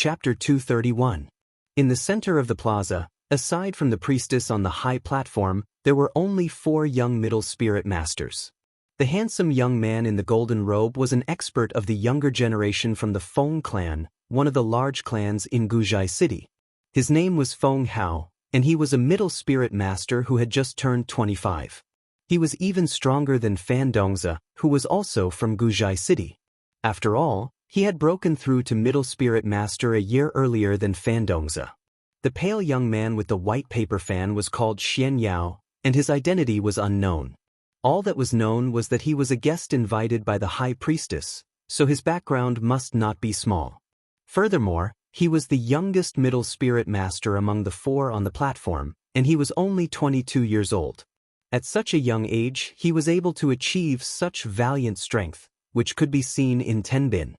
Chapter 231. In the center of the plaza, aside from the priestess on the high platform, there were only 4 young middle spirit masters. The handsome young man in the golden robe was an expert of the younger generation from the Feng clan, one of the large clans in Guzhai City. His name was Feng Hao, and he was a middle spirit master who had just turned 25. He was even stronger than Fan Dongzi, who was also from Guzhai City. After all, he had broken through to middle spirit master a year earlier than Fan Dongzi. The pale young man with the white paper fan was called Xianxia, and his identity was unknown. All that was known was that he was a guest invited by the high priestess, so his background must not be small. Furthermore, he was the youngest middle spirit master among the 4 on the platform, and he was only 22 years old. At such a young age, he was able to achieve such valiant strength, which could be seen in Tenbin.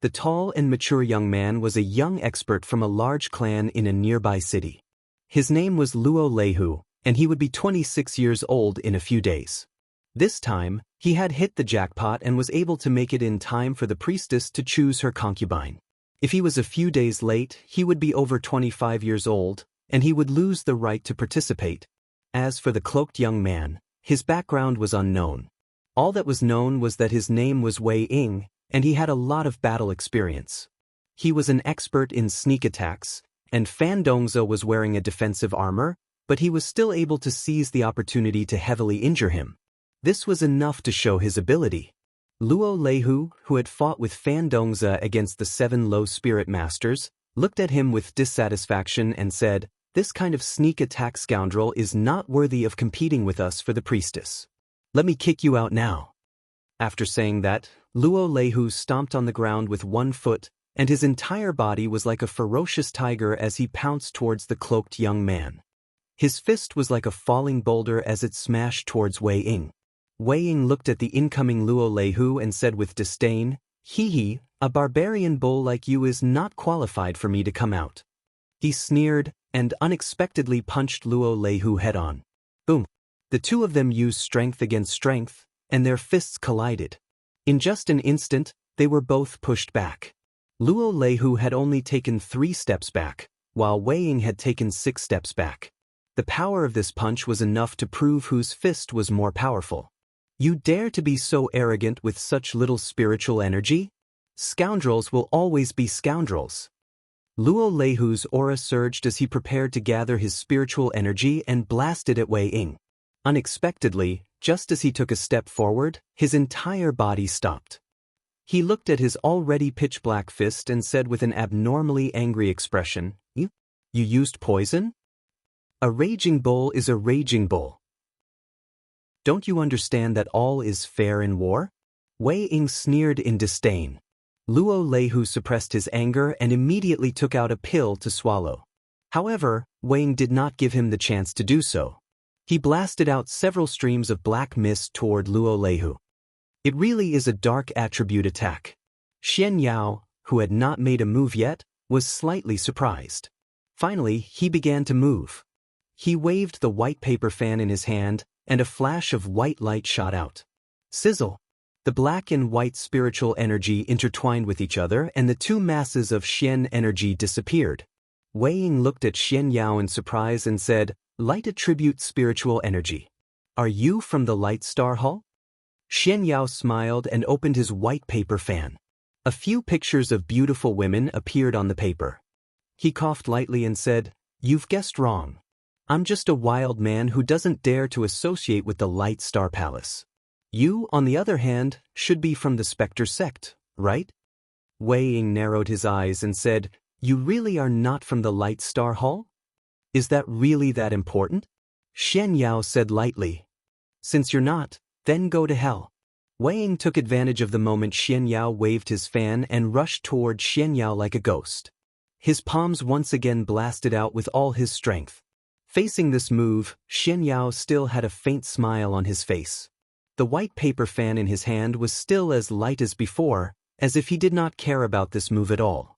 The tall and mature young man was a young expert from a large clan in a nearby city. His name was Luo Leihu, and he would be 26 years old in a few days. This time, he had hit the jackpot and was able to make it in time for the priestess to choose her concubine. If he was a few days late, he would be over 25 years old, and he would lose the right to participate. As for the cloaked young man, his background was unknown. All that was known was that his name was Wei Ying, and he had a lot of battle experience. He was an expert in sneak attacks, and Fan Dongzi was wearing a defensive armor, but he was still able to seize the opportunity to heavily injure him. This was enough to show his ability. Luo Leihu, who had fought with Fan Dongzi against the 7 low spirit masters, looked at him with dissatisfaction and said, "This kind of sneak attack scoundrel is not worthy of competing with us for the priestess. Let me kick you out now." After saying that, Luo Leihu stomped on the ground with 1 foot, and his entire body was like a ferocious tiger as he pounced towards the cloaked young man. His fist was like a falling boulder as it smashed towards Wei Ying. Wei Ying looked at the incoming Luo Leihu and said with disdain, "Hee, a barbarian bull like you is not qualified for me to come out." He sneered and unexpectedly punched Luo Leihu head-on. Boom! The 2 of them used strength against strength, and their fists collided. In just an instant, they were both pushed back. Luo Leihu had only taken 3 steps back, while Wei Ying had taken 6 steps back. The power of this punch was enough to prove whose fist was more powerful. "You dare to be so arrogant with such little spiritual energy? Scoundrels will always be scoundrels." Luo Leihu's aura surged as he prepared to gather his spiritual energy and blasted at Wei Ying. Unexpectedly, just as he took a step forward, his entire body stopped. He looked at his already pitch-black fist and said with an abnormally angry expression, You used poison? A raging bull is a raging bull. Don't you understand that all is fair in war?" Wei Ying sneered in disdain. Luo Leihu suppressed his anger and immediately took out a pill to swallow. However, Wei Ying did not give him the chance to do so. He blasted out several streams of black mist toward Luo Leihu. It really is a dark attribute attack. Xianxia, who had not made a move yet, was slightly surprised. Finally, he began to move. He waved the white paper fan in his hand, and a flash of white light shot out. Sizzle! The black and white spiritual energy intertwined with each other, and the 2 masses of Xian energy disappeared. Wei Ying looked at Xianxia in surprise and said, "Light attribute spiritual energy. Are you from the Light Star Hall?" Xianxia smiled and opened his white paper fan. A few pictures of beautiful women appeared on the paper. He coughed lightly and said, "You've guessed wrong. I'm just a wild man who doesn't dare to associate with the Light Star Palace. You, on the other hand, should be from the Spectre sect, right?" Wei Ying narrowed his eyes and said, "You really are not from the Light Star Hall? Is that really that important?" Xianxia said lightly, "Since you're not, then go to hell." Wei Ying took advantage of the moment Xianxia waved his fan and rushed toward Xianxia like a ghost. His palms once again blasted out with all his strength. Facing this move, Xianxia still had a faint smile on his face. The white paper fan in his hand was still as light as before, as if he did not care about this move at all.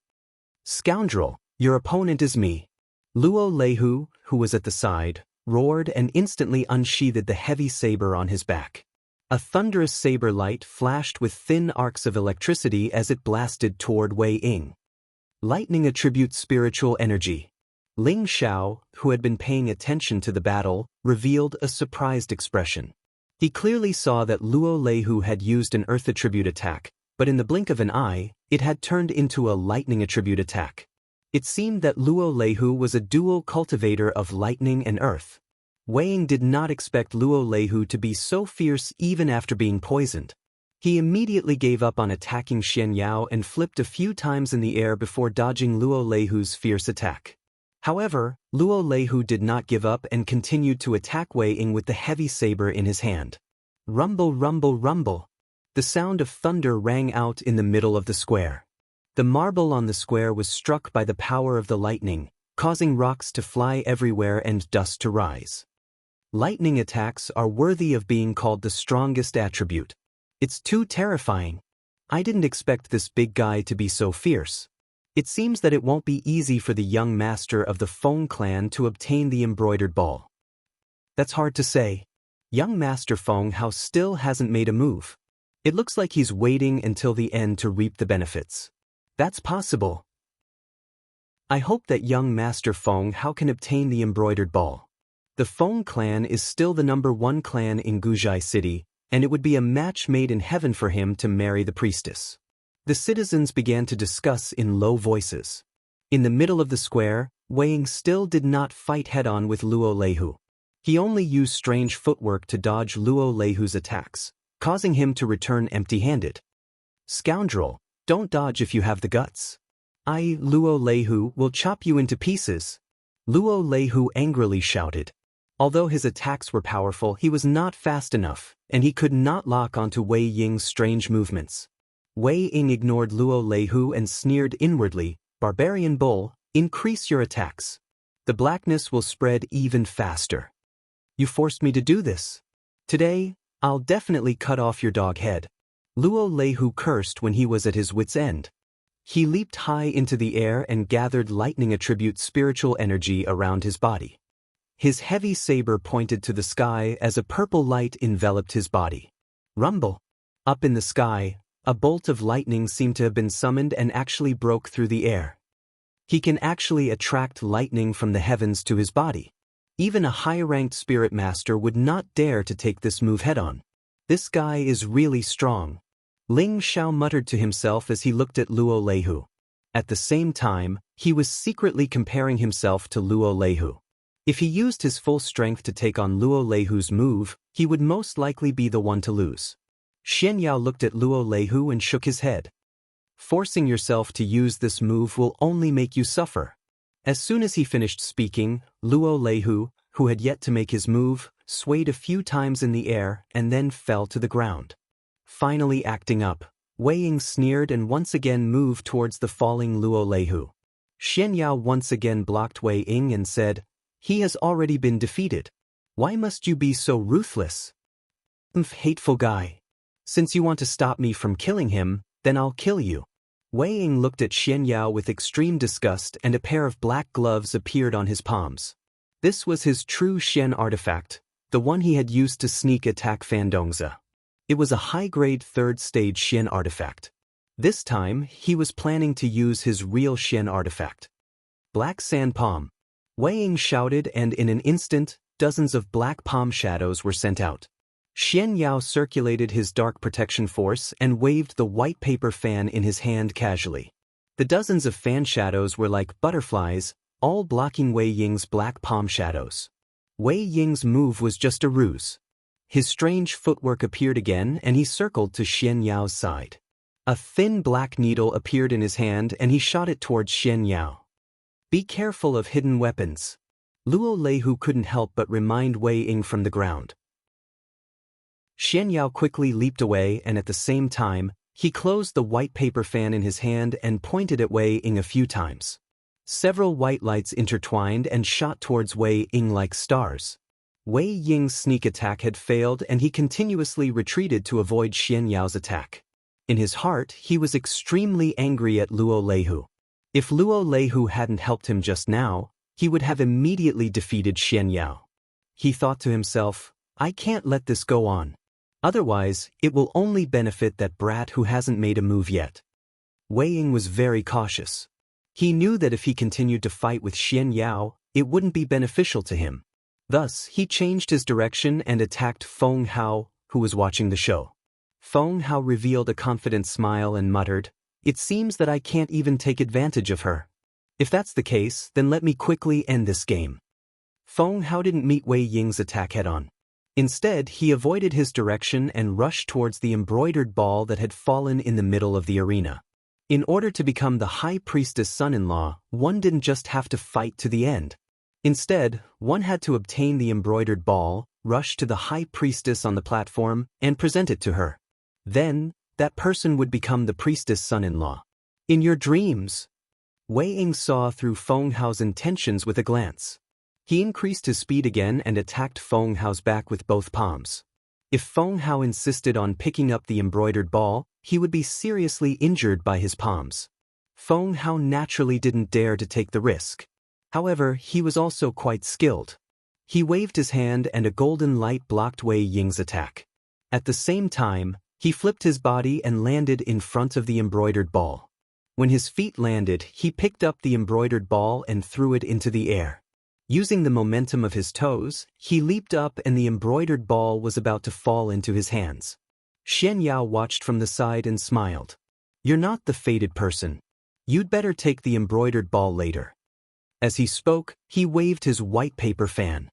"Scoundrel, your opponent is me." Luo Leihu, who was at the side, roared and instantly unsheathed the heavy saber on his back. A thunderous saber light flashed with thin arcs of electricity as it blasted toward Wei Ying. Lightning attributes spiritual energy. Ling Xiao, who had been paying attention to the battle, revealed a surprised expression. He clearly saw that Luo Leihu had used an earth attribute attack, but in the blink of an eye, it had turned into a lightning attribute attack. It seemed that Luo Leihu was a dual cultivator of lightning and earth. Wei Ying did not expect Luo Leihu to be so fierce even after being poisoned. He immediately gave up on attacking Xianxia and flipped a few times in the air before dodging Luo Leihu's fierce attack. However, Luo Leihu did not give up and continued to attack Wei Ying with the heavy saber in his hand. Rumble, rumble, rumble. The sound of thunder rang out in the middle of the square. The marble on the square was struck by the power of the lightning, causing rocks to fly everywhere and dust to rise. Lightning attacks are worthy of being called the strongest attribute. It's too terrifying. I didn't expect this big guy to be so fierce. It seems that it won't be easy for the young master of the Feng clan to obtain the embroidered ball. That's hard to say. Young Master Feng Hao still hasn't made a move. It looks like he's waiting until the end to reap the benefits. That's possible. I hope that young Master Feng Hao can obtain the embroidered ball. The Feng clan is still the #1 clan in Guzhai City, and it would be a match made in heaven for him to marry the priestess. The citizens began to discuss in low voices. In the middle of the square, Wei Ying still did not fight head-on with Luo Leihu. He only used strange footwork to dodge Luo Leihu's attacks, causing him to return empty-handed. Scoundrel, don't dodge if you have the guts. Luo Leihu, will chop you into pieces. Luo Leihu angrily shouted. Although his attacks were powerful, he was not fast enough, and he could not lock onto Wei Ying's strange movements. Wei Ying ignored Luo Leihu and sneered inwardly, "Barbarian bull, increase your attacks. The blackness will spread even faster. You forced me to do this. Today, I'll definitely cut off your dog head." Luo Leihu cursed when he was at his wit's end. He leaped high into the air and gathered lightning attribute spiritual energy around his body. His heavy saber pointed to the sky as a purple light enveloped his body. Rumble. Up in the sky, a bolt of lightning seemed to have been summoned and actually broke through the air. He can actually attract lightning from the heavens to his body. Even a high-ranked spirit master would not dare to take this move head-on. This guy is really strong. Ling Xiao muttered to himself as he looked at Luo Leihu. At the same time, he was secretly comparing himself to Luo Leihu. If he used his full strength to take on Luo Leihu's move, he would most likely be the one to lose. Xianxia looked at Luo Leihu and shook his head. Forcing yourself to use this move will only make you suffer. As soon as he finished speaking, Luo Leihu, who had yet to make his move, swayed a few times in the air and then fell to the ground. Finally acting up, Wei Ying sneered and once again moved towards the falling Luo Leihu. Xianxia once again blocked Wei Ying and said, "He has already been defeated. Why must you be so ruthless? Hateful guy. Since you want to stop me from killing him, then I'll kill you." Wei Ying looked at Xianxia with extreme disgust and a pair of black gloves appeared on his palms. This was his true Xian artifact, the one he had used to sneak attack Fan Dongzi. It was a high-grade 3rd stage Xian artifact. This time, he was planning to use his real Xian artifact. Black Sand Palm. Wei Ying shouted and in an instant, dozens of black palm shadows were sent out. Xianxia circulated his dark protection force and waved the white paper fan in his hand casually. The dozens of fan shadows were like butterflies, all blocking Wei Ying's black palm shadows. Wei Ying's move was just a ruse. His strange footwork appeared again and he circled to Xianxia's side. A thin black needle appeared in his hand and he shot it towards Xianxia. Be careful of hidden weapons. Luo Leihu couldn't help but remind Wei Ying from the ground. Xianxia quickly leaped away and at the same time, he closed the white paper fan in his hand and pointed at Wei Ying a few times. Several white lights intertwined and shot towards Wei Ying like stars. Wei Ying's sneak attack had failed and he continuously retreated to avoid Xianxia's attack. In his heart, he was extremely angry at Luo Leihu. If Luo Leihu hadn't helped him just now, he would have immediately defeated Xianxia. He thought to himself, I can't let this go on. Otherwise, it will only benefit that brat who hasn't made a move yet. Wei Ying was very cautious. He knew that if he continued to fight with Xianxia, it wouldn't be beneficial to him. Thus, he changed his direction and attacked Feng Hao, who was watching the show. Feng Hao revealed a confident smile and muttered, "It seems that I can't even take advantage of her. If that's the case, then let me quickly end this game." Feng Hao didn't meet Wei Ying's attack head-on. Instead, he avoided his direction and rushed towards the embroidered ball that had fallen in the middle of the arena. In order to become the High Priestess son-in-law, one didn't just have to fight to the end. Instead, one had to obtain the embroidered ball, rush to the High Priestess on the platform, and present it to her. Then, that person would become the Priestess son-in-law. In your dreams, Wei Ying saw through Feng Hao's intentions with a glance. He increased his speed again and attacked Feng Hao's back with both palms. If Feng Hao insisted on picking up the embroidered ball, he would be seriously injured by his palms. Feng Hao naturally didn't dare to take the risk. However, he was also quite skilled. He waved his hand and a golden light blocked Wei Ying's attack. At the same time, he flipped his body and landed in front of the embroidered ball. When his feet landed, he picked up the embroidered ball and threw it into the air. Using the momentum of his toes, he leaped up and the embroidered ball was about to fall into his hands. Xianxia watched from the side and smiled. "You're not the fated person. You'd better take the embroidered ball later." As he spoke, he waved his white paper fan.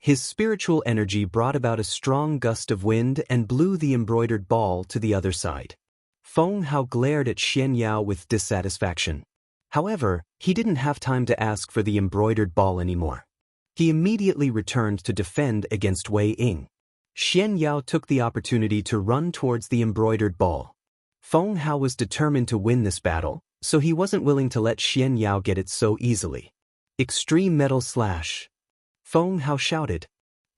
His spiritual energy brought about a strong gust of wind and blew the embroidered ball to the other side. Feng Hao glared at Xianxia with dissatisfaction. However, he didn't have time to ask for the embroidered ball anymore. He immediately returned to defend against Wei Ying. Xianxia took the opportunity to run towards the embroidered ball. Feng Hao was determined to win this battle, so he wasn't willing to let Xianxia get it so easily. "Extreme Metal Slash!" Feng Hao shouted.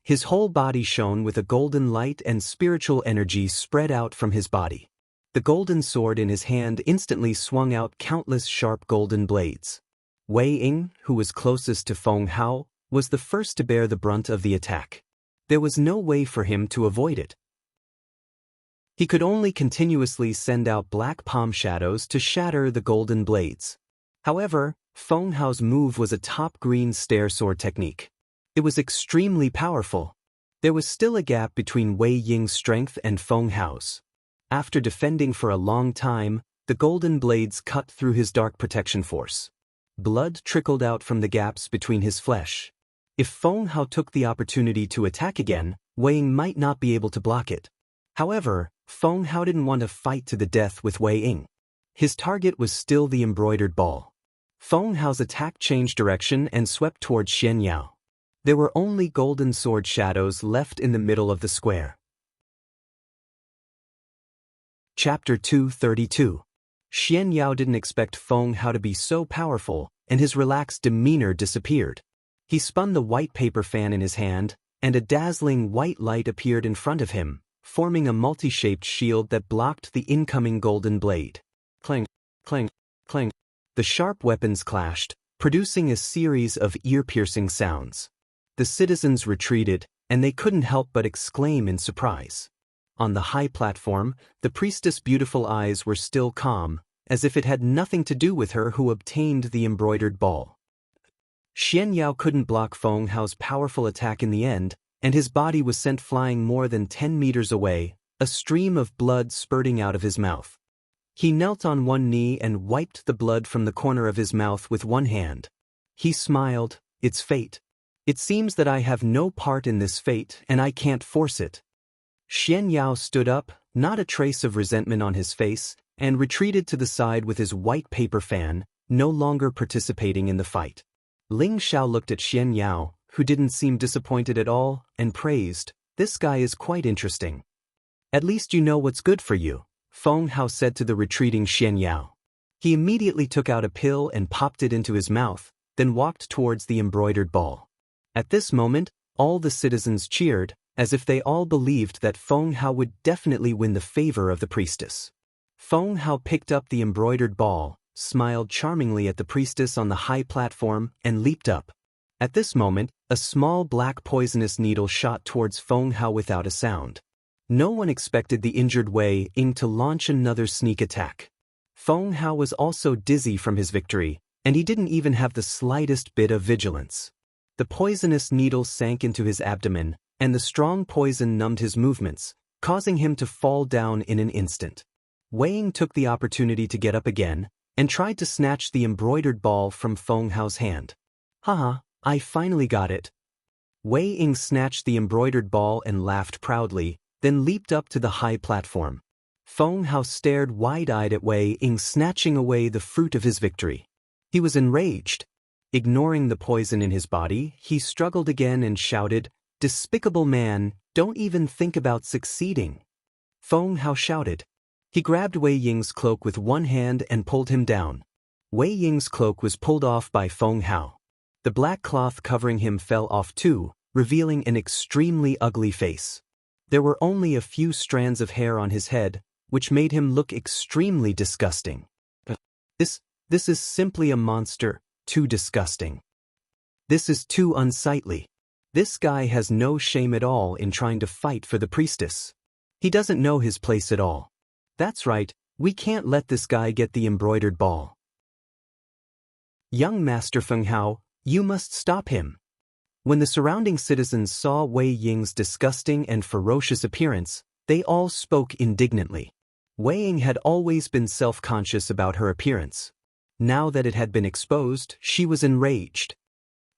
His whole body shone with a golden light and spiritual energy spread out from his body. The golden sword in his hand instantly swung out countless sharp golden blades. Wei Ying, who was closest to Feng Hao, was the first to bear the brunt of the attack. There was no way for him to avoid it. He could only continuously send out black palm shadows to shatter the golden blades. However, Feng Hao's move was a top green stair sword technique. It was extremely powerful. There was still a gap between Wei Ying's strength and Feng Hao's. After defending for a long time, the golden blades cut through his dark protection force. Blood trickled out from the gaps between his flesh. If Feng Hao took the opportunity to attack again, Wei Ying might not be able to block it. However, Feng Hao didn't want to fight to the death with Wei Ying. His target was still the embroidered ball. Feng Hao's attack changed direction and swept towards Xianxia. There were only golden sword shadows left in the middle of the square. Chapter 232. Xianxia didn't expect Feng Hao to be so powerful, and his relaxed demeanor disappeared. He spun the white paper fan in his hand, and a dazzling white light appeared in front of him, forming a multi-shaped shield that blocked the incoming golden blade. Clang, clang, clang. The sharp weapons clashed, producing a series of ear-piercing sounds. The citizens retreated, and they couldn't help but exclaim in surprise. On the high platform, the priestess' beautiful eyes were still calm, as if it had nothing to do with her who obtained the embroidered ball. Xianxia couldn't block Feng Hao's powerful attack in the end, and his body was sent flying more than 10 meters away, a stream of blood spurting out of his mouth. He knelt on one knee and wiped the blood from the corner of his mouth with one hand. He smiled. "It's fate. It seems that I have no part in this fate and I can't force it." Xianxia stood up, not a trace of resentment on his face, and retreated to the side with his white paper fan, no longer participating in the fight. Ling Xiao looked at Xianxia, who didn't seem disappointed at all, and praised, "This guy is quite interesting." "At least you know what's good for you," Feng Hao said to the retreating Xianxia. He immediately took out a pill and popped it into his mouth, then walked towards the embroidered ball. At this moment, all the citizens cheered, as if they all believed that Feng Hao would definitely win the favor of the priestess. Feng Hao picked up the embroidered ball, smiled charmingly at the priestess on the high platform, and leaped up. At this moment, a small black poisonous needle shot towards Feng Hao without a sound. No one expected the injured Wei Ying to launch another sneak attack. Feng Hao was also dizzy from his victory, And he didn't even have the slightest bit of vigilance. The poisonous needle sank into his abdomen, and the strong poison numbed his movements, causing him to fall down in an instant. Wei Ying took the opportunity to get up again, and tried to snatch the embroidered ball from Feng Hao's hand. Haha, I finally got it. Wei Ying snatched the embroidered ball and laughed proudly, then leaped up to the high platform. Feng Hao stared wide-eyed at Wei Ying snatching away the fruit of his victory. He was enraged. Ignoring the poison in his body, he struggled again and shouted, "Despicable man, don't even think about succeeding." Feng Hao shouted. He grabbed Wei Ying's cloak with one hand and pulled him down. Wei Ying's cloak was pulled off by Feng Hao. The black cloth covering him fell off too, revealing an extremely ugly face. There were only a few strands of hair on his head, which made him look extremely disgusting. This is simply a monster, too disgusting. This is too unsightly. This guy has no shame at all in trying to fight for the priestess. He doesn't know his place at all. That's right, we can't let this guy get the embroidered ball. Young Master Feng Hao, you must stop him. When the surrounding citizens saw Wei Ying's disgusting and ferocious appearance, they all spoke indignantly. Wei Ying had always been self-conscious about her appearance. Now that it had been exposed, she was enraged.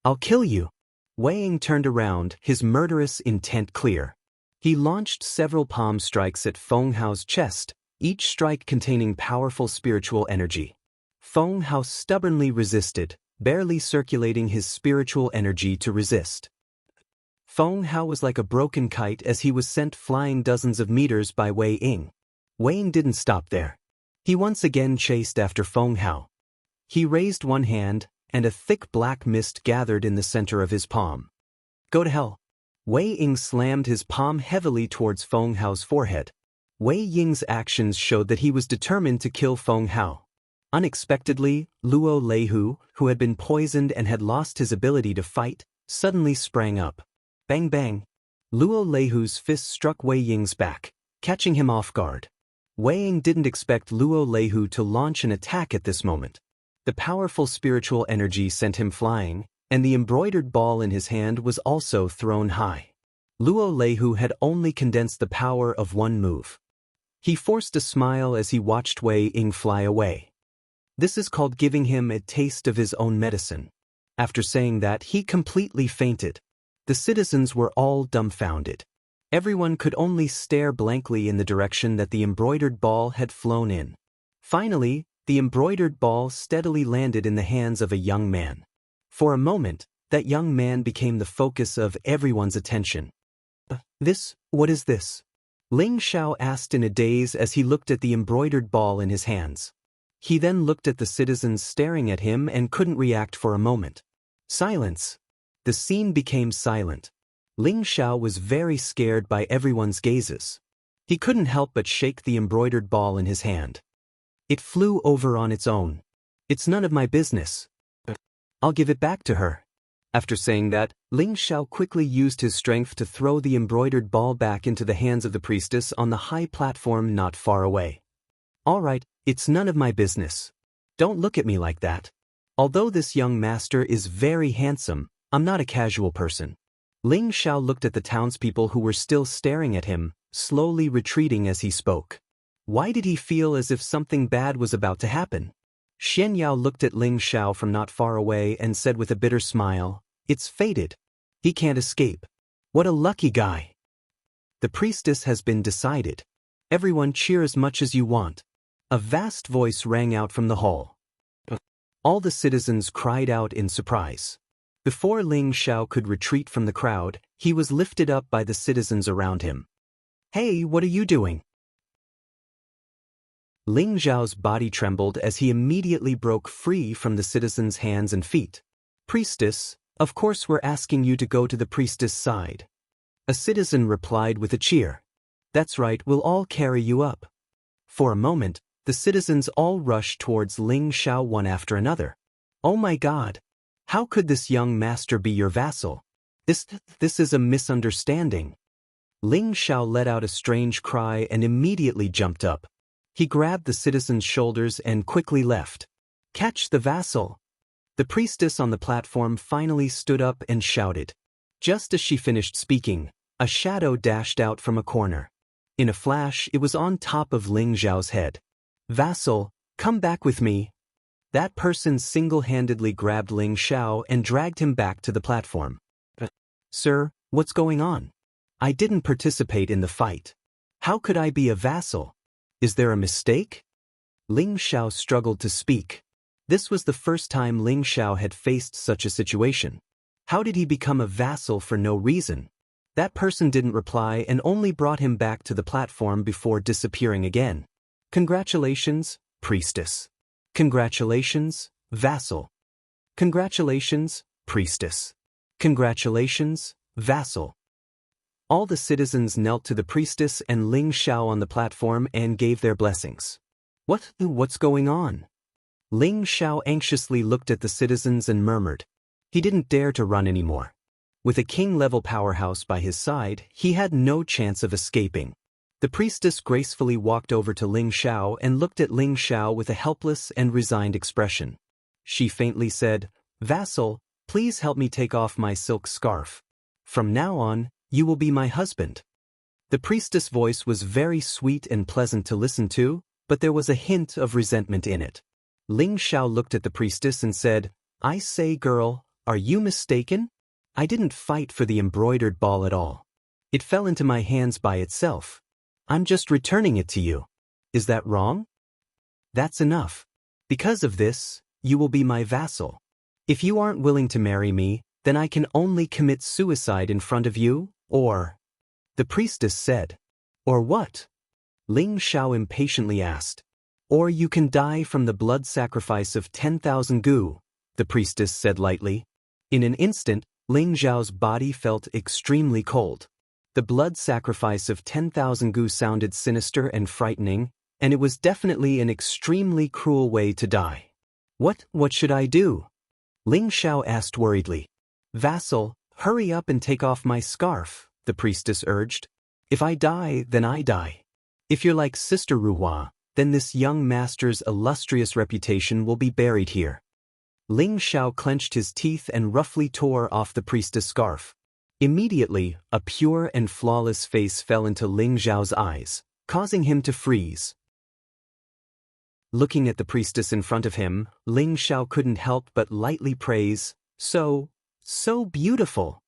I'll kill you. Wei Ying turned around, his murderous intent clear. He launched several palm strikes at Feng Hao's chest, each strike containing powerful spiritual energy. Feng Hao stubbornly resisted, barely circulating his spiritual energy to resist. Feng Hao was like a broken kite as he was sent flying dozens of meters by Wei Ying. Wei Ying didn't stop there. He once again chased after Feng Hao. He raised one hand, and a thick black mist gathered in the center of his palm. Go to hell. Wei Ying slammed his palm heavily towards Feng Hao's forehead. Wei Ying's actions showed that he was determined to kill Feng Hao. Unexpectedly, Luo Leihu, who had been poisoned and had lost his ability to fight, suddenly sprang up. Bang bang. Luo Leihu's fist struck Wei Ying's back, catching him off guard. Wei Ying didn't expect Luo Leihu to launch an attack at this moment. The powerful spiritual energy sent him flying, and the embroidered ball in his hand was also thrown high. Luo Leihu had only condensed the power of one move. He forced a smile as he watched Wei Ying fly away. This is called giving him a taste of his own medicine. After saying that, he completely fainted. The citizens were all dumbfounded. Everyone could only stare blankly in the direction that the embroidered ball had flown in. Finally, the embroidered ball steadily landed in the hands of a young man. For a moment, that young man became the focus of everyone's attention. What is this? Ling Xiao asked in a daze as he looked at the embroidered ball in his hands. He then looked at the citizens staring at him and couldn't react for a moment. Silence. The scene became silent. Ling Xiao was very scared by everyone's gazes. He couldn't help but shake the embroidered ball in his hand. It flew over on its own. It's none of my business. I'll give it back to her. After saying that, Ling Xiao quickly used his strength to throw the embroidered ball back into the hands of the priestess on the high platform not far away. All right, it's none of my business. Don't look at me like that. Although this young master is very handsome, I'm not a casual person. Ling Xiao looked at the townspeople who were still staring at him, slowly retreating as he spoke. Why did he feel as if something bad was about to happen? Xianxia looked at Ling Xiao from not far away and said with a bitter smile, "It's fated. He can't escape. What a lucky guy." The priestess has been decided. Everyone cheer as much as you want. A vast voice rang out from the hall. All the citizens cried out in surprise. Before Ling Xiao could retreat from the crowd, he was lifted up by the citizens around him. Hey, what are you doing? Ling Xiao's body trembled as he immediately broke free from the citizens' hands and feet. Priestess, of course we're asking you to go to the priestess' side. A citizen replied with a cheer. That's right, we'll all carry you up. For a moment, the citizens all rushed towards Ling Xiao one after another. Oh my God! How could this young master be your vassal? This is a misunderstanding. Ling Xiao let out a strange cry and immediately jumped up. He grabbed the citizen's shoulders and quickly left. Catch the vassal! The priestess on the platform finally stood up and shouted. Just as she finished speaking, a shadow dashed out from a corner. In a flash, it was on top of Ling Xiao's head. "Vassal, come back with me." That person single-handedly grabbed Ling Xiao and dragged him back to the platform. "Sir, what's going on? I didn't participate in the fight. How could I be a vassal? Is there a mistake?" Ling Xiao struggled to speak. This was the first time Ling Xiao had faced such a situation. How did he become a vassal for no reason? That person didn't reply and only brought him back to the platform before disappearing again. "Congratulations, priestess." "Congratulations, vassal." "Congratulations, priestess." "Congratulations, vassal." All the citizens knelt to the priestess and Ling Xiao on the platform and gave their blessings. What's going on?" Ling Xiao anxiously looked at the citizens and murmured. He didn't dare to run anymore. With a king-level powerhouse by his side, he had no chance of escaping. The priestess gracefully walked over to Ling Xiao and looked at Ling Xiao with a helpless and resigned expression. She faintly said, "Vassal, please help me take off my silk scarf. From now on, you will be my husband." The priestess' voice was very sweet and pleasant to listen to, but there was a hint of resentment in it. Ling Xiao looked at the priestess and said, "I say, girl, are you mistaken? I didn't fight for the embroidered ball at all. It fell into my hands by itself. I'm just returning it to you. Is that wrong?" "That's enough. Because of this, you will be my vassal. If you aren't willing to marry me, then I can only commit suicide in front of you, or—" The priestess said. "Or what?" Ling Xiao impatiently asked. "Or you can die from the blood sacrifice of 10,000 gu," the priestess said lightly. In an instant, Ling Xiao's body felt extremely cold. The blood sacrifice of 10,000 gu sounded sinister and frightening, and it was definitely an extremely cruel way to die. What should I do?" Ling Xiao asked worriedly. "Vassal, hurry up and take off my scarf," the priestess urged. "If I die, then I die. If you're like Sister Ruhua, then this young master's illustrious reputation will be buried here." Ling Xiao clenched his teeth and roughly tore off the priestess' scarf. Immediately, a pure and flawless face fell into Ling Xiao's eyes, causing him to freeze. Looking at the priestess in front of him, Ling Xiao couldn't help but lightly praise, so beautiful.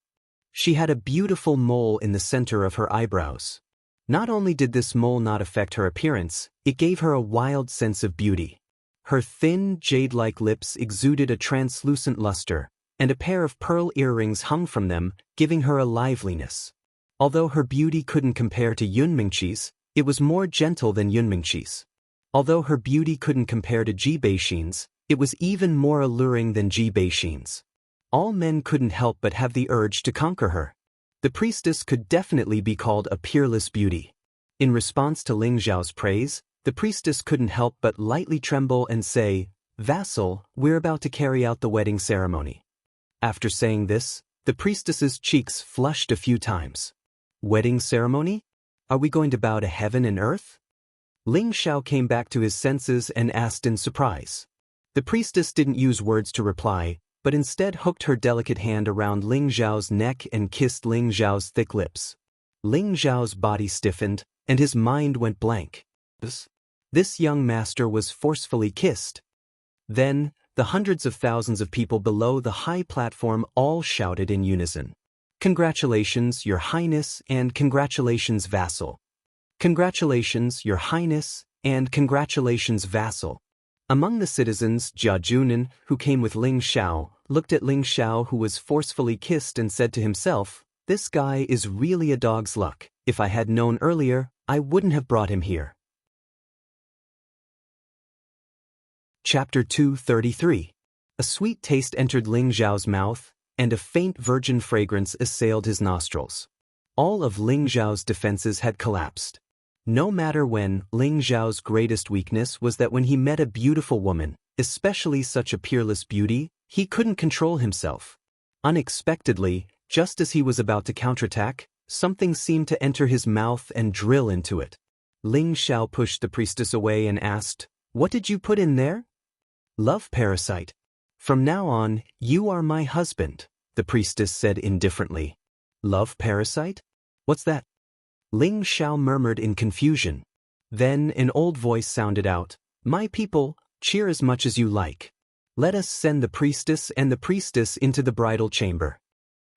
She had a beautiful mole in the center of her eyebrows. Not only did this mole not affect her appearance, it gave her a wild sense of beauty. Her thin, jade-like lips exuded a translucent luster, and a pair of pearl earrings hung from them, giving her a liveliness. Although her beauty couldn't compare to Yunmingqi's, it was more gentle than Yunmingqi's. Although her beauty couldn't compare to Ji Beixin's, it was even more alluring than Ji Beixin's. All men couldn't help but have the urge to conquer her. The priestess could definitely be called a peerless beauty. In response to Ling Xiao's praise, the priestess couldn't help but lightly tremble and say, "Vassal, we're about to carry out the wedding ceremony." After saying this, the priestess's cheeks flushed a few times. "Wedding ceremony? Are we going to bow to heaven and earth?" Ling Xiao came back to his senses and asked in surprise. The priestess didn't use words to reply, but instead hooked her delicate hand around Ling Xiao's neck and kissed Ling Xiao's thick lips. Ling Xiao's body stiffened, and his mind went blank. This young master was forcefully kissed. Then, the hundreds of thousands of people below the high platform all shouted in unison. "Congratulations, Your Highness, and congratulations, vassal. Congratulations, Your Highness, and congratulations, vassal." Among the citizens, Jia Junan, who came with Ling Xiao, looked at Ling Xiao, who was forcefully kissed, and said to himself, "This guy is really a dog's luck. If I had known earlier, I wouldn't have brought him here." Chapter 233. A sweet taste entered Ling Xiao's mouth, and a faint virgin fragrance assailed his nostrils. All of Ling Xiao's defenses had collapsed. No matter when, Ling Xiao's greatest weakness was that when he met a beautiful woman, especially such a peerless beauty, he couldn't control himself. Unexpectedly, just as he was about to counterattack, something seemed to enter his mouth and drill into it. Ling Xiao pushed the priestess away and asked, "What did you put in there?" "Love parasite." From now on, you are my husband, the priestess said indifferently. Love parasite? What's that? Ling Xiao murmured in confusion. Then an old voice sounded out, My people, cheer as much as you like. Let us send the priestess and the priestess into the bridal chamber.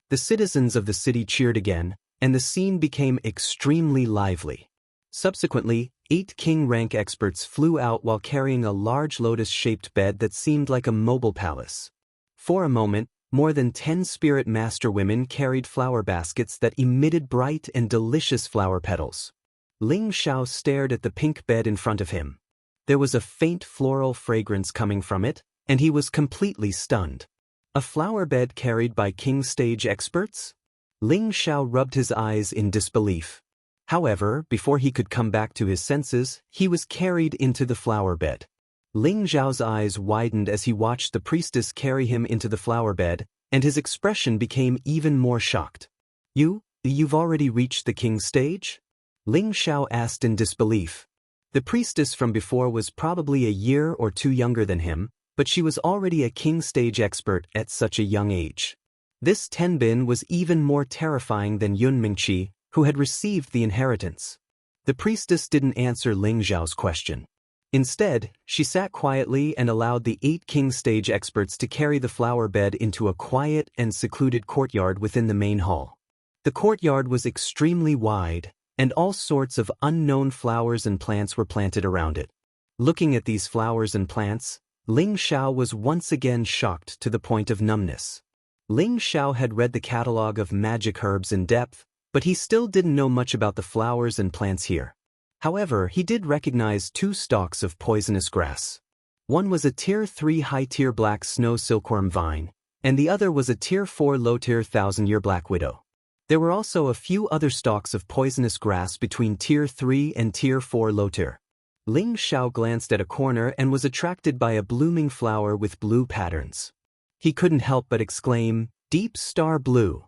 The citizens of the city cheered again, and the scene became extremely lively. Subsequently, 8 king-rank experts flew out while carrying a large lotus-shaped bed that seemed like a mobile palace. For a moment, more than 10 spirit master women carried flower baskets that emitted bright and delicious flower petals. Ling Xiao stared at the pink bed in front of him. There was a faint floral fragrance coming from it, and he was completely stunned. A flower bed carried by king stage experts? Ling Xiao rubbed his eyes in disbelief. However, before he could come back to his senses, he was carried into the flower bed. Ling Xiao's eyes widened as he watched the priestess carry him into the flower bed, and his expression became even more shocked. You've already reached the king stage? Ling Xiao asked in disbelief. The priestess from before was probably a year or 2 younger than him, but she was already a king stage expert at such a young age. This Tenbin was even more terrifying than Yun Mingqi, who had received the inheritance. The priestess didn't answer Ling Xiao's question. Instead, she sat quietly and allowed the 8 king stage experts to carry the flower bed into a quiet and secluded courtyard within the main hall. The courtyard was extremely wide, and all sorts of unknown flowers and plants were planted around it. Looking at these flowers and plants, Ling Xiao was once again shocked to the point of numbness. Ling Xiao had read the catalog of magic herbs in depth, but he still didn't know much about the flowers and plants here. However, he did recognize 2 stalks of poisonous grass. One was a Tier 3 high-tier black snow silkworm vine, and the other was a Tier 4 low-tier thousand-year black widow. There were also a few other stalks of poisonous grass between Tier 3 and Tier 4 low-tier. Ling Xiao glanced at a corner and was attracted by a blooming flower with blue patterns. He couldn't help but exclaim, Deep Star Blue.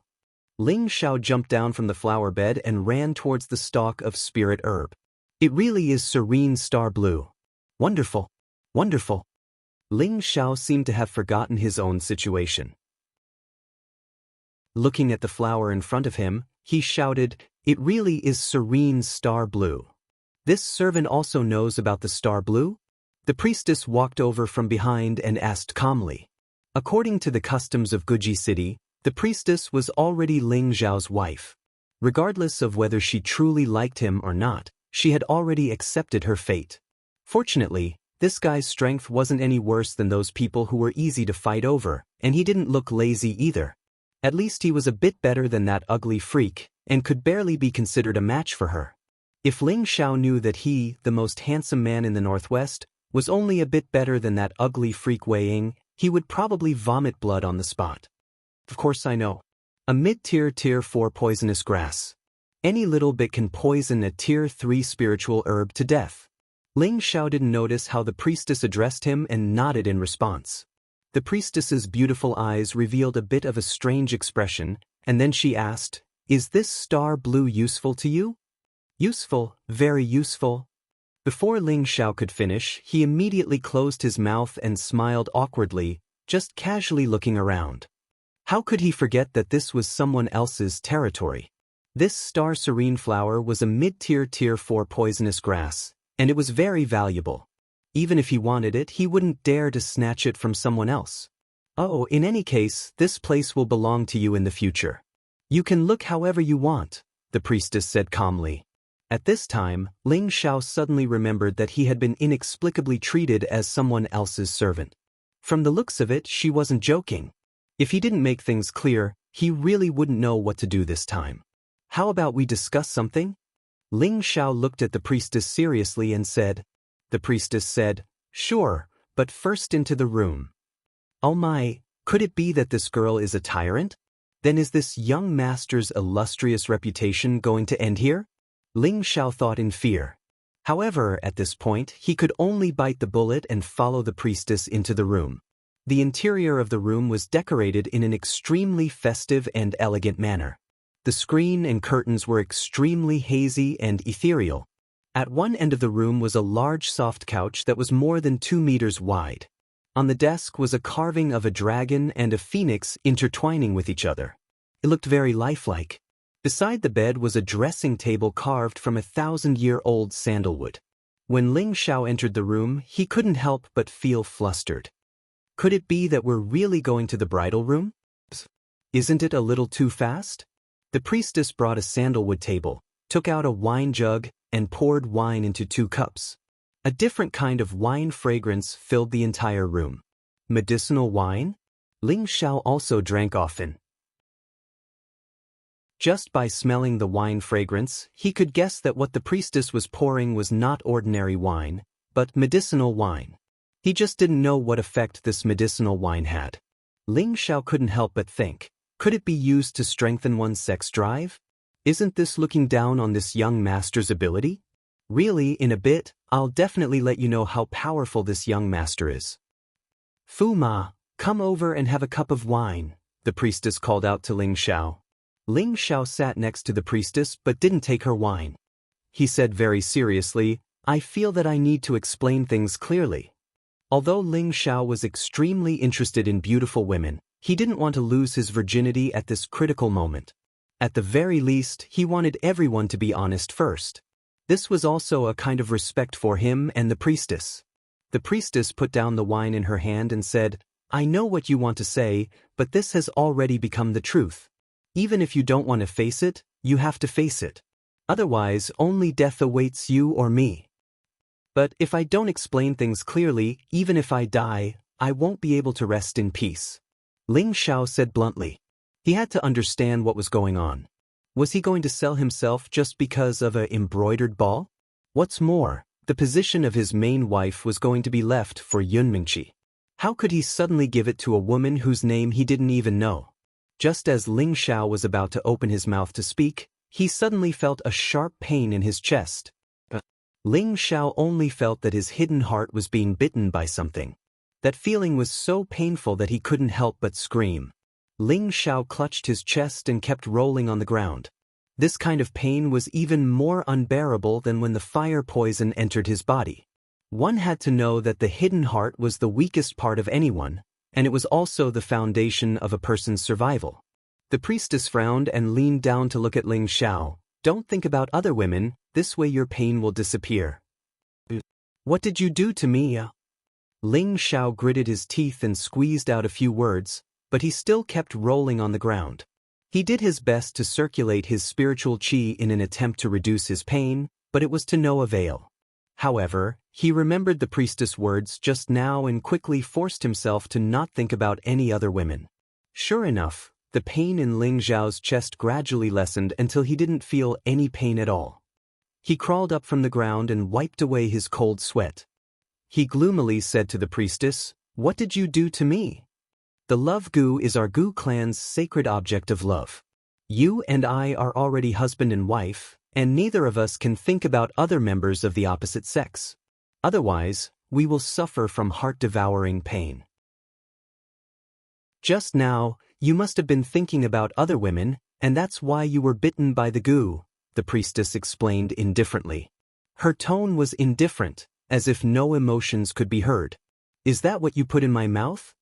Ling Xiao jumped down from the flower bed and ran towards the stalk of spirit herb. It really is serene star blue. Wonderful. Wonderful. Ling Xiao seemed to have forgotten his own situation. Looking at the flower in front of him, he shouted, It really is serene star blue. This servant also knows about the star blue? The priestess walked over from behind and asked calmly. According to the customs of Guji City, the priestess was already Ling Xiao's wife. Regardless of whether she truly liked him or not, she had already accepted her fate. Fortunately, this guy's strength wasn't any worse than those people who were easy to fight over, and he didn't look lazy either. At least he was a bit better than that ugly freak, and could barely be considered a match for her. If Ling Xiao knew that he, the most handsome man in the Northwest, was only a bit better than that ugly freak Wei Ying, he would probably vomit blood on the spot. Of course I know. A mid-tier Tier 4 poisonous grass. Any little bit can poison a Tier 3 spiritual herb to death. Ling Xiao didn't notice how the priestess addressed him and nodded in response. The priestess's beautiful eyes revealed a bit of a strange expression, and then she asked, Is this star blue useful to you? Useful, very useful. Before Ling Xiao could finish, he immediately closed his mouth and smiled awkwardly, just casually looking around. How could he forget that this was someone else's territory? This star serene flower was a mid-tier Tier 4 poisonous grass, and it was very valuable. Even if he wanted it, he wouldn't dare to snatch it from someone else. Oh, in any case, this place will belong to you in the future. You can look however you want, the priestess said calmly. At this time, Ling Xiao suddenly remembered that he had been inexplicably treated as someone else's servant. From the looks of it, she wasn't joking. If he didn't make things clear, he really wouldn't know what to do this time. How about we discuss something? Ling Xiao looked at the priestess seriously and said. The priestess said, Sure, but first into the room. Oh my, could it be that this girl is a tyrant? Then is this young master's illustrious reputation going to end here? Ling Xiao thought in fear. However, at this point, he could only bite the bullet and follow the priestess into the room. The interior of the room was decorated in an extremely festive and elegant manner. The screen and curtains were extremely hazy and ethereal. At one end of the room was a large soft couch that was more than 2 meters wide. On the desk was a carving of a dragon and a phoenix intertwining with each other. It looked very lifelike. Beside the bed was a dressing table carved from 1,000-year-old sandalwood. When Ling Xiao entered the room, he couldn't help but feel flustered. Could it be that we're really going to the bridal room? Isn't it a little too fast? The priestess brought a sandalwood table, took out a wine jug, and poured wine into 2 cups. A different kind of wine fragrance filled the entire room. Medicinal wine? Ling Xiao also drank often. Just by smelling the wine fragrance, he could guess that what the priestess was pouring was not ordinary wine, but medicinal wine. He just didn't know what effect this medicinal wine had. Ling Xiao couldn't help but think, could it be used to strengthen one's sex drive? Isn't this looking down on this young master's ability? Really, in a bit, I'll definitely let you know how powerful this young master is. Fu Ma, come over and have a cup of wine, the priestess called out to Ling Xiao. Ling Xiao sat next to the priestess but didn't take her wine. He said very seriously, I feel that I need to explain things clearly. Although Ling Xiao was extremely interested in beautiful women, he didn't want to lose his virginity at this critical moment. At the very least, he wanted everyone to be honest first. This was also a kind of respect for him and the priestess. The priestess put down the wine in her hand and said, I know what you want to say, but this has already become the truth. Even if you don't want to face it, you have to face it. Otherwise, only death awaits you or me. But if I don't explain things clearly, even if I die, I won't be able to rest in peace. Ling Xiao said bluntly. He had to understand what was going on. Was he going to sell himself just because of an embroidered ball? What's more, the position of his main wife was going to be left for Yunmingqi. How could he suddenly give it to a woman whose name he didn't even know? Just as Ling Xiao was about to open his mouth to speak, he suddenly felt a sharp pain in his chest. Ling Xiao only felt that his hidden heart was being bitten by something. That feeling was so painful that he couldn't help but scream. Ling Xiao clutched his chest and kept rolling on the ground. This kind of pain was even more unbearable than when the fire poison entered his body. One had to know that the hidden heart was the weakest part of anyone, and it was also the foundation of a person's survival. The priestess frowned and leaned down to look at Ling Xiao. Don't think about other women, this way your pain will disappear. What did you do to me? Ling Xiao gritted his teeth and squeezed out a few words, but he still kept rolling on the ground. He did his best to circulate his spiritual qi in an attempt to reduce his pain, but it was to no avail. However, he remembered the priestess' words just now and quickly forced himself to not think about any other women. Sure enough, the pain in Ling Xiao's chest gradually lessened until he didn't feel any pain at all. He crawled up from the ground and wiped away his cold sweat. He gloomily said to the priestess, What did you do to me? The love gu is our gu clan's sacred object of love. You and I are already husband and wife, and neither of us can think about other members of the opposite sex. Otherwise, we will suffer from heart-devouring pain. Just now, you must have been thinking about other women, and that's why you were bitten by the gu, the priestess explained indifferently. Her tone was indifferent, as if no emotions could be heard. Is that what you put in my mouth?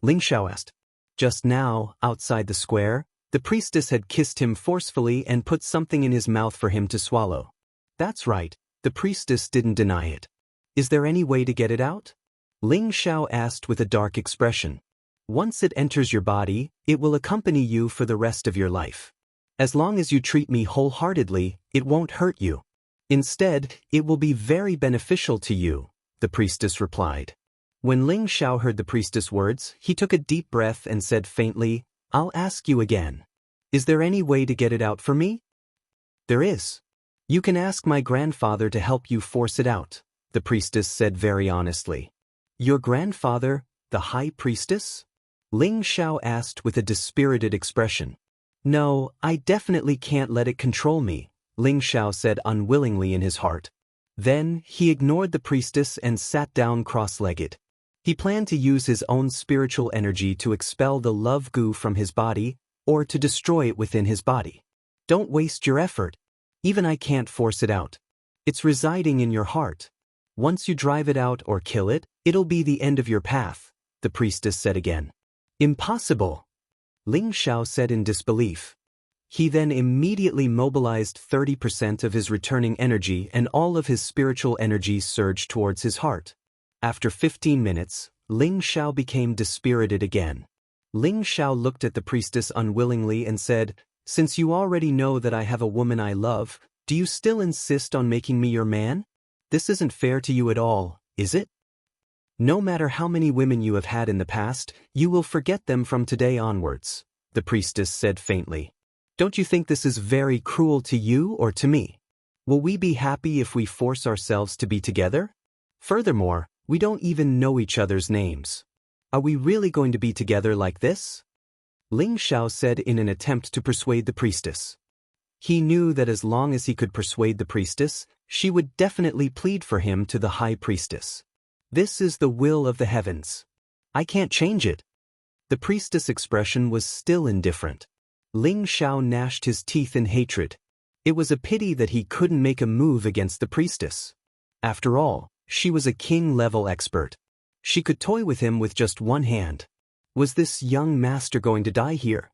Ling Xiao asked. Just now, outside the square, the priestess had kissed him forcefully and put something in his mouth for him to swallow. That's right, the priestess didn't deny it. Is there any way to get it out? Ling Xiao asked with a dark expression. Once it enters your body, it will accompany you for the rest of your life. As long as you treat me wholeheartedly, it won't hurt you. Instead, it will be very beneficial to you, the priestess replied. When Ling Xiao heard the priestess' words, he took a deep breath and said faintly, I'll ask you again. Is there any way to get it out for me? There is. You can ask my grandfather to help you force it out, the priestess said very honestly. Your grandfather, the high priestess? Ling Xiao asked with a dispirited expression. No, I definitely can't let it control me, Ling Xiao said unwillingly in his heart. Then, he ignored the priestess and sat down cross-legged. He planned to use his own spiritual energy to expel the love gu from his body, or to destroy it within his body. Don't waste your effort. Even I can't force it out. It's residing in your heart. Once you drive it out or kill it, it'll be the end of your path, the priestess said again. Impossible, Ling Xiao said in disbelief. He then immediately mobilized 30% of his returning energy and all of his spiritual energy surged towards his heart. After 15 minutes, Ling Xiao became dispirited again. Ling Xiao looked at the priestess unwillingly and said, "Since you already know that I have a woman I love, do you still insist on making me your man? This isn't fair to you at all, is it? No matter how many women you have had in the past, you will forget them from today onwards," the priestess said faintly. "Don't you think this is very cruel to you or to me? Will we be happy if we force ourselves to be together? Furthermore, we don't even know each other's names. Are we really going to be together like this?" Ling Xiao said in an attempt to persuade the priestess. He knew that as long as he could persuade the priestess, she would definitely plead for him to the high priestess. "This is the will of the heavens. I can't change it." The priestess' expression was still indifferent. Ling Xiao gnashed his teeth in hatred. It was a pity that he couldn't make a move against the priestess. After all, she was a king-level expert. She could toy with him with just one hand. Was this young master going to die here?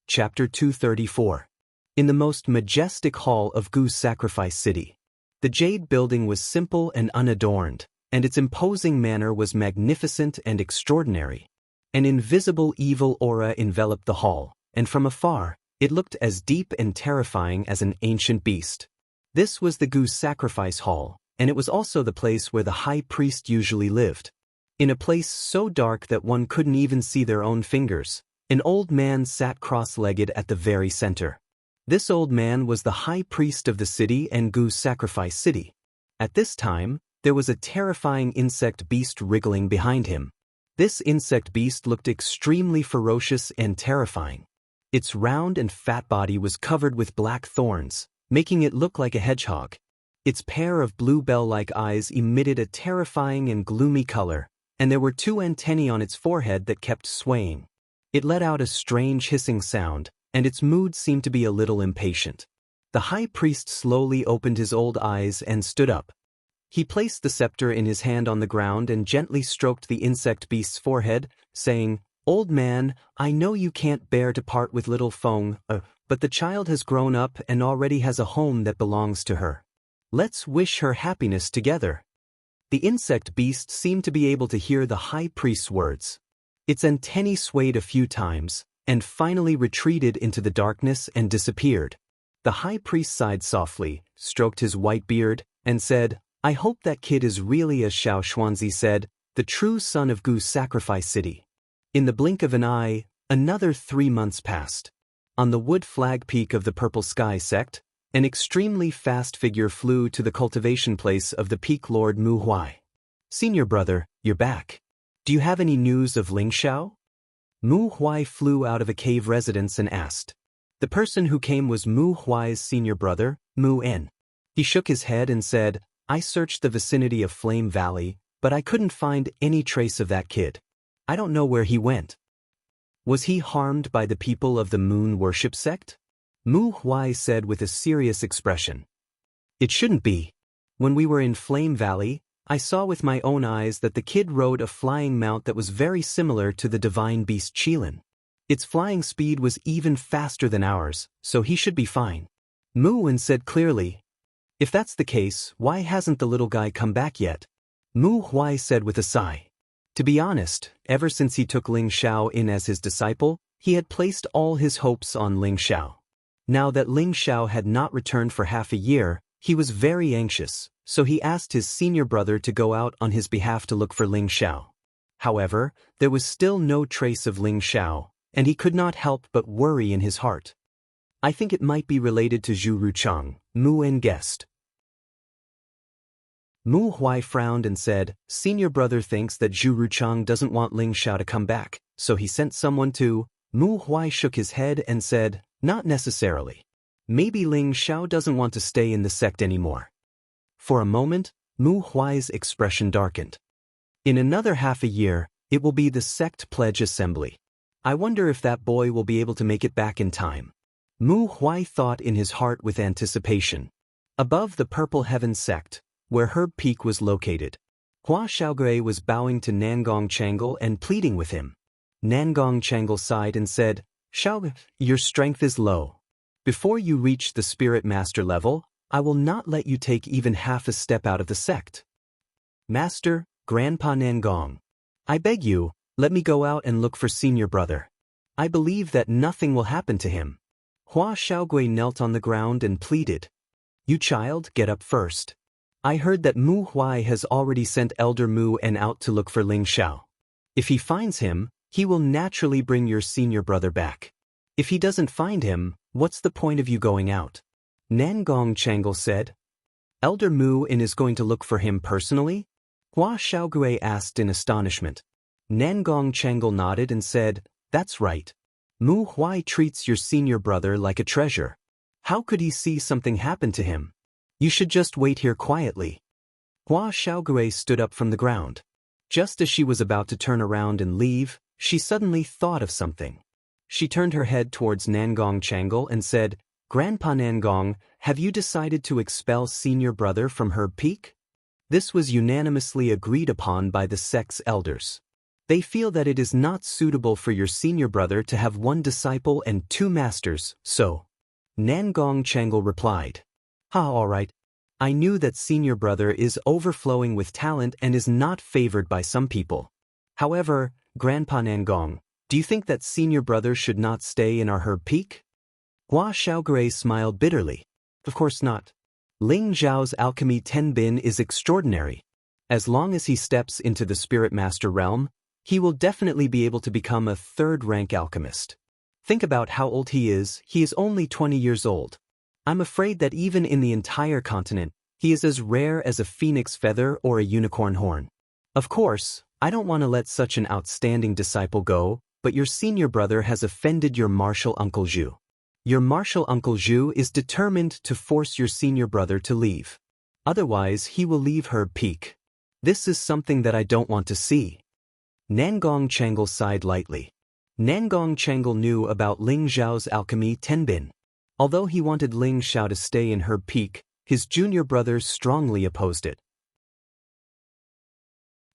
Chapter 234. In the most majestic hall of Gu's sacrifice city. The jade building was simple and unadorned, and its imposing manner was magnificent and extraordinary. An invisible evil aura enveloped the hall, and from afar, it looked as deep and terrifying as an ancient beast. This was the Gu's sacrifice hall, and it was also the place where the high priest usually lived. In a place so dark that one couldn't even see their own fingers, an old man sat cross-legged at the very center. This old man was the high priest of the city and Gu's sacrifice city. At this time, there was a terrifying insect beast wriggling behind him. This insect beast looked extremely ferocious and terrifying. Its round and fat body was covered with black thorns, making it look like a hedgehog. Its pair of blue bell-like eyes emitted a terrifying and gloomy color, and there were two antennae on its forehead that kept swaying. It let out a strange hissing sound, and its mood seemed to be a little impatient. The high priest slowly opened his old eyes and stood up. He placed the scepter in his hand on the ground and gently stroked the insect beast's forehead, saying, "Old man, I know you can't bear to part with little Feng, but the child has grown up and already has a home that belongs to her. Let's wish her happiness together." The insect beast seemed to be able to hear the high priest's words. Its antennae swayed a few times, and finally retreated into the darkness and disappeared. The high priest sighed softly, stroked his white beard, and said, "I hope that kid is really, as Xiao Xuanzi said, the true son of Gu's sacrifice city." In the blink of an eye, another 3 months passed. On the wood flag peak of the Purple Sky sect, an extremely fast figure flew to the cultivation place of the peak lord Mu Huai. "Senior brother, you're back. Do you have any news of Ling Xiao?" Mu Huai flew out of a cave residence and asked. The person who came was Mu Huai's senior brother, Mu En. He shook his head and said, "I searched the vicinity of Flame Valley, but I couldn't find any trace of that kid. I don't know where he went." "Was he harmed by the people of the Moon Worship sect?" Mu Huai said with a serious expression. "It shouldn't be. When we were in Flame Valley, I saw with my own eyes that the kid rode a flying mount that was very similar to the divine beast Qilin. Its flying speed was even faster than ours, so he should be fine." Mu En said clearly, "If that's the case, why hasn't the little guy come back yet?" Mu Huai said with a sigh. To be honest, ever since he took Ling Xiao in as his disciple, he had placed all his hopes on Ling Xiao. Now that Ling Xiao had not returned for half a year, he was very anxious, so he asked his senior brother to go out on his behalf to look for Ling Xiao. However, there was still no trace of Ling Xiao, and he could not help but worry in his heart. "I think it might be related to Zhu Ruchang," Mu En guessed. Mu Huai frowned and said, "Senior brother thinks that Zhu Ruchang doesn't want Ling Xiao to come back, so he sent someone to." Mu Huai shook his head and said, "Not necessarily. Maybe Ling Xiao doesn't want to stay in the sect anymore." For a moment, Mu Huai's expression darkened. "In another half a year, it will be the sect pledge assembly. I wonder if that boy will be able to make it back in time." Mu Huai thought in his heart with anticipation. Above the Purple Heaven sect, where Herb Peak was located, Hua Xiaogui was bowing to Nangong Changle and pleading with him. Nangong Changle sighed and said, "Xiaogui, your strength is low. Before you reach the spirit master level, I will not let you take even half a step out of the sect. Master, Grandpa Nangong, I beg you, let me go out and look for senior brother. I believe that nothing will happen to him." Hua Xiaogui knelt on the ground and pleaded. "You child, get up first. I heard that Mu Huai has already sent Elder Mu En out to look for Ling Xiao. If he finds him, he will naturally bring your senior brother back. If he doesn't find him, what's the point of you going out?" Nangong Changle said. "Elder Mu En is going to look for him personally?" Hua Xiaogui asked in astonishment. Nangong Changle nodded and said, "That's right. Mu Huai treats your senior brother like a treasure. How could he see something happen to him? You should just wait here quietly." Hua Xiaogui stood up from the ground. Just as she was about to turn around and leave, she suddenly thought of something. She turned her head towards Nangong Changle and said, "Grandpa Nangong, have you decided to expel senior brother from Herb Peak?" This was unanimously agreed upon by the sect's elders. They feel that it is not suitable for your senior brother to have one disciple and two masters, so. Nangong Changle replied, All right. I knew that senior brother is overflowing with talent and is not favored by some people. However, Grandpa Nangong, do you think that senior brother should not stay in our Herb Peak?" Hua Xiaogui smiled bitterly. "Of course not. Ling Zhao's alchemy Tenbin is extraordinary. As long as he steps into the Spirit Master realm, he will definitely be able to become a third-rank alchemist. Think about how old he is only 20 years old. I'm afraid that even in the entire continent, he is as rare as a phoenix feather or a unicorn horn. Of course, I don't want to let such an outstanding disciple go, but your senior brother has offended your martial uncle Zhu. Your martial uncle Zhu is determined to force your senior brother to leave. Otherwise, he will leave Herb Peak. This is something that I don't want to see." Nangong Changle sighed lightly. Nangong Changle knew about Ling Zhao's alchemy Tenbin. Although he wanted Ling Xiao to stay in Herb Peak, his junior brother strongly opposed it.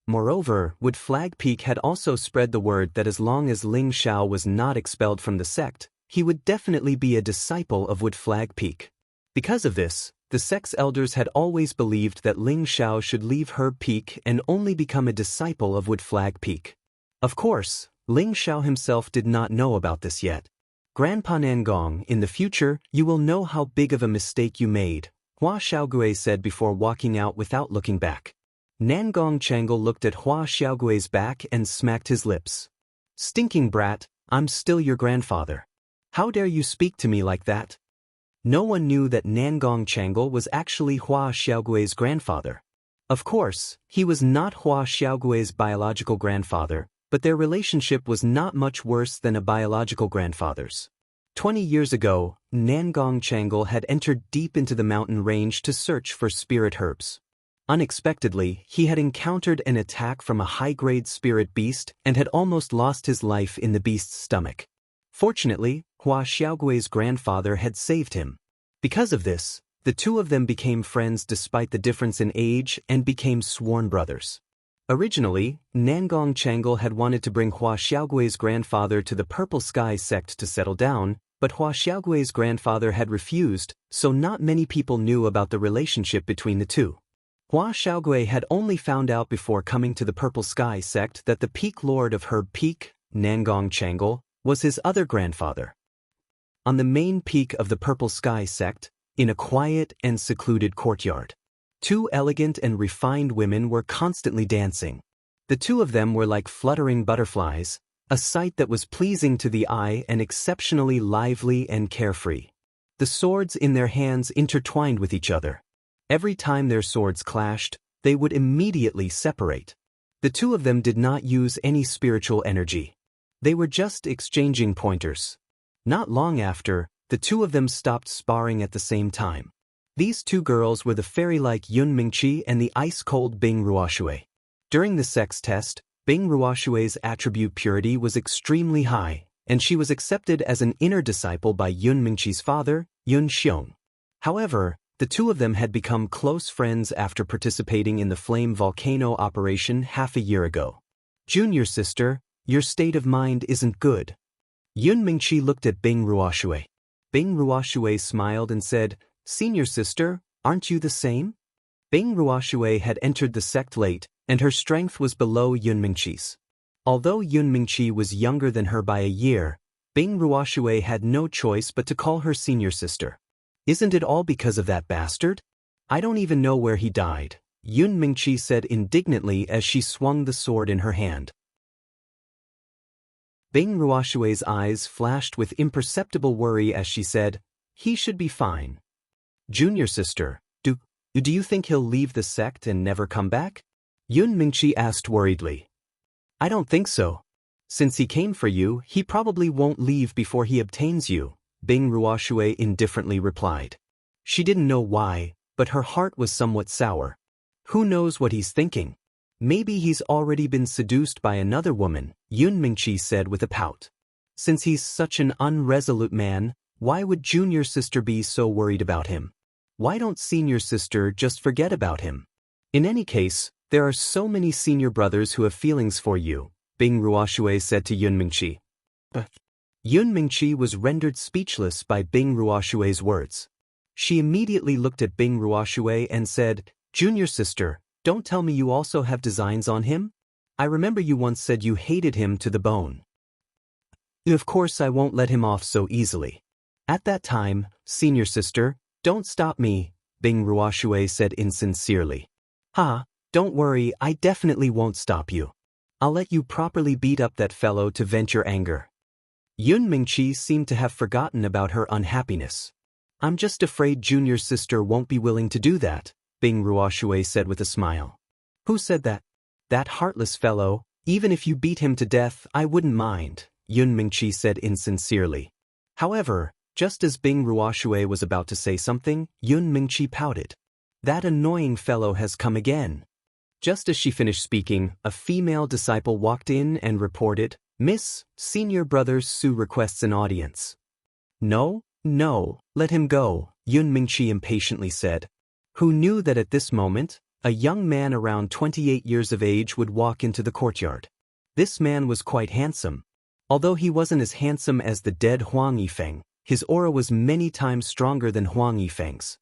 Moreover, Wood Flag Peak had also spread the word that as long as Ling Xiao was not expelled from the sect, he would definitely be a disciple of Wood Flag Peak. Because of this, the sect's elders had always believed that Ling Xiao should leave Herb Peak and only become a disciple of Wood Flag Peak. Of course, Ling Xiao himself did not know about this yet. "Grandpa Nangong, in the future, you will know how big of a mistake you made," Hua Xiaogui said before walking out without looking back. Nangong Changle looked at Hua Xiaogui's back and smacked his lips. "Stinking brat, I'm still your grandfather. How dare you speak to me like that?" No one knew that Nangong Changle was actually Hua Xiaogui's grandfather. Of course, he was not Hua Xiaogui's biological grandfather, but their relationship was not much worse than a biological grandfather's. 20 years ago, Nangong Changle had entered deep into the mountain range to search for spirit herbs. Unexpectedly, he had encountered an attack from a high-grade spirit beast and had almost lost his life in the beast's stomach. Fortunately, Hua Xiaogui's grandfather had saved him. Because of this, the two of them became friends despite the difference in age and became sworn brothers. Originally, Nangong Changle had wanted to bring Hua Xiaogui's grandfather to the Purple Sky sect to settle down, but Hua Xiaogui's grandfather had refused, so not many people knew about the relationship between the two. Hua Xiaogui had only found out before coming to the Purple Sky sect that the peak lord of Herb Peak, Nangong Changle, was his other grandfather. On the main peak of the Purple Sky sect, in a quiet and secluded courtyard, two elegant and refined women were constantly dancing. The two of them were like fluttering butterflies, a sight that was pleasing to the eye and exceptionally lively and carefree. The swords in their hands intertwined with each other. Every time their swords clashed, they would immediately separate. The two of them did not use any spiritual energy. They were just exchanging pointers. Not long after, the two of them stopped sparring at the same time. These two girls were the fairy-like Yun Mingqi and the ice-cold Bing Ruoshui. During the sex test, Bing Ruoshui's attribute purity was extremely high, and she was accepted as an inner disciple by Yun Mingqi's father, Yun Xiong. However, The two of them had become close friends after participating in the flame volcano operation half a year ago. Junior sister, your state of mind isn't good. Yun Mingqi looked at Bing Ruoshui. Bing Ruoshui smiled and said, Senior sister, aren't you the same? Bing Ruoshui had entered the sect late, and her strength was below Yun Mingqi's. Although Yun Mingqi was younger than her by a year, Bing Ruoshui had no choice but to call her senior sister. Isn't it all because of that bastard? I don't even know where he died, Yun Mingqi said indignantly as she swung the sword in her hand. Bing Ruoshui's eyes flashed with imperceptible worry as she said, He should be fine. Junior sister, do you think he'll leave the sect and never come back? Yun Mingqi asked worriedly. I don't think so. Since he came for you, he probably won't leave before he obtains you, Bing Ruoshui indifferently replied. She didn't know why, but her heart was somewhat sour. Who knows what he's thinking? Maybe he's already been seduced by another woman, Yun Mingqi said with a pout. Since he's such an unresolute man, why would junior sister be so worried about him? Why don't senior sister just forget about him? In any case, there are so many senior brothers who have feelings for you, Bing Ruoshui said to Yun Mingqi. But Yun Mingqi was rendered speechless by Bing Ruoshui's words. She immediately looked at Bing Ruoshui and said, Junior sister, don't tell me you also have designs on him? I remember you once said you hated him to the bone. Of course I won't let him off so easily. At that time, senior sister, don't stop me, Bing Ruoshui said insincerely. Don't worry, I definitely won't stop you. I'll let you properly beat up that fellow to vent your anger. Yun Mingqi seemed to have forgotten about her unhappiness. I'm just afraid junior sister won't be willing to do that, Bing Ruoshui said with a smile. Who said that? That heartless fellow, even if you beat him to death, I wouldn't mind, Yun Mingqi said insincerely. However, just as Bing Ruoshui was about to say something, Yun Mingqi pouted. That annoying fellow has come again. Just as she finished speaking, a female disciple walked in and reported, Miss, senior brother Su requests an audience. No, let him go, Yun Mingqi impatiently said. Who knew that at this moment, a young man around 28 years of age would walk into the courtyard. This man was quite handsome. Although he wasn't as handsome as the dead Huang Yifeng, his aura was many times stronger than Huang Yifeng's.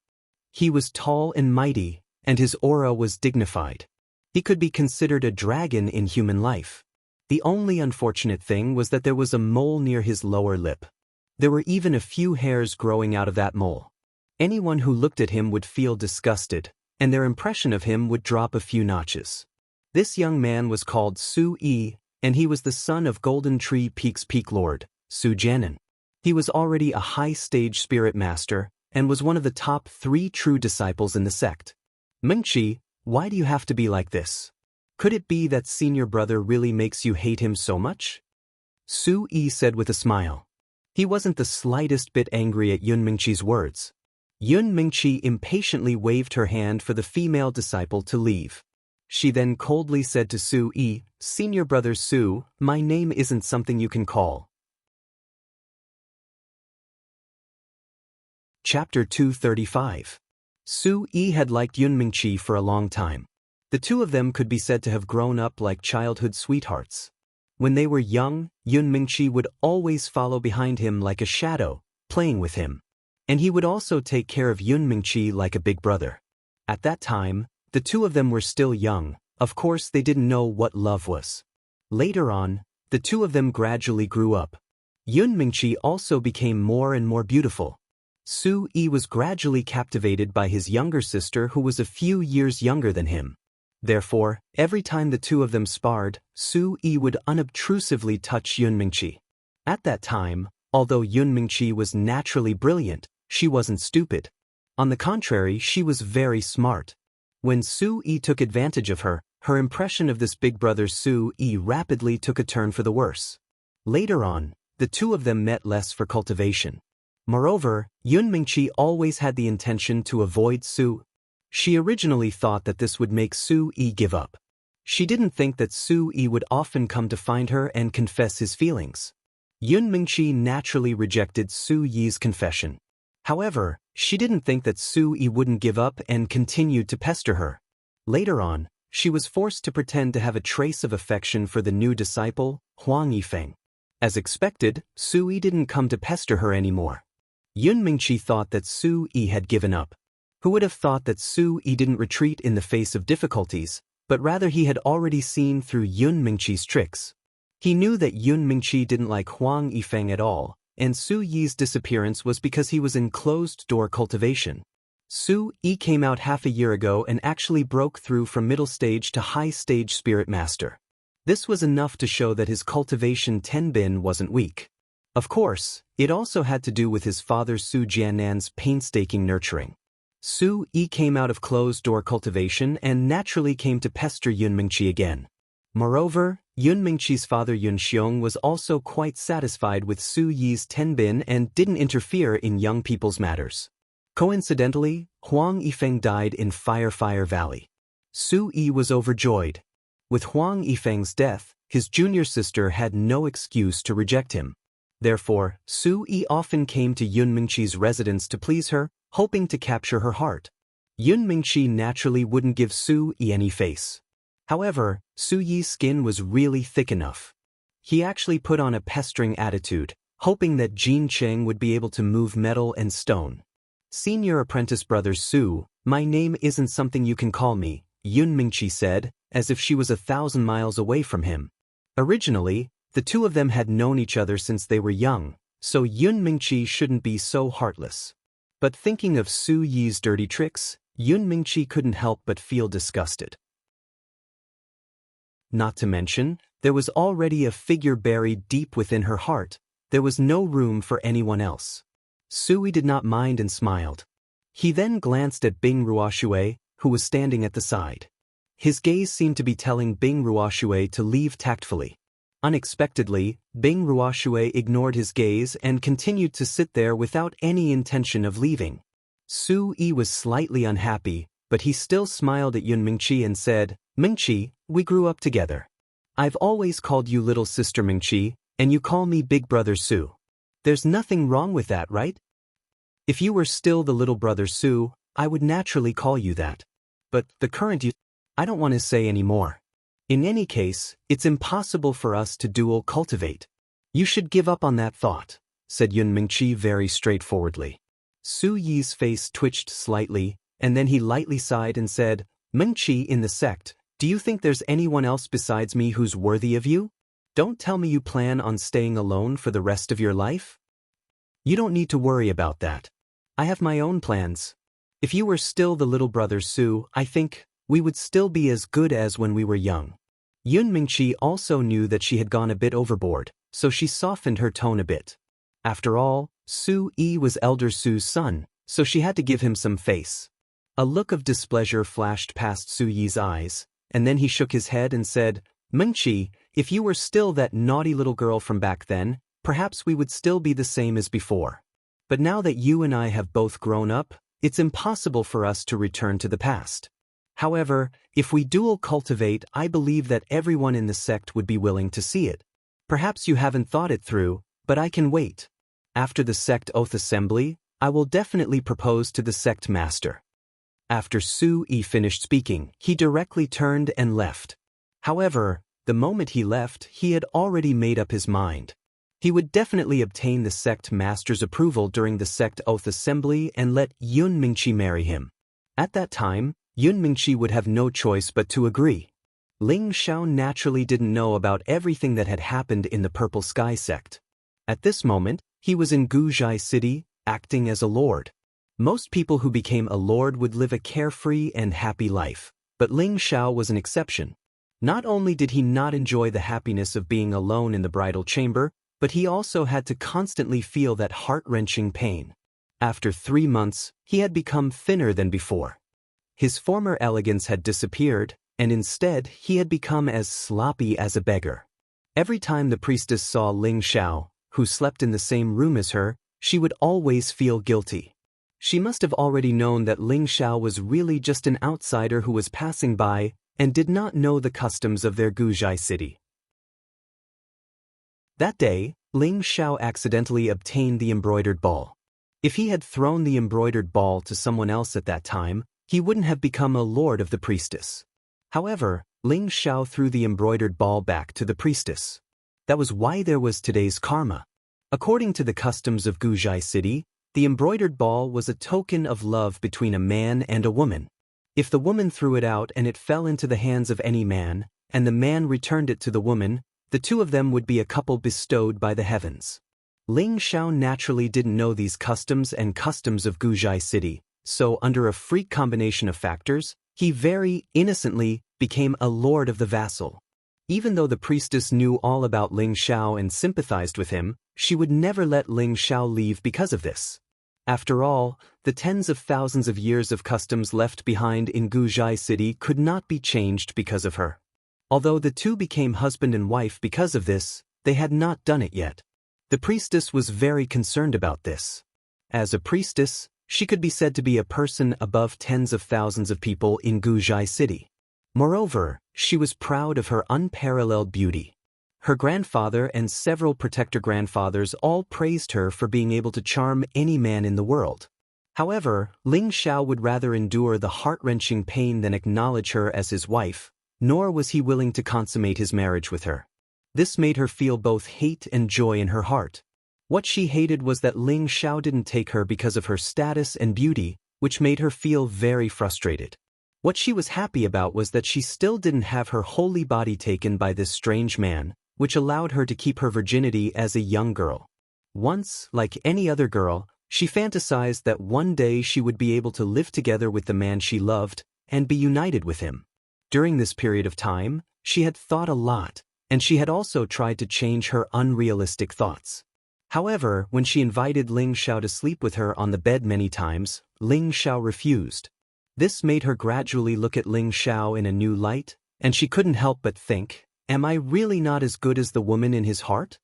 He was tall and mighty, and his aura was dignified. He could be considered a dragon in human life. The only unfortunate thing was that there was a mole near his lower lip. There were even a few hairs growing out of that mole. Anyone who looked at him would feel disgusted, and their impression of him would drop a few notches. This young man was called Su Yi, and he was the son of Golden Tree Peak's Peak Lord, Su Jianan. He was already a high-stage spirit master, and was one of the top 3 true disciples in the sect. Mingqi, why do you have to be like this? Could it be that senior brother really makes you hate him so much? Su Yi said with a smile. He wasn't the slightest bit angry at Yun Mingqi's words. Yun Mingqi impatiently waved her hand for the female disciple to leave. She then coldly said to Su Yi, Senior brother Su, my name isn't something you can call. Chapter 235. Su Yi had liked Yun Mingqi for a long time. The two of them could be said to have grown up like childhood sweethearts. When they were young, Yun Mingqi would always follow behind him like a shadow, playing with him. And he would also take care of Yun Mingqi like a big brother. At that time, the two of them were still young. Of course they didn't know what love was. Later on, the two of them gradually grew up. Yun Mingqi also became more and more beautiful. Su Yi was gradually captivated by his younger sister who was a few years younger than him. Therefore, every time the two of them sparred, Su Yi would unobtrusively touch Yun Mingqi. At that time, although Yun Mingqi was naturally brilliant, she wasn't stupid. On the contrary, she was very smart. When Su Yi took advantage of her, her impression of this big brother Su Yi rapidly took a turn for the worse. Later on, the two of them met less for cultivation. Moreover, Yun Mingqi always had the intention to avoid Su. She originally thought that this would make Su Yi give up. She didn't think that Su Yi would often come to find her and confess his feelings. Yun Mingqi naturally rejected Su Yi's confession. However, She didn't think that Su Yi wouldn't give up and continued to pester her. Later on, she was forced to pretend to have a trace of affection for the new disciple, Huang Yifeng. As expected, Su Yi didn't come to pester her anymore. Yun Mingqi thought that Su Yi had given up. Who would have thought that Su Yi didn't retreat in the face of difficulties, but rather he had already seen through Yun Mingqi's tricks. He knew that Yun Mingqi didn't like Huang Yifeng at all, and Su Yi's disappearance was because he was in closed-door cultivation. Su Yi came out half a year ago and actually broke through from middle stage to high stage spirit master. This was enough to show that his cultivation tenbin wasn't weak. Of course, it also had to do with his father Su Jiannan's painstaking nurturing. Su Yi came out of closed-door cultivation and naturally came to pester Yun Mingqi again. Moreover, Yun Mingqi's father Yun Xiong was also quite satisfied with Su Yi's tenbin and didn't interfere in young people's matters. Coincidentally, Huang Yifeng died in Fire Valley. Su Yi was overjoyed. With Huang Yifeng's death, his junior sister had no excuse to reject him. Therefore, Su Yi often came to Yun Mingqi's residence to please her, hoping to capture her heart. Yun Mingqi naturally wouldn't give Su Yi any face. However, Su Yi's skin was really thick enough. He actually put on a pestering attitude, hoping that Jin Cheng would be able to move metal and stone. Senior apprentice brother Su, my name isn't something you can call me, Yun Mingqi said, as if she was 1,000 miles away from him. Originally, the two of them had known each other since they were young, so Yun Mingqi shouldn't be so heartless. But thinking of Su Yi's dirty tricks, Yun Mingqi couldn't help but feel disgusted. Not to mention, there was already a figure buried deep within her heart. There was no room for anyone else. Su Yi did not mind and smiled. He then glanced at Bing Ruoxue, who was standing at the side. His gaze seemed to be telling Bing Ruoxue to leave tactfully. Unexpectedly, Bing Ruoxue ignored his gaze and continued to sit there without any intention of leaving. Su Yi was slightly unhappy, but he still smiled at Yun Mingqi and said, "Mingqi, we grew up together. I've always called you little sister Mingqi, and you call me big brother Su. There's nothing wrong with that, right? If you were still the little brother Su, I would naturally call you that. But the current you, I don't want to say any more. In any case, it's impossible for us to dual cultivate. You should give up on that thought," said Yun Mingqi very straightforwardly. Su Yi's face twitched slightly, and then he lightly sighed and said, "Mingqi in the sect, do you think there's anyone else besides me who's worthy of you? Don't tell me you plan on staying alone for the rest of your life? You don't need to worry about that. I have my own plans. If you were still the little brother Su, I think we would still be as good as when we were young." Yun Mingqi also knew that she had gone a bit overboard, so she softened her tone a bit. After all, Su Yi was elder Su's son, so she had to give him some face. A look of displeasure flashed past Su Yi's eyes, and then he shook his head and said, "Mingqi, if you were still that naughty little girl from back then, perhaps we would still be the same as before. But now that you and I have both grown up, it's impossible for us to return to the past. However, if we dual cultivate, I believe that everyone in the sect would be willing to see it. Perhaps you haven't thought it through, but I can wait. After the sect oath assembly, I will definitely propose to the sect master." After Su Yi finished speaking, he directly turned and left. However, the moment he left, he had already made up his mind. He would definitely obtain the sect master's approval during the sect oath assembly and let Yun Mingqi marry him. At that time, Yun Mingqi would have no choice but to agree. Ling Xiao naturally didn't know about everything that had happened in the Purple Sky sect. At this moment, he was in Guzhai City, acting as a lord. Most people who became a lord would live a carefree and happy life, but Ling Xiao was an exception. Not only did he not enjoy the happiness of being alone in the bridal chamber, but he also had to constantly feel that heart-wrenching pain. After 3 months, he had become thinner than before. His former elegance had disappeared, and instead he had become as sloppy as a beggar. Every time the priestess saw Ling Xiao, who slept in the same room as her, she would always feel guilty. She must have already known that Ling Xiao was really just an outsider who was passing by and did not know the customs of their Guzhai city. That day, Ling Xiao accidentally obtained the embroidered ball. If he had thrown the embroidered ball to someone else at that time, he wouldn't have become a lord of the priestess. However, Ling Xiao threw the embroidered ball back to the priestess. That was why there was today's karma. According to the customs of Guzhai City, the embroidered ball was a token of love between a man and a woman. If the woman threw it out and it fell into the hands of any man, and the man returned it to the woman, the two of them would be a couple bestowed by the heavens. Ling Xiao naturally didn't know these customs of Guzhai City, so under a freak combination of factors, he very innocently became a lord of the vassal. Even though the priestess knew all about Ling Xiao and sympathized with him, she would never let Ling Xiao leave because of this. After all, the tens of thousands of years of customs left behind in Guzhai City could not be changed because of her. Although the two became husband and wife because of this, they had not done it yet. The priestess was very concerned about this. As a priestess, she could be said to be a person above tens of thousands of people in Guzhai City. Moreover, she was proud of her unparalleled beauty. Her grandfather and several protector grandfathers all praised her for being able to charm any man in the world. However, Ling Xiao would rather endure the heart-wrenching pain than acknowledge her as his wife, nor was he willing to consummate his marriage with her. This made her feel both hate and joy in her heart. What she hated was that Ling Xiao didn't take her because of her status and beauty, which made her feel very frustrated. What she was happy about was that she still didn't have her holy body taken by this strange man, which allowed her to keep her virginity as a young girl. Once, like any other girl, she fantasized that one day she would be able to live together with the man she loved and be united with him. During this period of time, she had thought a lot, and she had also tried to change her unrealistic thoughts. However, when she invited Ling Xiao to sleep with her on the bed many times, Ling Xiao refused. This made her gradually look at Ling Xiao in a new light, and she couldn't help but think, am I really not as good as the woman in his heart?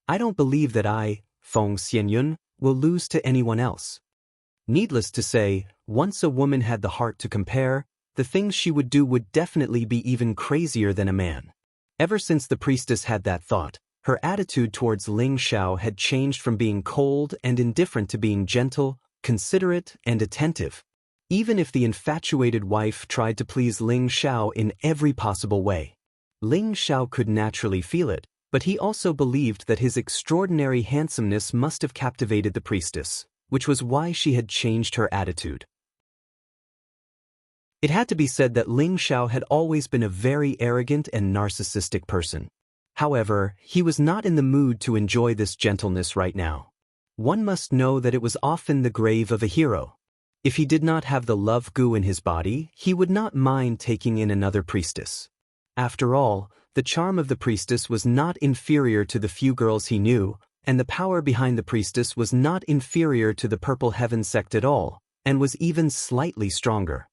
I don't believe that I, Feng Xianyun, will lose to anyone else. Needless to say, once a woman had the heart to compare, the things she would do would definitely be even crazier than a man. Ever since the priestess had that thought, her attitude towards Ling Xiao had changed from being cold and indifferent to being gentle, considerate, and attentive. Even if the infatuated wife tried to please Ling Xiao in every possible way. Ling Xiao could naturally feel it, but he also believed that his extraordinary handsomeness must have captivated the priestess, which was why she had changed her attitude. It had to be said that Ling Xiao had always been a very arrogant and narcissistic person. However, he was not in the mood to enjoy this gentleness right now. One must know that it was often the grave of a hero. If he did not have the love goo in his body, he would not mind taking in another priestess. After all, the charm of the priestess was not inferior to the few girls he knew, and the power behind the priestess was not inferior to the Purple Heaven sect at all, and was even slightly stronger.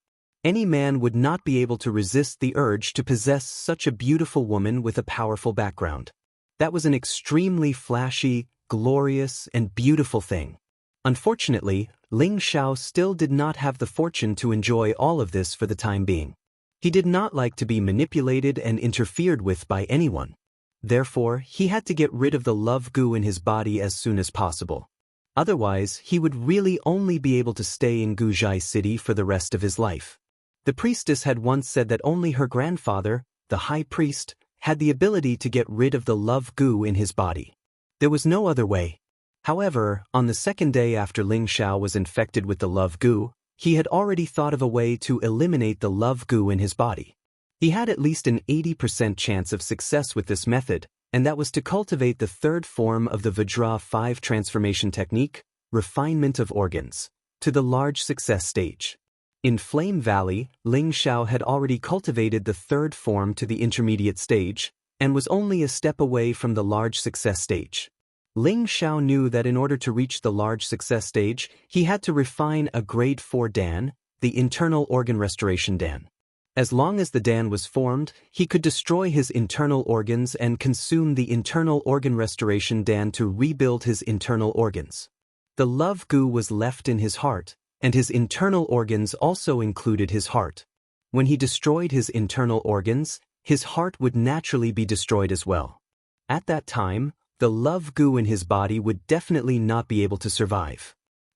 Any man would not be able to resist the urge to possess such a beautiful woman with a powerful background. That was an extremely flashy, glorious, and beautiful thing. Unfortunately, Ling Xiao still did not have the fortune to enjoy all of this for the time being. He did not like to be manipulated and interfered with by anyone. Therefore, he had to get rid of the love goo in his body as soon as possible. Otherwise, he would really only be able to stay in Guzhai City for the rest of his life. The priestess had once said that only her grandfather, the high priest, had the ability to get rid of the love goo in his body. There was no other way. However, on the second day after Ling Xiao was infected with the love goo, he had already thought of a way to eliminate the love goo in his body. He had at least an 80% chance of success with this method, and that was to cultivate the third form of the Vajra 5 transformation technique, refinement of organs, to the large success stage. In Flame Valley, Ling Xiao had already cultivated the third form to the intermediate stage, and was only a step away from the large success stage. Ling Xiao knew that in order to reach the large success stage, he had to refine a grade 4 Dan, the internal organ restoration Dan. As long as the Dan was formed, he could destroy his internal organs and consume the internal organ restoration Dan to rebuild his internal organs. The love goo was left in his heart, and his internal organs also included his heart. When he destroyed his internal organs, his heart would naturally be destroyed as well. At that time, the love goo in his body would definitely not be able to survive.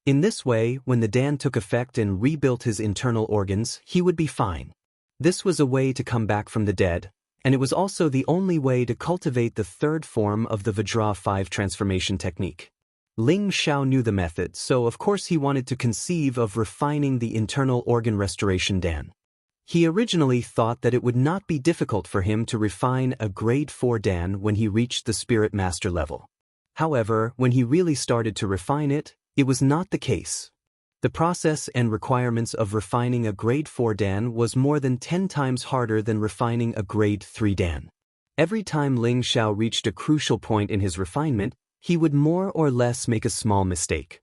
In this way, when the Dan took effect and rebuilt his internal organs, he would be fine. This was a way to come back from the dead, and it was also the only way to cultivate the third form of the Vajra 5 transformation technique. Ling Xiao knew the method, so of course he wanted to conceive of refining the internal organ restoration Dan. He originally thought that it would not be difficult for him to refine a grade 4 Dan when he reached the spirit master level. However, when he really started to refine it, it was not the case. The process and requirements of refining a grade 4 Dan was more than 10 times harder than refining a grade 3 Dan. Every time Ling Xiao reached a crucial point in his refinement, he would more or less make a small mistake.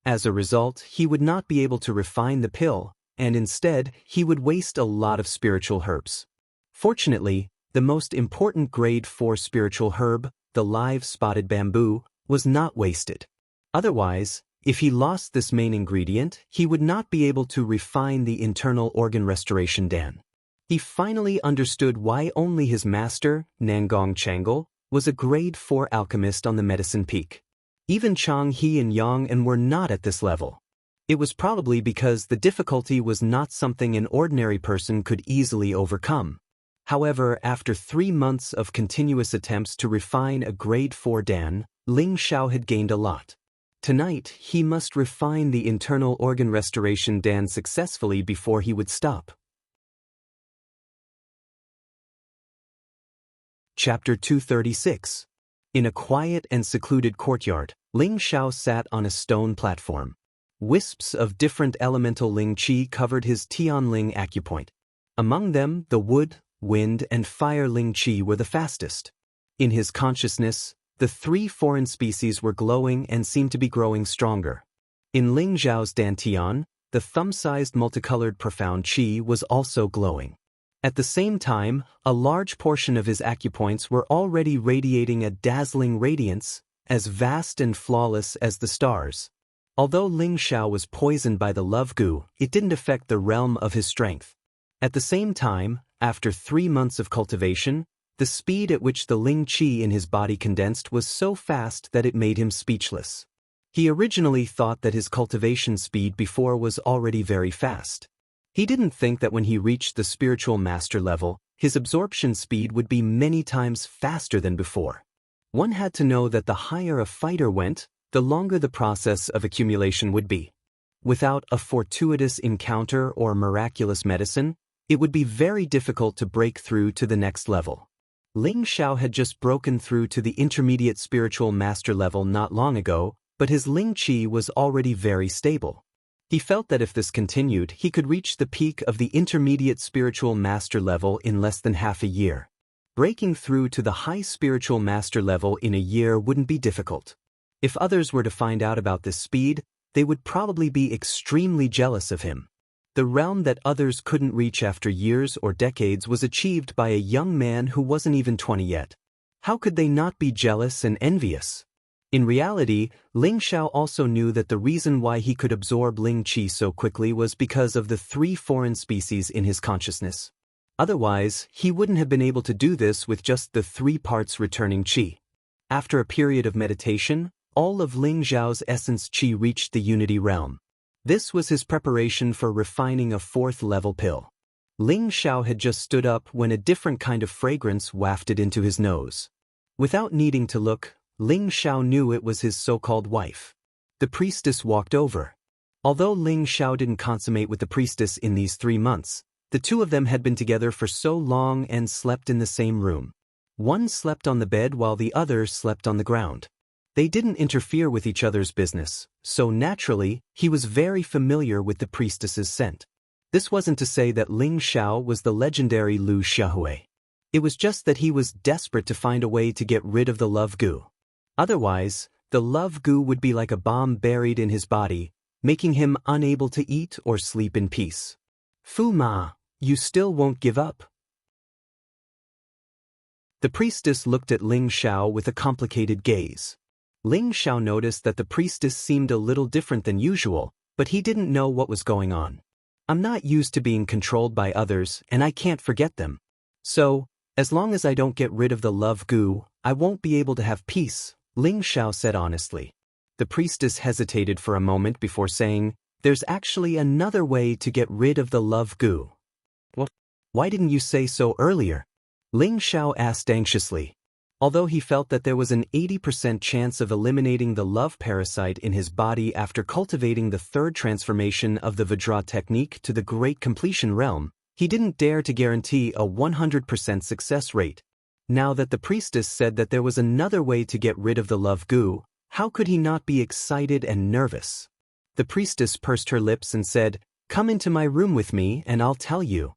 As a result, he would not be able to refine the pill, and instead, he would waste a lot of spiritual herbs. Fortunately, the most important grade 4 spiritual herb, the live spotted bamboo, was not wasted. Otherwise, if he lost this main ingredient, he would not be able to refine the internal organ restoration Dan. He finally understood why only his master, Nangong Changle, was a grade 4 alchemist on the medicine peak. Even Chang He and Yang En were not at this level. It was probably because the difficulty was not something an ordinary person could easily overcome. However, after 3 months of continuous attempts to refine a grade 4 Dan, Ling Xiao had gained a lot. Tonight, he must refine the internal organ restoration Dan successfully before he would stop. Chapter 236. In a quiet and secluded courtyard, Ling Xiao sat on a stone platform. Wisps of different elemental Ling Qi covered his Tianling acupoint. Among them, the wood, wind, and fire Ling Qi were the fastest. In his consciousness, the 3 foreign species were glowing and seemed to be growing stronger. In Ling Zhao's Dantian, the thumb-sized multicolored profound Qi was also glowing. At the same time, a large portion of his acupoints were already radiating a dazzling radiance, as vast and flawless as the stars. Although Ling Xiao was poisoned by the love goo, it didn't affect the realm of his strength. At the same time, after 3 months of cultivation, the speed at which the Ling Qi in his body condensed was so fast that it made him speechless. He originally thought that his cultivation speed before was already very fast. He didn't think that when he reached the spiritual master level, his absorption speed would be many times faster than before. One had to know that the higher a fighter went, the longer the process of accumulation would be. Without a fortuitous encounter or miraculous medicine, it would be very difficult to break through to the next level. Ling Xiao had just broken through to the intermediate spiritual master level not long ago, but his Ling Qi was already very stable. He felt that if this continued, he could reach the peak of the intermediate spiritual master level in less than half a year. Breaking through to the high spiritual master level in a year wouldn't be difficult. If others were to find out about this speed, they would probably be extremely jealous of him. The realm that others couldn't reach after years or decades was achieved by a young man who wasn't even 20 yet. How could they not be jealous and envious? In reality, Ling Xiao also knew that the reason why he could absorb Ling Qi so quickly was because of the 3 foreign species in his consciousness. Otherwise, he wouldn't have been able to do this with just the 3 parts returning Qi. After a period of meditation, all of Ling Zhao's essence Qi reached the unity realm. This was his preparation for refining a 4th level pill. Ling Xiao had just stood up when a different kind of fragrance wafted into his nose. Without needing to look, Ling Xiao knew it was his so-called wife. The priestess walked over. Although Ling Xiao didn't consummate with the priestess in these 3 months, the 2 of them had been together for so long and slept in the same room. One slept on the bed while the other slept on the ground. They didn't interfere with each other's business, so naturally, he was very familiar with the priestess's scent. This wasn't to say that Ling Xiao was the legendary Lu Xiaohui. It was just that he was desperate to find a way to get rid of the love goo. Otherwise, the love goo would be like a bomb buried in his body, making him unable to eat or sleep in peace. Fu Ma, you still won't give up? The priestess looked at Ling Xiao with a complicated gaze. Ling Xiao noticed that the priestess seemed a little different than usual, but he didn't know what was going on. I'm not used to being controlled by others, and I can't forget them. So, as long as I don't get rid of the love goo, I won't be able to have peace, Ling Xiao said honestly. The priestess hesitated for a moment before saying, "There's actually another way to get rid of the love goo." "What? Why didn't you say so earlier?" Ling Xiao asked anxiously. Although he felt that there was an 80% chance of eliminating the love parasite in his body after cultivating the third transformation of the Vajra technique to the Great Completion realm, he didn't dare to guarantee a 100% success rate. Now that the priestess said that there was another way to get rid of the love goo, how could he not be excited and nervous? The priestess pursed her lips and said, "Come into my room with me and I'll tell you."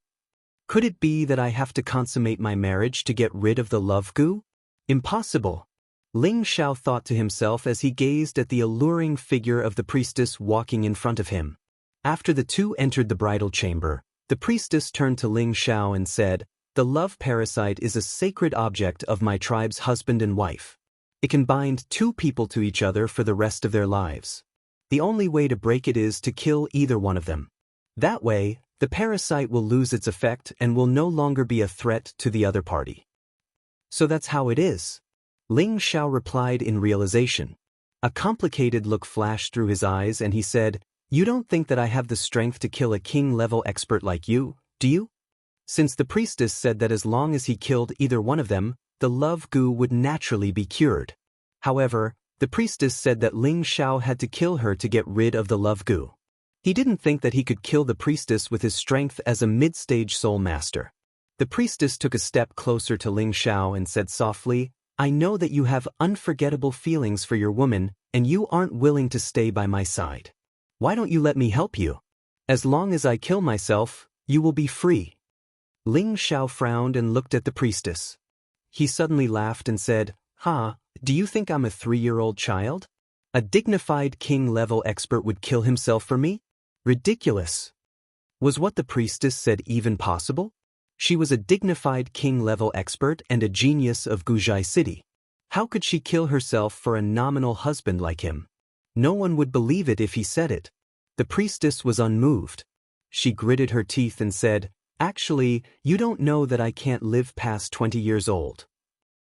Could it be that I have to consummate my marriage to get rid of the love goo? Impossible. Ling Xiao thought to himself as he gazed at the alluring figure of the priestess walking in front of him. After the two entered the bridal chamber, the priestess turned to Ling Xiao and said, "The love parasite is a sacred object of my tribe's husband and wife. It can bind two people to each other for the rest of their lives. The only way to break it is to kill either one of them. That way, the parasite will lose its effect and will no longer be a threat to the other party." "So that's how it is?" Ling Xiao replied in realization. A complicated look flashed through his eyes and he said, "You don't think that I have the strength to kill a king-level expert like you, do you?" Since the priestess said that as long as he killed either one of them, the love goo would naturally be cured. However, the priestess said that Ling Xiao had to kill her to get rid of the love goo. He didn't think that he could kill the priestess with his strength as a mid-stage soul master. The priestess took a step closer to Ling Xiao and said softly, "I know that you have unforgettable feelings for your woman, and you aren't willing to stay by my side. Why don't you let me help you? As long as I kill myself, you will be free." Ling Xiao frowned and looked at the priestess. He suddenly laughed and said, "Ha, do you think I'm a 3-year-old child? A dignified king-level expert would kill himself for me? Ridiculous." Was what the priestess said even possible? She was a dignified king-level expert and a genius of Guzhai City. How could she kill herself for a nominal husband like him? No one would believe it if he said it. The priestess was unmoved. She gritted her teeth and said, "Actually, you don't know that I can't live past 20 years old."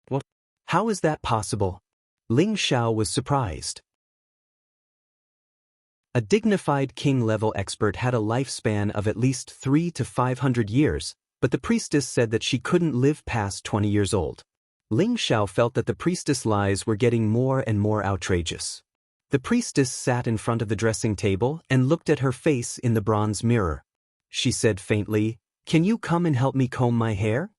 "What? How is that possible?" Ling Xiao was surprised. A dignified king-level expert had a lifespan of at least 300 to 500 years, but the priestess said that she couldn't live past 20 years old. Ling Xiao felt that the priestess' lies were getting more and more outrageous. The priestess sat in front of the dressing table and looked at her face in the bronze mirror. She said faintly, "Can you come and help me comb my hair?"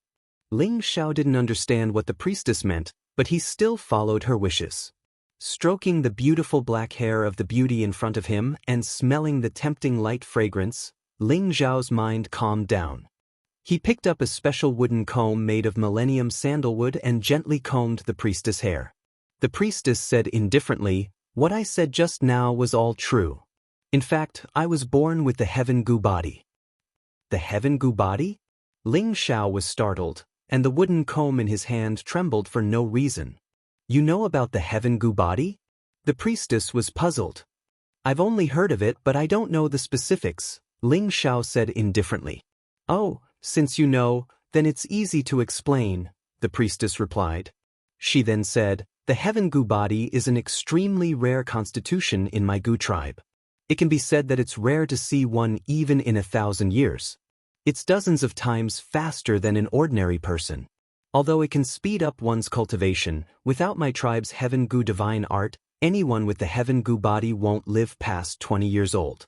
Ling Xiao didn't understand what the priestess meant, but he still followed her wishes. Stroking the beautiful black hair of the beauty in front of him and smelling the tempting light fragrance, Ling Xiao's mind calmed down. He picked up a special wooden comb made of millennium sandalwood and gently combed the priestess' hair. The priestess said indifferently, "What I said just now was all true. In fact, I was born with the heaven goo body." The heaven goo body? Ling Xiao was startled, and the wooden comb in his hand trembled for no reason. "You know about the heaven goo body?" The priestess was puzzled. "I've only heard of it, but I don't know the specifics," Ling Xiao said indifferently. "Oh, since you know, then it's easy to explain," the priestess replied. She then said, "The heaven goo body is an extremely rare constitution in my goo tribe. It can be said that it's rare to see one even in 1,000 years. It's dozens of times faster than an ordinary person. Although it can speed up one's cultivation, without my tribe's heaven goo divine art, anyone with the heaven goo body won't live past 20 years old."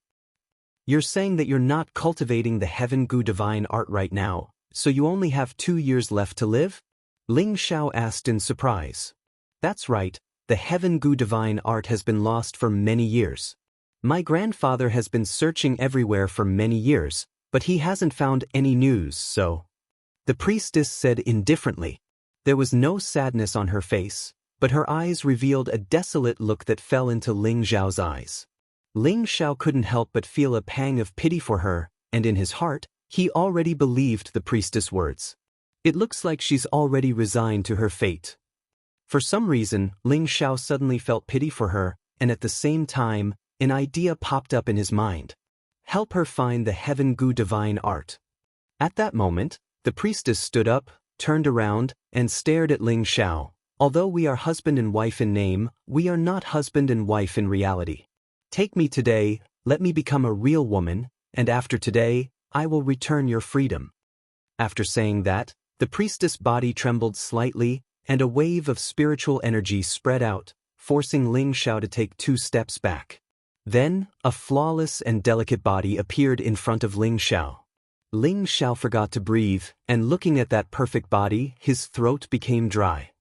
"You're saying that you're not cultivating the heaven goo divine art right now, so you only have 2 years left to live?" Ling Xiao asked in surprise. "That's right, the heaven goo divine art has been lost for many years. My grandfather has been searching everywhere for many years, but he hasn't found any news, so..." The priestess said indifferently. There was no sadness on her face, but her eyes revealed a desolate look that fell into Ling Xiao's eyes. Ling Xiao couldn't help but feel a pang of pity for her, and in his heart, he already believed the priestess' words. It looks like she's already resigned to her fate. For some reason, Ling Xiao suddenly felt pity for her, and at the same time, an idea popped up in his mind. Help her find the heaven goo divine art. At that moment, the priestess stood up, turned around, and stared at Ling Xiao. Although we are husband and wife in name, we are not husband and wife in reality. Take me today, let me become a real woman, and after today, I will return your freedom." After saying that, the priestess' body trembled slightly, and a wave of spiritual energy spread out, forcing Ling Xiao to take 2 steps back. Then, a flawless and delicate body appeared in front of Ling Xiao. Ling Xiao forgot to breathe, and looking at that perfect body, his throat became dry.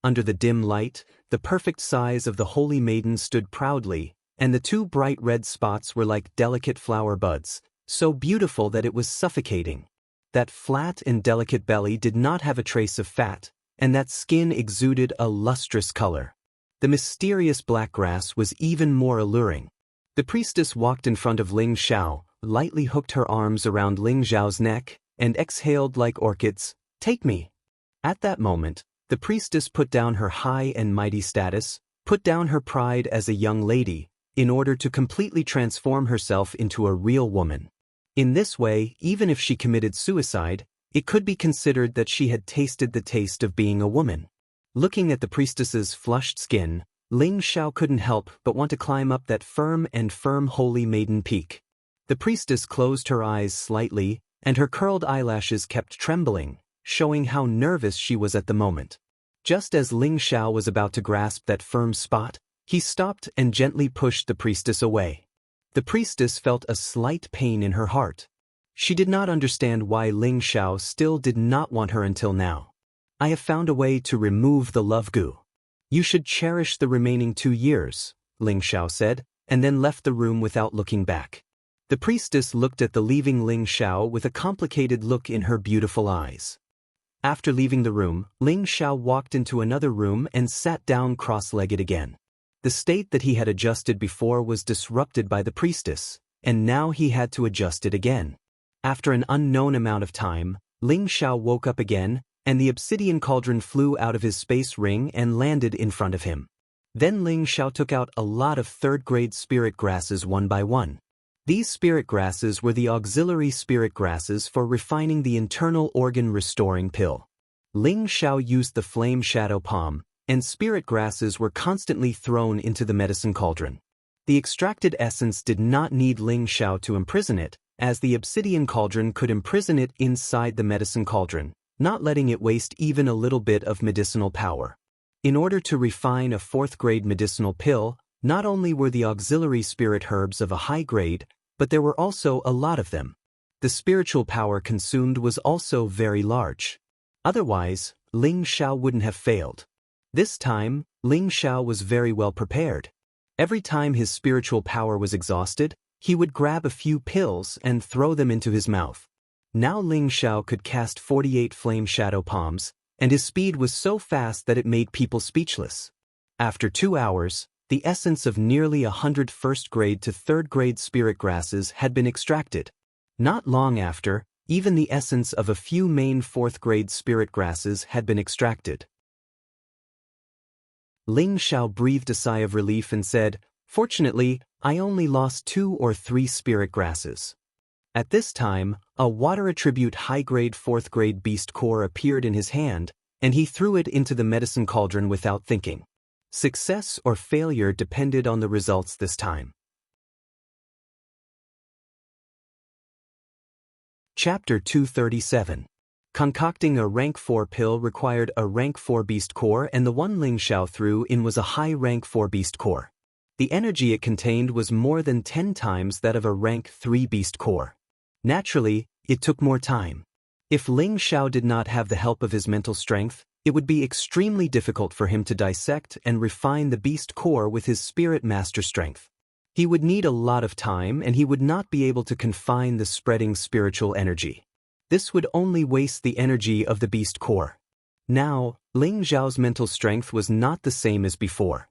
Under the dim light, the perfect size of the holy maiden stood proudly, and the 2 bright red spots were like delicate flower buds, so beautiful that it was suffocating. That flat and delicate belly did not have a trace of fat, and that skin exuded a lustrous color. The mysterious black grass was even more alluring. The priestess walked in front of Ling Xiao, lightly hooked her arms around Ling Xiao's neck, and exhaled like orchids, "Take me." At that moment, the priestess put down her high and mighty status, put down her pride as a young lady, in order to completely transform herself into a real woman. In this way, even if she committed suicide, it could be considered that she had tasted the taste of being a woman. Looking at the priestess's flushed skin, Ling Xiao couldn't help but want to climb up that firm holy maiden peak. The priestess closed her eyes slightly, and her curled eyelashes kept trembling, showing how nervous she was at the moment. Just as Ling Xiao was about to grasp that firm spot, he stopped and gently pushed the priestess away. The priestess felt a slight pain in her heart. She did not understand why Ling Xiao still did not want her until now. "I have found a way to remove the love goo. You should cherish the remaining 2 years, Ling Xiao said, and then left the room without looking back. The priestess looked at the leaving Ling Xiao with a complicated look in her beautiful eyes. After leaving the room, Ling Xiao walked into another room and sat down cross-legged again. The state that he had adjusted before was disrupted by the priestess, and now he had to adjust it again. After an unknown amount of time, Ling Xiao woke up again, and the obsidian cauldron flew out of his space ring and landed in front of him. Then Ling Xiao took out a lot of 3rd-grade spirit grasses one by one. These spirit grasses were the auxiliary spirit grasses for refining the internal organ restoring pill. Ling Xiao used the flame shadow palm, and spirit grasses were constantly thrown into the medicine cauldron. The extracted essence did not need Ling Xiao to imprison it, as the obsidian cauldron could imprison it inside the medicine cauldron, not letting it waste even a little bit of medicinal power. In order to refine a 4th-grade medicinal pill, not only were the auxiliary spirit herbs of a high grade, but there were also a lot of them. The spiritual power consumed was also very large. Otherwise, Ling Xiao wouldn't have failed. This time, Ling Xiao was very well prepared. Every time his spiritual power was exhausted, he would grab a few pills and throw them into his mouth. Now Ling Xiao could cast 48 flame shadow palms, and his speed was so fast that it made people speechless. After 2 hours, the essence of nearly 100 1st-grade to 3rd-grade spirit grasses had been extracted. Not long after, even the essence of a few main 4th-grade spirit grasses had been extracted. Ling Xiao breathed a sigh of relief and said, "Fortunately, I only lost 2 or 3 spirit grasses." At this time, a water attribute high-grade 4th-grade beast core appeared in his hand, and he threw it into the medicine cauldron without thinking. Success or failure depended on the results this time. Chapter 237. Concocting a rank 4 pill required a rank 4 beast core, and the one Ling Xiao threw in was a high rank 4 beast core. The energy it contained was more than 10 times that of a rank 3 beast core. Naturally, it took more time. If Ling Xiao did not have the help of his mental strength, it would be extremely difficult for him to dissect and refine the beast core with his spirit master strength. He would need a lot of time, and he would not be able to confine the spreading spiritual energy. This would only waste the energy of the beast core. Now, Ling Xiao's mental strength was not the same as before.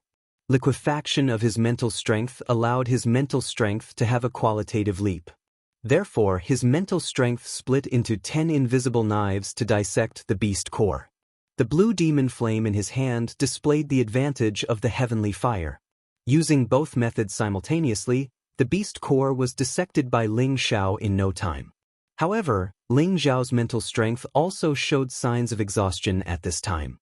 Liquefaction of his mental strength allowed his mental strength to have a qualitative leap. Therefore, his mental strength split into 10 invisible knives to dissect the beast core. The blue demon flame in his hand displayed the advantage of the heavenly fire. Using both methods simultaneously, the beast core was dissected by Ling Xiao in no time. However, Ling Xiao's mental strength also showed signs of exhaustion at this time.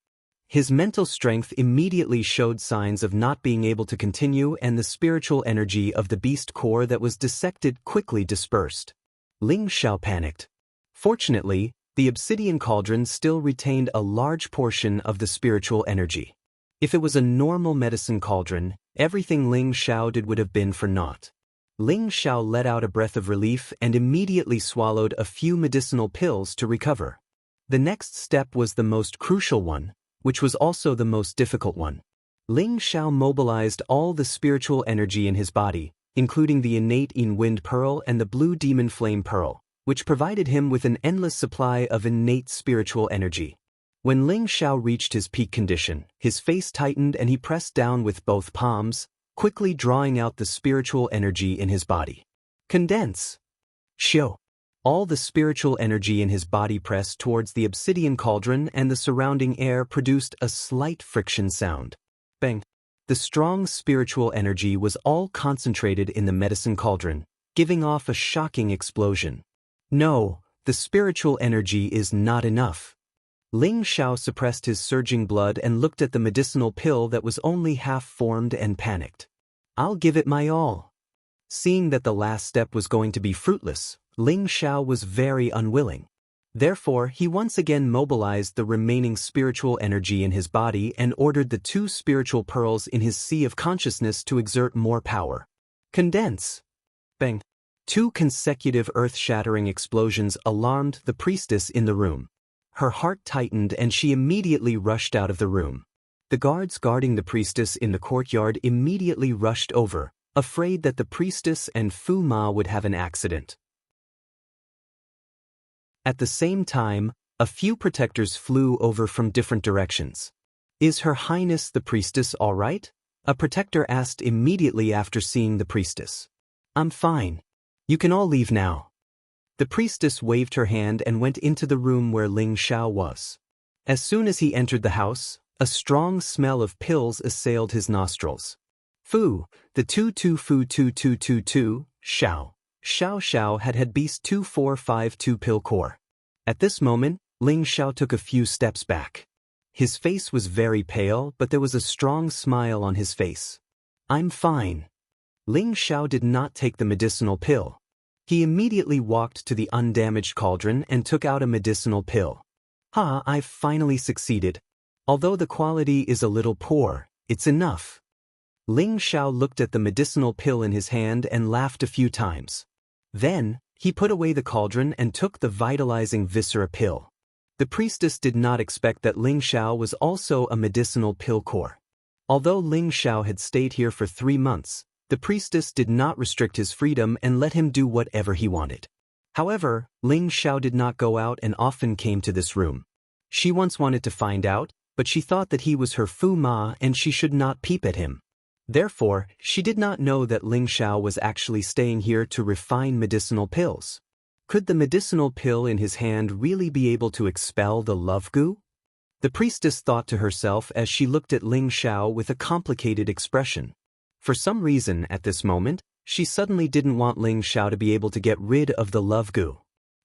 His mental strength immediately showed signs of not being able to continue, and the spiritual energy of the beast core that was dissected quickly dispersed. Ling Xiao panicked. Fortunately, the obsidian cauldron still retained a large portion of the spiritual energy. If it was a normal medicine cauldron, everything Ling Xiao did would have been for naught. Ling Xiao let out a breath of relief and immediately swallowed a few medicinal pills to recover. The next step was the most crucial one, which was also the most difficult one. Ling Xiao mobilized all the spiritual energy in his body, including the innate Yin Wind Pearl and the Blue Demon Flame Pearl, which provided him with an endless supply of innate spiritual energy. When Ling Xiao reached his peak condition, his face tightened and he pressed down with both palms, quickly drawing out the spiritual energy in his body. Condense. Shio. All the spiritual energy in his body pressed towards the obsidian cauldron, and the surrounding air produced a slight friction sound. Bang. The strong spiritual energy was all concentrated in the medicine cauldron, giving off a shocking explosion. No, the spiritual energy is not enough. Ling Xiao suppressed his surging blood and looked at the medicinal pill that was only half formed and panicked. I'll give it my all. Seeing that the last step was going to be fruitless, Ling Xiao was very unwilling. Therefore, he once again mobilized the remaining spiritual energy in his body and ordered the 2 spiritual pearls in his sea of consciousness to exert more power. Condense. Bang. 2 consecutive earth-shattering explosions alarmed the priestess in the room. Her heart tightened and she immediately rushed out of the room. The guards guarding the priestess in the courtyard immediately rushed over, afraid that the priestess and Fu Ma would have an accident. At the same time, a few protectors flew over from different directions. "Is Her Highness the priestess all right?" a protector asked immediately after seeing the priestess. "I'm fine. You can all leave now." The priestess waved her hand and went into the room where Ling Xiao was. As soon as he entered the house, a strong smell of pills assailed his nostrils. Fu, the 2222222, Xiao. Xiao had Beast 2452 pill core. At this moment, Ling Xiao took a few steps back. His face was very pale, but there was a strong smile on his face. "I'm fine." Ling Xiao did not take the medicinal pill. He immediately walked to the undamaged cauldron and took out a medicinal pill. I've finally succeeded. Although the quality is a little poor, it's enough." Ling Xiao looked at the medicinal pill in his hand and laughed a few times. Then, he put away the cauldron and took the vitalizing viscera pill. The priestess did not expect that Ling Xiao was also a medicinal pill core. Although Ling Xiao had stayed here for 3 months, the priestess did not restrict his freedom and let him do whatever he wanted. However, Ling Xiao did not go out and often came to this room. She once wanted to find out, but she thought that he was her Fu Ma and she should not peep at him. Therefore, she did not know that Ling Xiao was actually staying here to refine medicinal pills. Could the medicinal pill in his hand really be able to expel the love goo? The priestess thought to herself as she looked at Ling Xiao with a complicated expression. For some reason, at this moment, she suddenly didn't want Ling Xiao to be able to get rid of the love goo.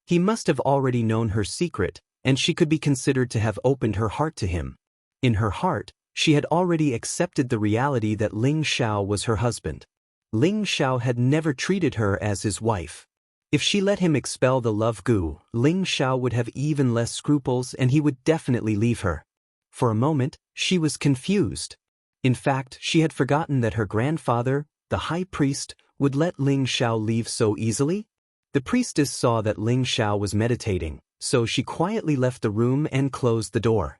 He must have already known her secret, and she could be considered to have opened her heart to him. In her heart, she had already accepted the reality that Ling Xiao was her husband. Ling Xiao had never treated her as his wife. If she let him expel the love goo, Ling Xiao would have even less scruples and he would definitely leave her. For a moment, she was confused. In fact, she had forgotten that her grandfather, the high priest, would let Ling Xiao leave so easily. The priestess saw that Ling Xiao was meditating, so she quietly left the room and closed the door.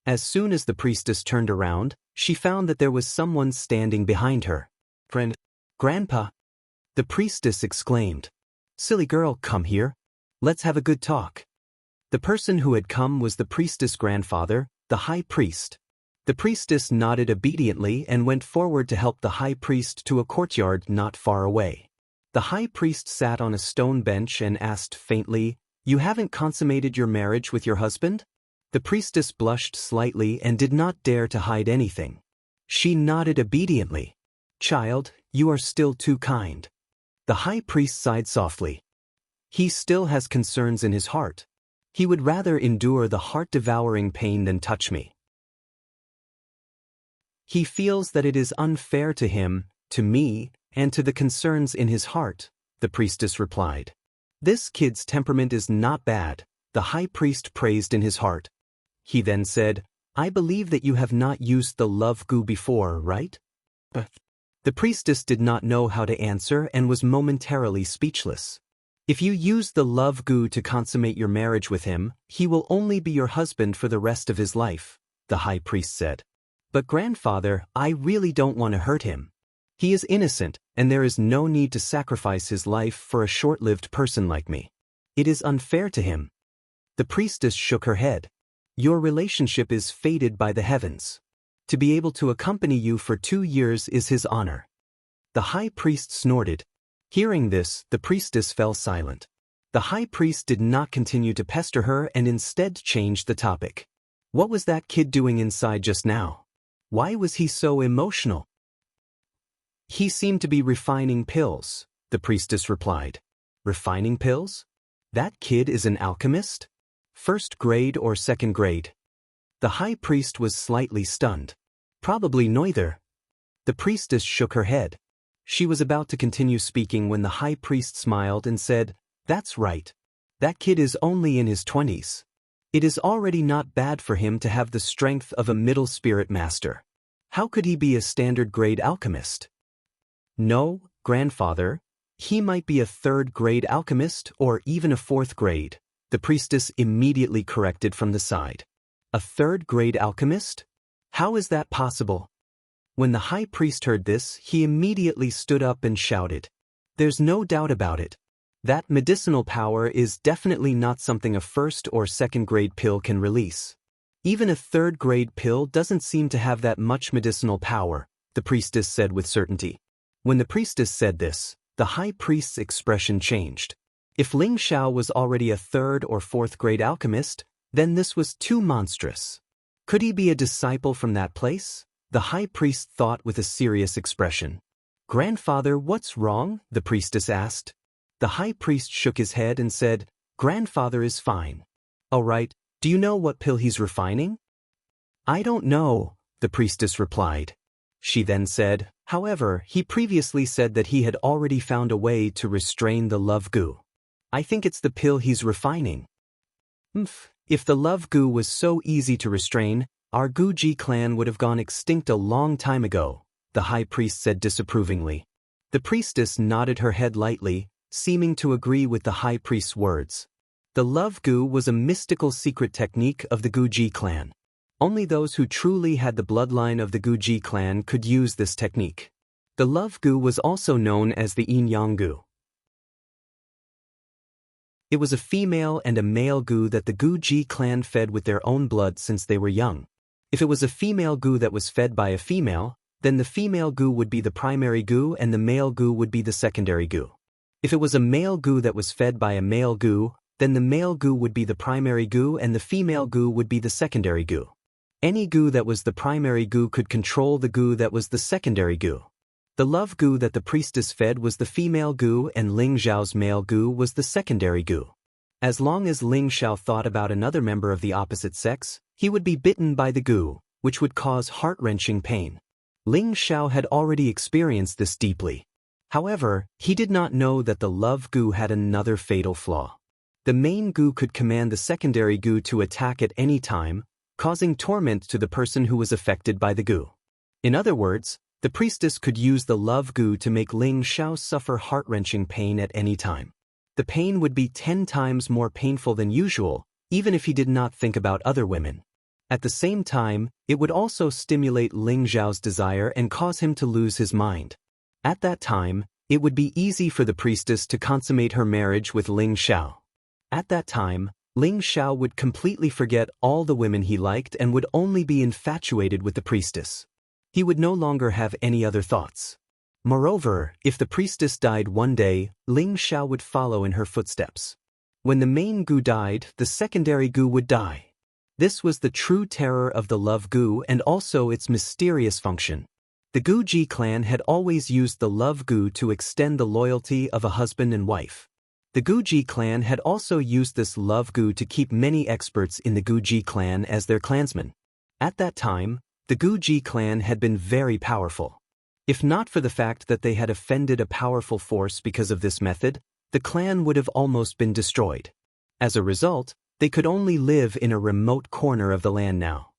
As soon as the priestess turned around, she found that there was someone standing behind her. Grandpa! The priestess exclaimed. "Silly girl, come here. Let's have a good talk." The person who had come was the priestess' grandfather, the high priest. The priestess nodded obediently and went forward to help the high priest to a courtyard not far away. The high priest sat on a stone bench and asked faintly, "You haven't consummated your marriage with your husband?" The priestess blushed slightly and did not dare to hide anything. She nodded obediently. "Child, you are still too kind." The high priest sighed softly. He still has concerns in his heart. He would rather endure the heart-devouring pain than touch me. He feels that it is unfair to him, to me, and to the concerns in his heart, the priestess replied. This kid's temperament is not bad, the high priest praised in his heart. He then said, I believe that you have not used the love goo before, right? The priestess did not know how to answer and was momentarily speechless. If you use the love goo to consummate your marriage with him, he will only be your husband for the rest of his life, the high priest said. But grandfather, I really don't want to hurt him. He is innocent, and there is no need to sacrifice his life for a short-lived person like me. It is unfair to him. The priestess shook her head. Your relationship is fated by the heavens. To be able to accompany you for 2 years is his honor. The high priest snorted. Hearing this, the priestess fell silent. The high priest did not continue to pester her and instead changed the topic. What was that kid doing inside just now? Why was he so emotional? He seemed to be refining pills, the priestess replied. Refining pills? That kid is an alchemist? First grade or second grade? The high priest was slightly stunned. Probably neither. The priestess shook her head. She was about to continue speaking when the high priest smiled and said, That's right. That kid is only in his 20s. It is already not bad for him to have the strength of a middle spirit master. How could he be a standard grade alchemist? No, grandfather. He might be a 3rd grade alchemist or even a 4th grade, the priestess immediately corrected from the side. A 3rd grade alchemist? How is that possible? When the high priest heard this, he immediately stood up and shouted, There's no doubt about it. That medicinal power is definitely not something a 1st or 2nd grade pill can release. Even a 3rd grade pill doesn't seem to have that much medicinal power, the priestess said with certainty. When the priestess said this, the high priest's expression changed. If Ling Xiao was already a 3rd or 4th grade alchemist, then this was too monstrous. Could he be a disciple from that place? The high priest thought with a serious expression. Grandfather, what's wrong? The priestess asked. The high priest shook his head and said, Grandfather is fine. All right, do you know what pill he's refining? I don't know, the priestess replied. She then said, however, he previously said that he had already found a way to restrain the love goo. I think it's the pill he's refining. If the love goo was so easy to restrain, our Guji clan would have gone extinct a long time ago, the high priest said disapprovingly. The priestess nodded her head lightly, seeming to agree with the high priest's words. The love goo was a mystical secret technique of the Guji clan. Only those who truly had the bloodline of the Guji clan could use this technique. The love goo was also known as the yin-yang goo. It was a female and a male goo that the Guji clan fed with their own blood since they were young. If it was a female goo that was fed by a female, then the female goo would be the primary goo and the male goo would be the secondary goo. If it was a male goo that was fed by a male goo, then the male goo would be the primary goo and the female goo would be the secondary goo. Any goo that was the primary goo could control the goo that was the secondary goo. The love goo that the priestess fed was the female goo and Ling Xiao's male goo was the secondary goo. As long as Ling Xiao thought about another member of the opposite sex, he would be bitten by the goo, which would cause heart-wrenching pain. Ling Xiao had already experienced this deeply. However, he did not know that the love goo had another fatal flaw. The main goo could command the secondary goo to attack at any time, causing torment to the person who was affected by the goo. In other words, the priestess could use the love goo to make Ling Xiao suffer heart-wrenching pain at any time. The pain would be 10 times more painful than usual, even if he did not think about other women. At the same time, it would also stimulate Ling Xiao's desire and cause him to lose his mind. At that time, it would be easy for the priestess to consummate her marriage with Ling Xiao. At that time, Ling Xiao would completely forget all the women he liked and would only be infatuated with the priestess. He would no longer have any other thoughts. Moreover, if the priestess died one day, Ling Xiao would follow in her footsteps. When the main goo died, the secondary goo would die. This was the true terror of the love goo and also its mysterious function. The Guji clan had always used the love goo to extend the loyalty of a husband and wife. The Guji clan had also used this love goo to keep many experts in the Guji clan as their clansmen. At that time, the Guji clan had been very powerful. If not for the fact that they had offended a powerful force because of this method, the clan would have almost been destroyed. As a result, they could only live in a remote corner of the land now.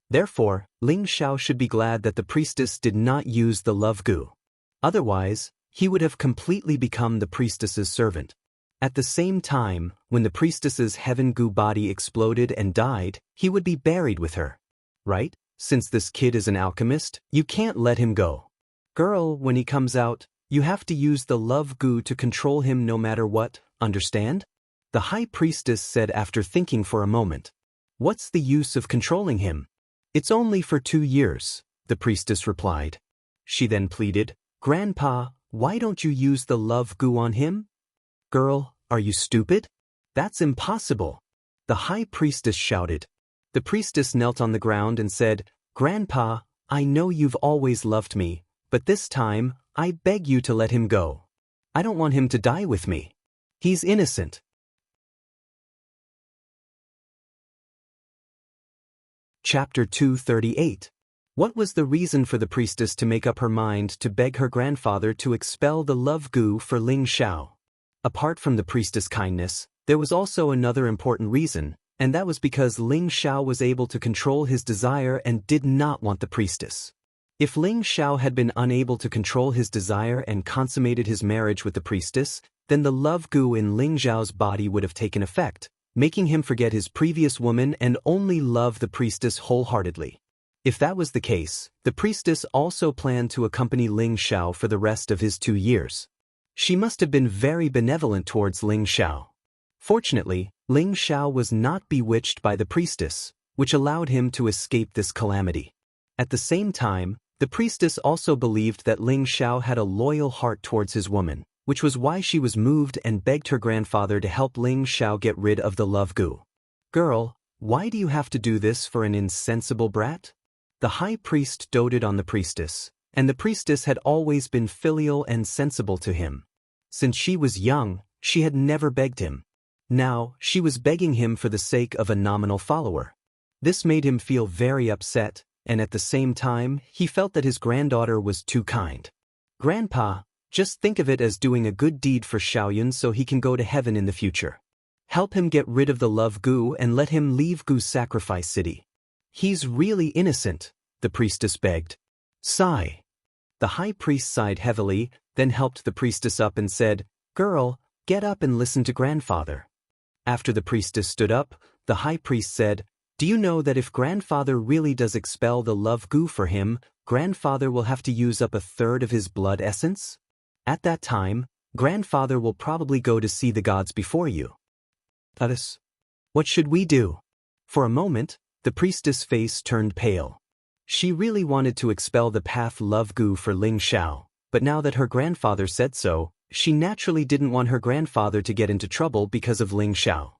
Therefore, Ling Xiao should be glad that the priestess did not use the love goo. Otherwise, he would have completely become the priestess's servant. At the same time, when the priestess's heaven goo body exploded and died, he would be buried with her. Right? Since this kid is an alchemist, you can't let him go. Girl, when he comes out, you have to use the love goo to control him no matter what, understand? The high priestess said after thinking for a moment. What's the use of controlling him? It's only for 2 years, the priestess replied. She then pleaded, Grandpa, why don't you use the love goo on him? Girl, are you stupid? That's impossible. The high priestess shouted. The priestess knelt on the ground and said, Grandpa, I know you've always loved me, but this time, I beg you to let him go. I don't want him to die with me. He's innocent. Chapter 238. What was the reason for the priestess to make up her mind to beg her grandfather to expel the love goo for Ling Xiao? Apart from the priestess' kindness, there was also another important reason, and that was because Ling Xiao was able to control his desire and did not want the priestess. If Ling Xiao had been unable to control his desire and consummated his marriage with the priestess, then the love goo in Ling Xiao's body would have taken effect, making him forget his previous woman and only love the priestess wholeheartedly. If that was the case, the priestess also planned to accompany Ling Xiao for the rest of his 2 years. She must have been very benevolent towards Ling Xiao. Fortunately, Ling Xiao was not bewitched by the priestess, which allowed him to escape this calamity. At the same time, the priestess also believed that Ling Xiao had a loyal heart towards his woman, which was why she was moved and begged her grandfather to help Ling Xiao get rid of the love goo. Girl, why do you have to do this for an insensible brat? The high priest doted on the priestess, and the priestess had always been filial and sensible to him. Since she was young, she had never begged him. Now, she was begging him for the sake of a nominal follower. This made him feel very upset, and at the same time, he felt that his granddaughter was too kind. Grandpa, just think of it as doing a good deed for Xiaoyun so he can go to heaven in the future. Help him get rid of the love goo and let him leave Goo's sacrifice city. He's really innocent, the priestess begged. Sigh. The high priest sighed heavily, then helped the priestess up and said, Girl, get up and listen to grandfather. After the priestess stood up, the high priest said, Do you know that if grandfather really does expel the love goo for him, grandfather will have to use up 1/3 of his blood essence? At that time, grandfather will probably go to see the gods before you. Us. What should we do? For a moment, the priestess' face turned pale. She really wanted to expel the path love goo for Ling Xiao, but now that her grandfather said so, she naturally didn't want her grandfather to get into trouble because of Ling Xiao.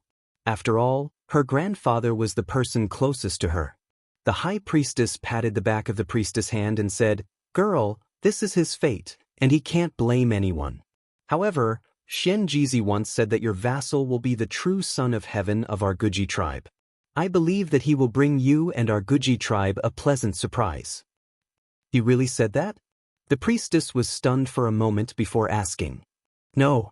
After all, her grandfather was the person closest to her. The high priestess patted the back of the priestess' hand and said, Girl, this is his fate, and he can't blame anyone. However, Shen Jizi once said that your vassal will be the true son of heaven of our Guji tribe. I believe that he will bring you and our Guji tribe a pleasant surprise. He really said that? The priestess was stunned for a moment before asking. No.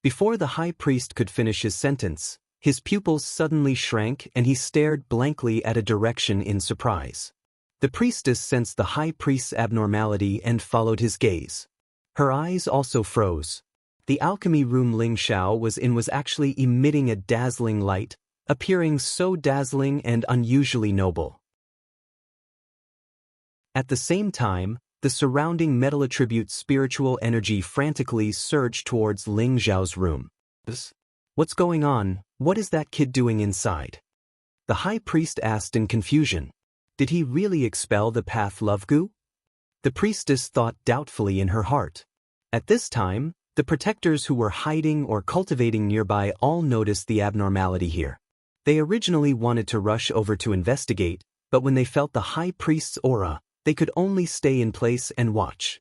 Before the high priest could finish his sentence, his pupils suddenly shrank and he stared blankly at a direction in surprise. The priestess sensed the high priest's abnormality and followed his gaze. Her eyes also froze. The alchemy room Ling Xiao was in was actually emitting a dazzling light, appearing so dazzling and unusually noble. At the same time, the surrounding metal attribute spiritual energy frantically surged towards Ling Xiao's room. What's going on? What is that kid doing inside? The high priest asked in confusion. Did he really expel the path love goo? The priestess thought doubtfully in her heart. At this time, the protectors who were hiding or cultivating nearby all noticed the abnormality here. They originally wanted to rush over to investigate, but when they felt the high priest's aura, they could only stay in place and watch.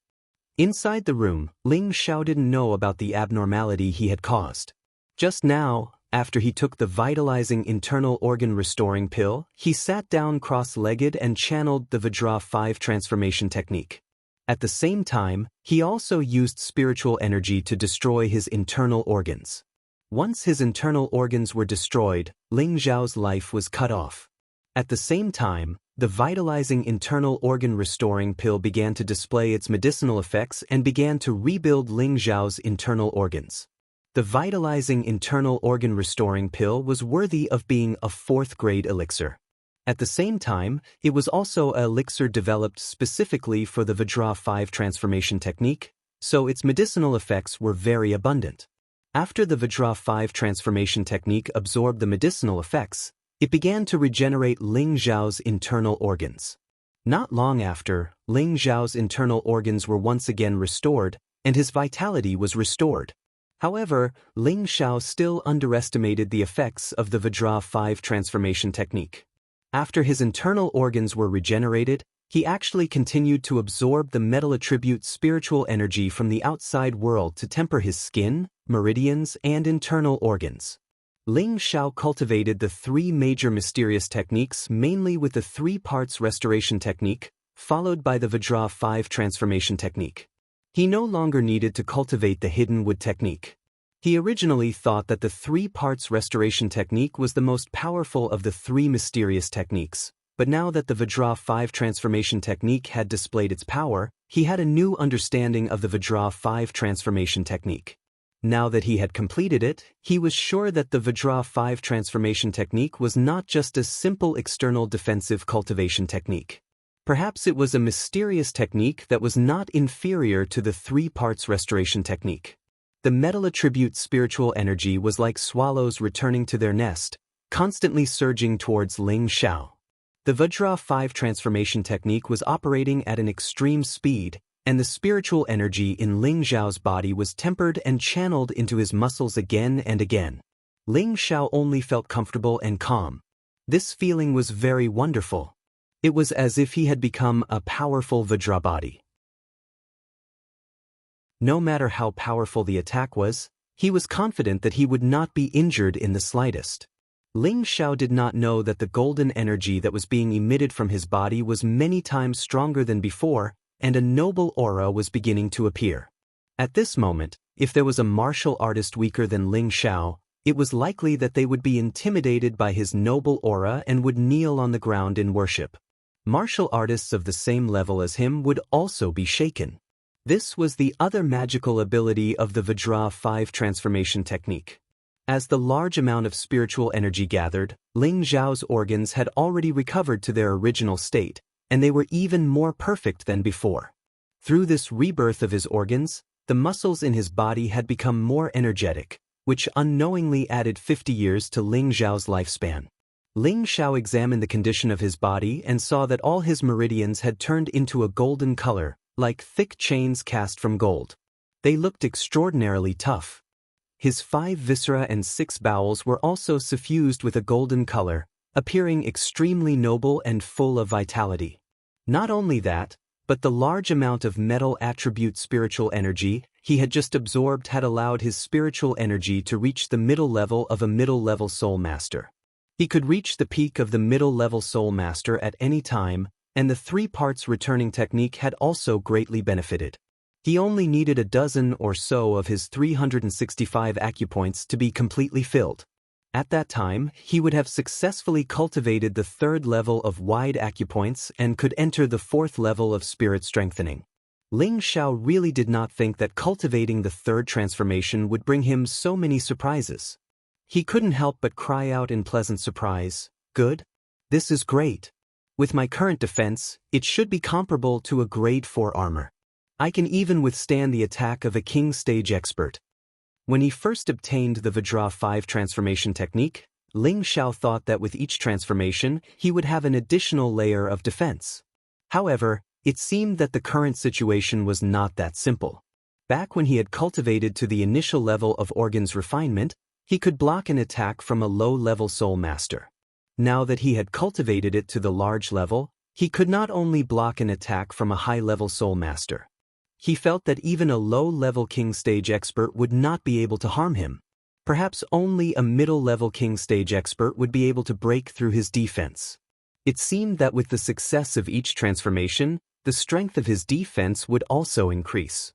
Inside the room, Ling Xiao didn't know about the abnormality he had caused. Just now, after he took the vitalizing internal organ restoring pill, he sat down cross-legged and channeled the Vajra 5 transformation technique. At the same time, he also used spiritual energy to destroy his internal organs. Once his internal organs were destroyed, Ling Zhao's life was cut off. At the same time, the vitalizing internal organ restoring pill began to display its medicinal effects and began to rebuild Ling Zhao's internal organs. The vitalizing internal organ restoring pill was worthy of being a 4th-grade elixir. At the same time, it was also an elixir developed specifically for the Vajra 5 transformation technique, so its medicinal effects were very abundant. After the Vajra 5 transformation technique absorbed the medicinal effects, it began to regenerate Ling Zhao's internal organs. Not long after, Ling Zhao's internal organs were once again restored, and his vitality was restored. However, Ling Zhao still underestimated the effects of the Vajra 5 transformation technique. After his internal organs were regenerated, he actually continued to absorb the metal attribute spiritual energy from the outside world to temper his skin, meridians, and internal organs. Ling Zhao cultivated the 3 major mysterious techniques mainly with the 3 parts restoration technique, followed by the Vajra 5 transformation technique. He no longer needed to cultivate the hidden wood technique. He originally thought that the 3 parts restoration technique was the most powerful of the 3 mysterious techniques, but now that the Vajra 5 transformation technique had displayed its power, he had a new understanding of the Vajra 5 transformation technique. Now that he had completed it, he was sure that the Vajra 5 transformation technique was not just a simple external defensive cultivation technique. Perhaps it was a mysterious technique that was not inferior to the 3 parts restoration technique. The metal attribute spiritual energy was like swallows returning to their nest, constantly surging towards Ling Zhao. The Vajra 5 transformation technique was operating at an extreme speed, and the spiritual energy in Ling Zhao's body was tempered and channeled into his muscles again and again. Ling Zhao only felt comfortable and calm. This feeling was very wonderful. It was as if he had become a powerful Vajra body. No matter how powerful the attack was, he was confident that he would not be injured in the slightest. Ling Zhao did not know that the golden energy that was being emitted from his body was many times stronger than before, and a noble aura was beginning to appear. At this moment, if there was a martial artist weaker than Ling Zhao, it was likely that they would be intimidated by his noble aura and would kneel on the ground in worship. Martial artists of the same level as him would also be shaken. This was the other magical ability of the Vajra 5 transformation technique. As the large amount of spiritual energy gathered, Ling Zhao's organs had already recovered to their original state, and they were even more perfect than before. Through this rebirth of his organs, the muscles in his body had become more energetic, which unknowingly added 50 years to Ling Zhao's lifespan. Ling Zhao examined the condition of his body and saw that all his meridians had turned into a golden color, like thick chains cast from gold. They looked extraordinarily tough. His 5 viscera and 6 bowels were also suffused with a golden color, appearing extremely noble and full of vitality. Not only that, but the large amount of metal attribute spiritual energy he had just absorbed had allowed his spiritual energy to reach the middle level of a middle-level soul master. He could reach the peak of the middle-level soul master at any time, and the 3 parts returning technique had also greatly benefited. He only needed a dozen or so of his 365 acupoints to be completely filled. At that time, he would have successfully cultivated the 3rd level of wide acupoints and could enter the 4th level of spirit strengthening. Ling Zhao really did not think that cultivating the 3rd transformation would bring him so many surprises. He couldn't help but cry out in pleasant surprise, "Good? This is great. With my current defense, it should be comparable to a grade 4 armor. I can even withstand the attack of a king stage expert." When he first obtained the Vajra 5 transformation technique, Ling Zhao thought that with each transformation, he would have an additional layer of defense. However, it seemed that the current situation was not that simple. Back when he had cultivated to the initial level of organs refinement, he could block an attack from a low-level soul master. Now that he had cultivated it to the large level, he could not only block an attack from a high-level soul master. He felt that even a low-level king stage expert would not be able to harm him. Perhaps only a middle-level king stage expert would be able to break through his defense. It seemed that with the success of each transformation, the strength of his defense would also increase.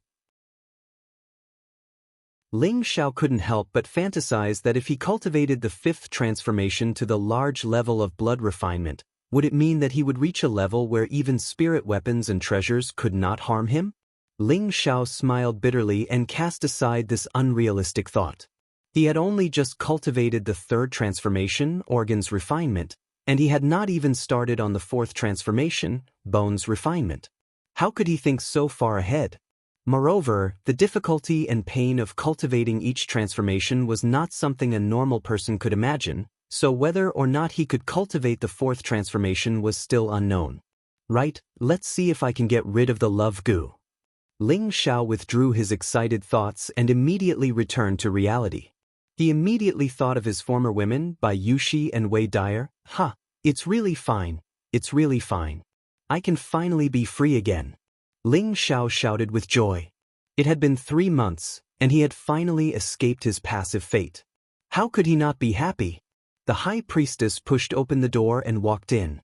Ling Xiao couldn't help but fantasize that if he cultivated the fifth transformation to the large level of blood refinement, would it mean that he would reach a level where even spirit weapons and treasures could not harm him? Ling Xiao smiled bitterly and cast aside this unrealistic thought. He had only just cultivated the third transformation, organs refinement, and he had not even started on the fourth transformation, bones refinement. How could he think so far ahead? Moreover, the difficulty and pain of cultivating each transformation was not something a normal person could imagine, so whether or not he could cultivate the fourth transformation was still unknown. Right, let's see if I can get rid of the love goo. Ling Xiao withdrew his excited thoughts and immediately returned to reality. He immediately thought of his former women, Bai Yushi and Wei Dyer. It's really fine. It's really fine. I can finally be free again. Ling Xiao shouted with joy. It had been 3 months, and he had finally escaped his passive fate. How could he not be happy? The high priestess pushed open the door and walked in.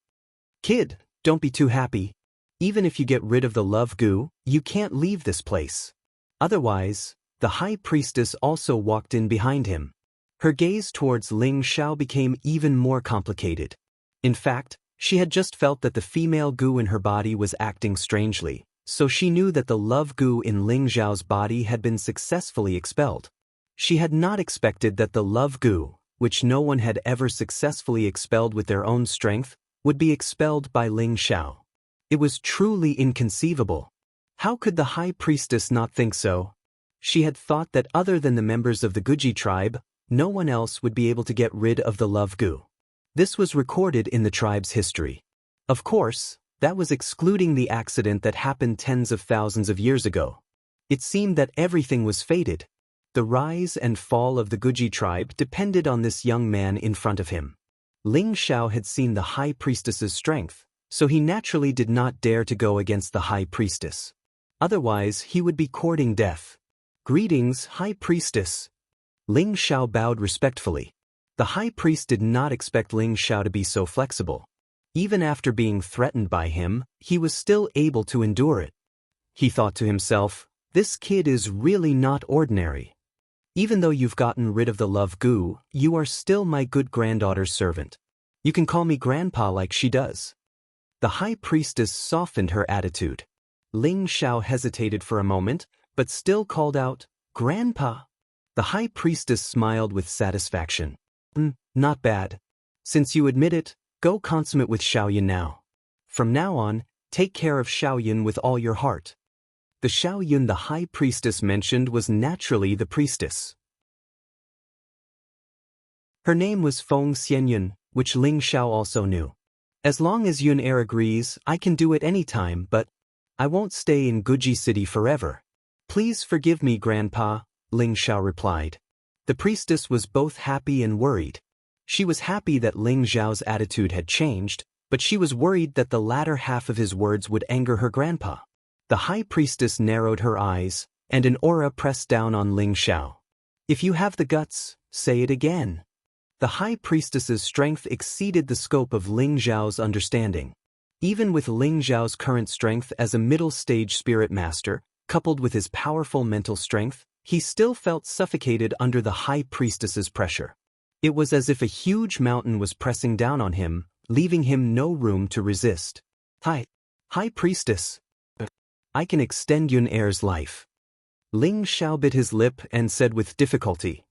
Kid, don't be too happy. Even if you get rid of the love goo, you can't leave this place. Otherwise, the high priestess also walked in behind him. Her gaze towards Ling Xiao became even more complicated. In fact, she had just felt that the female goo in her body was acting strangely, so she knew that the love goo in Ling Xiao's body had been successfully expelled. She had not expected that the love goo, which no one had ever successfully expelled with their own strength, would be expelled by Ling Xiao. It was truly inconceivable. How could the high priestess not think so? She had thought that other than the members of the Guji tribe, no one else would be able to get rid of the love goo. This was recorded in the tribe's history. Of course, that was excluding the accident that happened tens of thousands of years ago. It seemed that everything was fated. The rise and fall of the Guji tribe depended on this young man in front of him. Ling Xiao had seen the high priestess's strength, so he naturally did not dare to go against the high priestess. Otherwise, he would be courting death. Greetings, high priestess. Ling Xiao bowed respectfully. The high priest did not expect Ling Xiao to be so flexible. Even after being threatened by him, he was still able to endure it. He thought to himself, this kid is really not ordinary. Even though you've gotten rid of the love goo, you are still my good granddaughter's servant. You can call me grandpa like she does. The high priestess softened her attitude. Ling Xiao hesitated for a moment, but still called out, Grandpa. The high priestess smiled with satisfaction. Not bad. Since you admit it, go consummate with Xiaoyan now. From now on, take care of Xiaoyan with all your heart. The Xiaoyan the high priestess mentioned was naturally the priestess. Her name was Feng Xianyun, which Ling Xiao also knew. As long as Yun Er agrees, I can do it any time, but I won't stay in Guji City forever. Please forgive me, Grandpa, Ling Xiao replied. The priestess was both happy and worried. She was happy that Ling Xiao's attitude had changed, but she was worried that the latter half of his words would anger her grandpa. The high priestess narrowed her eyes, and an aura pressed down on Ling Xiao. If you have the guts, say it again. The high priestess's strength exceeded the scope of Ling Xiao's understanding. Even with Ling Xiao's current strength as a middle-stage spirit master, coupled with his powerful mental strength, he still felt suffocated under the high priestess's pressure. It was as if a huge mountain was pressing down on him, leaving him no room to resist. High priestess. I can extend Yun Er's life. Ling Xiao bit his lip and said with difficulty.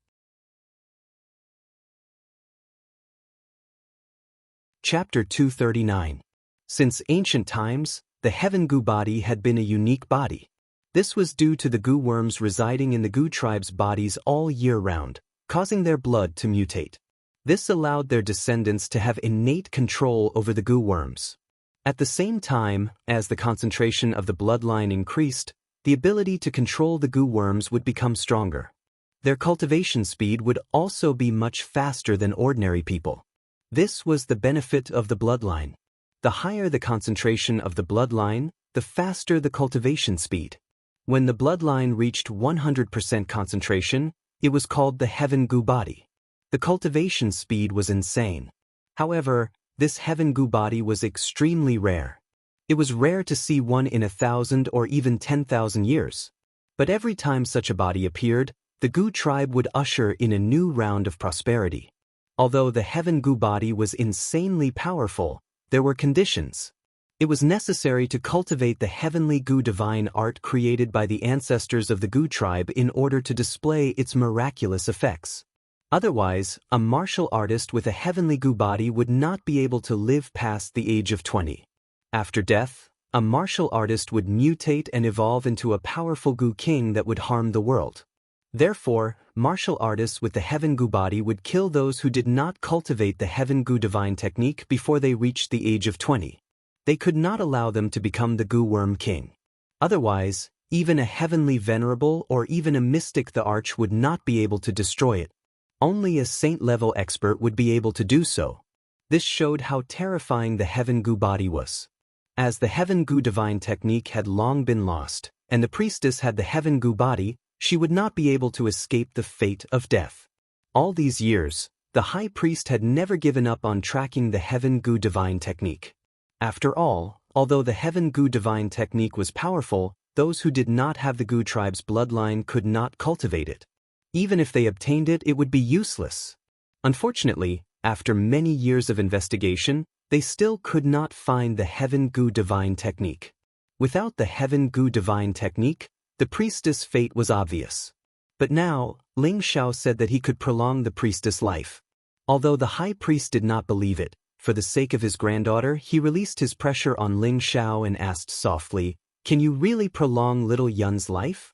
Chapter 239. Since ancient times, the heaven goo body had been a unique body. This was due to the goo worms residing in the goo tribe's bodies all year round, causing their blood to mutate. This allowed their descendants to have innate control over the goo worms. At the same time, as the concentration of the bloodline increased, the ability to control the goo worms would become stronger. Their cultivation speed would also be much faster than ordinary people. This was the benefit of the bloodline. The higher the concentration of the bloodline, the faster the cultivation speed. When the bloodline reached 100% concentration, It was called the Heaven Goo body. The cultivation speed was insane. However, this Heaven Goo body was extremely rare. It was rare to see one in 1,000 or even 10,000 years. But every time such a body appeared, the Goo tribe would usher in a new round of prosperity. Although the Heaven Goo body was insanely powerful, there were conditions. It was necessary to cultivate the heavenly Goo divine art created by the ancestors of the Goo tribe in order to display its miraculous effects. Otherwise, a martial artist with a heavenly Goo body would not be able to live past the age of 20. After death, a martial artist would mutate and evolve into a powerful Goo king that would harm the world. Therefore, martial artists with the Heaven Goo body would kill those who did not cultivate the Heaven Goo divine technique before they reached the age of 20. They could not allow them to become the Goo worm king. Otherwise, even a heavenly venerable or even a mystic the arch would not be able to destroy it. Only a saint-level expert would be able to do so. This showed how terrifying the Heaven Goo body was. As the Heaven Goo divine technique had long been lost, and the priestess had the Heaven Goo body, she would not be able to escape the fate of death. All these years, the high priest had never given up on tracking the Heaven Goo divine technique. After all, although the Heaven Goo divine technique was powerful, those who did not have the Goo tribe's bloodline could not cultivate it. Even if they obtained it, it would be useless. Unfortunately, after many years of investigation, they still could not find the Heaven Goo divine technique. Without the Heaven Goo divine technique, the priestess' fate was obvious. But now, Ling Xiao said that he could prolong the priestess' life. Although the high priest did not believe it, for the sake of his granddaughter, he released his pressure on Ling Xiao and asked softly, "Can you really prolong little Yun's life?"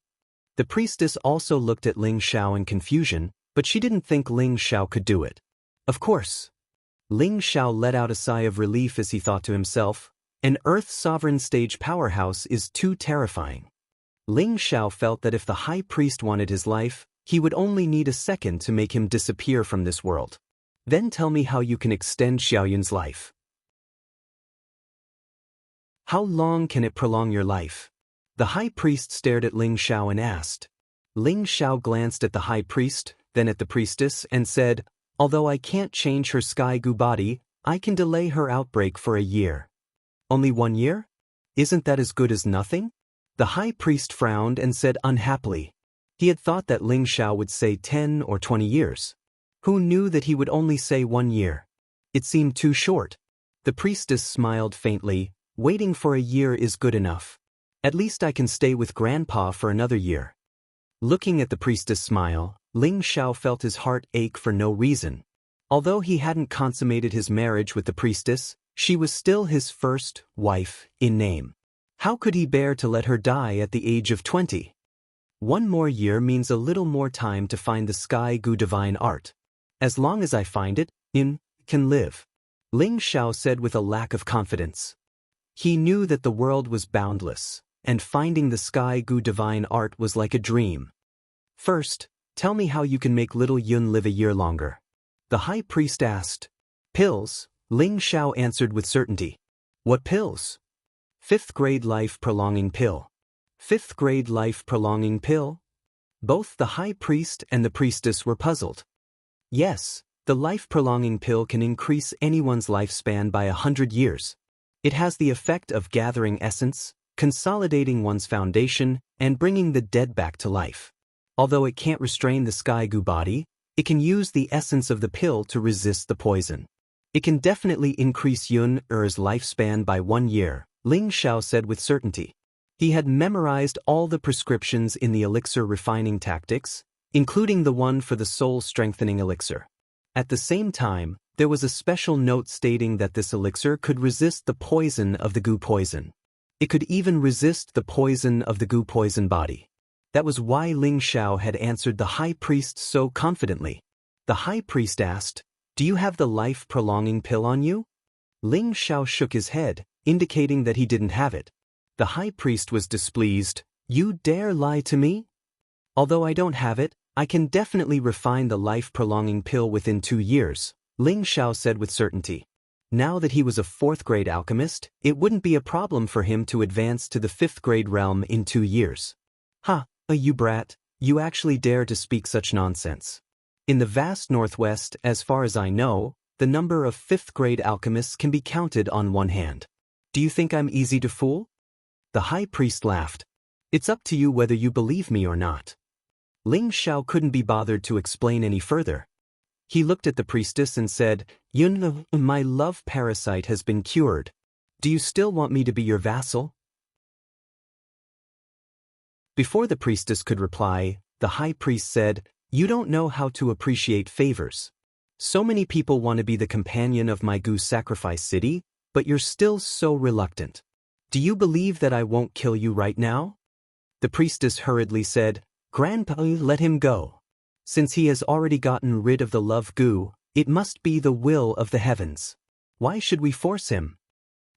The priestess also looked at Ling Xiao in confusion, but she didn't think Ling Xiao could do it. Of course. Ling Xiao let out a sigh of relief as he thought to himself, an Earth sovereign stage powerhouse is too terrifying. Ling Xiao felt that if the high priest wanted his life, he would only need a second to make him disappear from this world. Then tell me how you can extend Xiaoyun's life. How long can it prolong your life? The high priest stared at Ling Xiao and asked. Ling Xiao glanced at the high priest, then at the priestess, and said, "Although I can't change her sky Goo body, I can delay her outbreak for a year." Only 1 year? Isn't that as good as nothing? The high priest frowned and said unhappily. He had thought that Ling Xiao would say 10 or 20 years. Who knew that he would only say 1 year? It seemed too short. The priestess smiled faintly. Waiting for a year is good enough. At least I can stay with Grandpa for another year. Looking at the priestess' smile, Ling Xiao felt his heart ache for no reason. Although he hadn't consummated his marriage with the priestess, she was still his first wife in name. How could he bear to let her die at the age of 20? 1 more year means a little more time to find the sky Goo divine art. As long as I find it, can live. Ling Xiao said with a lack of confidence. He knew that the world was boundless, and finding the sky Goo divine art was like a dream. First, tell me how you can make little Yun live a year longer. The high priest asked. Pills, Ling Xiao answered with certainty. What pills? 5th grade life-prolonging pill. 5th grade life-prolonging pill? Both the high priest and the priestess were puzzled. Yes, the life-prolonging pill can increase anyone's lifespan by 100 years. It has the effect of gathering essence, consolidating one's foundation, and bringing the dead back to life. Although it can't restrain the sky Goo body, it can use the essence of the pill to resist the poison. It can definitely increase Yun-er's lifespan by 1 year, Ling Xiao said with certainty. He had memorized all the prescriptions in the elixir refining tactics, including the one for the soul-strengthening elixir. At the same time, there was a special note stating that this elixir could resist the poison of the Goo poison. It could even resist the poison of the Goo poison body. That was why Ling Xiao had answered the high priest so confidently. The high priest asked, "Do you have the life-prolonging pill on you?" Ling Xiao shook his head, indicating that he didn't have it. The high priest was displeased. "You dare lie to me? Although I don't have it, I can definitely refine the life-prolonging pill within 2 years, Ling Xiao said with certainty. Now that he was a 4th grade alchemist, it wouldn't be a problem for him to advance to the 5th grade realm in 2 years. "Ha, you brat, You actually dare to speak such nonsense. In the vast Northwest, as far as I know, the number of fifth-grade alchemists can be counted on one hand. Do you think I'm easy to fool? The high priest laughed. It's up to you whether you believe me or not. Ling Xiao couldn't be bothered to explain any further. He looked at the priestess and said, "Yun, my love parasite has been cured. Do you still want me to be your vassal?" Before the priestess could reply, the high priest said, "You don't know how to appreciate favors. So many people want to be the companion of my goose sacrifice city, but you're still so reluctant. Do you believe that I won't kill you right now?" The priestess hurriedly said, "Grandpa, let him go. Since he has already gotten rid of the love goo, it must be the will of the heavens. Why should we force him?"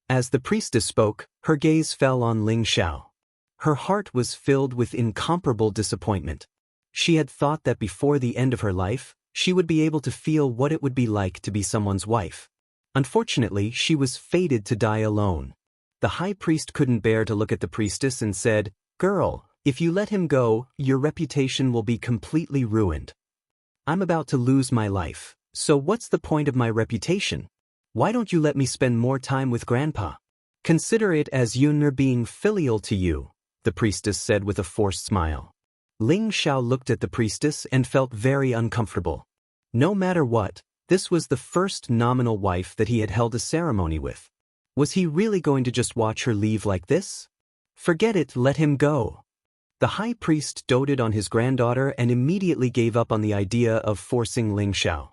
As the priestess spoke, her gaze fell on Ling Xiao. Her heart was filled with incomparable disappointment. She had thought that before the end of her life, she would be able to feel what it would be like to be someone's wife. Unfortunately, she was fated to die alone. The high priest couldn't bear to look at the priestess and said, "Girl, if you let him go, your reputation will be completely ruined. I'm about to lose my life, so what's the point of my reputation? Why don't you let me spend more time with Grandpa? Consider it as Yunner being filial to you," the priestess said with a forced smile. Ling Xiao looked at the priestess and felt very uncomfortable. No matter what, this was the first nominal wife that he had held a ceremony with. Was he really going to just watch her leave like this? Forget it, let him go. The high priest doted on his granddaughter and immediately gave up on the idea of forcing Ling Xiao.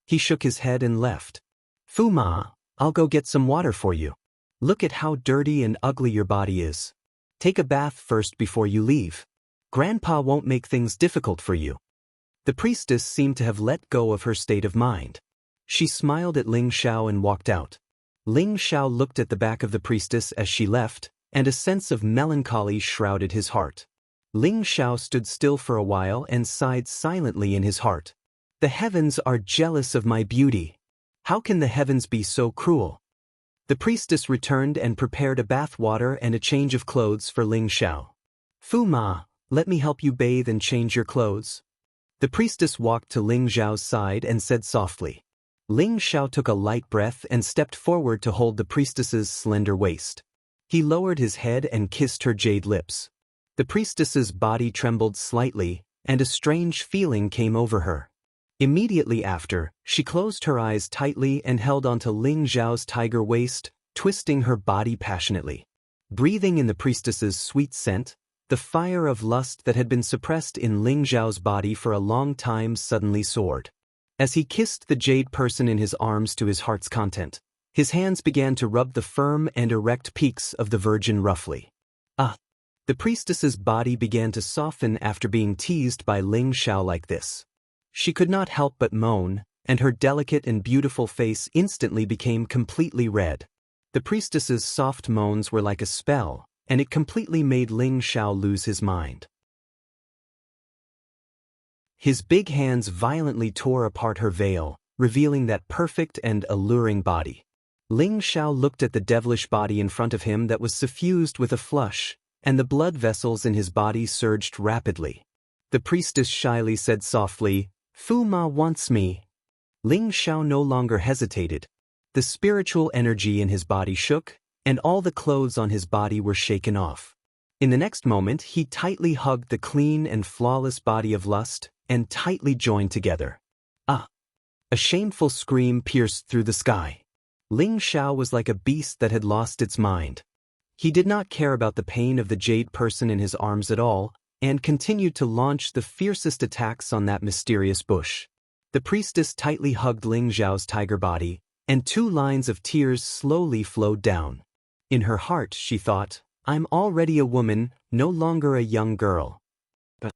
He shook his head and left. "Fu Ma, I'll go get some water for you. Look at how dirty and ugly your body is. Take a bath first before you leave. Grandpa won't make things difficult for you." The priestess seemed to have let go of her state of mind. She smiled at Ling Xiao and walked out. Ling Xiao looked at the back of the priestess as she left, and a sense of melancholy shrouded his heart. Ling Xiao stood still for a while and sighed silently in his heart. "The heavens are jealous of my beauty. How can the heavens be so cruel?" The priestess returned and prepared a bath water and a change of clothes for Ling Xiao. "Fu Ma, let me help you bathe and change your clothes." The priestess walked to Ling Xiao's side and said softly. Ling Xiao took a light breath and stepped forward to hold the priestess's slender waist. He lowered his head and kissed her jade lips. The priestess's body trembled slightly, and a strange feeling came over her. Immediately after, she closed her eyes tightly and held onto Ling Xiao's tiger waist, twisting her body passionately. Breathing in the priestess's sweet scent, the fire of lust that had been suppressed in Ling Xiao's body for a long time suddenly soared. As he kissed the jade person in his arms to his heart's content, his hands began to rub the firm and erect peaks of the virgin roughly. The priestess's body began to soften after being teased by Ling Xiao like this. She could not help but moan, and her delicate and beautiful face instantly became completely red. The priestess's soft moans were like a spell, and it completely made Ling Xiao lose his mind. His big hands violently tore apart her veil, revealing that perfect and alluring body. Ling Xiao looked at the devilish body in front of him that was suffused with a flush, and the blood vessels in his body surged rapidly. The priestess shyly said softly, "Fu Ma wants me." Ling Xiao no longer hesitated. The spiritual energy in his body shook, and all the clothes on his body were shaken off. In the next moment, he tightly hugged the clean and flawless body of lust, and tightly joined together. A shameful scream pierced through the sky. Ling Xiao was like a beast that had lost its mind. He did not care about the pain of the jade person in his arms at all, and continued to launch the fiercest attacks on that mysterious bush. The priestess tightly hugged Ling Xiao's tiger body, and 2 lines of tears slowly flowed down. In her heart, she thought, "I'm already a woman, no longer a young girl." But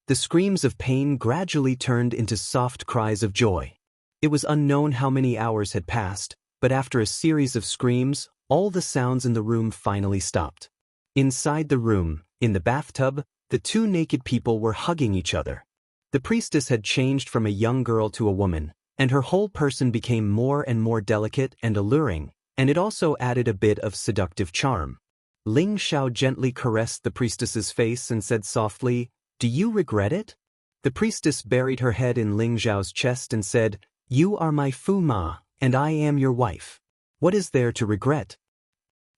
the screams of pain gradually turned into soft cries of joy. It was unknown how many hours had passed, but after a series of screams, all the sounds in the room finally stopped. Inside the room, in the bathtub, the 2 naked people were hugging each other. The priestess had changed from a young girl to a woman, and her whole person became more and more delicate and alluring, and it also added a bit of seductive charm. Ling Xiao gently caressed the priestess's face and said softly, Do you regret it? The priestess buried her head in Ling Zhao's chest and said, You are my Fu Ma, and I am your wife. What is there to regret?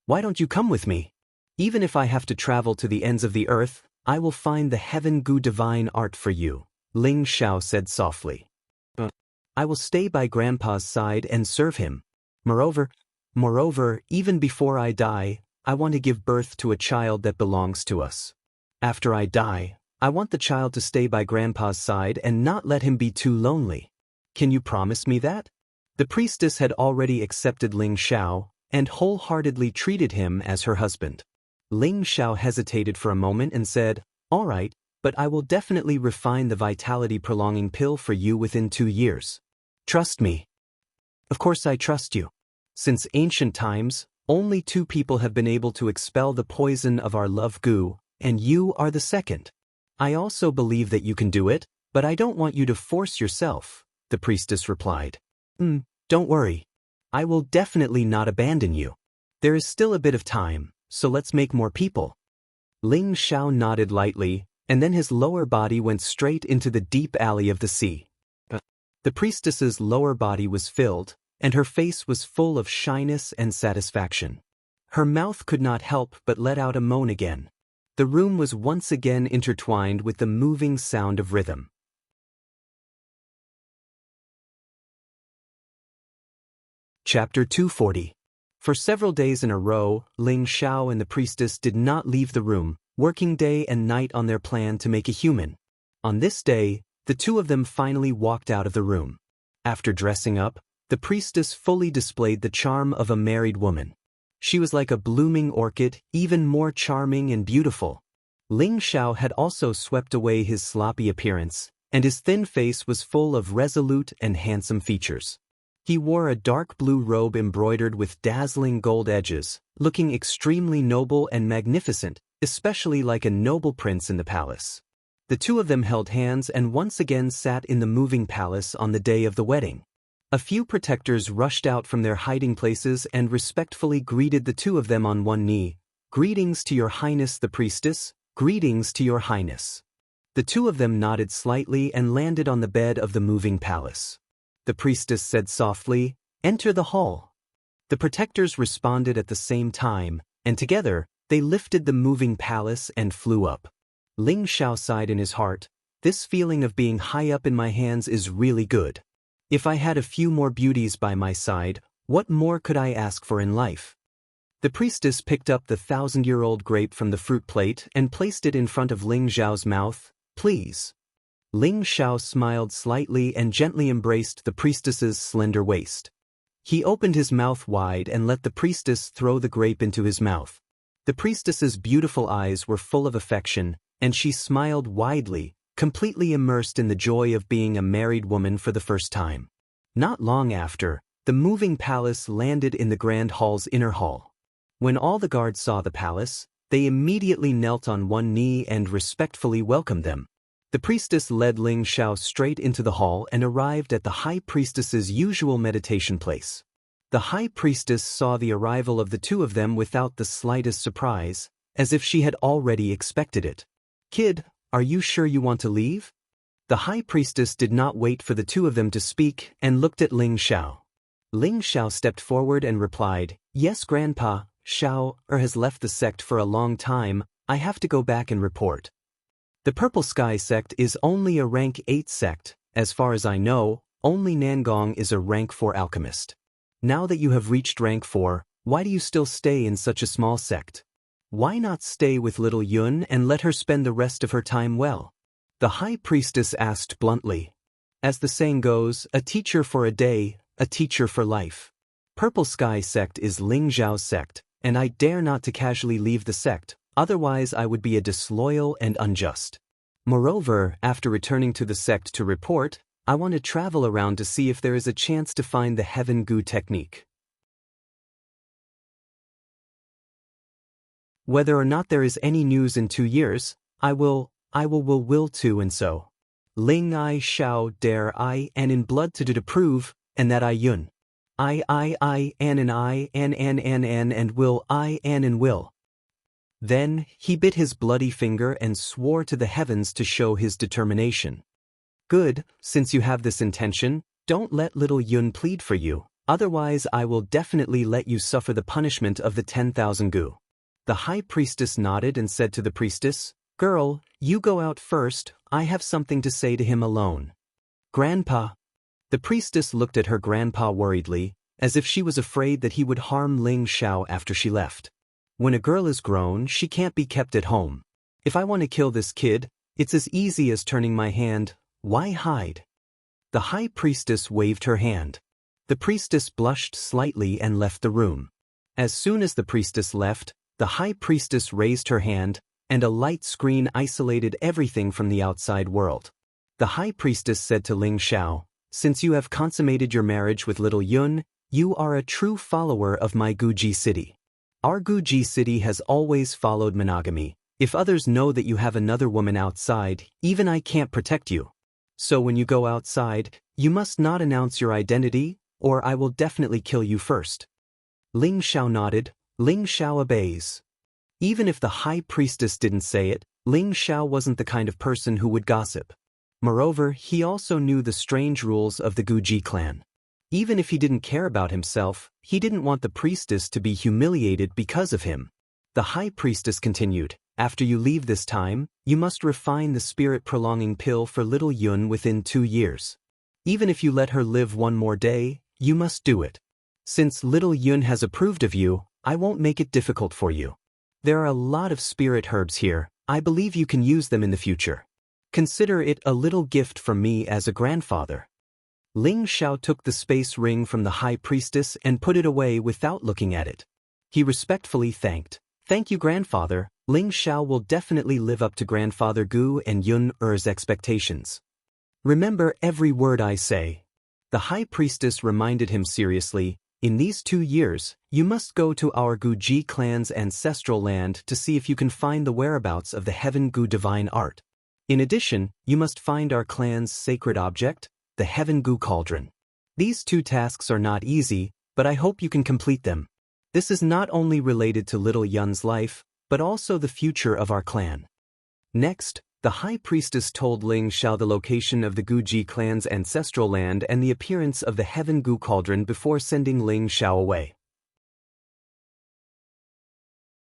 Why don't you come with me? Even if I have to travel to the ends of the earth, I will find the heaven gu divine art for you, Ling Xiao said softly. I will stay by Grandpa's side and serve him. Moreover, even before I die, I want to give birth to a child that belongs to us. After I die, I want the child to stay by Grandpa's side and not let him be too lonely. Can you promise me that? The priestess had already accepted Ling Xiao and wholeheartedly treated him as her husband. Ling Xiao hesitated for a moment and said, All right, but I will definitely refine the vitality-prolonging pill for you within 2 years. Trust me. Of course I trust you. Since ancient times, only 2 people have been able to expel the poison of our love gu, and you are the second. I also believe that you can do it, but I don't want you to force yourself, the priestess replied. Don't worry. I will definitely not abandon you. There is still a bit of time, so let's make more people. Ling Xiao nodded lightly, and then his lower body went straight into the deep alley of the sea. The priestess's lower body was filled, and her face was full of shyness and satisfaction. Her mouth could not help but let out a moan again. The room was once again intertwined with the moving sound of rhythm. Chapter 240. For several days in a row, Ling Xiao and the priestess did not leave the room, working day and night on their plan to make a human. On this day, the 2 of them finally walked out of the room. After dressing up, the priestess fully displayed the charm of a married woman. She was like a blooming orchid, even more charming and beautiful. Ling Xiao had also swept away his sloppy appearance, and his thin face was full of resolute and handsome features. He wore a dark blue robe embroidered with dazzling gold edges, looking extremely noble and magnificent, especially like a noble prince in the palace. The 2 of them held hands and once again sat in the moving palace on the day of the wedding. A few protectors rushed out from their hiding places and respectfully greeted the 2 of them on one knee. Greetings to your highness the priestess, greetings to your highness. The 2 of them nodded slightly and landed on the bed of the moving palace. The priestess said softly, Enter the hall. The protectors responded at the same time, and together, they lifted the moving palace and flew up. Ling Xiao sighed in his heart, This feeling of being high up in my hands is really good. If I had a few more beauties by my side, what more could I ask for in life? The priestess picked up the 1,000-year-old grape from the fruit plate and placed it in front of Ling Xiao's mouth. Please. Ling Xiao smiled slightly and gently embraced the priestess's slender waist. He opened his mouth wide and let the priestess throw the grape into his mouth. The priestess's beautiful eyes were full of affection, and she smiled widely, completely immersed in the joy of being a married woman for the first time. Not long after, the moving palace landed in the grand hall's inner hall. When all the guards saw the palace, they immediately knelt on one knee and respectfully welcomed them. The priestess led Ling Xiao straight into the hall and arrived at the high priestess's usual meditation place. The high priestess saw the arrival of the 2 of them without the slightest surprise, as if she had already expected it. Kid, are you sure you want to leave? The high priestess did not wait for the 2 of them to speak and looked at Ling Xiao. Ling Xiao stepped forward and replied, Yes, Grandpa, Xiao has left the sect for a long time. I have to go back and report. The Purple Sky sect is only a rank 8 sect. As far as I know, only Nangong is a rank 4 alchemist. Now that you have reached rank 4, why do you still stay in such a small sect? Why not stay with little Yun and let her spend the rest of her time well? The high priestess asked bluntly. As the saying goes, a teacher for a day, a teacher for life. Purple Sky sect is Ling Zhao's sect, and I dare not to casually leave the sect, otherwise I would be a disloyal and unjust. Moreover, after returning to the sect to report, I want to travel around to see if there is a chance to find the Heaven Gu technique. Whether or not there is any news in 2 years, I will too, and so. Ling I Xiao dare I and in blood to prove, and that I Yun. I an and will I an and will. Then, he bit his bloody finger and swore to the heavens to show his determination. Good, since you have this intention, don't let little Yun plead for you, otherwise I will definitely let you suffer the punishment of the 10,000 gu. The high priestess nodded and said to the priestess, "Girl, you go out first, I have something to say to him alone." "Grandpa." The priestess looked at her grandpa worriedly, as if she was afraid that he would harm Ling Xiao after she left. When a girl is grown, she can't be kept at home. If I want to kill this kid, it's as easy as turning my hand. Why hide? The high priestess waved her hand. The priestess blushed slightly and left the room. As soon as the priestess left, the high priestess raised her hand, and a light screen isolated everything from the outside world. The high priestess said to Ling Xiao, "Since you have consummated your marriage with little Yun, you are a true follower of my Guji city. Our Guji city has always followed monogamy. If others know that you have another woman outside, even I can't protect you. So when you go outside, you must not announce your identity, or I will definitely kill you first." Ling Xiao nodded. Ling Xiao obeys. Even if the high priestess didn't say it, Ling Xiao wasn't the kind of person who would gossip. Moreover, he also knew the strange rules of the Guji clan. Even if he didn't care about himself, he didn't want the priestess to be humiliated because of him. The high priestess continued, "After you leave this time, you must refine the spirit-prolonging pill for little Yun within 2 years. Even if you let her live one more day, you must do it. Since little Yun has approved of you, I won't make it difficult for you. There are a lot of spirit herbs here, I believe you can use them in the future. Consider it a little gift from me as a grandfather." Ling Xiao took the space ring from the high priestess and put it away without looking at it. He respectfully thanked, "Thank you, grandfather. Ling Xiao will definitely live up to grandfather Gu and Yun Er's expectations. Remember every word I say." The high priestess reminded him seriously, "In these 2 years, you must go to our Guji clan's ancestral land to see if you can find the whereabouts of the Heaven Gu divine art. In addition, you must find our clan's sacred object, the Heaven Gu cauldron. These 2 tasks are not easy, but I hope you can complete them. This is not only related to little Yun's life, but also the future of our clan." Next, the high priestess told Ling Xiao the location of the Guji clan's ancestral land and the appearance of the Heaven Gu cauldron before sending Ling Xiao away.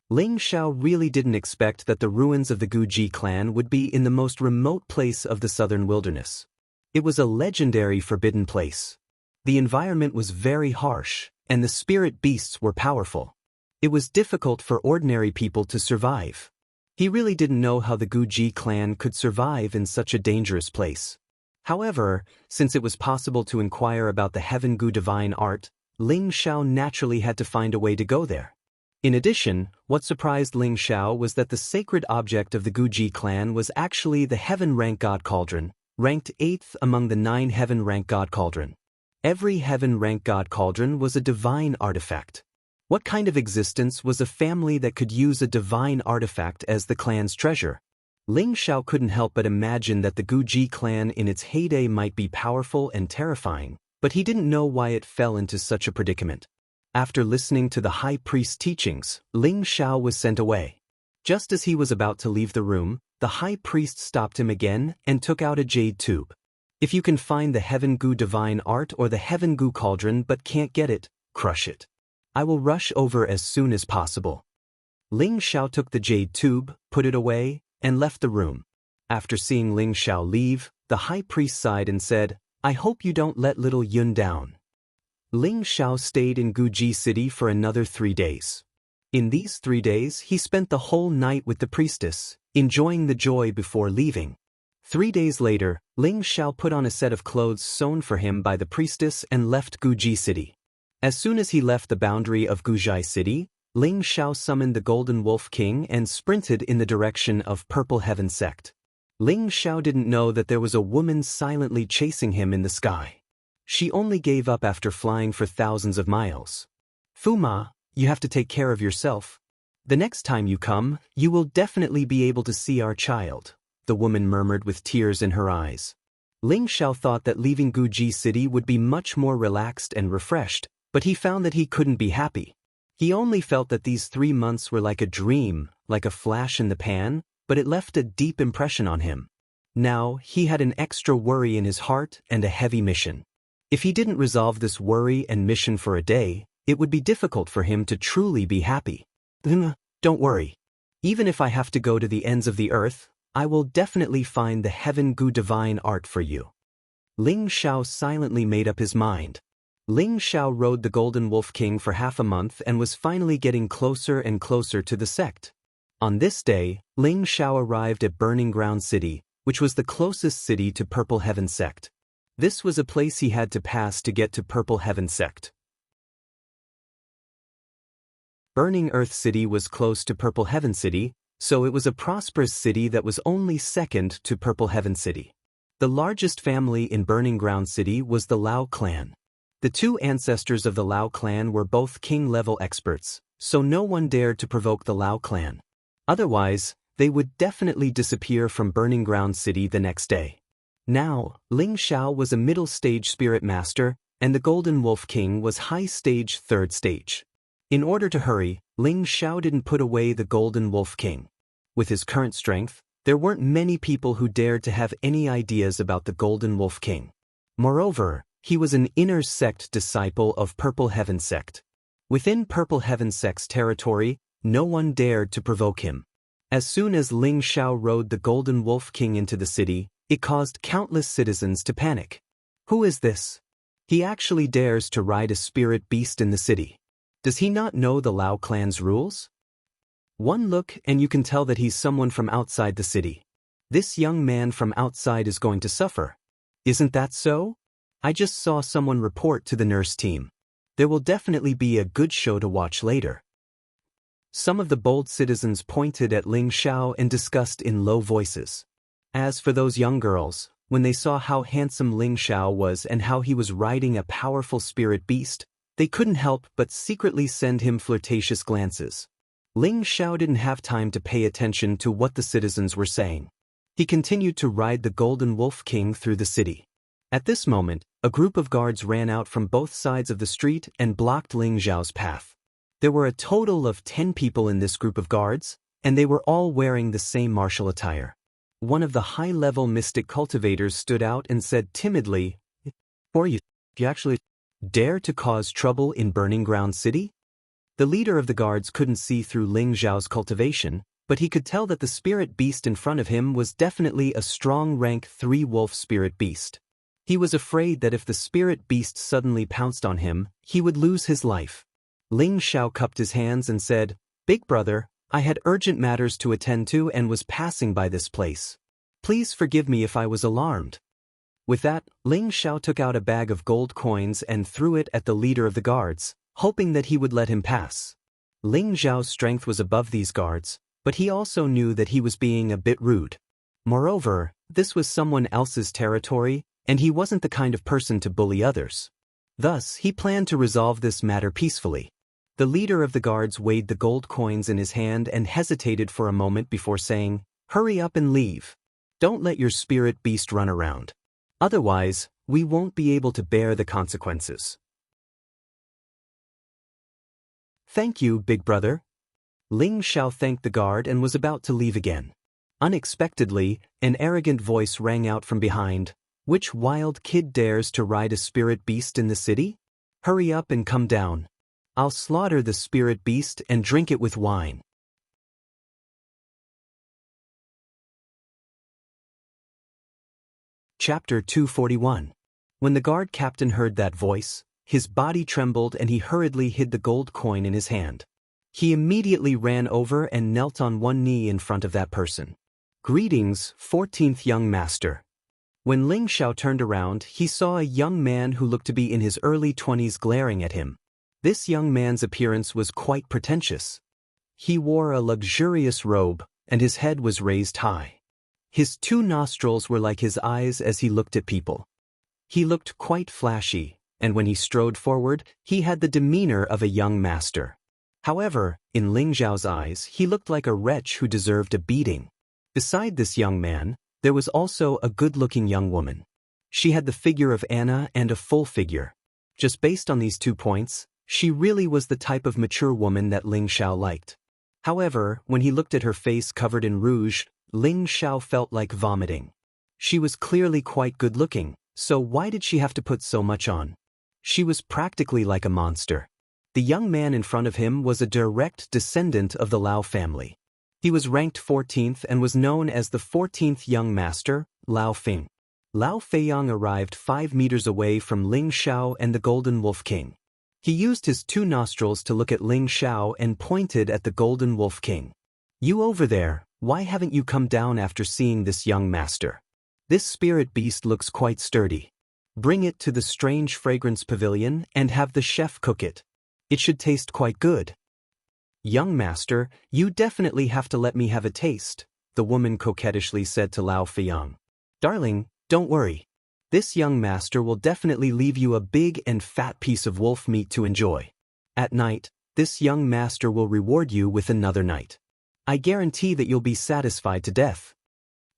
Ling Xiao really didn't expect that the ruins of the Guji clan would be in the most remote place of the southern wilderness. It was a legendary forbidden place. The environment was very harsh, and the spirit beasts were powerful. It was difficult for ordinary people to survive. He really didn't know how the Guji clan could survive in such a dangerous place. However, since it was possible to inquire about the Heaven Gu divine art, Ling Xiao naturally had to find a way to go there. In addition, what surprised Ling Xiao was that the sacred object of the Guji clan was actually the Heaven Rank God Cauldron, ranked 8th among the 9 Heaven Rank God Cauldron. Every Heaven Rank God Cauldron was a divine artifact. What kind of existence was a family that could use a divine artifact as the clan's treasure? Ling Xiao couldn't help but imagine that the Guji clan in its heyday might be powerful and terrifying, but he didn't know why it fell into such a predicament. After listening to the high priest's teachings, Ling Xiao was sent away. Just as he was about to leave the room, the high priest stopped him again and took out a jade tube. "If you can find the Heaven Gu divine art or the Heaven Gu cauldron but can't get it, crush it. I will rush over as soon as possible." Ling Xiao took the jade tube, put it away, and left the room. After seeing Ling Xiao leave, the high priest sighed and said, "I hope you don't let little Yun down." Ling Xiao stayed in Guji city for another 3 days. In these 3 days, he spent the whole night with the priestess, enjoying the joy before leaving. 3 days later, Ling Xiao put on a set of clothes sewn for him by the priestess and left Guji city. As soon as he left the boundary of Guzhai city, Ling Xiao summoned the Golden Wolf King and sprinted in the direction of Purple Heaven sect. Ling Xiao didn't know that there was a woman silently chasing him in the sky. She only gave up after flying for thousands of miles. "Fuma, you have to take care of yourself. The next time you come, you will definitely be able to see our child," the woman murmured with tears in her eyes. Ling Xiao thought that leaving Guji city would be much more relaxed and refreshed, but he found that he couldn't be happy. He only felt that these 3 months were like a dream, like a flash in the pan, but it left a deep impression on him. Now, he had an extra worry in his heart and a heavy mission. If he didn't resolve this worry and mission for a day, it would be difficult for him to truly be happy. Don't worry. Even if I have to go to the ends of the earth, I will definitely find the heaven gu divine art for you. Ling Xiao silently made up his mind. Ling Xiao rode the Golden Wolf King for half a month and was finally getting closer and closer to the sect. On this day, Ling Xiao arrived at Burning Ground City, which was the closest city to Purple Heaven Sect. This was a place he had to pass to get to Purple Heaven Sect. Burning Earth City was close to Purple Heaven City, so it was a prosperous city that was only second to Purple Heaven City. The largest family in Burning Ground City was the Lao clan. The 2 ancestors of the Lao clan were both king-level experts, so no one dared to provoke the Lao clan. Otherwise, they would definitely disappear from Burning Ground City the next day. Now, Ling Xiao was a middle-stage spirit master, and the Golden Wolf King was high-stage 3rd stage. In order to hurry, Ling Xiao didn't put away the Golden Wolf King. With his current strength, there weren't many people who dared to have any ideas about the Golden Wolf King. Moreover, he was an inner sect disciple of Purple Heaven Sect. Within Purple Heaven Sect's territory, no one dared to provoke him. As soon as Ling Xiao rode the Golden Wolf King into the city, it caused countless citizens to panic. Who is this? He actually dares to ride a spirit beast in the city. Does he not know the Lao clan's rules? One look and you can tell that he's someone from outside the city. This young man from outside is going to suffer. Isn't that so? I just saw someone report to the nurse team. There will definitely be a good show to watch later. Some of the bold citizens pointed at Ling Xiao and discussed in low voices. As for those young girls, when they saw how handsome Ling Xiao was and how he was riding a powerful spirit beast, they couldn't help but secretly send him flirtatious glances. Ling Xiao didn't have time to pay attention to what the citizens were saying. He continued to ride the Golden Wolf King through the city. At this moment, a group of guards ran out from both sides of the street and blocked Ling Xiao's path. There were a total of 10 people in this group of guards, and they were all wearing the same martial attire. One of the high-level mystic cultivators stood out and said timidly, "Or you actually dare to cause trouble in Burning Ground City?" The leader of the guards couldn't see through Ling Xiao's cultivation, but he could tell that the spirit beast in front of him was definitely a strong rank 3 wolf spirit beast. He was afraid that if the spirit beast suddenly pounced on him, he would lose his life. Ling Xiao cupped his hands and said, "Big brother, I had urgent matters to attend to and was passing by this place. Please forgive me if I was alarmed." With that, Ling Xiao took out a bag of gold coins and threw it at the leader of the guards, hoping that he would let him pass. Ling Xiao's strength was above these guards, but he also knew that he was being a bit rude. Moreover, this was someone else's territory, and he wasn't the kind of person to bully others. Thus, he planned to resolve this matter peacefully. The leader of the guards weighed the gold coins in his hand and hesitated for a moment before saying, "Hurry up and leave. Don't let your spirit beast run around. Otherwise, we won't be able to bear the consequences." "Thank you, big brother." Ling Xiao thanked the guard and was about to leave again. Unexpectedly, an arrogant voice rang out from behind. "Which wild kid dares to ride a spirit beast in the city? Hurry up and come down. I'll slaughter the spirit beast and drink it with wine." Chapter 241. When the guard captain heard that voice, his body trembled and he hurriedly hid the gold coin in his hand. He immediately ran over and knelt on one knee in front of that person. "Greetings, 14th young master." When Ling Xiao turned around, he saw a young man who looked to be in his early 20s glaring at him. This young man's appearance was quite pretentious. He wore a luxurious robe, and his head was raised high. His 2 nostrils were like his eyes as he looked at people. He looked quite flashy, and when he strode forward, he had the demeanor of a young master. However, in Ling Xiao's eyes, he looked like a wretch who deserved a beating. Beside this young man, there was also a good-looking young woman. She had the figure of Anna and a full figure. Just based on these 2 points, She really was the type of mature woman that Ling Xiao liked. However, when he looked at her face covered in rouge, Ling Xiao felt like vomiting. She was clearly quite good-looking, so why did she have to put so much on? She was practically like a monster. The young man in front of him was a direct descendant of the Lao family. He was ranked 14th and was known as the 14th young master, Lao Feng. Lao Feiyang arrived 5 meters away from Ling Xiao and the Golden Wolf King. He used his 2 nostrils to look at Ling Xiao and pointed at the Golden Wolf King. "You over there, why haven't you come down after seeing this young master? This spirit beast looks quite sturdy. Bring it to the strange fragrance pavilion and have the chef cook it. It should taste quite good." "Young master, you definitely have to let me have a taste," the woman coquettishly said to Lao Feiyang. "Darling, don't worry. This young master will definitely leave you a big and fat piece of wolf meat to enjoy. At night, this young master will reward you with another night. I guarantee that you'll be satisfied to death."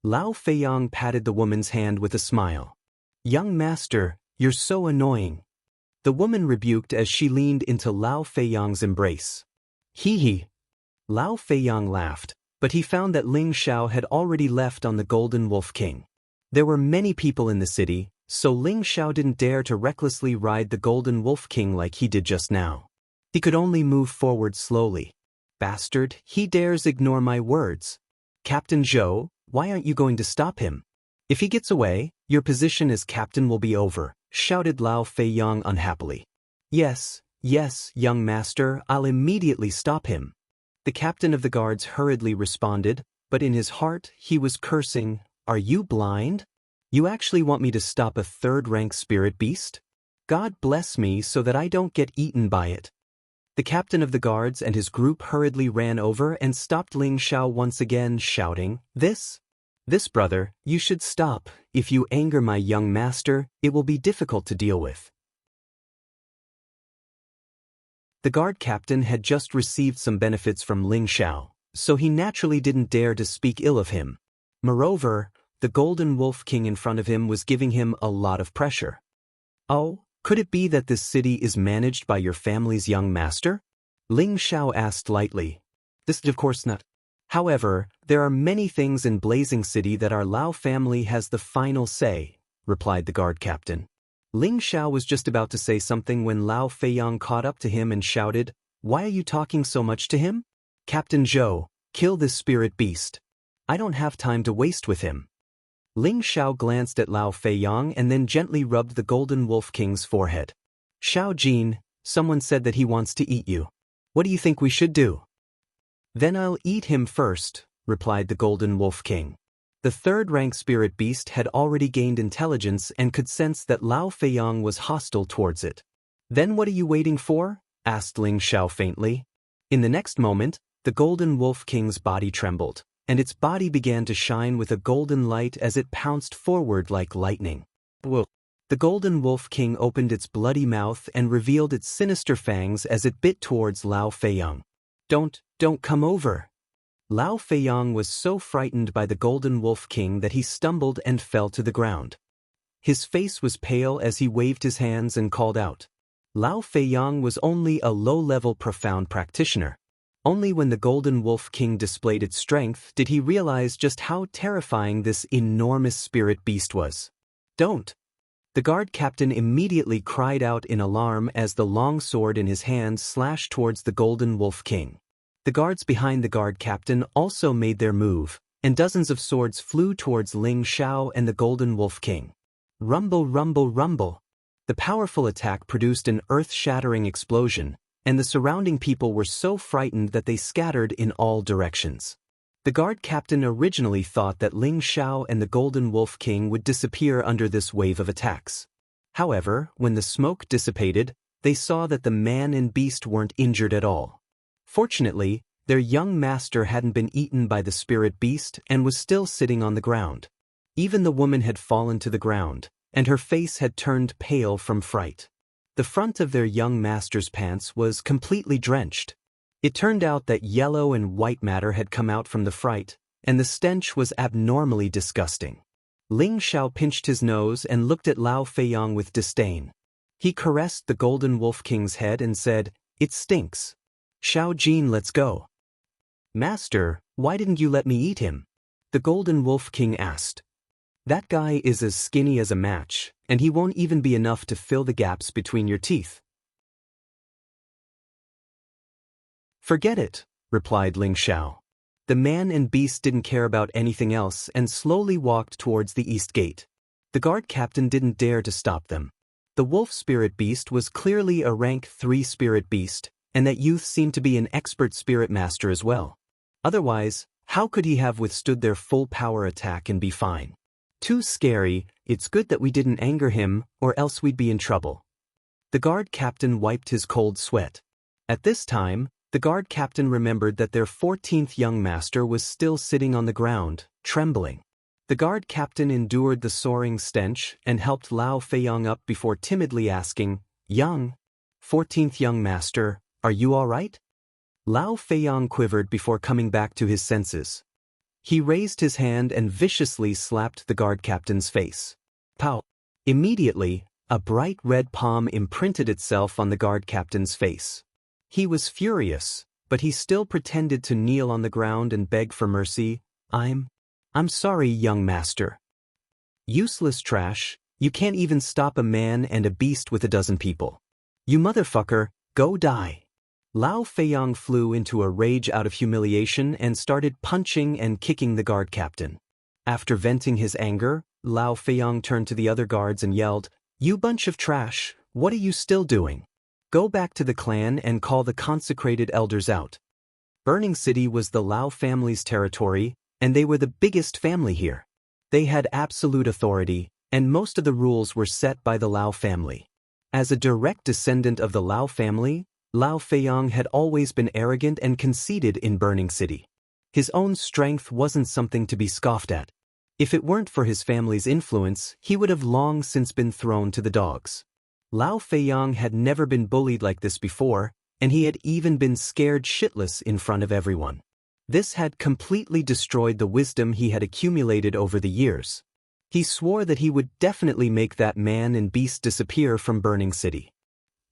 Lao Feiyang patted the woman's hand with a smile. "Young master, you're so annoying," the woman rebuked as she leaned into Lao Feiyang's embrace. "Hee hee." Lao Feiyang laughed, but he found that Ling Xiao had already left on the Golden Wolf King. There were many people in the city, so Ling Xiao didn't dare to recklessly ride the Golden Wolf King like he did just now. He could only move forward slowly. "Bastard, he dares ignore my words. Captain Zhou, why aren't you going to stop him? If he gets away, your position as captain will be over," shouted Lao Feiyang unhappily. Yes, young master, I'll immediately stop him," the captain of the guards hurriedly responded, but in his heart he was cursing. "Are you blind? You actually want me to stop a 3rd-rank spirit beast? God bless me so that I don't get eaten by it." The captain of the guards and his group hurriedly ran over and stopped Ling Xiao once again, shouting, This, brother, you should stop. If you anger my young master, it will be difficult to deal with." The guard captain had just received some benefits from Ling Xiao, so he naturally didn't dare to speak ill of him. Moreover, the Golden Wolf King in front of him was giving him a lot of pressure. "Oh, could it be that this city is managed by your family's young master?" Ling Xiao asked lightly. "This of course not. However, there are many things in Blazing City that our Lao family has the final say," replied the guard captain. Ling Xiao was just about to say something when Lao Feiyang caught up to him and shouted, "Why are you talking so much to him? Captain Zhou, kill this spirit beast. I don't have time to waste with him." Ling Xiao glanced at Lao Feiyang and then gently rubbed the Golden Wolf King's forehead. "Xiao Jin, someone said that he wants to eat you. What do you think we should do?" "Then I'll eat him first," replied the Golden Wolf King. The 3rd-rank spirit beast had already gained intelligence and could sense that Lao Feiyang was hostile towards it. "Then what are you waiting for?" asked Ling Xiao faintly. In the next moment, the Golden Wolf King's body trembled, and its body began to shine with a golden light as it pounced forward like lightning. Whoa. The Golden Wolf King opened its bloody mouth and revealed its sinister fangs as it bit towards Lao Feiyang. Don't come over." Lao Feiyang was so frightened by the Golden Wolf King that he stumbled and fell to the ground. His face was pale as he waved his hands and called out. Lao Feiyang was only a low-level profound practitioner. Only when the Golden Wolf King displayed its strength did he realize just how terrifying this enormous spirit beast was. "Don't!" The guard captain immediately cried out in alarm as the long sword in his hand slashed towards the Golden Wolf King. The guards behind the guard captain also made their move, and dozens of swords flew towards Ling Xiao and the Golden Wolf King. Rumble, rumble, rumble. The powerful attack produced an earth-shattering explosion, and the surrounding people were so frightened that they scattered in all directions. The guard captain originally thought that Ling Xiao and the Golden Wolf King would disappear under this wave of attacks. However, when the smoke dissipated, they saw that the man and beast weren't injured at all. Fortunately, their young master hadn't been eaten by the spirit beast and was still sitting on the ground. Even the woman had fallen to the ground, and her face had turned pale from fright. The front of their young master's pants was completely drenched. It turned out that yellow and white matter had come out from the fright, and the stench was abnormally disgusting. Ling Xiao pinched his nose and looked at Lao Feiyang with disdain. He caressed the Golden Wolf King's head and said, "It stinks. Xiao Jin, let's go." "Master, why didn't you let me eat him?" the Golden Wolf King asked. "That guy is as skinny as a match, and he won't even be enough to fill the gaps between your teeth." "Forget it," replied Ling Xiao. The man and beast didn't care about anything else and slowly walked towards the east gate. The guard captain didn't dare to stop them. The wolf spirit beast was clearly a rank 3 spirit beast, and that youth seemed to be an expert spirit master as well. Otherwise, how could he have withstood their full power attack and be fine? Too scary. It's good that we didn't anger him, or else we'd be in trouble. The guard captain wiped his cold sweat. At this time, the guard captain remembered that their 14th young master was still sitting on the ground, trembling. The guard captain endured the soaring stench and helped Lao Feiyong up before timidly asking, "Young, 14th young master, are you all right?" Lao Feiyong quivered before coming back to his senses. He raised his hand and viciously slapped the guard captain's face. Pow! Immediately, a bright red palm imprinted itself on the guard captain's face. He was furious, but he still pretended to kneel on the ground and beg for mercy. I'm sorry, young master." "Useless trash, you can't even stop a man and a beast with a dozen people. You motherfucker, go die." Lao Feiyong flew into a rage out of humiliation and started punching and kicking the guard captain. After venting his anger, Lao Feiyong turned to the other guards and yelled, "You bunch of trash, what are you still doing? Go back to the clan and call the consecrated elders out." Burning City was the Lao family's territory, and they were the biggest family here. They had absolute authority, and most of the rules were set by the Lao family. As a direct descendant of the Lao family, Lao Feiyong had always been arrogant and conceited in Burning City. His own strength wasn't something to be scoffed at. If it weren't for his family's influence, he would have long since been thrown to the dogs. Lao Feiyong had never been bullied like this before, and he had even been scared shitless in front of everyone. This had completely destroyed the wisdom he had accumulated over the years. He swore that he would definitely make that man and beast disappear from Burning City.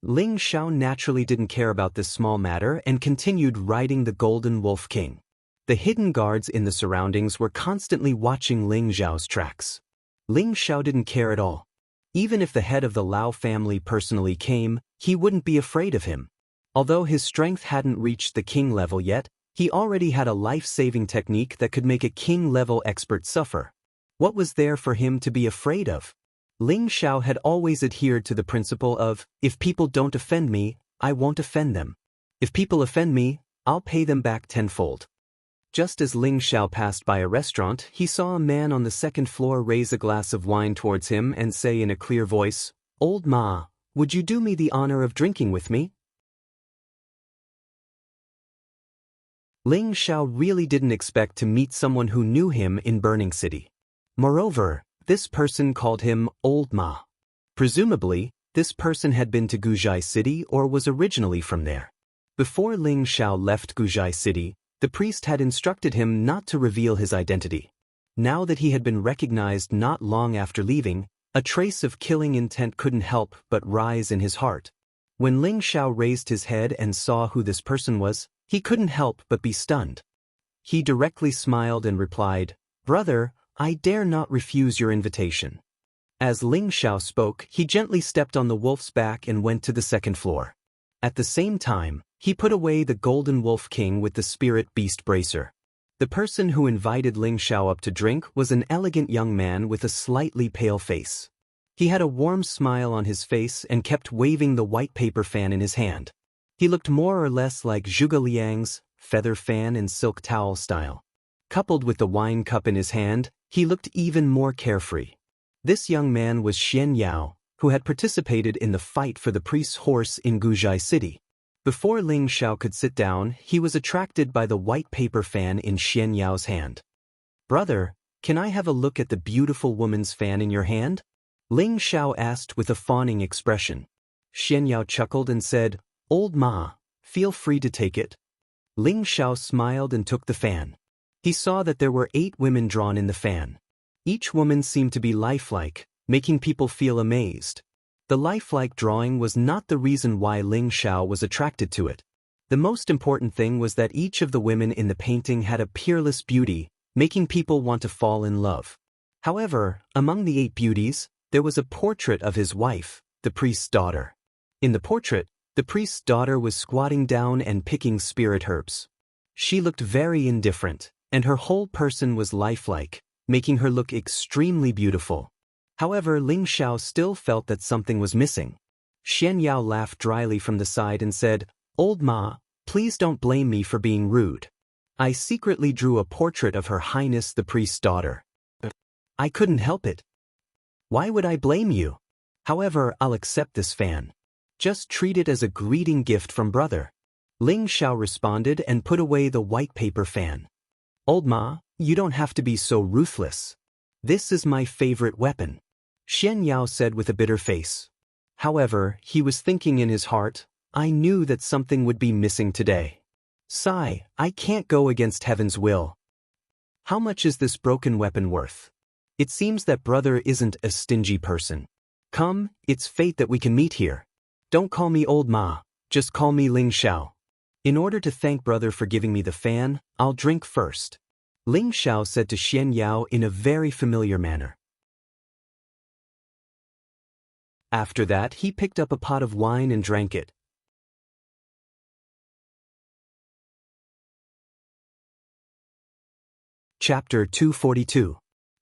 Ling Xiao naturally didn't care about this small matter and continued riding the Golden Wolf King. The hidden guards in the surroundings were constantly watching Ling Xiao's tracks. Ling Xiao didn't care at all. Even if the head of the Lao family personally came, he wouldn't be afraid of him. Although his strength hadn't reached the king level yet, he already had a life-saving technique that could make a king-level expert suffer. What was there for him to be afraid of? Ling Xiao had always adhered to the principle of, if people don't offend me, I won't offend them. If people offend me, I'll pay them back tenfold. Just as Ling Xiao passed by a restaurant, he saw a man on the second floor raise a glass of wine towards him and say in a clear voice, "Old Ma, would you do me the honor of drinking with me?" Ling Xiao really didn't expect to meet someone who knew him in Burning City. Moreover, this person called him Old Ma. Presumably, this person had been to Guzhai City or was originally from there. Before Ling Xiao left Guzhai City, the priest had instructed him not to reveal his identity. Now that he had been recognized not long after leaving, a trace of killing intent couldn't help but rise in his heart. When Ling Xiao raised his head and saw who this person was, he couldn't help but be stunned. He directly smiled and replied, "Brother, I dare not refuse your invitation." As Ling Xiao spoke, he gently stepped on the wolf's back and went to the second floor. At the same time, he put away the Golden Wolf King with the Spirit Beast Bracer. The person who invited Ling Xiao up to drink was an elegant young man with a slightly pale face. He had a warm smile on his face and kept waving the white paper fan in his hand. He looked more or less like Zhuge Liang's feather fan and silk towel style. Coupled with the wine cup in his hand, he looked even more carefree. This young man was Xianxia, who had participated in the fight for the priest's horse in Guzhai City. Before Ling Xiao could sit down, he was attracted by the white paper fan in Xianxiao's hand. "Brother, can I have a look at the beautiful woman's fan in your hand?" Ling Xiao asked with a fawning expression. Xianxiao chuckled and said, "Old Ma, feel free to take it." Ling Xiao smiled and took the fan. He saw that there were 8 women drawn in the fan. Each woman seemed to be lifelike, making people feel amazed. The lifelike drawing was not the reason why Ling Xiao was attracted to it. The most important thing was that each of the women in the painting had a peerless beauty, making people want to fall in love. However, among the 8 beauties, there was a portrait of his wife, the priest's daughter. In the portrait, the priest's daughter was squatting down and picking spirit herbs. She looked very indifferent, and her whole person was lifelike, making her look extremely beautiful. However, Ling Xiao still felt that something was missing. Xianxia laughed dryly from the side and said, "Old Ma, please don't blame me for being rude. I secretly drew a portrait of Her Highness the priest's daughter. I couldn't help it. Why would I blame you? However, I'll accept this fan. Just treat it as a greeting gift from brother." Ling Xiao responded and put away the white paper fan. "Old Ma, you don't have to be so ruthless. This is my favorite weapon," Xianxia said with a bitter face. However, he was thinking in his heart, "I knew that something would be missing today. Sigh, I can't go against heaven's will. How much is this broken weapon worth? It seems that brother isn't a stingy person. Come, it's fate that we can meet here. Don't call me Old Ma, just call me Ling Xiao. In order to thank brother for giving me the fan, I'll drink first," Ling Xiao said to Xianxia in a very familiar manner. After that, he picked up a pot of wine and drank it. Chapter 242.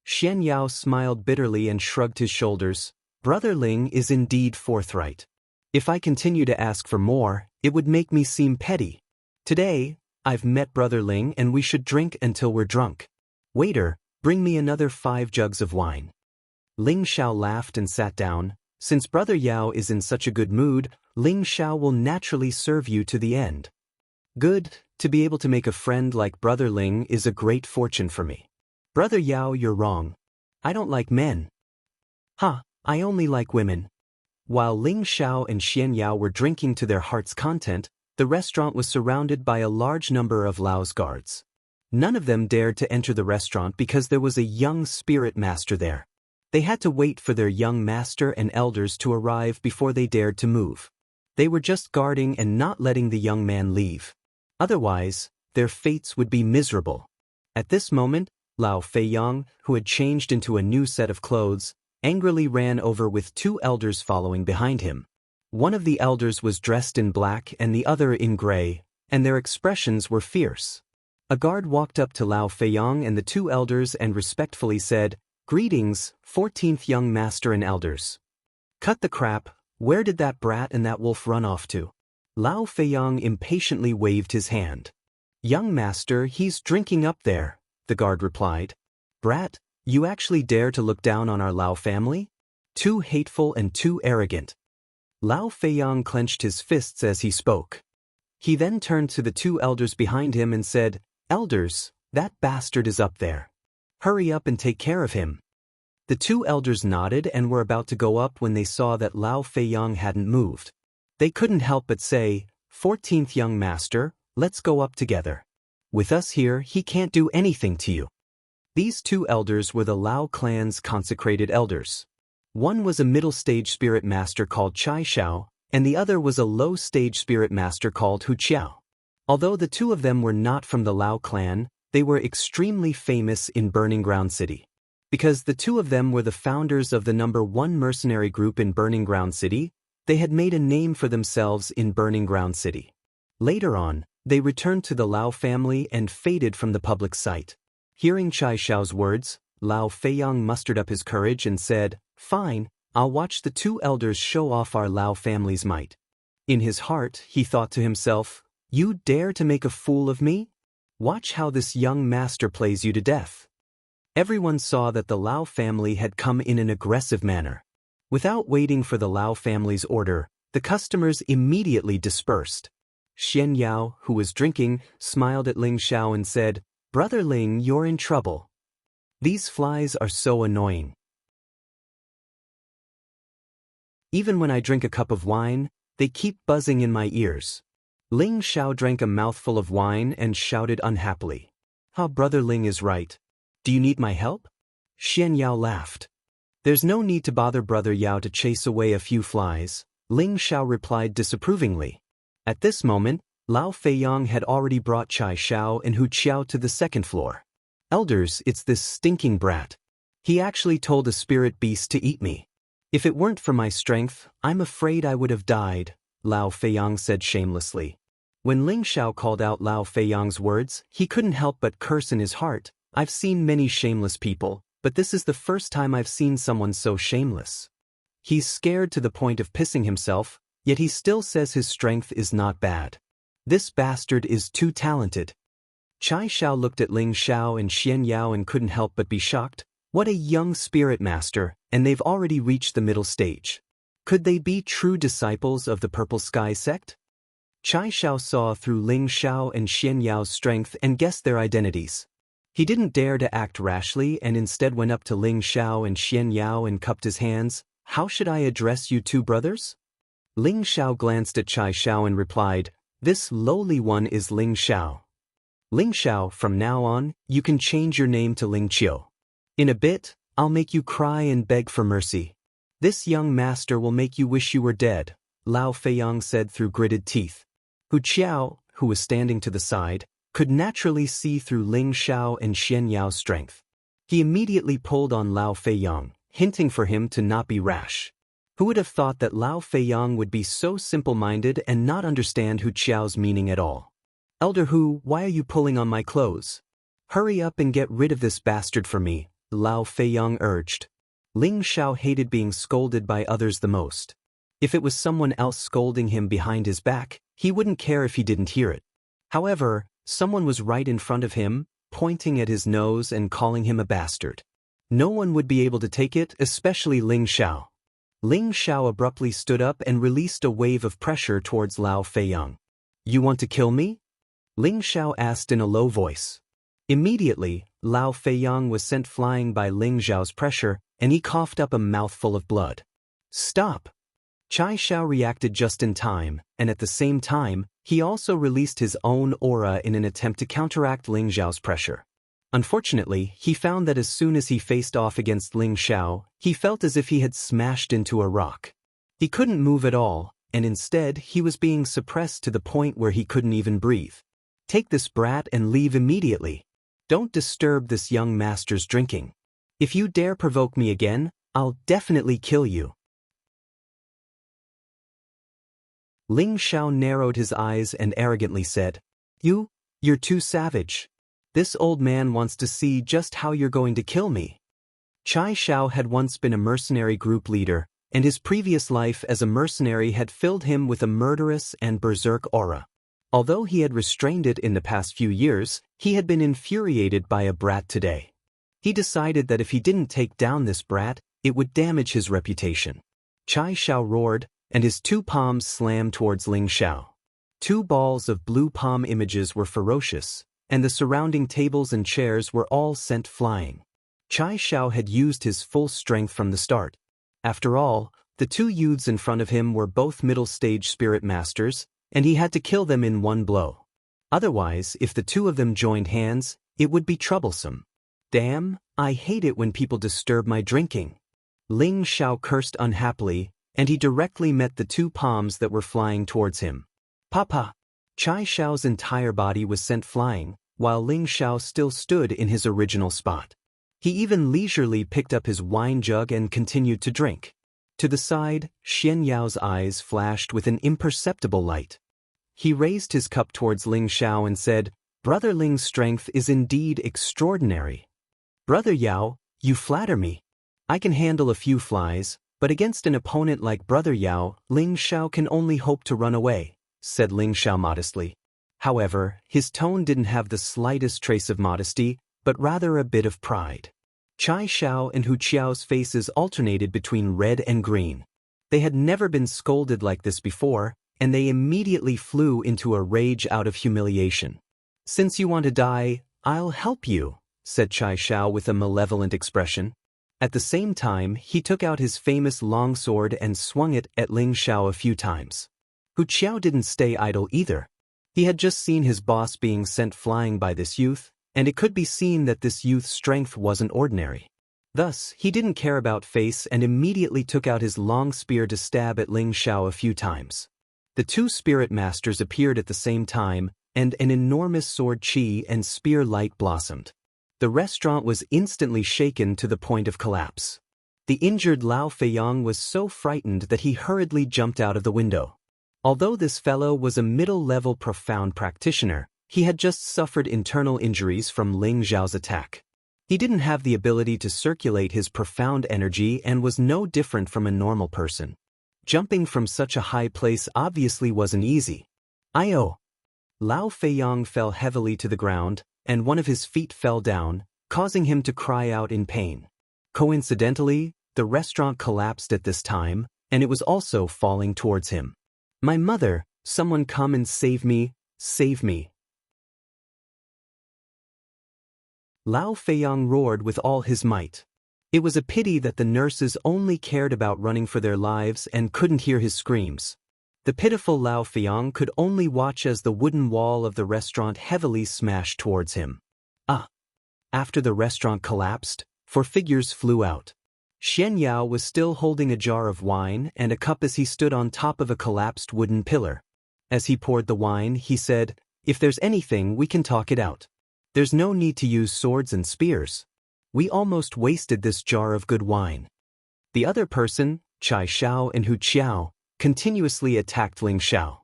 Xianxia smiled bitterly and shrugged his shoulders. Brother Ling is indeed forthright. If I continue to ask for more, it would make me seem petty. Today, I've met Brother Ling and we should drink until we're drunk. Waiter, bring me another 5 jugs of wine. Ling Xiao laughed and sat down. Since Brother Yao is in such a good mood, Ling Xiao will naturally serve you to the end. Good, to be able to make a friend like Brother Ling is a great fortune for me. Brother Yao, you're wrong. I don't like men. I only like women. While Ling Xiao and Xianxia were drinking to their heart's content, the restaurant was surrounded by a large number of Lao's guards. None of them dared to enter the restaurant because there was a young spirit master there. They had to wait for their young master and elders to arrive before they dared to move. They were just guarding and not letting the young man leave. Otherwise, their fates would be miserable. At this moment, Lao Feiyang, who had changed into a new set of clothes, angrily ran over with 2 elders following behind him. One of the elders was dressed in black and the other in gray, and their expressions were fierce. A guard walked up to Lao Feiyang and the 2 elders and respectfully said, "Greetings, 14th young master and elders." "Cut the crap, where did that brat and that wolf run off to?" Lao Feiyang impatiently waved his hand. "Young master, he's drinking up there," the guard replied. "Brat, you actually dare to look down on our Lao family? Too hateful and too arrogant." Lao Feiyang clenched his fists as he spoke. He then turned to the 2 elders behind him and said, "Elders, that bastard is up there. Hurry up and take care of him." The 2 elders nodded and were about to go up when they saw that Lao Feiyang hadn't moved. They couldn't help but say, "14th young master, let's go up together. With us here, he can't do anything to you." These 2 elders were the Lao clan's consecrated elders. One was a middle-stage spirit master called Chai Xiao, and the other was a low-stage spirit master called Hu Qiao. Although the 2 of them were not from the Lao clan, they were extremely famous in Burning Ground City. Because the 2 of them were the founders of the #1 mercenary group in Burning Ground City, they had made a name for themselves in Burning Ground City. Later on, they returned to the Lao family and faded from the public sight. Hearing Chai Xiao's words, Lao Feiyang mustered up his courage and said, "Fine, I'll watch the 2 elders show off our Lao family's might." In his heart, he thought to himself, "You dare to make a fool of me? Watch how this young master plays you to death." Everyone saw that the Lao family had come in an aggressive manner. Without waiting for the Lao family's order, the customers immediately dispersed. Xianxia, who was drinking, smiled at Ling Xiao and said, "Brother Ling, you're in trouble. These flies are so annoying. Even when I drink a cup of wine, they keep buzzing in my ears." Ling Xiao drank a mouthful of wine and shouted unhappily, Brother Ling is right. Do you need my help?" Xianxia laughed. There's no need to bother Brother Yao to chase away a few flies, Ling Xiao replied disapprovingly. At this moment, Lao Feiyang had already brought Chai Xiao and Hu Qiao to the second floor. Elders, it's this stinking brat. He actually told a spirit beast to eat me. If it weren't for my strength, I'm afraid I would have died, Lao Feiyang said shamelessly. When Ling Xiao called out Lao Feiyang's words, he couldn't help but curse in his heart. I've seen many shameless people, but this is the first time I've seen someone so shameless. He's scared to the point of pissing himself, yet he still says his strength is not bad. This bastard is too talented. Chai Xiao looked at Ling Xiao and Xianxia and couldn't help but be shocked. What a young spirit master, and they've already reached the middle stage. Could they be true disciples of the Purple Sky sect? Chai Xiao saw through Ling Xiao and Xianyao's strength and guessed their identities. He didn't dare to act rashly and instead went up to Ling Xiao and Xianyao and cupped his hands. How should I address you two brothers? Ling Xiao glanced at Chai Xiao and replied, This lowly one is Ling Xiao. Ling Xiao, from now on, you can change your name to Ling Qiu. In a bit, I'll make you cry and beg for mercy. This young master will make you wish you were dead, Lao Feiyang said through gritted teeth. Hu Qiao, who was standing to the side, could naturally see through Ling Xiao and Xianyao's strength. He immediately pulled on Lao Feiyang, hinting for him to not be rash. Who would have thought that Lao Feiyang would be so simple-minded and not understand Hu Qiao's meaning at all? Elder Hu, why are you pulling on my clothes? Hurry up and get rid of this bastard for me, Lao Feiyang urged. Ling Xiao hated being scolded by others the most. If it was someone else scolding him behind his back, he wouldn't care if he didn't hear it. However, someone was right in front of him, pointing at his nose and calling him a bastard. No one would be able to take it, especially Ling Xiao. Ling Xiao abruptly stood up and released a wave of pressure towards Lao Feiyang. You want to kill me? Ling Xiao asked in a low voice. Immediately, Lao Feiyang was sent flying by Ling Xiao's pressure, and he coughed up a mouthful of blood. Stop! Chai Xiao reacted just in time, and at the same time, he also released his own aura in an attempt to counteract Ling Xiao's pressure. Unfortunately, he found that as soon as he faced off against Ling Xiao, he felt as if he had smashed into a rock. He couldn't move at all, and instead he was being suppressed to the point where he couldn't even breathe. Take this brat and leave immediately. Don't disturb this young master's drinking. If you dare provoke me again, I'll definitely kill you. Ling Xiao narrowed his eyes and arrogantly said, You're too savage. This old man wants to see just how you're going to kill me. Chai Xiao had once been a mercenary group leader, and his previous life as a mercenary had filled him with a murderous and berserk aura. Although he had restrained it in the past few years, he had been infuriated by a brat today. He decided that if he didn't take down this brat, it would damage his reputation. Chai Xiao roared, and his two palms slammed towards Ling Xiao. Two balls of blue palm images were ferocious, and the surrounding tables and chairs were all sent flying. Chai Xiao had used his full strength from the start. After all, the two youths in front of him were both middle-stage spirit masters, and he had to kill them in one blow. Otherwise, if the two of them joined hands, it would be troublesome. Damn, I hate it when people disturb my drinking. Ling Xiao cursed unhappily, and he directly met the two palms that were flying towards him. Papa! Chai Xiao's entire body was sent flying, while Ling Xiao still stood in his original spot. He even leisurely picked up his wine jug and continued to drink. To the side, Xianyao's eyes flashed with an imperceptible light. He raised his cup towards Ling Xiao and said, Brother Ling's strength is indeed extraordinary. Brother Yao, you flatter me. I can handle a few flies, but against an opponent like Brother Yao, Ling Xiao can only hope to run away, said Ling Xiao modestly. However, his tone didn't have the slightest trace of modesty, but rather a bit of pride. Chai Xiao and Hu Qiao's faces alternated between red and green. They had never been scolded like this before, and they immediately flew into a rage out of humiliation. Since you want to die, I'll help you, said Chai Xiao with a malevolent expression. At the same time, he took out his famous longsword and swung it at Ling Xiao a few times. Hu Qiao didn't stay idle either. He had just seen his boss being sent flying by this youth, and it could be seen that this youth's strength wasn't ordinary. Thus, he didn't care about face and immediately took out his long spear to stab at Ling Xiao a few times. The two spirit masters appeared at the same time, and an enormous sword chi and spear light blossomed. The restaurant was instantly shaken to the point of collapse. The injured Lao Feiyang was so frightened that he hurriedly jumped out of the window. Although this fellow was a middle-level profound practitioner, he had just suffered internal injuries from Ling Xiao's attack. He didn't have the ability to circulate his profound energy and was no different from a normal person. Jumping from such a high place obviously wasn't easy. Lao Feiyang fell heavily to the ground, and one of his feet fell down, causing him to cry out in pain. Coincidentally, the restaurant collapsed at this time, and it was also falling towards him. "My mother, someone come and save me, save me." Lao Feiyang roared with all his might. It was a pity that the nurses only cared about running for their lives and couldn't hear his screams. The pitiful Lao Feiyang could only watch as the wooden wall of the restaurant heavily smashed towards him. After the restaurant collapsed, 4 figures flew out. Xianxia was still holding a jar of wine and a cup as he stood on top of a collapsed wooden pillar. As he poured the wine, he said, "If there's anything, we can talk it out. There's no need to use swords and spears. We almost wasted this jar of good wine." The other person, Chai Xiao and Hu Qiao, continuously attacked Ling Xiao.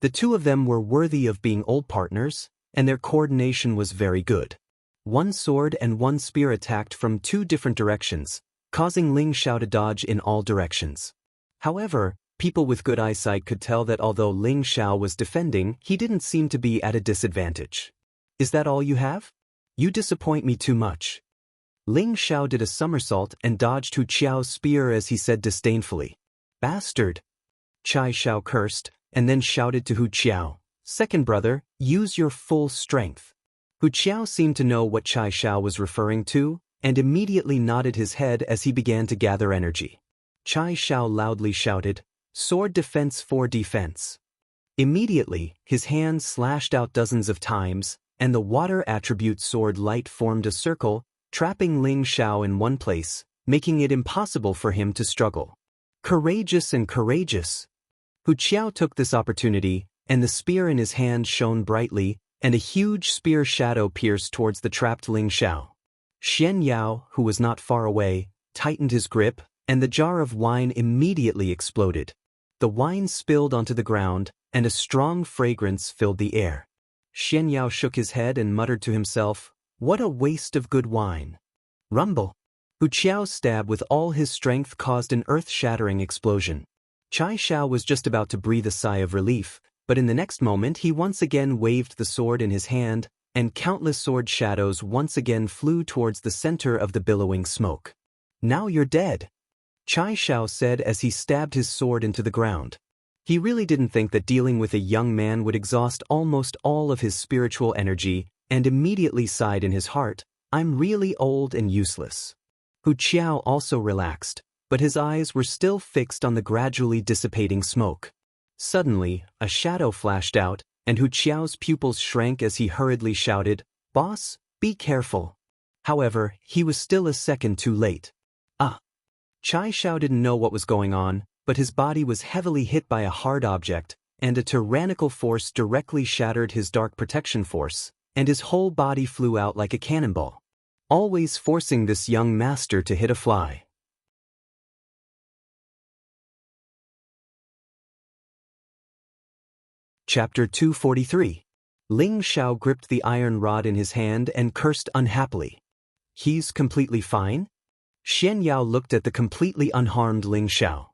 The two of them were worthy of being old partners, and their coordination was very good. One sword and one spear attacked from 2 different directions, causing Ling Xiao to dodge in all directions. However, people with good eyesight could tell that although Ling Xiao was defending, he didn't seem to be at a disadvantage. "Is that all you have? You disappoint me too much." Ling Xiao did a somersault and dodged Hu Qiao's spear as he said disdainfully, "Bastard." Chai Xiao cursed, and then shouted to Hu Qiao, "Second brother, use your full strength." Hu Qiao seemed to know what Chai Xiao was referring to, and immediately nodded his head as he began to gather energy. Chai Xiao loudly shouted, "Sword defense for defense." Immediately, his hands slashed out dozens of times, and the water attribute sword light formed a circle, trapping Ling Xiao in one place, making it impossible for him to struggle. Courageous and courageous. Hu Qiao took this opportunity, and the spear in his hand shone brightly, and a huge spear shadow pierced towards the trapped Ling Xiao. Xianxia, who was not far away, tightened his grip, and the jar of wine immediately exploded. The wine spilled onto the ground, and a strong fragrance filled the air. Xianxia shook his head and muttered to himself, "What a waste of good wine." Rumble. Hu Qiao's stab with all his strength caused an earth-shattering explosion. Chai Xiao was just about to breathe a sigh of relief, but in the next moment he once again waved the sword in his hand, and countless sword shadows once again flew towards the center of the billowing smoke. "Now you're dead," Chai Xiao said as he stabbed his sword into the ground. He really didn't think that dealing with a young man would exhaust almost all of his spiritual energy, and immediately sighed in his heart, "I'm really old and useless." Hu Qiao also relaxed, but his eyes were still fixed on the gradually dissipating smoke. Suddenly, a shadow flashed out, and Hu Qiao's pupils shrank as he hurriedly shouted, "Boss, be careful." However, he was still a second too late. Chai Xiao didn't know what was going on, but his body was heavily hit by a hard object, and a tyrannical force directly shattered his dark protection force, and his whole body flew out like a cannonball, always forcing this young master to hit a fly. Chapter 243. Ling Xiao gripped the iron rod in his hand and cursed unhappily. "He's completely fine?" Xianxia looked at the completely unharmed Ling Xiao.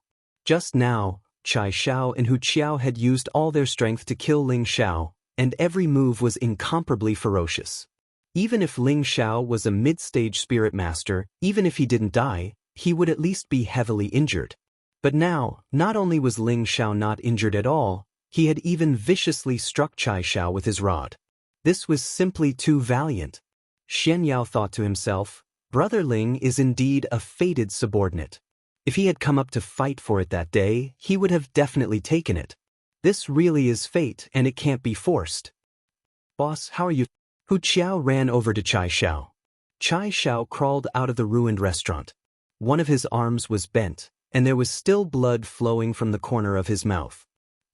Just now, Chai Xiao and Hu Qiao had used all their strength to kill Ling Xiao, and every move was incomparably ferocious. Even if Ling Xiao was a mid-stage spirit master, even if he didn't die, he would at least be heavily injured. But now, not only was Ling Xiao not injured at all, he had even viciously struck Chai Xiao with his rod. This was simply too valiant. Xianxia thought to himself, "Brother Ling is indeed a fated subordinate. If he had come up to fight for it that day, he would have definitely taken it. This really is fate and it can't be forced." "Boss, how are you?" Hu Qiao ran over to Chai Xiao. Chai Xiao crawled out of the ruined restaurant. One of his arms was bent, and there was still blood flowing from the corner of his mouth.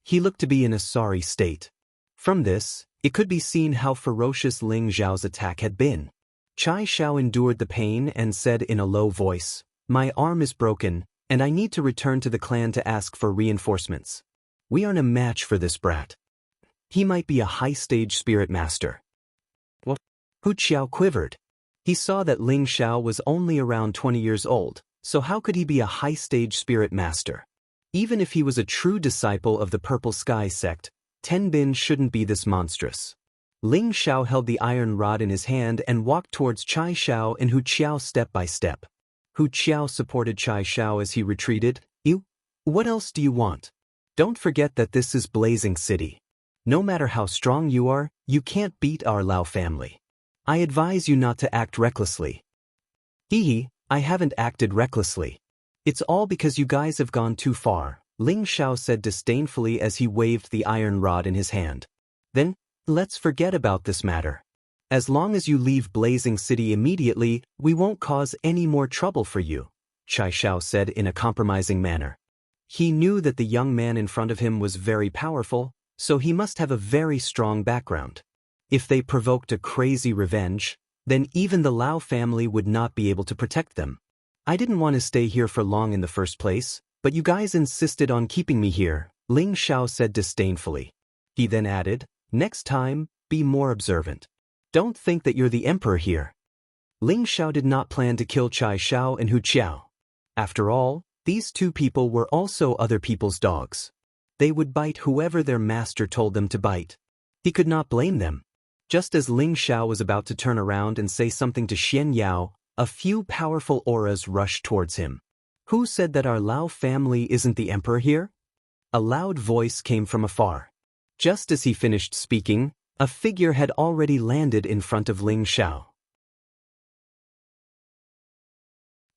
He looked to be in a sorry state. From this, it could be seen how ferocious Ling Xiao's attack had been. Chai Xiao endured the pain and said in a low voice, "My arm is broken, and I need to return to the clan to ask for reinforcements. We aren't a match for this brat. He might be a high-stage spirit master." What? Hu Qiao quivered. He saw that Ling Xiao was only around 20 years old, so how could he be a high-stage spirit master? Even if he was a true disciple of the Purple Sky sect, Tenbin shouldn't be this monstrous. Ling Xiao held the iron rod in his hand and walked towards Chai Xiao and Hu Qiao step by step. Hu Qiao supported Chai Xiao as he retreated. "You? What else do you want? Don't forget that this is Blazing City. No matter how strong you are, you can't beat our Lao family. I advise you not to act recklessly." "Hee, I haven't acted recklessly. It's all because you guys have gone too far," Ling Xiao said disdainfully as he waved the iron rod in his hand. "Then, let's forget about this matter. As long as you leave Blazing City immediately, we won't cause any more trouble for you," Chai Xiao said in a compromising manner. He knew that the young man in front of him was very powerful, so he must have a very strong background. If they provoked a crazy revenge, then even the Lao family would not be able to protect them. "I didn't want to stay here for long in the first place, but you guys insisted on keeping me here," Ling Xiao said disdainfully. He then added, "Next time, be more observant. Don't think that you're the emperor here." Ling Xiao did not plan to kill Chai Xiao and Hu Qiao. After all, these two people were also other people's dogs. They would bite whoever their master told them to bite. He could not blame them. Just as Ling Xiao was about to turn around and say something to Xianxia, a few powerful auras rushed towards him. "Who said that our Lao family isn't the emperor here?" A loud voice came from afar. Just as he finished speaking, a figure had already landed in front of Ling Xiao.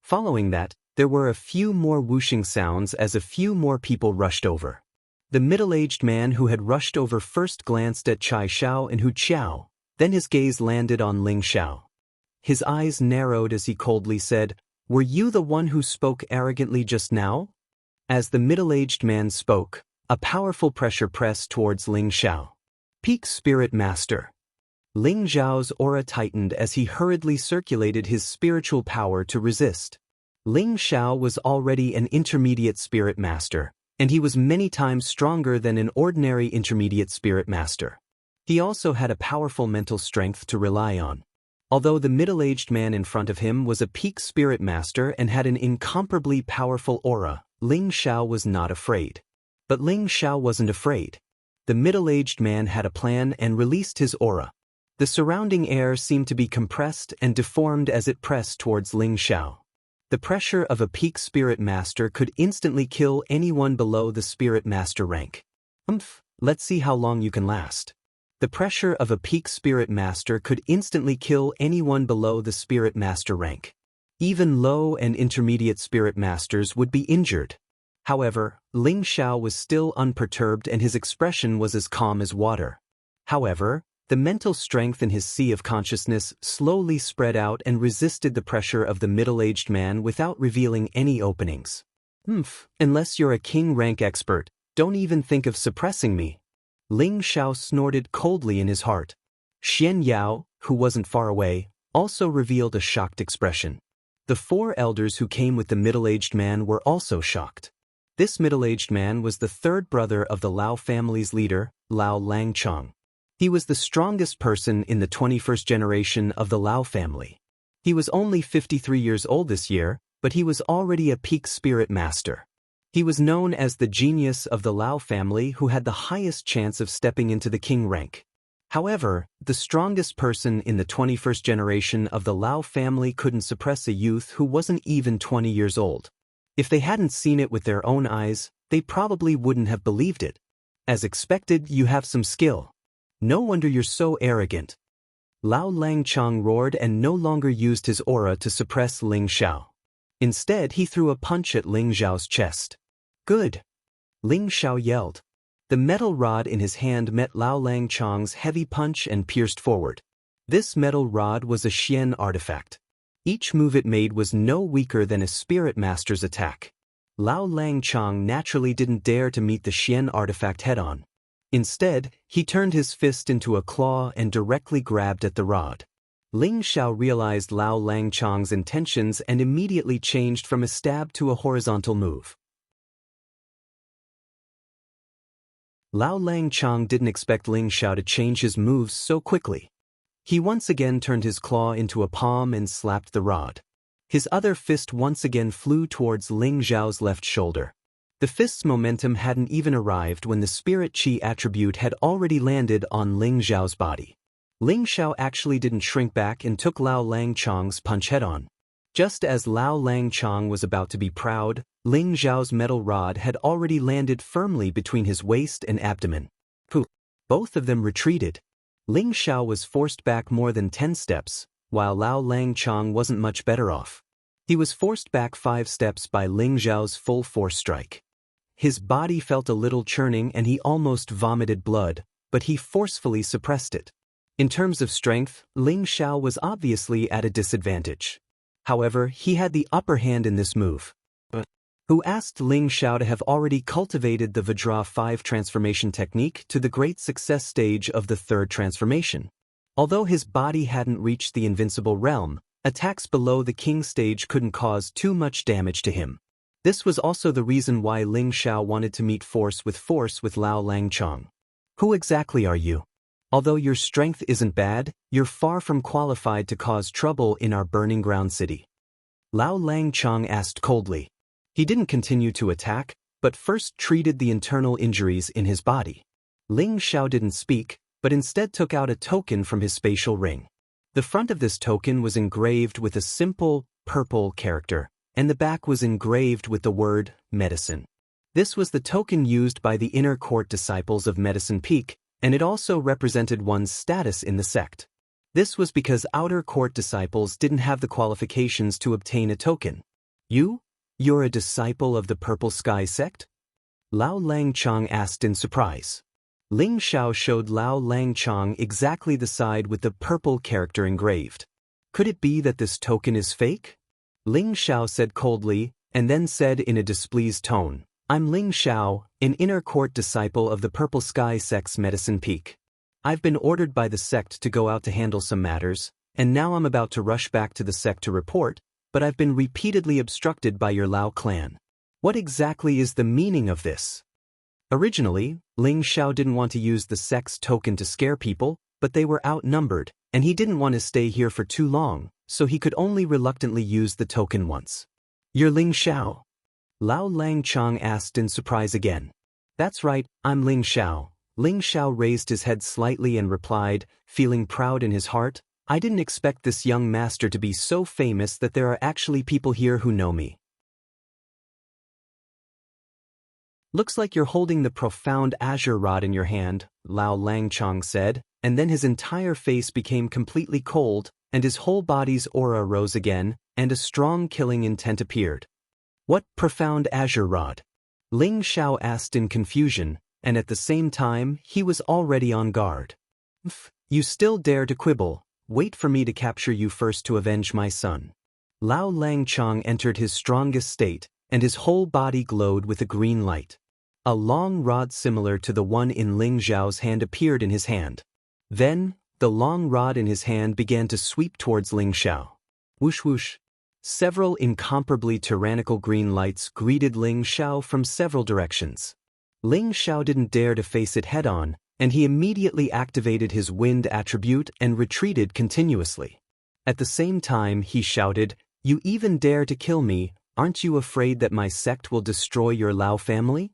Following that, there were a few more whooshing sounds as a few more people rushed over. The middle-aged man who had rushed over first glanced at Chai Xiao and Hu Qiao, then his gaze landed on Ling Xiao. His eyes narrowed as he coldly said, "Were you the one who spoke arrogantly just now?" As the middle-aged man spoke, a powerful pressure pressed towards Ling Xiao. "Peak Spirit Master." Ling Xiao's aura tightened as he hurriedly circulated his spiritual power to resist. Ling Xiao was already an intermediate spirit master, and he was many times stronger than an ordinary intermediate spirit master. He also had a powerful mental strength to rely on. Although the middle-aged man in front of him was a peak spirit master and had an incomparably powerful aura, Ling Xiao was not afraid. But Ling Xiao wasn't afraid. The middle-aged man had a plan and released his aura. The surrounding air seemed to be compressed and deformed as it pressed towards Ling Xiao. The pressure of a peak spirit master could instantly kill anyone below the spirit master rank. Let's see how long you can last. The pressure of a peak spirit master could instantly kill anyone below the spirit master rank. Even low and intermediate spirit masters would be injured. However, Ling Xiao was still unperturbed and his expression was as calm as water. However, the mental strength in his sea of consciousness slowly spread out and resisted the pressure of the middle-aged man without revealing any openings. Unless you're a king rank expert, don't even think of suppressing me." Ling Xiao snorted coldly in his heart. Xianxia, who wasn't far away, also revealed a shocked expression. The four elders who came with the middle-aged man were also shocked. This middle-aged man was the third brother of the Lao family's leader, Lao Langchong. He was the strongest person in the 21st generation of the Lao family. He was only 53 years old this year, but he was already a peak spirit master. He was known as the genius of the Lao family who had the highest chance of stepping into the king rank. However, the strongest person in the 21st generation of the Lao family couldn't suppress a youth who wasn't even 20 years old. If they hadn't seen it with their own eyes, they probably wouldn't have believed it. As expected, you have some skill. No wonder you're so arrogant. Lao Langchong roared and no longer used his aura to suppress Ling Xiao. Instead, he threw a punch at Ling Xiao's chest. "Good!" Ling Xiao yelled. The metal rod in his hand met Lao Langchong's heavy punch and pierced forward. This metal rod was a Xian artifact. Each move it made was no weaker than a spirit master's attack. Lao Langchang naturally didn't dare to meet the Xian artifact head-on. Instead, he turned his fist into a claw and directly grabbed at the rod. Ling Xiao realized Lao Langchang's intentions and immediately changed from a stab to a horizontal move. Lao Langchang didn't expect Ling Xiao to change his moves so quickly. He once again turned his claw into a palm and slapped the rod. His other fist once again flew towards Ling Xiao's left shoulder. The fist's momentum hadn't even arrived when the spirit chi attribute had already landed on Ling Xiao's body. Ling Xiao actually didn't shrink back and took Lao Langchang's punch head-on. Just as Lao Langchang was about to be proud, Ling Xiao's metal rod had already landed firmly between his waist and abdomen. Both of them retreated. Ling Xiao was forced back more than 10 steps, while Lao Langchang wasn't much better off. He was forced back 5 steps by Ling Xiao's full force strike. His body felt a little churning and he almost vomited blood, but he forcefully suppressed it. In terms of strength, Ling Xiao was obviously at a disadvantage. However, he had the upper hand in this move. Who asked Ling Xiao to have already cultivated the Vajra 5 transformation technique to the great success stage of the 3rd transformation. Although his body hadn't reached the invincible realm, attacks below the king stage couldn't cause too much damage to him. This was also the reason why Ling Xiao wanted to meet force with Lao Langchang. Who exactly are you? Although your strength isn't bad, you're far from qualified to cause trouble in our burning ground city. Lao Langchang asked coldly. He didn't continue to attack, but first treated the internal injuries in his body. Ling Xiao didn't speak, but instead took out a token from his spatial ring. The front of this token was engraved with a simple, purple character, and the back was engraved with the word, medicine. This was the token used by the inner court disciples of Medicine Peak, and it also represented one's status in the sect. This was because outer court disciples didn't have the qualifications to obtain a token. You're a disciple of the Purple Sky sect? Lao Langchang asked in surprise. Ling Xiao showed Lao Langchang exactly the side with the purple character engraved. Could it be that this token is fake? Ling Xiao said coldly, and then said in a displeased tone, I'm Ling Xiao, an inner court disciple of the Purple Sky sect's Medicine Peak. I've been ordered by the sect to go out to handle some matters, and now I'm about to rush back to the sect to report, but I've been repeatedly obstructed by your Lao clan. What exactly is the meaning of this? Originally, Ling Xiao didn't want to use the sect's token to scare people, but they were outnumbered, and he didn't want to stay here for too long, so he could only reluctantly use the token once. You're Ling Xiao? Lao Langchang asked in surprise again. That's right, I'm Ling Xiao. Ling Xiao raised his head slightly and replied, feeling proud in his heart, I didn't expect this young master to be so famous that there are actually people here who know me. Looks like you're holding the profound azure rod in your hand, Lao Langchang said, and then his entire face became completely cold, and his whole body's aura rose again, and a strong killing intent appeared. What profound azure rod? Ling Xiao asked in confusion, and at the same time, he was already on guard. You still dare to quibble? Wait for me to capture you first to avenge my son. Lao Langchang entered his strongest state, and his whole body glowed with a green light. A long rod similar to the one in Ling Xiao's hand appeared in his hand. Then, the long rod in his hand began to sweep towards Ling Xiao. Whoosh whoosh. Several incomparably tyrannical green lights greeted Ling Xiao from several directions. Ling Xiao didn't dare to face it head-on, and he immediately activated his wind attribute and retreated continuously. At the same time, he shouted, You even dare to kill me, aren't you afraid that my sect will destroy your Lao family?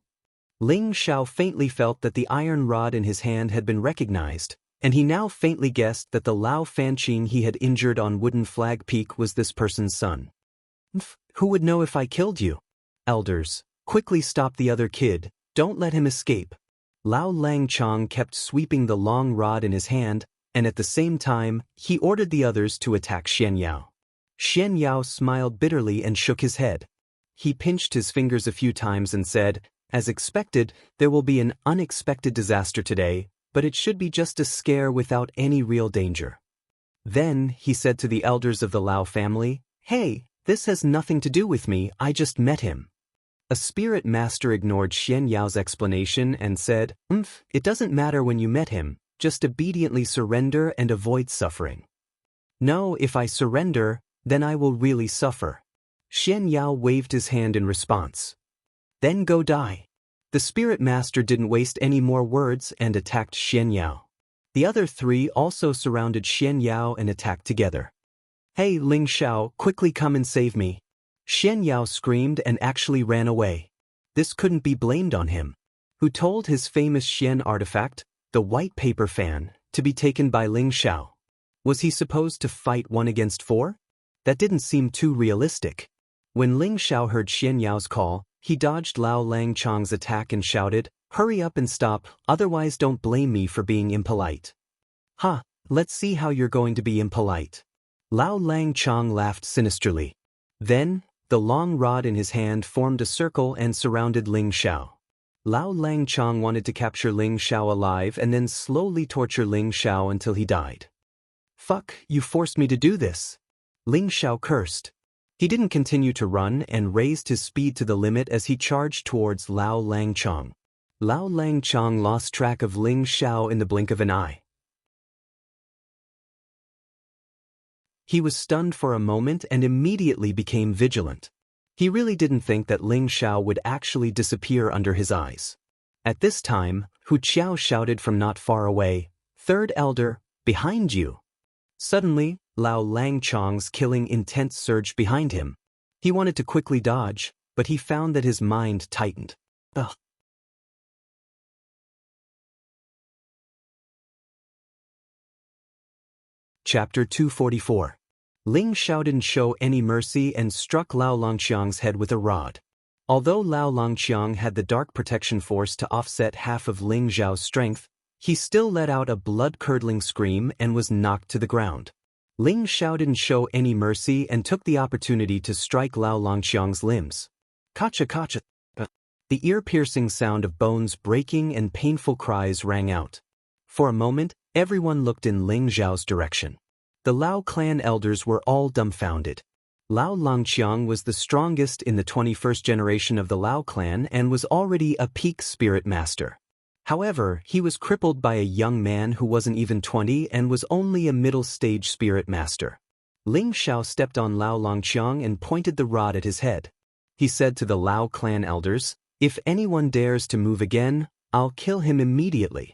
Ling Xiao faintly felt that the iron rod in his hand had been recognized, and he now faintly guessed that the Lao Fanqing he had injured on Wooden Flag Peak was this person's son. Who would know if I killed you? Elders, quickly stop the other kid, don't let him escape. Lao Langchang kept sweeping the long rod in his hand, and at the same time, he ordered the others to attack Xianxia. Xianxia smiled bitterly and shook his head. He pinched his fingers a few times and said, As expected, there will be an unexpected disaster today, but it should be just a scare without any real danger. Then, he said to the elders of the Lao family, "Hey, this has nothing to do with me, I just met him." A spirit master ignored Xianxia's explanation and said, "It doesn't matter when you met him, just obediently surrender and avoid suffering." "No, if I surrender, then I will really suffer." Xianxia waved his hand in response. "Then go die." The spirit master didn't waste any more words and attacked Xianxia. The other three also surrounded Xianxia and attacked together. "Hey, Ling Xiao, quickly come and save me." Xianxia screamed and actually ran away. This couldn't be blamed on him, who told his famous Xian artifact, the white paper fan, to be taken by Ling Xiao. Was he supposed to fight 1 against 4? That didn't seem too realistic. When Ling Xiao heard Xianxia's call, he dodged Lao Langchong's attack and shouted, "Hurry up and stop, otherwise don't blame me for being impolite." "Ha, let's see how you're going to be impolite." Lao Langchong laughed sinisterly. Then, the long rod in his hand formed a circle and surrounded Ling Xiao. Lao Langchong wanted to capture Ling Xiao alive and then slowly torture Ling Xiao until he died. "Fuck, you forced me to do this." Ling Xiao cursed. He didn't continue to run and raised his speed to the limit as he charged towards Lao Langchong. Lao Langchong lost track of Ling Xiao in the blink of an eye. He was stunned for a moment and immediately became vigilant. He really didn't think that Ling Xiao would actually disappear under his eyes. At this time, Hu Qiao shouted from not far away, "Third elder, behind you." Suddenly, Lao Langchong's killing intent surged behind him. He wanted to quickly dodge, but he found that his mind tightened. Ugh. Chapter 244. Ling Xiao didn't show any mercy and struck Lao Longqiang's head with a rod. Although Lao Longqiang had the dark protection force to offset half of Ling Xiao's strength, he still let out a blood-curdling scream and was knocked to the ground. Ling Xiao didn't show any mercy and took the opportunity to strike Lao Longqiang's limbs. Kacha kacha. The ear-piercing sound of bones breaking and painful cries rang out. For a moment, everyone looked in Ling Xiao's direction. The Lao clan elders were all dumbfounded. Lao Longqiang was the strongest in the 21st generation of the Lao clan and was already a peak spirit master. However, he was crippled by a young man who wasn't even 20 and was only a middle-stage spirit master. Ling Xiao stepped on Lao Longqiang and pointed the rod at his head. He said to the Lao clan elders, "If anyone dares to move again, I'll kill him immediately."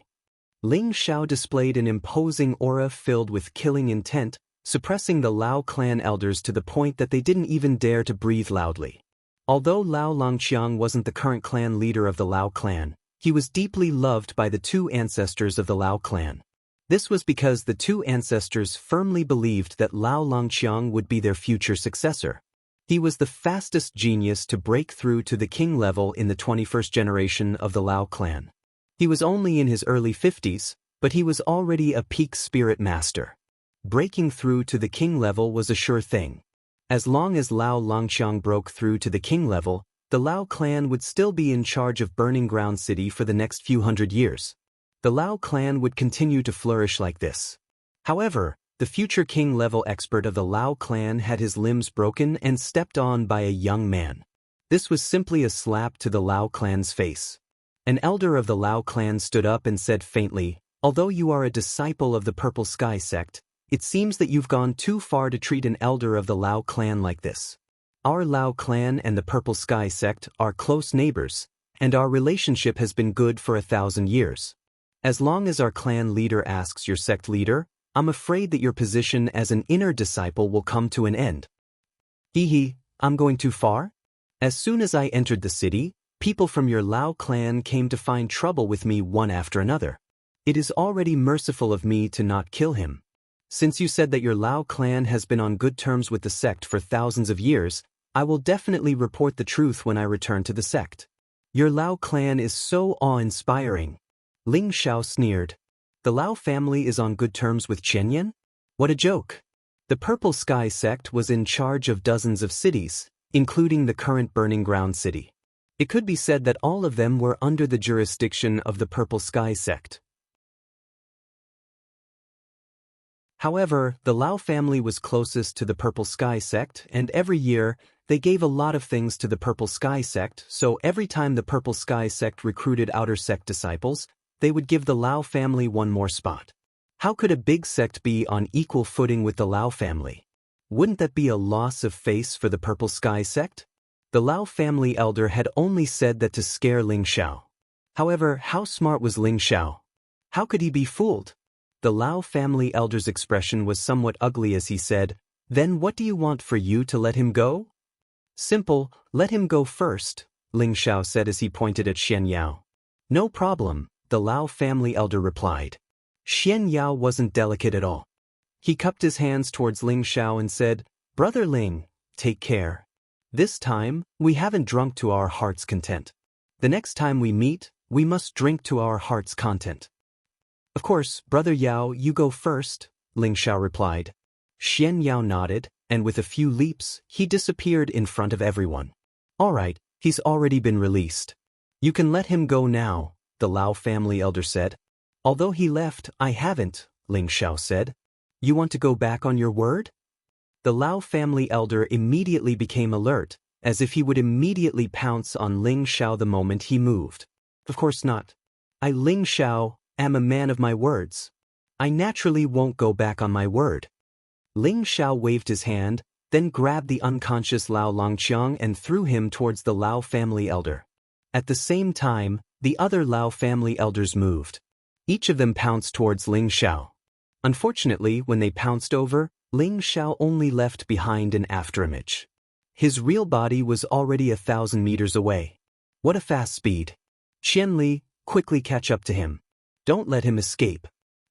Ling Xiao displayed an imposing aura filled with killing intent, suppressing the Lao clan elders to the point that they didn't even dare to breathe loudly. Although Lao Longqiang wasn't the current clan leader of the Lao clan, he was deeply loved by the two ancestors of the Lao clan. This was because the two ancestors firmly believed that Lao Longqiang would be their future successor. He was the fastest genius to break through to the king level in the 21st generation of the Lao clan. He was only in his early 50s, but he was already a peak spirit master. Breaking through to the king level was a sure thing. As long as Lao Longqiang broke through to the king level, the Lao clan would still be in charge of Burning Ground City for the next few hundred years. The Lao clan would continue to flourish like this. However, the future king-level expert of the Lao clan had his limbs broken and stepped on by a young man. This was simply a slap to the Lao clan's face. An elder of the Lao clan stood up and said faintly, "Although you are a disciple of the Purple Sky sect, it seems that you've gone too far to treat an elder of the Lao clan like this. Our Lao clan and the Purple Sky sect are close neighbors, and our relationship has been good for 1,000 years. As long as our clan leader asks your sect leader, I'm afraid that your position as an inner disciple will come to an end." Hee, I'm going too far? As soon as I entered the city, people from your Lao clan came to find trouble with me one after another. It is already merciful of me to not kill him. Since you said that your Lao clan has been on good terms with the sect for thousands of years, I will definitely report the truth when I return to the sect. Your Lao clan is so awe-inspiring. Ling Xiao sneered. The Lao family is on good terms with Chenyan? What a joke. The Purple Sky sect was in charge of dozens of cities, including the current Burning Ground City. It could be said that all of them were under the jurisdiction of the Purple Sky sect. However, the Lao family was closest to the Purple Sky sect, and every year, they gave a lot of things to the Purple Sky sect, so every time the Purple Sky sect recruited outer sect disciples, they would give the Lao family one more spot. How could a big sect be on equal footing with the Lao family? Wouldn't that be a loss of face for the Purple Sky sect? The Lao family elder had only said that to scare Ling Xiao. However, how smart was Ling Xiao? How could he be fooled? The Lao family elder's expression was somewhat ugly as he said, "Then what do you want for you to let him go?" "Simple, let him go first," Ling Xiao said as he pointed at Xianxia. "No problem," the Lao family elder replied. Xianxia wasn't delicate at all. He cupped his hands towards Ling Xiao and said, "Brother Ling, take care. This time, we haven't drunk to our heart's content. The next time we meet, we must drink to our heart's content." "Of course, Brother Yao, you go first," Ling Xiao replied. Xianxia nodded, and with a few leaps, he disappeared in front of everyone. "All right, he's already been released. You can let him go now," the Lao family elder said. "Although he left, I haven't," Ling Xiao said. "You want to go back on your word?" The Lao family elder immediately became alert, as if he would immediately pounce on Ling Xiao the moment he moved. "Of course not. I, Ling Xiao, am a man of my words. I naturally won't go back on my word." Ling Xiao waved his hand, then grabbed the unconscious Lao Longqiang and threw him towards the Lao family elder. At the same time, the other Lao family elders moved. Each of them pounced towards Ling Xiao. Unfortunately, when they pounced over, Ling Xiao only left behind an afterimage. His real body was already 1,000 meters away. What a fast speed. "Qianli, quickly catch up to him. Don't let him escape.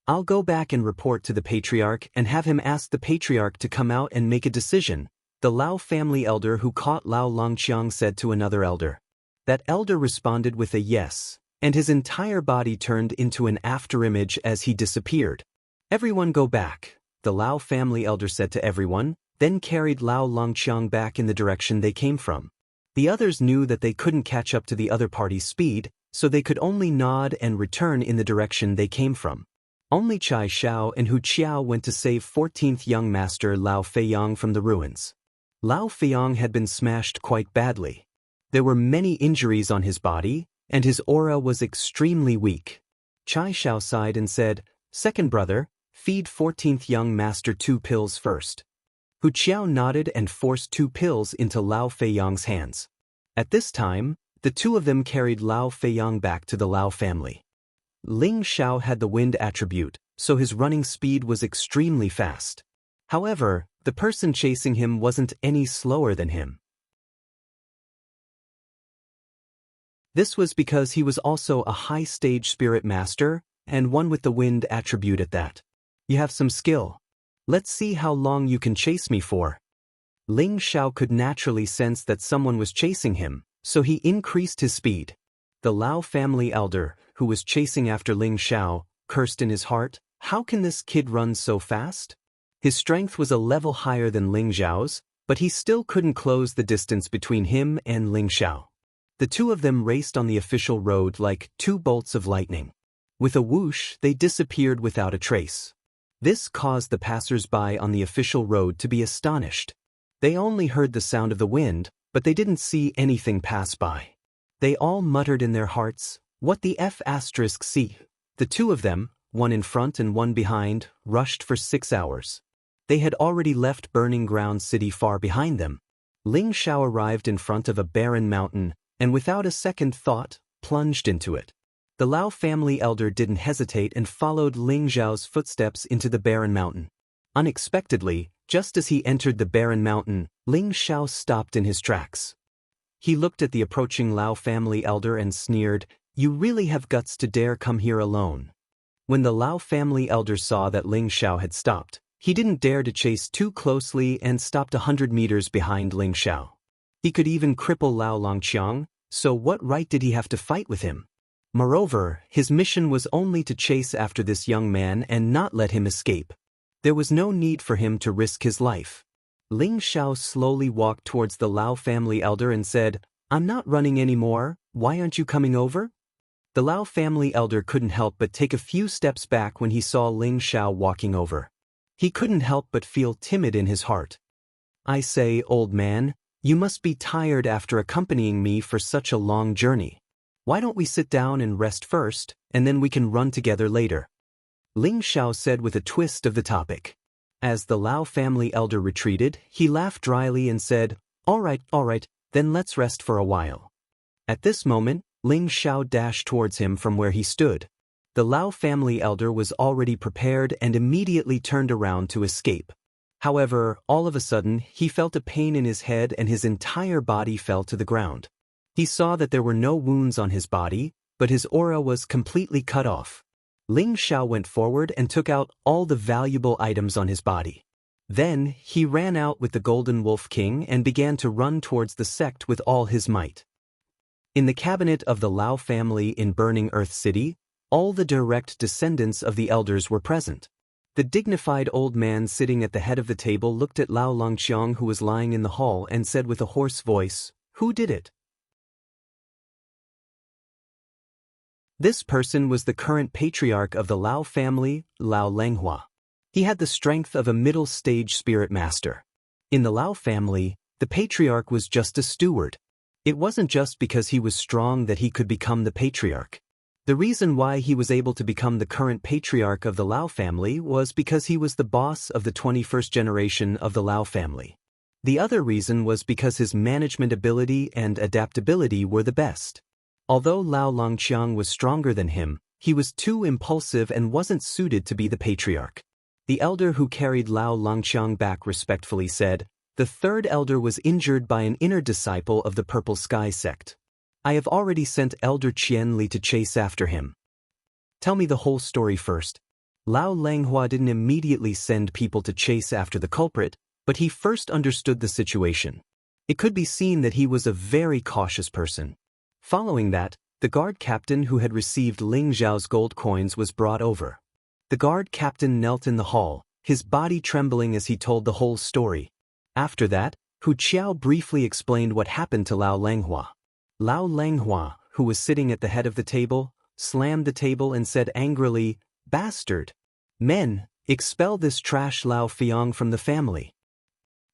I'll go back and report to the patriarch and have him ask the patriarch to come out and make a decision," the Lao family elder who caught Lao Longqiang said to another elder. That elder responded with a yes, and his entire body turned into an afterimage as he disappeared. "Everyone go back," the Lao family elder said to everyone, then carried Lao Longqiang back in the direction they came from. The others knew that they couldn't catch up to the other party's speed, so they could only nod and return in the direction they came from. Only Chai Xiao and Hu Qiao went to save 14th young master Lao Feiyang from the ruins. Lao Feiyang had been smashed quite badly. There were many injuries on his body, and his aura was extremely weak. Chai Xiao sighed and said, "Second brother, feed 14th young master 2 pills first." Hu Qiao nodded and forced 2 pills into Lao Feiyang's hands. At this time, the two of them carried Lao Feiyang back to the Lao family. Ling Xiao had the wind attribute, so his running speed was extremely fast. However, the person chasing him wasn't any slower than him. This was because he was also a high-stage spirit master, and one with the wind attribute at that. "You have some skill. Let's see how long you can chase me for." Ling Xiao could naturally sense that someone was chasing him, so he increased his speed. The Lao family elder, who was chasing after Ling Xiao, cursed in his heart, "How can this kid run so fast?" His strength was a level higher than Ling Xiao's, but he still couldn't close the distance between him and Ling Xiao. The two of them raced on the official road like 2 bolts of lightning. With a whoosh, they disappeared without a trace. This caused the passers-by on the official road to be astonished. They only heard the sound of the wind, but they didn't see anything pass by. They all muttered in their hearts, "What the F***C?" The two of them, one in front and one behind, rushed for 6 hours. They had already left Burning Ground City far behind them. Ling Xiao arrived in front of a barren mountain, and without a second thought, plunged into it. The Lao family elder didn't hesitate and followed Ling Xiao's footsteps into the barren mountain. Unexpectedly, just as he entered the barren mountain, Ling Xiao stopped in his tracks. He looked at the approaching Lao family elder and sneered, "You really have guts to dare come here alone." When the Lao family elder saw that Ling Xiao had stopped, he didn't dare to chase too closely and stopped 100 meters behind Ling Xiao. He could even cripple Lao Longqiang, so what right did he have to fight with him? Moreover, his mission was only to chase after this young man and not let him escape. There was no need for him to risk his life. Ling Xiao slowly walked towards the Lao family elder and said, "I'm not running anymore, why aren't you coming over?" The Lao family elder couldn't help but take a few steps back when he saw Ling Xiao walking over. He couldn't help but feel timid in his heart. "I say, old man, you must be tired after accompanying me for such a long journey. Why don't we sit down and rest first, and then we can run together later?" Ling Xiao said with a twist of the topic. As the Lao family elder retreated, he laughed dryly and said, all right, then let's rest for a while." At this moment, Ling Xiao dashed towards him from where he stood. The Lao family elder was already prepared and immediately turned around to escape. However, all of a sudden, he felt a pain in his head and his entire body fell to the ground. He saw that there were no wounds on his body, but his aura was completely cut off. Ling Xiao went forward and took out all the valuable items on his body. Then, he ran out with the Golden Wolf King and began to run towards the sect with all his might. In the cabinet of the Lao family in Burning Earth City, all the direct descendants of the elders were present. The dignified old man sitting at the head of the table looked at Lao Longqiang, who was lying in the hall, and said with a hoarse voice, "Who did it?" This person was the current patriarch of the Lao family, Lao Lenghua. He had the strength of a middle-stage spirit master. In the Lao family, the patriarch was just a steward. It wasn't just because he was strong that he could become the patriarch. The reason why he was able to become the current patriarch of the Lao family was because he was the boss of the 21st generation of the Lao family. The other reason was because his management ability and adaptability were the best. Although Lao Longqiang was stronger than him, he was too impulsive and wasn't suited to be the patriarch. The elder who carried Lao Longqiang back respectfully said, "The third elder was injured by an inner disciple of the Purple Sky sect. I have already sent Elder Qian Li to chase after him." "Tell me the whole story first." Lao Lenghua didn't immediately send people to chase after the culprit, but he first understood the situation. It could be seen that he was a very cautious person. Following that, the guard captain who had received Ling Zhao's gold coins was brought over. The guard captain knelt in the hall, his body trembling as he told the whole story. After that, Hu Qiao briefly explained what happened to Lao Lenghua. Lao Lenghua, who was sitting at the head of the table, slammed the table and said angrily, "Bastard! Men, expel this trash Lao Fiang from the family."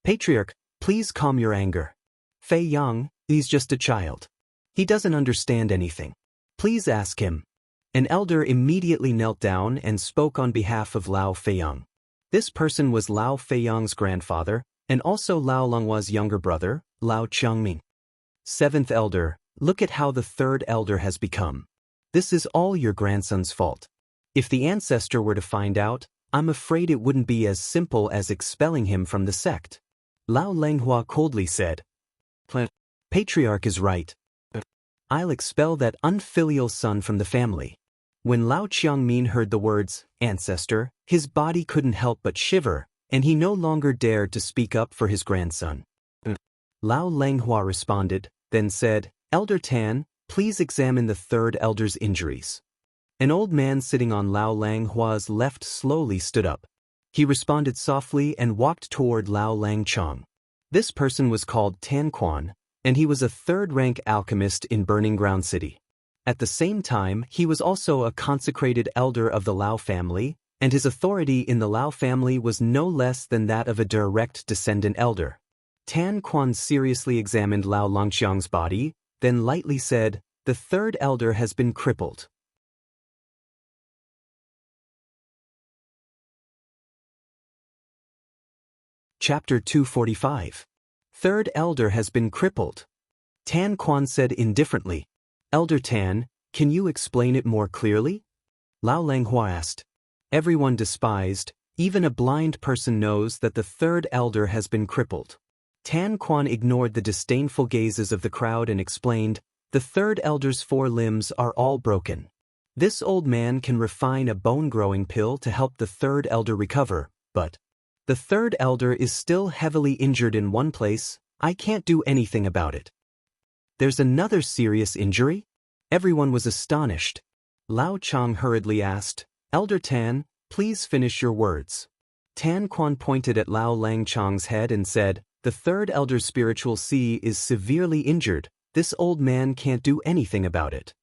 "Patriarch, please calm your anger. Fei Yang, he's just a child. He doesn't understand anything. Please ask him." An elder immediately knelt down and spoke on behalf of Lao Feiyang. This person was Lao Feiyang's grandfather, and also Lao Longhua's younger brother, Lao Changming. "Seventh elder, look at how the third elder has become. This is all your grandson's fault. If the ancestor were to find out, I'm afraid it wouldn't be as simple as expelling him from the sect." Lao Lenghua coldly said, "Patriarch is right. I'll expel that unfilial son from the family." When Lao Qiangmin heard the words, ancestor, his body couldn't help but shiver, and he no longer dared to speak up for his grandson. Lao Lenghua responded, then said, "Elder Tan, please examine the third elder's injuries." An old man sitting on Lao Langhua's left slowly stood up. He responded softly and walked toward Lao Langchong. This person was called Tan Quan, and he was a third-rank alchemist in Burning Ground City. At the same time, he was also a consecrated elder of the Lao family, and his authority in the Lao family was no less than that of a direct descendant elder. Tan Quan seriously examined Lao Longqiang's body, then lightly said, "The third elder has been crippled." Chapter 245. Third elder has been crippled. Tan Quan said indifferently, "Elder Tan, can you explain it more clearly?" Lao Lenghua asked. Everyone despised, even a blind person knows that the third elder has been crippled. Tan Quan ignored the disdainful gazes of the crowd and explained, "The third elder's 4 limbs are all broken. This old man can refine a bone-growing pill to help the third elder recover, but the third elder is still heavily injured in one place. I can't do anything about it." "There's another serious injury?" Everyone was astonished. Lao Chang hurriedly asked, "Elder Tan, please finish your words." Tan Quan pointed at Lao Langchang's head and said, "The third elder's spiritual sea is severely injured. This old man can't do anything about it."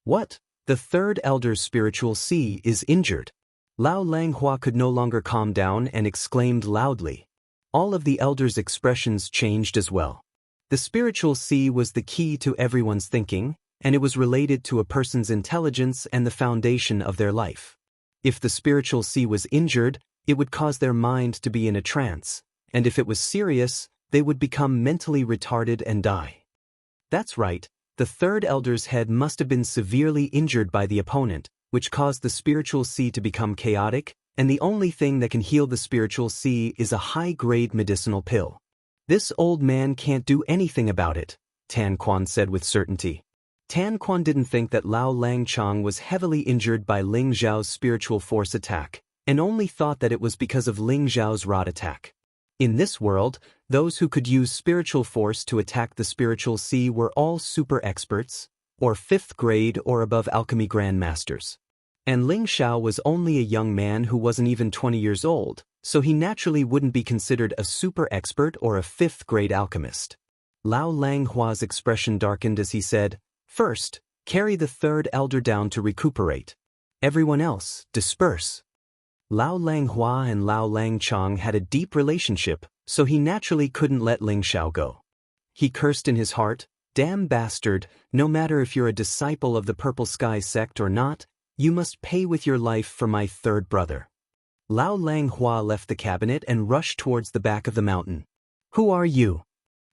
"What? The third elder's spiritual sea is injured?" Lao Langhua could no longer calm down and exclaimed loudly. All of the elders' expressions changed as well. The spiritual sea was the key to everyone's thinking, and it was related to a person's intelligence and the foundation of their life. If the spiritual sea was injured, it would cause their mind to be in a trance, and if it was serious, they would become mentally retarded and die. That's right, the third elder's head must have been severely injured by the opponent, which caused the spiritual sea to become chaotic, and the only thing that can heal the spiritual sea is a high-grade medicinal pill. This old man can't do anything about it, Tan Quan said with certainty. Tan Quan didn't think that Lao Langchang was heavily injured by Ling Zhao's spiritual force attack, and only thought that it was because of Ling Zhao's rod attack. In this world, those who could use spiritual force to attack the spiritual sea were all super experts, or 5th grade or above alchemy grandmasters. And Ling Zhao was only a young man who wasn't even 20 years old, so he naturally wouldn't be considered a super expert or a 5th grade alchemist. Lao Langhua's expression darkened as he said, "First, carry the third elder down to recuperate. Everyone else, disperse." Lao Langhua and Lao Langchang had a deep relationship, so he naturally couldn't let Ling Zhao go. He cursed in his heart, "Damn bastard, no matter if you're a disciple of the Purple Sky sect or not, you must pay with your life for my third brother." Lao Langhua left the cabinet and rushed towards the back of the mountain. "Who are you?"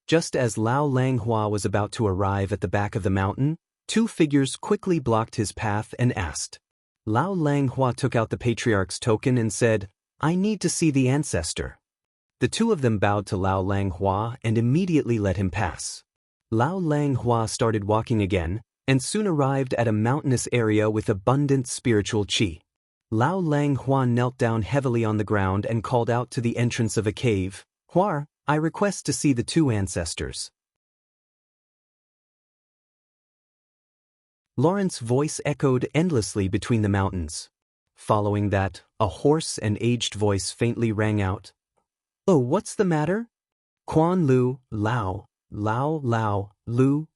Just as Lao Langhua was about to arrive at the back of the mountain, 2 figures quickly blocked his path and asked. Lao Langhua took out the patriarch's token and said, "I need to see the ancestor." The 2 of them bowed to Lao Langhua and immediately let him pass. Lao Langhua started walking again, and soon arrived at a mountainous area with abundant spiritual qi. Lao Langhua knelt down heavily on the ground and called out to the entrance of a cave, "Huar, I request to see the 2 ancestors." Lawrence's voice echoed endlessly between the mountains. Following that, a hoarse and aged voice faintly rang out, "Oh, what's the matter?" Quan Lu, Lao, Lu,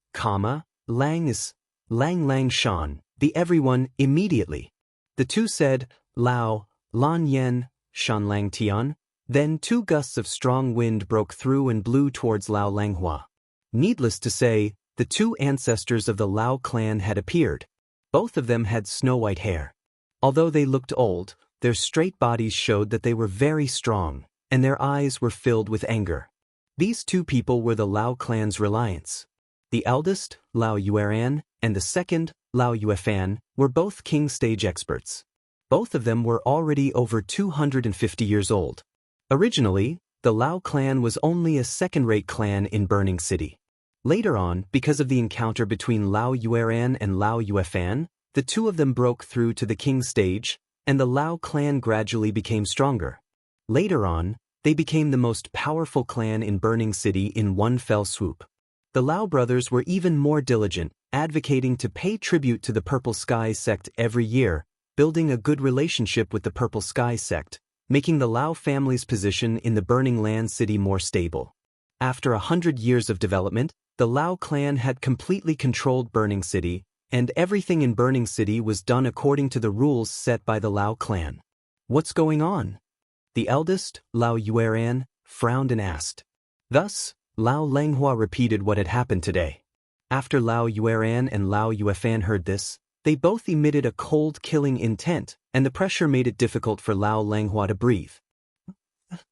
Lang is Lang Shan, the everyone, immediately. The 2 said, "Lao, Lan Yen, Shan Lang Tian." Then 2 gusts of strong wind broke through and blew towards Lao Langhua. Needless to say, the 2 ancestors of the Lao clan had appeared. Both of them had snow-white hair. Although they looked old, their straight bodies showed that they were very strong, and their eyes were filled with anger. These 2 people were the Lao clan's reliance. The eldest, Lao Yueran, and the second, Lao Yuefan, were both king stage experts. Both of them were already over 250 years old. Originally, the Lao clan was only a second-rate clan in Burning City. Later on, because of the encounter between Lao Yueran and Lao Yuefan, the 2 of them broke through to the king stage, and the Lao clan gradually became stronger. Later on, they became the most powerful clan in Burning City in one fell swoop. The Lao brothers were even more diligent, advocating to pay tribute to the Purple Sky sect every year, building a good relationship with the Purple Sky sect, making the Lao family's position in the Burning Land City more stable. After 100 years of development, the Lao clan had completely controlled Burning City, and everything in Burning City was done according to the rules set by the Lao clan. "What's going on?" The eldest, Lao Yueran, frowned and asked. Thus, Lao Langhua repeated what had happened today. After Lao Yueran and Lao Yuefan heard this, they both emitted a cold killing intent, and the pressure made it difficult for Lao Langhua to breathe.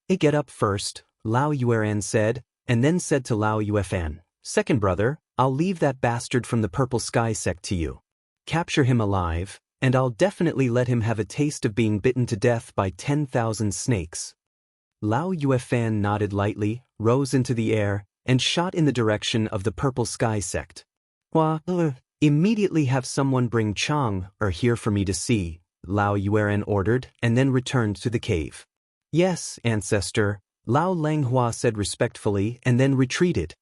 "Get up first," Lao Yueran said, and then said to Lao Yuefan, "Second brother, I'll leave that bastard from the Purple Sky sect to you. Capture him alive, and I'll definitely let him have a taste of being bitten to death by 10,000 snakes." Lao Yuefan nodded lightly, rose into the air, and shot in the direction of the Purple Sky sect. Immediately have someone bring Chang here for me to see," Lao Yueran ordered, and then returned to the cave. "Yes, ancestor," Lao Langhua said respectfully and then retreated.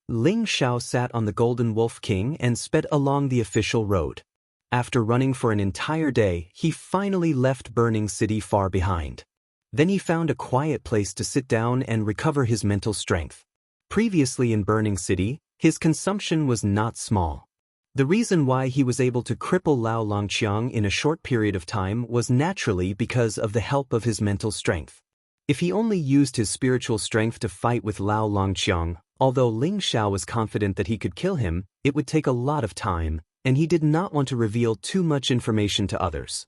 Ling Zhao sat on the Golden Wolf King and sped along the official road. After running for an entire day, he finally left Burning City far behind. Then he found a quiet place to sit down and recover his mental strength. Previously in Burning City, his consumption was not small. The reason why he was able to cripple Lao Longqiang in a short period of time was naturally because of the help of his mental strength. If he only used his spiritual strength to fight with Lao Longqiang, although Ling Xiao was confident that he could kill him, it would take a lot of time, and he did not want to reveal too much information to others.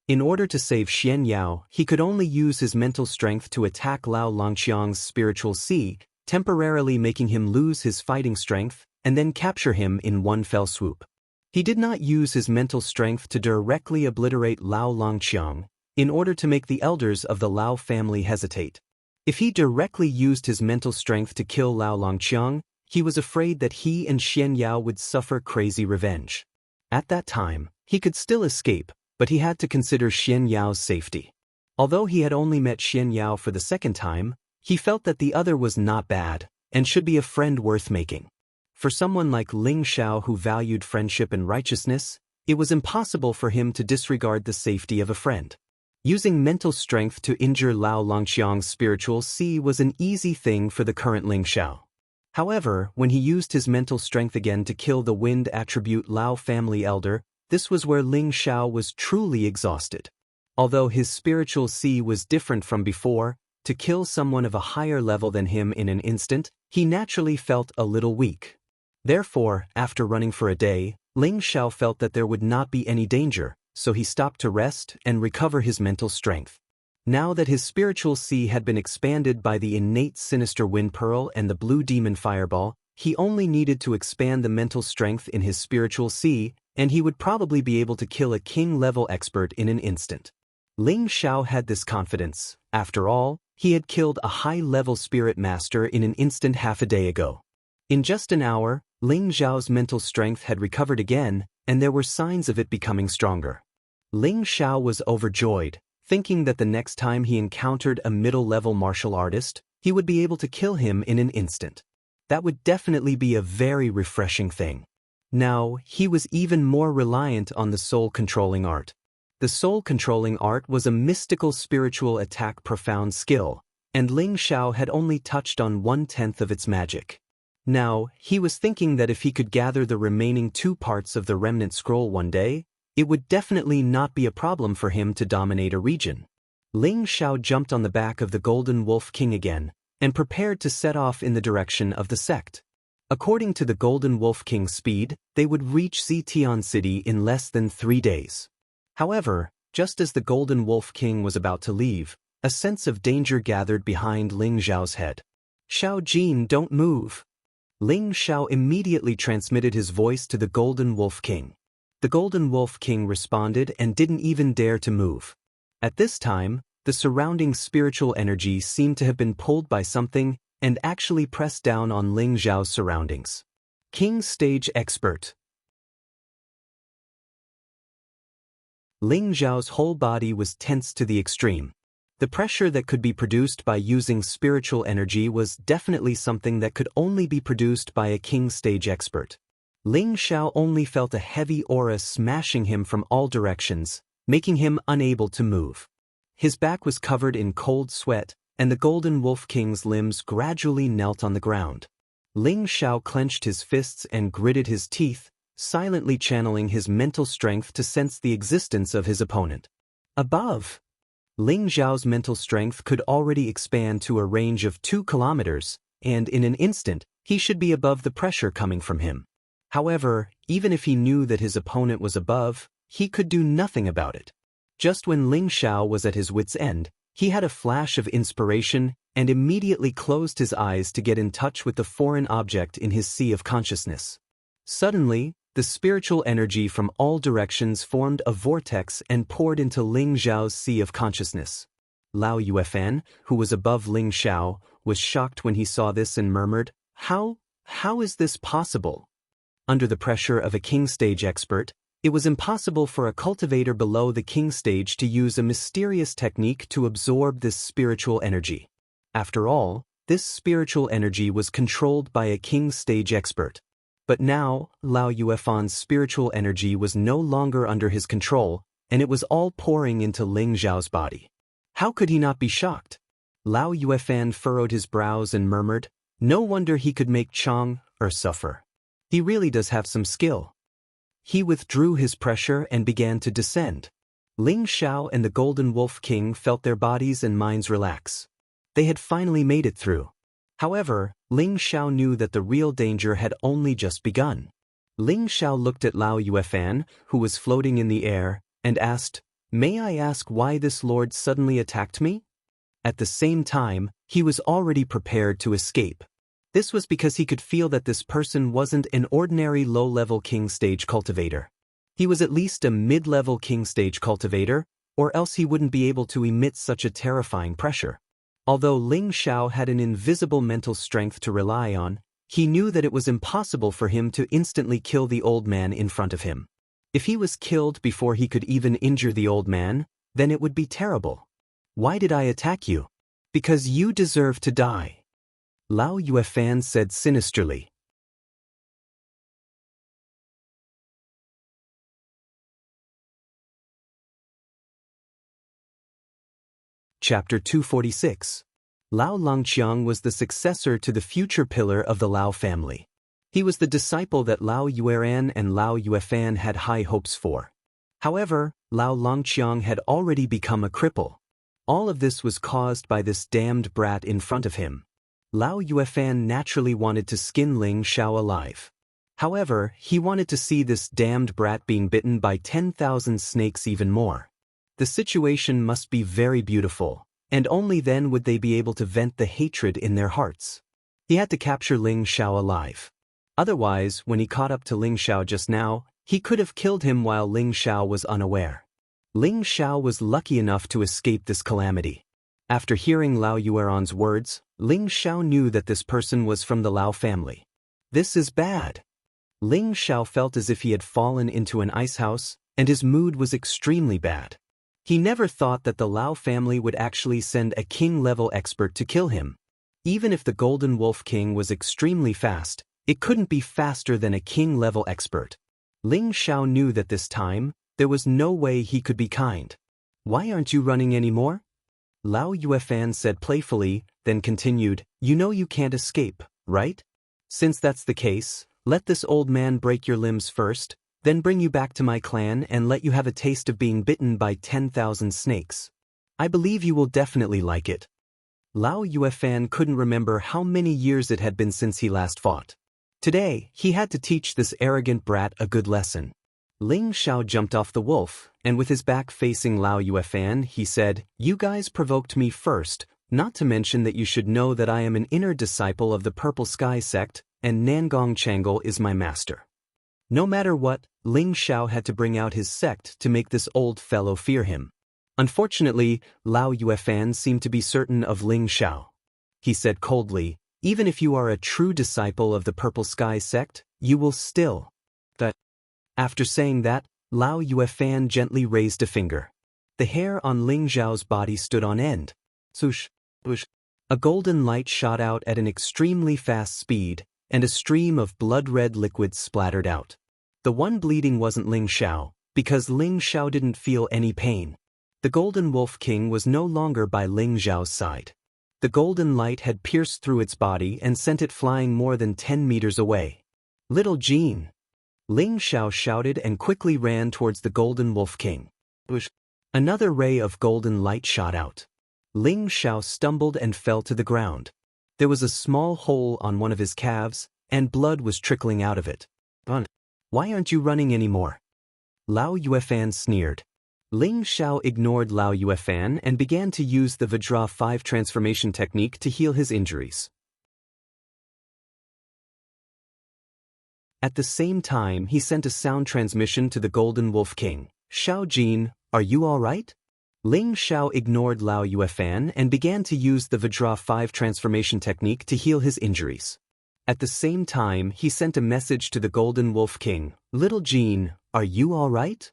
In order to save Xianxia, he could only use his mental strength to attack Lao Longqiang's spiritual sea, temporarily making him lose his fighting strength, and then capture him in one fell swoop. He did not use his mental strength to directly obliterate Lao Longqiang, in order to make the elders of the Lao family hesitate. If he directly used his mental strength to kill Lao Longqiang, he was afraid that he and Xianxia would suffer crazy revenge. At that time, he could still escape, but he had to consider Xianxia's safety. Although he had only met Xianxia for the second time, he felt that the other was not bad, and should be a friend worth making. For someone like Ling Xiao who valued friendship and righteousness, it was impossible for him to disregard the safety of a friend. Using mental strength to injure Lao Longqiang's spiritual sea was an easy thing for the current Ling Xiao. However, when he used his mental strength again to kill the wind attribute Lao family elder, this was where Ling Xiao was truly exhausted. Although his spiritual sea was different from before, to kill someone of a higher level than him in an instant, he naturally felt a little weak. Therefore, after running for a day, Ling Xiao felt that there would not be any danger, so he stopped to rest and recover his mental strength. Now that his spiritual sea had been expanded by the innate sinister wind pearl and the blue demon fireball, he only needed to expand the mental strength in his spiritual sea, and he would probably be able to kill a king-level expert in an instant. Ling Xiao had this confidence. After all, he had killed a high-level spirit master in an instant half a day ago. In just an hour, Ling Xiao's mental strength had recovered again, and there were signs of it becoming stronger. Ling Xiao was overjoyed, thinking that the next time he encountered a middle-level martial artist, he would be able to kill him in an instant. That would definitely be a very refreshing thing. Now, he was even more reliant on the soul-controlling art. The soul-controlling art was a mystical spiritual attack profound skill, and Ling Xiao had only touched on 1/10 of its magic. Now, he was thinking that if he could gather the remaining 2 parts of the remnant scroll one day, it would definitely not be a problem for him to dominate a region. Ling Xiao jumped on the back of the Golden Wolf King again, and prepared to set off in the direction of the sect. According to the Golden Wolf King's speed, they would reach Zitian City in less than 3 days. However, just as the Golden Wolf King was about to leave, a sense of danger gathered behind Ling Xiao's head. "Xiao Jin, don't move." Ling Xiao immediately transmitted his voice to the Golden Wolf King. The Golden Wolf King responded and didn't even dare to move. At this time, the surrounding spiritual energy seemed to have been pulled by something and actually pressed down on Ling Xiao's surroundings. King Stage Expert. Ling Xiao's whole body was tense to the extreme. The pressure that could be produced by using spiritual energy was definitely something that could only be produced by a king stage expert. Ling Xiao only felt a heavy aura smashing him from all directions, making him unable to move. His back was covered in cold sweat, and the Golden Wolf King's limbs gradually knelt on the ground. Ling Xiao clenched his fists and gritted his teeth, silently channeling his mental strength to sense the existence of his opponent. Above, Ling Xiao's mental strength could already expand to a range of 2 kilometers, and in an instant, he should be above the pressure coming from him. However, even if he knew that his opponent was above, he could do nothing about it. Just when Ling Xiao was at his wit's end, he had a flash of inspiration and immediately closed his eyes to get in touch with the foreign object in his sea of consciousness. Suddenly, the spiritual energy from all directions formed a vortex and poured into Ling Xiao's sea of consciousness. Lao Yuefan, who was above Ling Xiao, was shocked when he saw this and murmured, How is this possible? Under the pressure of a king stage expert, it was impossible for a cultivator below the king stage to use a mysterious technique to absorb this spiritual energy. After all, this spiritual energy was controlled by a king stage expert. But now, Lao Yuefan's spiritual energy was no longer under his control, and it was all pouring into Ling Xiao's body. How could he not be shocked? Lao Yuefan furrowed his brows and murmured, No wonder he could make Chang suffer. He really does have some skill. He withdrew his pressure and began to descend. Ling Xiao and the Golden Wolf King felt their bodies and minds relax. They had finally made it through. However, Ling Xiao knew that the real danger had only just begun. Ling Xiao looked at Lao Yuefan, who was floating in the air, and asked, "May I ask why this lord suddenly attacked me?" At the same time, he was already prepared to escape. This was because he could feel that this person wasn't an ordinary low-level king stage cultivator. He was at least a mid-level king stage cultivator, or else he wouldn't be able to emit such a terrifying pressure. Although Ling Xiao had an invisible mental strength to rely on, he knew that it was impossible for him to instantly kill the old man in front of him. If he was killed before he could even injure the old man, then it would be terrible. "Why did I attack you?" "Because you deserve to die," Lao Yuefan said sinisterly. Chapter 246. Lao Longqiang was the successor to the future pillar of the Lao family. He was the disciple that Lao Yueran and Lao Yuefan had high hopes for. However, Lao Longqiang had already become a cripple. All of this was caused by this damned brat in front of him. Lao Yuefan naturally wanted to skin Ling Xiao alive. However, he wanted to see this damned brat being bitten by 10,000 snakes even more. The situation must be very beautiful, and only then would they be able to vent the hatred in their hearts. He had to capture Ling Xiao alive. Otherwise, when he caught up to Ling Xiao just now, he could have killed him while Ling Xiao was unaware. Ling Xiao was lucky enough to escape this calamity. After hearing Lao Yueran's words, Ling Xiao knew that this person was from the Lao family. This is bad. Ling Xiao felt as if he had fallen into an ice house, and his mood was extremely bad. He never thought that the Lao family would actually send a king-level expert to kill him. Even if the Golden Wolf King was extremely fast, it couldn't be faster than a king-level expert. Ling Xiao knew that this time, there was no way he could be kind. "Why aren't you running anymore?" Lao Yuefan said playfully, then continued, "You know you can't escape, right? Since that's the case, let this old man break your limbs first, then bring you back to my clan and let you have a taste of being bitten by 10,000 snakes. I believe you will definitely like it." Lao Yuefan couldn't remember how many years it had been since he last fought. Today, he had to teach this arrogant brat a good lesson. Ling Xiao jumped off the wolf, and with his back facing Lao Yuefan, he said, "You guys provoked me first, not to mention that you should know that I am an inner disciple of the Purple Sky sect, and Nangong Changle is my master." No matter what, Ling Xiao had to bring out his sect to make this old fellow fear him. Unfortunately, Lao Yuefan seemed to be certain of Ling Xiao. He said coldly, "Even if you are a true disciple of the Purple Sky sect, you will still..." After saying that, Lao Yuefan gently raised a finger. The hair on Ling Xiao's body stood on end. Swoosh, swoosh. A golden light shot out at an extremely fast speed, and a stream of blood-red liquid splattered out. The one bleeding wasn't Ling Xiao, because Ling Xiao didn't feel any pain. The Golden Wolf King was no longer by Ling Xiao's side. The golden light had pierced through its body and sent it flying more than 10 meters away. "Little Jean!" Ling Xiao shouted and quickly ran towards the Golden Wolf King. Another ray of golden light shot out. Ling Xiao stumbled and fell to the ground. There was a small hole on one of his calves, and blood was trickling out of it. "Why aren't you running anymore?" Lao Yuefan sneered. Ling Xiao ignored Lao Yuefan and began to use the Vajra 5 transformation technique to heal his injuries. At the same time, he sent a sound transmission to the Golden Wolf King. "Xiao Jin, are you all right?" Ling Xiao ignored Lao Yuefan and began to use the Vajra 5 transformation technique to heal his injuries. At the same time, he sent a message to the Golden Wolf King. "Little Jean, are you all right?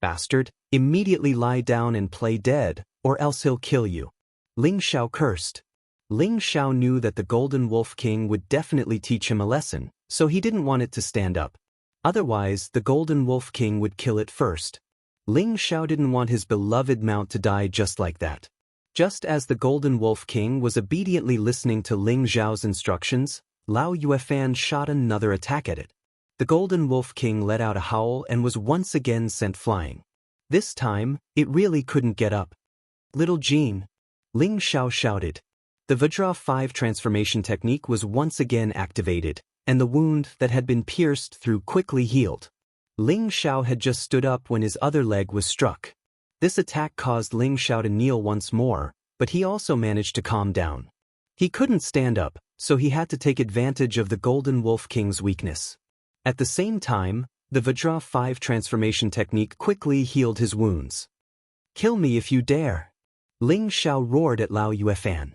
Bastard, immediately lie down and play dead, or else he'll kill you." Ling Xiao cursed. Ling Xiao knew that the Golden Wolf King would definitely teach him a lesson, so he didn't want it to stand up. Otherwise, the Golden Wolf King would kill it first. Ling Xiao didn't want his beloved mount to die just like that. Just as the Golden Wolf King was obediently listening to Ling Zhao's instructions, Lao Yuefan shot another attack at it. The Golden Wolf King let out a howl and was once again sent flying. This time, it really couldn't get up. "Little Jean," Ling Zhao shouted. The Vajra 5 transformation technique was once again activated, and the wound that had been pierced through quickly healed. Ling Zhao had just stood up when his other leg was struck. This attack caused Ling Zhao to kneel once more, but he also managed to calm down. He couldn't stand up, so he had to take advantage of the Golden Wolf King's weakness. At the same time, the Vajra 5 transformation technique quickly healed his wounds. "Kill me if you dare," Ling Zhao roared at Lao Yuefan.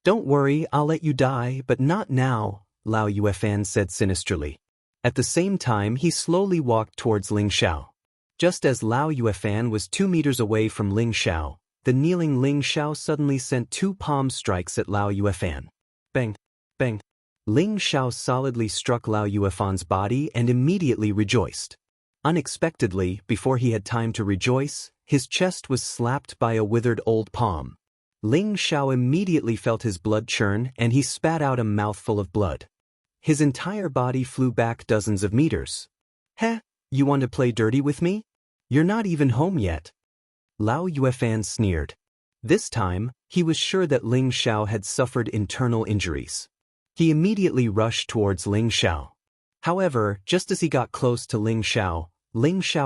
"Don't worry, I'll let you die, but not now," Lao Yuefan said sinisterly. At the same time, he slowly walked towards Ling Zhao. Just as Lao Yuefan was 2 meters away from Ling Zhao, the kneeling Ling Zhao suddenly sent 2 palm strikes at Lao Yuefan. Bang! Bang! Ling Zhao solidly struck Lao Yuefan's body and immediately rejoiced. Unexpectedly, before he had time to rejoice, his chest was slapped by a withered old palm. Ling Zhao immediately felt his blood churn and he spat out a mouthful of blood. His entire body flew back dozens of meters. "Heh, you want to play dirty with me? You're not even home yet." Lao Yuefan sneered. This time, he was sure that Ling Zhao had suffered internal injuries. He immediately rushed towards Ling Zhao. However, just as he got close to Ling Zhao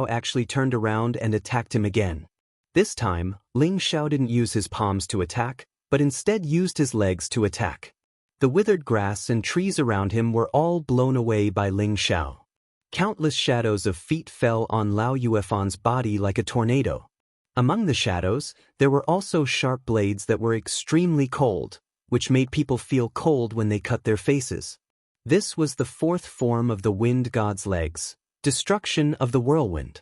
actually turned around and attacked him again. This time, Ling Zhao didn't use his palms to attack, but instead used his legs to attack. The withered grass and trees around him were all blown away by Ling Zhao. Countless shadows of feet fell on Lao Yuefan's body like a tornado. Among the shadows, there were also sharp blades that were extremely cold, which made people feel cold when they cut their faces. This was the 4th form of the wind god's legs, destruction of the whirlwind.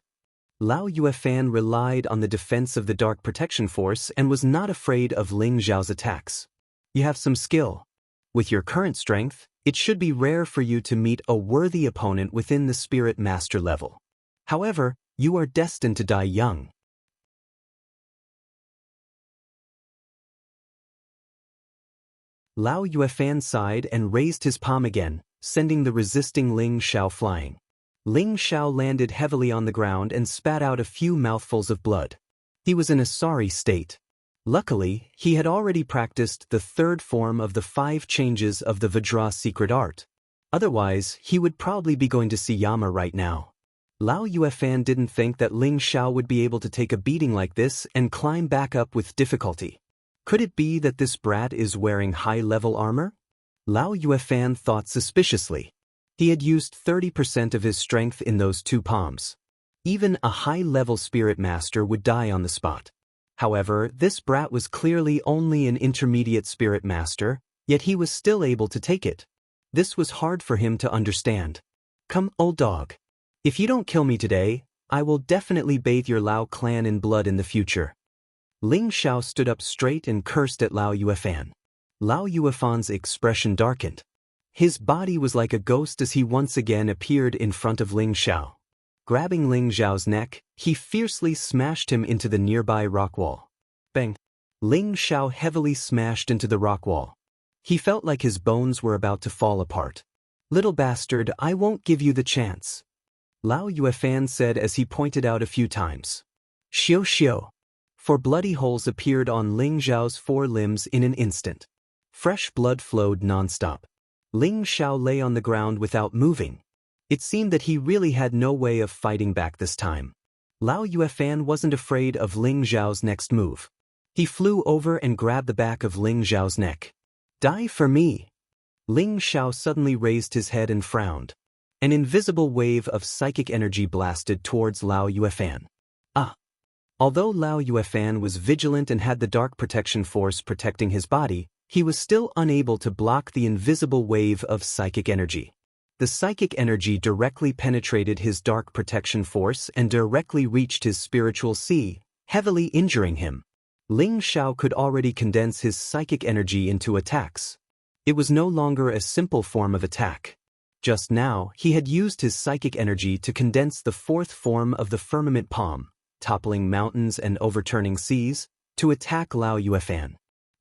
Lao Yuefan relied on the defense of the Dark Protection Force and was not afraid of Ling Zhao's attacks. "You have some skill. With your current strength, it should be rare for you to meet a worthy opponent within the Spirit Master level. However, you are destined to die young." Lao Yuefan sighed and raised his palm again, sending the resisting Ling Zhao flying. Ling Zhao landed heavily on the ground and spat out a few mouthfuls of blood. He was in a sorry state. Luckily, he had already practiced the 3rd form of the 5 changes of the Vajra secret art. Otherwise, he would probably be going to see Yama right now. Lao Yuefan didn't think that Ling Zhao would be able to take a beating like this and climb back up with difficulty. Could it be that this brat is wearing high-level armor? Lao Yuefan thought suspiciously. He had used 30% of his strength in those 2 palms. Even a high-level spirit master would die on the spot. However, this brat was clearly only an intermediate spirit master, yet he was still able to take it. This was hard for him to understand. "Come, old dog. If you don't kill me today, I will definitely bathe your Lao clan in blood in the future." Ling Zhao stood up straight and cursed at Lao Yuefan. Lao Yuefan's expression darkened. His body was like a ghost as he once again appeared in front of Ling Zhao. Grabbing Ling Zhao's neck, he fiercely smashed him into the nearby rock wall. Bang! Ling Zhao heavily smashed into the rock wall. He felt like his bones were about to fall apart. "Little bastard, I won't give you the chance," Lao Yuefan said as he pointed out a few times. "Xiu xiu." 4 bloody holes appeared on Ling Zhao's 4 limbs in an instant. Fresh blood flowed non-stop. Ling Zhao lay on the ground without moving. It seemed that he really had no way of fighting back this time. Lao Yuefan wasn't afraid of Ling Zhao's next move. He flew over and grabbed the back of Ling Zhao's neck. "Die for me." Ling Zhao suddenly raised his head and frowned. An invisible wave of psychic energy blasted towards Lao Yuefan. Ah! Although Lao Yuefan was vigilant and had the Dark Protection Force protecting his body, he was still unable to block the invisible wave of psychic energy. The psychic energy directly penetrated his Dark Protection Force and directly reached his spiritual sea, heavily injuring him. Ling Zhao could already condense his psychic energy into attacks. It was no longer a simple form of attack. Just now, he had used his psychic energy to condense the 4th form of the firmament palm, toppling mountains and overturning seas, to attack Lao Yuefan.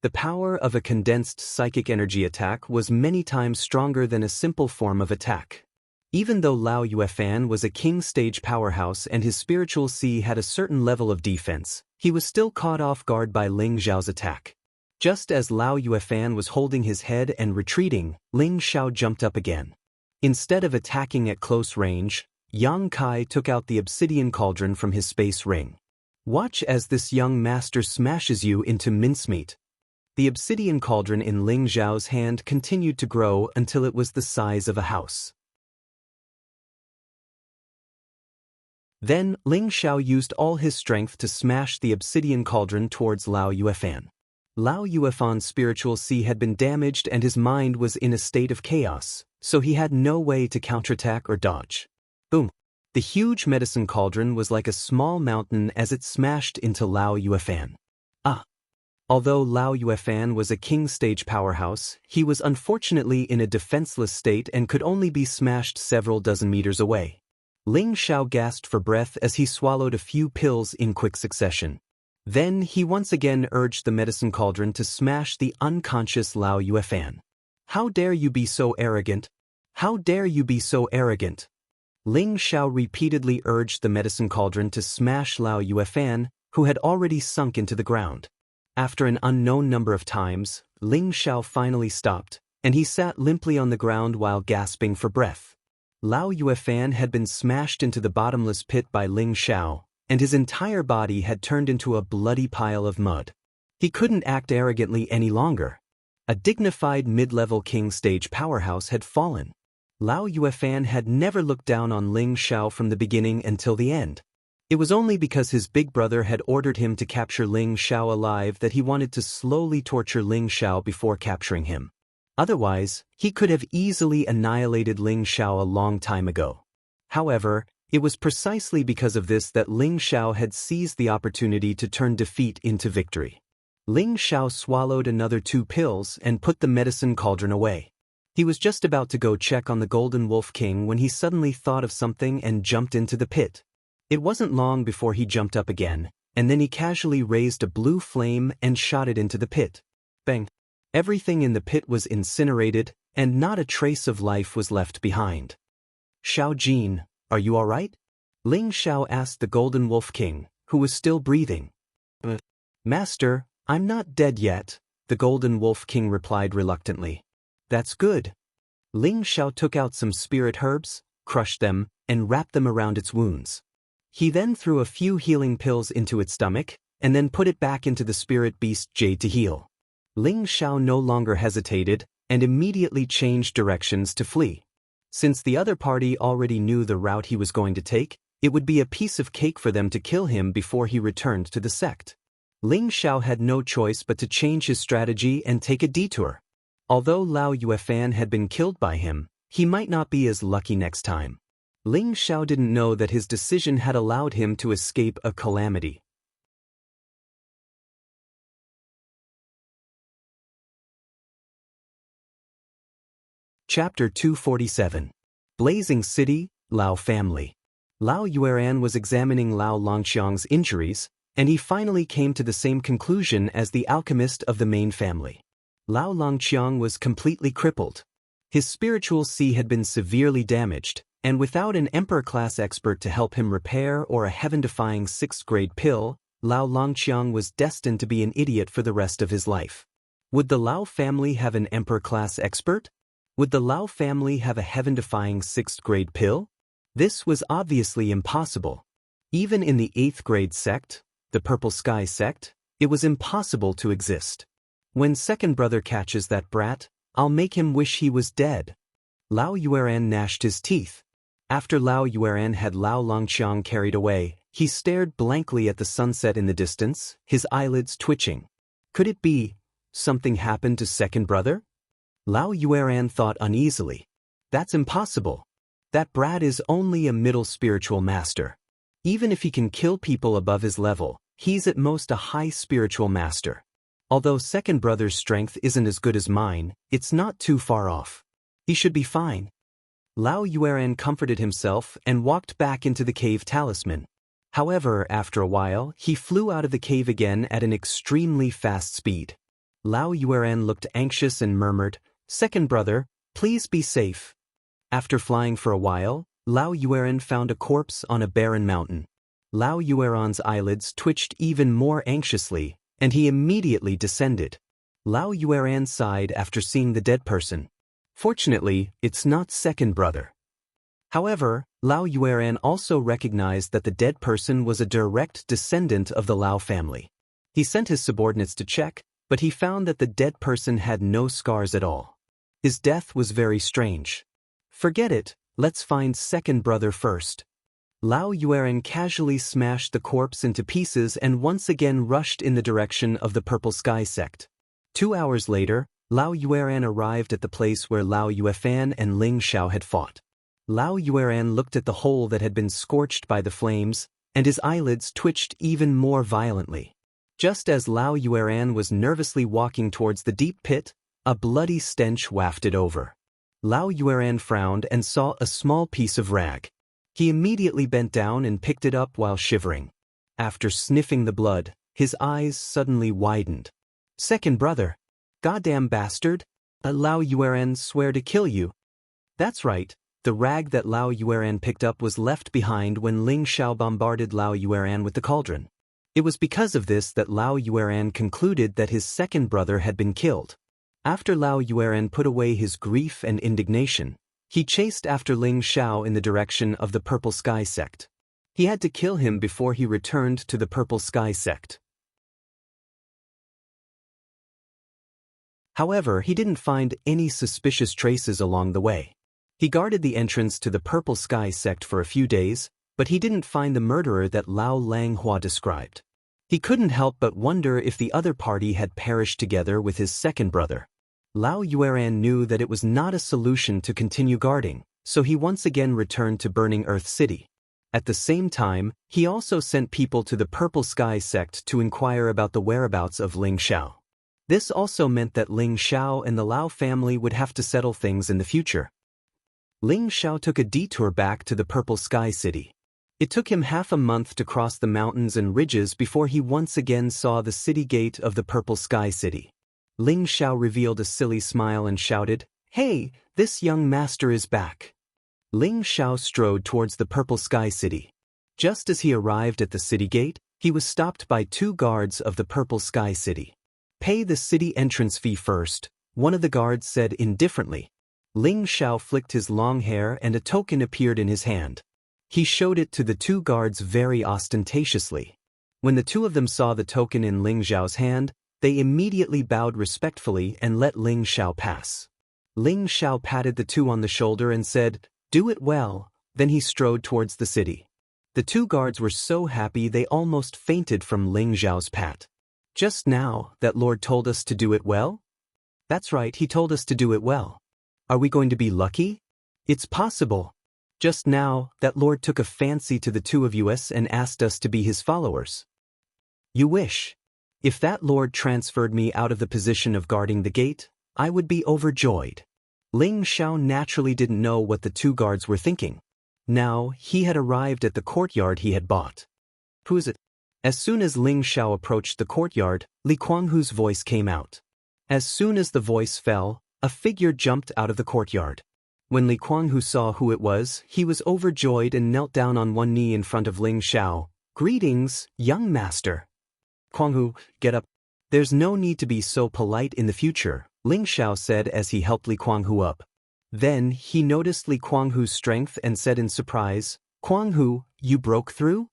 The power of a condensed psychic energy attack was many times stronger than a simple form of attack. Even though Lao Yuefan was a king-stage powerhouse and his spiritual C had a certain level of defense, he was still caught off guard by Ling Xiao's attack. Just as Lao Yuefan was holding his head and retreating, Ling Xiao jumped up again. Instead of attacking at close range, Yang Kai took out the obsidian cauldron from his space ring. Watch as this young master smashes you into mincemeat. The obsidian cauldron in Ling Xiao's hand continued to grow until it was the size of a house. Then, Ling Xiao used all his strength to smash the obsidian cauldron towards Lao Yuefan. Lao Yuefan's spiritual C had been damaged and his mind was in a state of chaos, so he had no way to counterattack or dodge. Boom! The huge medicine cauldron was like a small mountain as it smashed into Lao Yuefan. Although Lao Yuefan was a king-stage powerhouse, he was unfortunately in a defenseless state and could only be smashed several dozen meters away. Ling Xiao gasped for breath as he swallowed a few pills in quick succession. Then he once again urged the medicine cauldron to smash the unconscious Lao Yuefan. "How dare you be so arrogant? How dare you be so arrogant?" Ling Xiao repeatedly urged the medicine cauldron to smash Lao Yuefan, who had already sunk into the ground. After an unknown number of times, Ling Xiao finally stopped, and he sat limply on the ground while gasping for breath. Lao Yuefan had been smashed into the bottomless pit by Ling Xiao, and his entire body had turned into a bloody pile of mud. He couldn't act arrogantly any longer. A dignified mid-level king-stage powerhouse had fallen. Lao Yuefan had never looked down on Ling Xiao from the beginning until the end. It was only because his big brother had ordered him to capture Ling Xiao alive that he wanted to slowly torture Ling Xiao before capturing him. Otherwise, he could have easily annihilated Ling Xiao a long time ago. However, it was precisely because of this that Ling Xiao had seized the opportunity to turn defeat into victory. Ling Xiao swallowed another 2 pills and put the medicine cauldron away. He was just about to go check on the Golden Wolf King when he suddenly thought of something and jumped into the pit. It wasn't long before he jumped up again, and then he casually raised a blue flame and shot it into the pit. Bang! Everything in the pit was incinerated, and not a trace of life was left behind. "Xiao Jin, are you all right?" Ling Xiao asked the Golden Wolf King, who was still breathing. "Master, I'm not dead yet," the Golden Wolf King replied reluctantly. "That's good." Ling Xiao took out some spirit herbs, crushed them, and wrapped them around its wounds. He then threw a few healing pills into its stomach, and then put it back into the spirit beast Jade to heal. Ling Xiao no longer hesitated, and immediately changed directions to flee. Since the other party already knew the route he was going to take, it would be a piece of cake for them to kill him before he returned to the sect. Ling Xiao had no choice but to change his strategy and take a detour. Although Lao Yuefan had been killed by him, he might not be as lucky next time. Ling Xiao didn't know that his decision had allowed him to escape a calamity. Chapter 247. Blazing City, Lao Family. Lao Yueran was examining Lao Longqiang's injuries, and he finally came to the same conclusion as the alchemist of the main family. Lao Longqiang was completely crippled. His spiritual C had been severely damaged, and without an emperor-class expert to help him repair or a heaven-defying 6th-grade pill, Lao Longqiang was destined to be an idiot for the rest of his life. Would the Lao family have an emperor-class expert? Would the Lao family have a heaven-defying 6th-grade pill? This was obviously impossible. Even in the 8th-grade sect, the Purple Sky sect, it was impossible to exist. "When second brother catches that brat, I'll make him wish he was dead." Lao Yueran gnashed his teeth. After Lao Yueran had Lao Longqiang carried away, he stared blankly at the sunset in the distance, his eyelids twitching. Could it be something happened to second brother? Lao Yueran thought uneasily. That's impossible. That brat is only a middle spiritual master. Even if he can kill people above his level, he's at most a high spiritual master. Although second brother's strength isn't as good as mine, it's not too far off. He should be fine. Lao Yueran comforted himself and walked back into the cave talisman. However, after a while, he flew out of the cave again at an extremely fast speed. Lao Yueran looked anxious and murmured, "Second brother, please be safe." After flying for a while, Lao Yueran found a corpse on a barren mountain. Lao Yueran's eyelids twitched even more anxiously, and he immediately descended. Lao Yueran sighed after seeing the dead person. Fortunately, it's not second brother. However, Lao Yueran also recognized that the dead person was a direct descendant of the Lao family. He sent his subordinates to check, but he found that the dead person had no scars at all. His death was very strange. Forget it, let's find second brother first. Lao Yueran casually smashed the corpse into pieces and once again rushed in the direction of the Purple Sky sect. 2 hours later, Lao Yueran arrived at the place where Lao Yuefan and Ling Xiao had fought. Lao Yueran looked at the hole that had been scorched by the flames, and his eyelids twitched even more violently. Just as Lao Yueran was nervously walking towards the deep pit, a bloody stench wafted over. Lao Yueran frowned and saw a small piece of rag. He immediately bent down and picked it up while shivering. After sniffing the blood, his eyes suddenly widened. "Second brother. Goddamn bastard. Lao Yueran swear to kill you." That's right, the rag that Lao Yueran picked up was left behind when Ling Xiao bombarded Lao Yueran with the cauldron. It was because of this that Lao Yueran concluded that his second brother had been killed. After Lao Yueran put away his grief and indignation, he chased after Ling Xiao in the direction of the Purple Sky sect. He had to kill him before he returned to the Purple Sky sect. However, he didn't find any suspicious traces along the way. He guarded the entrance to the Purple Sky sect for a few days, but he didn't find the murderer that Lao Langhua described. He couldn't help but wonder if the other party had perished together with his second brother. Lao Yueran knew that it was not a solution to continue guarding, so he once again returned to Burning Earth City. At the same time, he also sent people to the Purple Sky sect to inquire about the whereabouts of Ling Xiao. This also meant that Ling Xiao and the Lao family would have to settle things in the future. Ling Xiao took a detour back to the Purple Sky City. It took him half a month to cross the mountains and ridges before he once again saw the city gate of the Purple Sky City. Ling Xiao revealed a silly smile and shouted, "Hey, this young master is back." Ling Xiao strode towards the Purple Sky City. Just as he arrived at the city gate, he was stopped by 2 guards of the Purple Sky City. "Pay the city entrance fee first," one of the guards said indifferently. Ling Xiao flicked his long hair and a token appeared in his hand. He showed it to the 2 guards very ostentatiously. When the 2 of them saw the token in Ling Xiao's hand, they immediately bowed respectfully and let Ling Xiao pass. Ling Xiao patted the 2 on the shoulder and said, "Do it well," then he strode towards the city. The 2 guards were so happy they almost fainted from Ling Xiao's pat. "Just now, that Lord told us to do it well?" "That's right, he told us to do it well." "Are we going to be lucky?" "It's possible. Just now, that Lord took a fancy to the 2 of us and asked us to be his followers." "You wish. If that Lord transferred me out of the position of guarding the gate, I would be overjoyed." Ling Xiao naturally didn't know what the 2 guards were thinking. Now, he had arrived at the courtyard he had bought. "Who is it?" As soon as Ling Xiao approached the courtyard, Li Kuanghu's voice came out. As soon as the voice fell, a figure jumped out of the courtyard. When Li Kuanghu saw who it was, he was overjoyed and knelt down on one knee in front of Ling Xiao. "Greetings, young master." "Kuanghu, get up. There's no need to be so polite in the future," Ling Xiao said as he helped Li Kuanghu up. Then, he noticed Li Kuanghu's strength and said in surprise, "Kuanghu, you broke through?"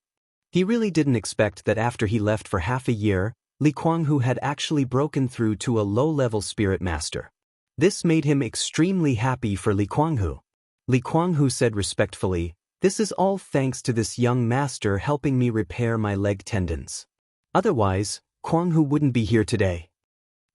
He really didn't expect that after he left for half a year, Li Kuanghu had actually broken through to a low-level spirit master. This made him extremely happy for Li Kuanghu. Li Kuanghu said respectfully, "This is all thanks to this young master helping me repair my leg tendons. Otherwise, Kuanghu wouldn't be here today."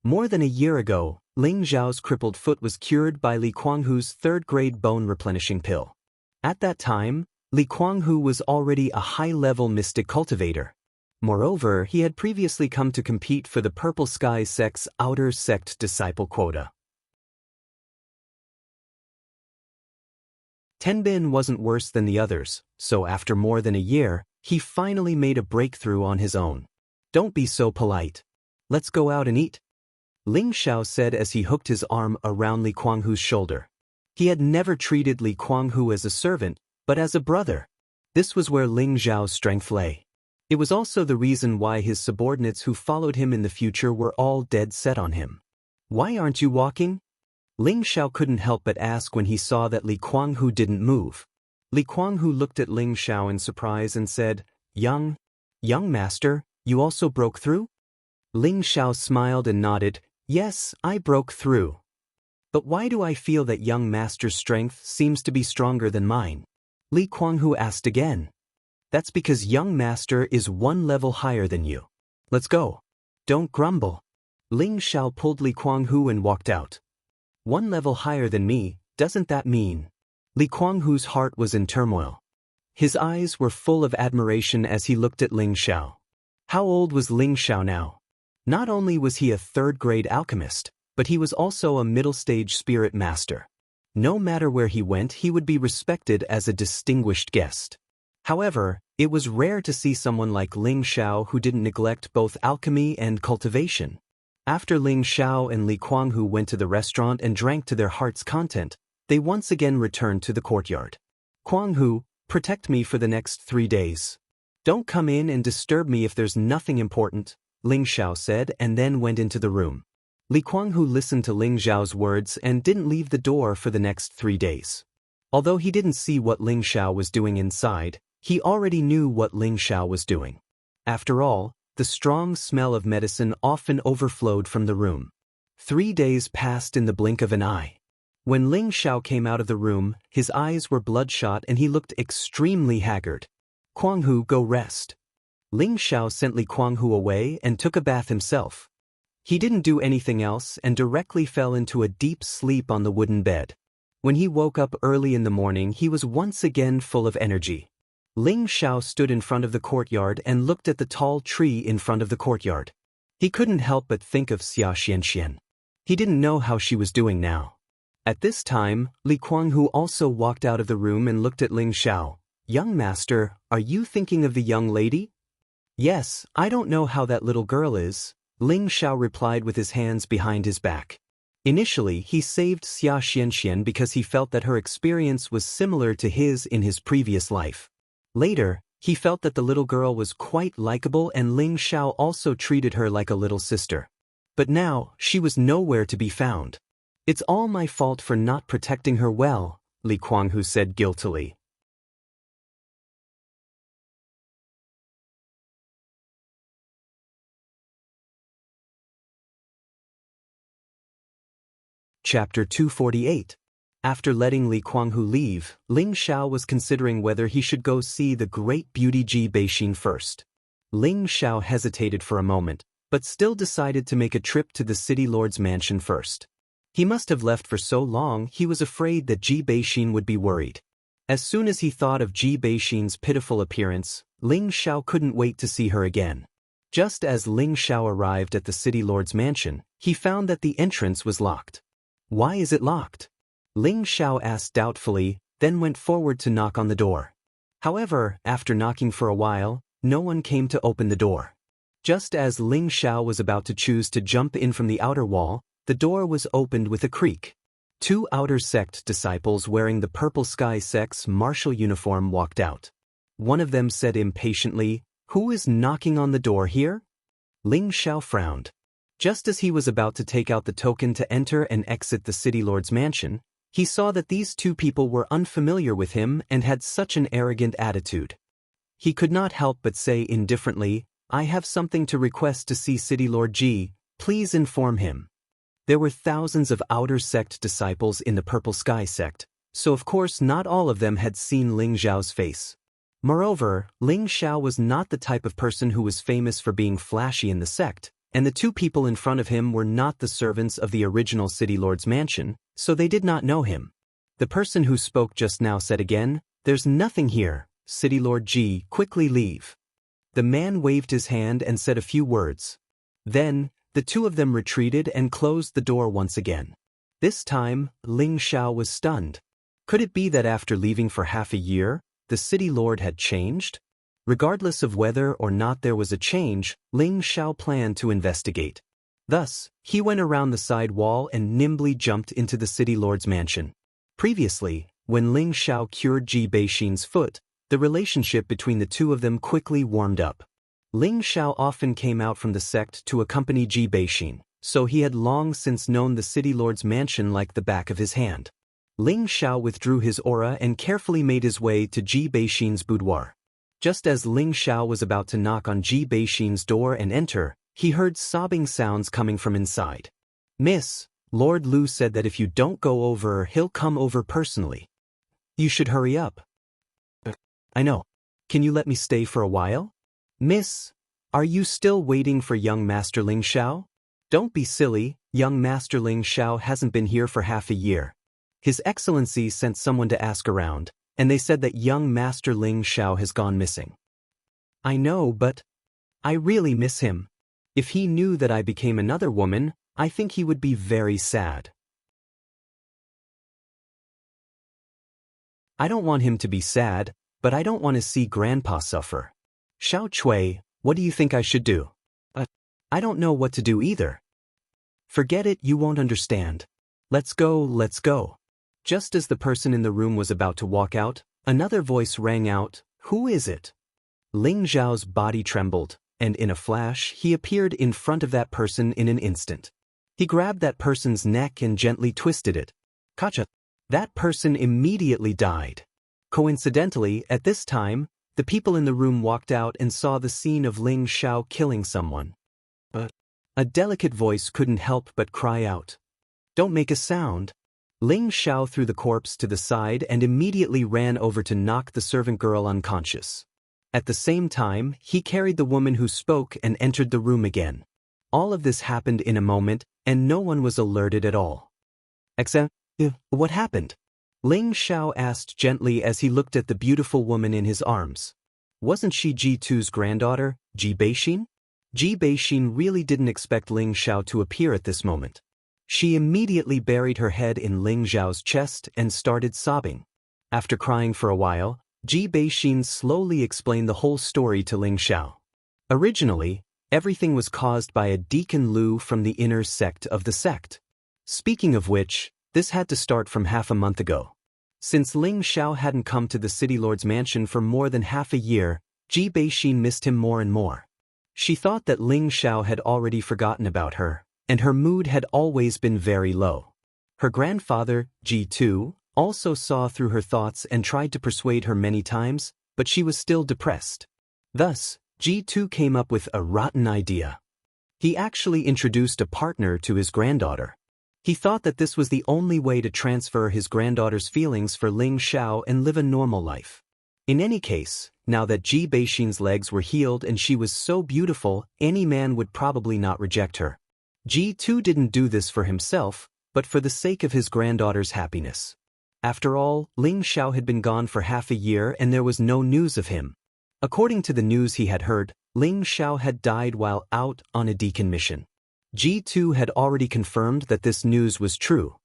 More than a year ago, Ling Xiao's crippled foot was cured by Li Kuanghu's 3rd-grade bone-replenishing pill. At that time, Li Kuanghu was already a high-level mystic cultivator. Moreover, he had previously come to compete for the Purple Sky sect's outer sect disciple quota. Tenbin wasn't worse than the others, so after more than a year, He finally made a breakthrough on his own. Don't be so polite. Let's go out and eat. Ling Xiao said as he hooked his arm around Li Kuanghu's shoulder. He had never treated Li Kuanghu as a servant, but as a brother. This was where Ling Xiao's strength lay. It was also the reason why his subordinates who followed him in the future were all dead set on him. Why aren't you walking? Ling Xiao couldn't help but ask when he saw that Li Kuanghu didn't move. Li Kuanghu looked at Ling Xiao in surprise and said, Young master, you also broke through? Ling Xiao smiled and nodded, Yes, I broke through. But why do I feel that young master's strength seems to be stronger than mine? Li Kuanghu asked again. That's because young master is one level higher than you. Let's go. Don't grumble. Ling Xiao pulled Li Kuanghu and walked out. One level higher than me, doesn't that mean? Li Kuanghu's heart was in turmoil. His eyes were full of admiration as he looked at Ling Xiao. How old was Ling Xiao now? Not only was he a third-grade alchemist, but he was also a middle-stage spirit master. No matter where he went, he would be respected as a distinguished guest. However, it was rare to see someone like Ling Xiao who didn't neglect both alchemy and cultivation. After Ling Xiao and Li Kuanghu went to the restaurant and drank to their heart's content, they once again returned to the courtyard. Kuanghu, protect me for the next 3 days. Don't come in and disturb me if there's nothing important, Ling Xiao said and then went into the room. Li Kuanghu listened to Ling Xiao's words and didn't leave the door for the next 3 days. Although he didn't see what Ling Xiao was doing inside, he already knew what Ling Xiao was doing. After all, the strong smell of medicine often overflowed from the room. 3 days passed in the blink of an eye. When Ling Xiao came out of the room, his eyes were bloodshot and he looked extremely haggard. Kuanghu, go rest. Ling Xiao sent Li Kuanghu away and took a bath himself. He didn't do anything else and directly fell into a deep sleep on the wooden bed. When he woke up early in the morning, he was once again full of energy. Ling Xiao stood in front of the courtyard and looked at the tall tree in front of the courtyard. He couldn't help but think of Xianxia. He didn't know how she was doing now. At this time, Li Kuanghu also walked out of the room and looked at Ling Xiao. Young master, are you thinking of the young lady? Yes, I don't know how that little girl is, Ling Xiao replied with his hands behind his back. Initially, he saved Xianxia because he felt that her experience was similar to his in his previous life. Later, he felt that the little girl was quite likable and Ling Xiao also treated her like a little sister. But now, she was nowhere to be found. It's all my fault for not protecting her well, Li Kuanghu said guiltily. Chapter 248. After letting Li Kuanghu leave, Ling Xiao was considering whether he should go see the great beauty Ji Beixin first. Ling Xiao hesitated for a moment, but still decided to make a trip to the city lord's mansion first. He must have left for so long he was afraid that Ji Beixin would be worried. As soon as he thought of Ji Beixin's pitiful appearance, Ling Xiao couldn't wait to see her again. Just as Ling Xiao arrived at the city lord's mansion, he found that the entrance was locked. Why is it locked? Ling Xiao asked doubtfully, then went forward to knock on the door. However, after knocking for a while, no one came to open the door. Just as Ling Xiao was about to choose to jump in from the outer wall, the door was opened with a creak. 2 outer sect disciples wearing the Purple Sky sect's martial uniform walked out. One of them said impatiently, "Who is knocking on the door here?" Ling Xiao frowned. Just as he was about to take out the token to enter and exit the city lord's mansion, he saw that these 2 people were unfamiliar with him and had such an arrogant attitude. He could not help but say indifferently, "I have something to request to see City Lord Ji, please inform him." There were thousands of outer sect disciples in the Purple Sky sect, so of course not all of them had seen Ling Xiao's face. Moreover, Ling Xiao was not the type of person who was famous for being flashy in the sect, and the 2 people in front of him were not the servants of the original City Lord's mansion, so they did not know him. The person who spoke just now said again, "There's nothing here, City Lord Ji, quickly leave." The man waved his hand and said a few words. Then, the 2 of them retreated and closed the door once again. This time, Ling Xiao was stunned. Could it be that after leaving for half a year, the City Lord had changed? Regardless of whether or not there was a change, Ling Xiao planned to investigate. Thus, he went around the side wall and nimbly jumped into the city lord's mansion. Previously, when Ling Xiao cured Ji Beixin's foot, the relationship between the two of them quickly warmed up. Ling Xiao often came out from the sect to accompany Ji Beixin, so he had long since known the city lord's mansion like the back of his hand. Ling Xiao withdrew his aura and carefully made his way to Ji Beixin's boudoir. Just as Ling Xiao was about to knock on Ji Beixin's door and enter, he heard sobbing sounds coming from inside. "Miss, Lord Lu said that if you don't go over, he'll come over personally. You should hurry up." "I know. Can you let me stay for a while?" "Miss, are you still waiting for young Master Ling Xiao?" "Don't be silly, young Master Ling Xiao hasn't been here for half a year. His Excellency sent someone to ask around, and they said that young Master Ling Xiao has gone missing." "I know, but I really miss him. If he knew that I became another woman, I think he would be very sad." "I don't want him to be sad, but I don't want to see Grandpa suffer. Xiao Chui, what do you think I should do?" I don't know what to do either." "Forget it, you won't understand. Let's go, let's go." Just as the person in the room was about to walk out, another voice rang out, "Who is it?" Ling Xiao's body trembled, and in a flash he appeared in front of that person in an instant. He grabbed that person's neck and gently twisted it. Kacha! That person immediately died. Coincidentally, at this time, the people in the room walked out and saw the scene of Ling Xiao killing someone. But a delicate voice couldn't help but cry out, "Don't make a sound." Ling Xiao threw the corpse to the side and immediately ran over to knock the servant girl unconscious. At the same time, he carried the woman who spoke and entered the room again. All of this happened in a moment, and no one was alerted at all. What happened?" Ling Xiao asked gently as he looked at the beautiful woman in his arms. Wasn't she Ji2's granddaughter, Ji Beixin? Ji Beixin really didn't expect Ling Xiao to appear at this moment. She immediately buried her head in Ling Xiao's chest and started sobbing. After crying for a while, Ji Beixin slowly explained the whole story to Ling Xiao. Originally, everything was caused by a Deacon Lu from the inner sect of the sect. Speaking of which, this had to start from half a month ago. Since Ling Xiao hadn't come to the city lord's mansion for more than half a year, Ji Beixin missed him more and more. She thought that Ling Xiao had already forgotten about her, and her mood had always been very low. Her grandfather, Ji2, also saw through her thoughts and tried to persuade her many times, but she was still depressed. Thus, Ji2 came up with a rotten idea. He actually introduced a partner to his granddaughter. He thought that this was the only way to transfer his granddaughter's feelings for Ling Xiao and live a normal life. In any case, now that Ji Beixin's legs were healed and she was so beautiful, any man would probably not reject her. Ji2 didn't do this for himself, but for the sake of his granddaughter's happiness. After all, Ling Xiao had been gone for half a year and there was no news of him. According to the news he had heard, Ling Xiao had died while out on a deacon mission. Ji2 had already confirmed that this news was true.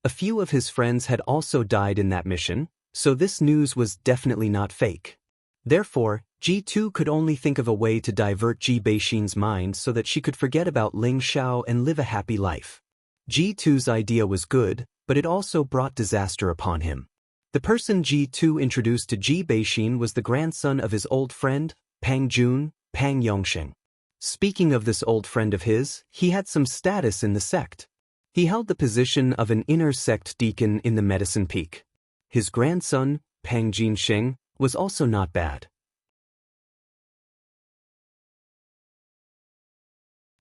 A few of his friends had also died in that mission, so this news was definitely not fake. Therefore, Ji2 could only think of a way to divert Ji Beixin's mind so that she could forget about Ling Xiao and live a happy life. Ji2's idea was good, but it also brought disaster upon him. The person Ji2 introduced to Ji Beixin was the grandson of his old friend, Pang Jun, Pang Yongsheng. Speaking of this old friend of his, he had some status in the sect. He held the position of an inner sect deacon in the Medicine Peak. His grandson, Pang Jinsheng, was also not bad.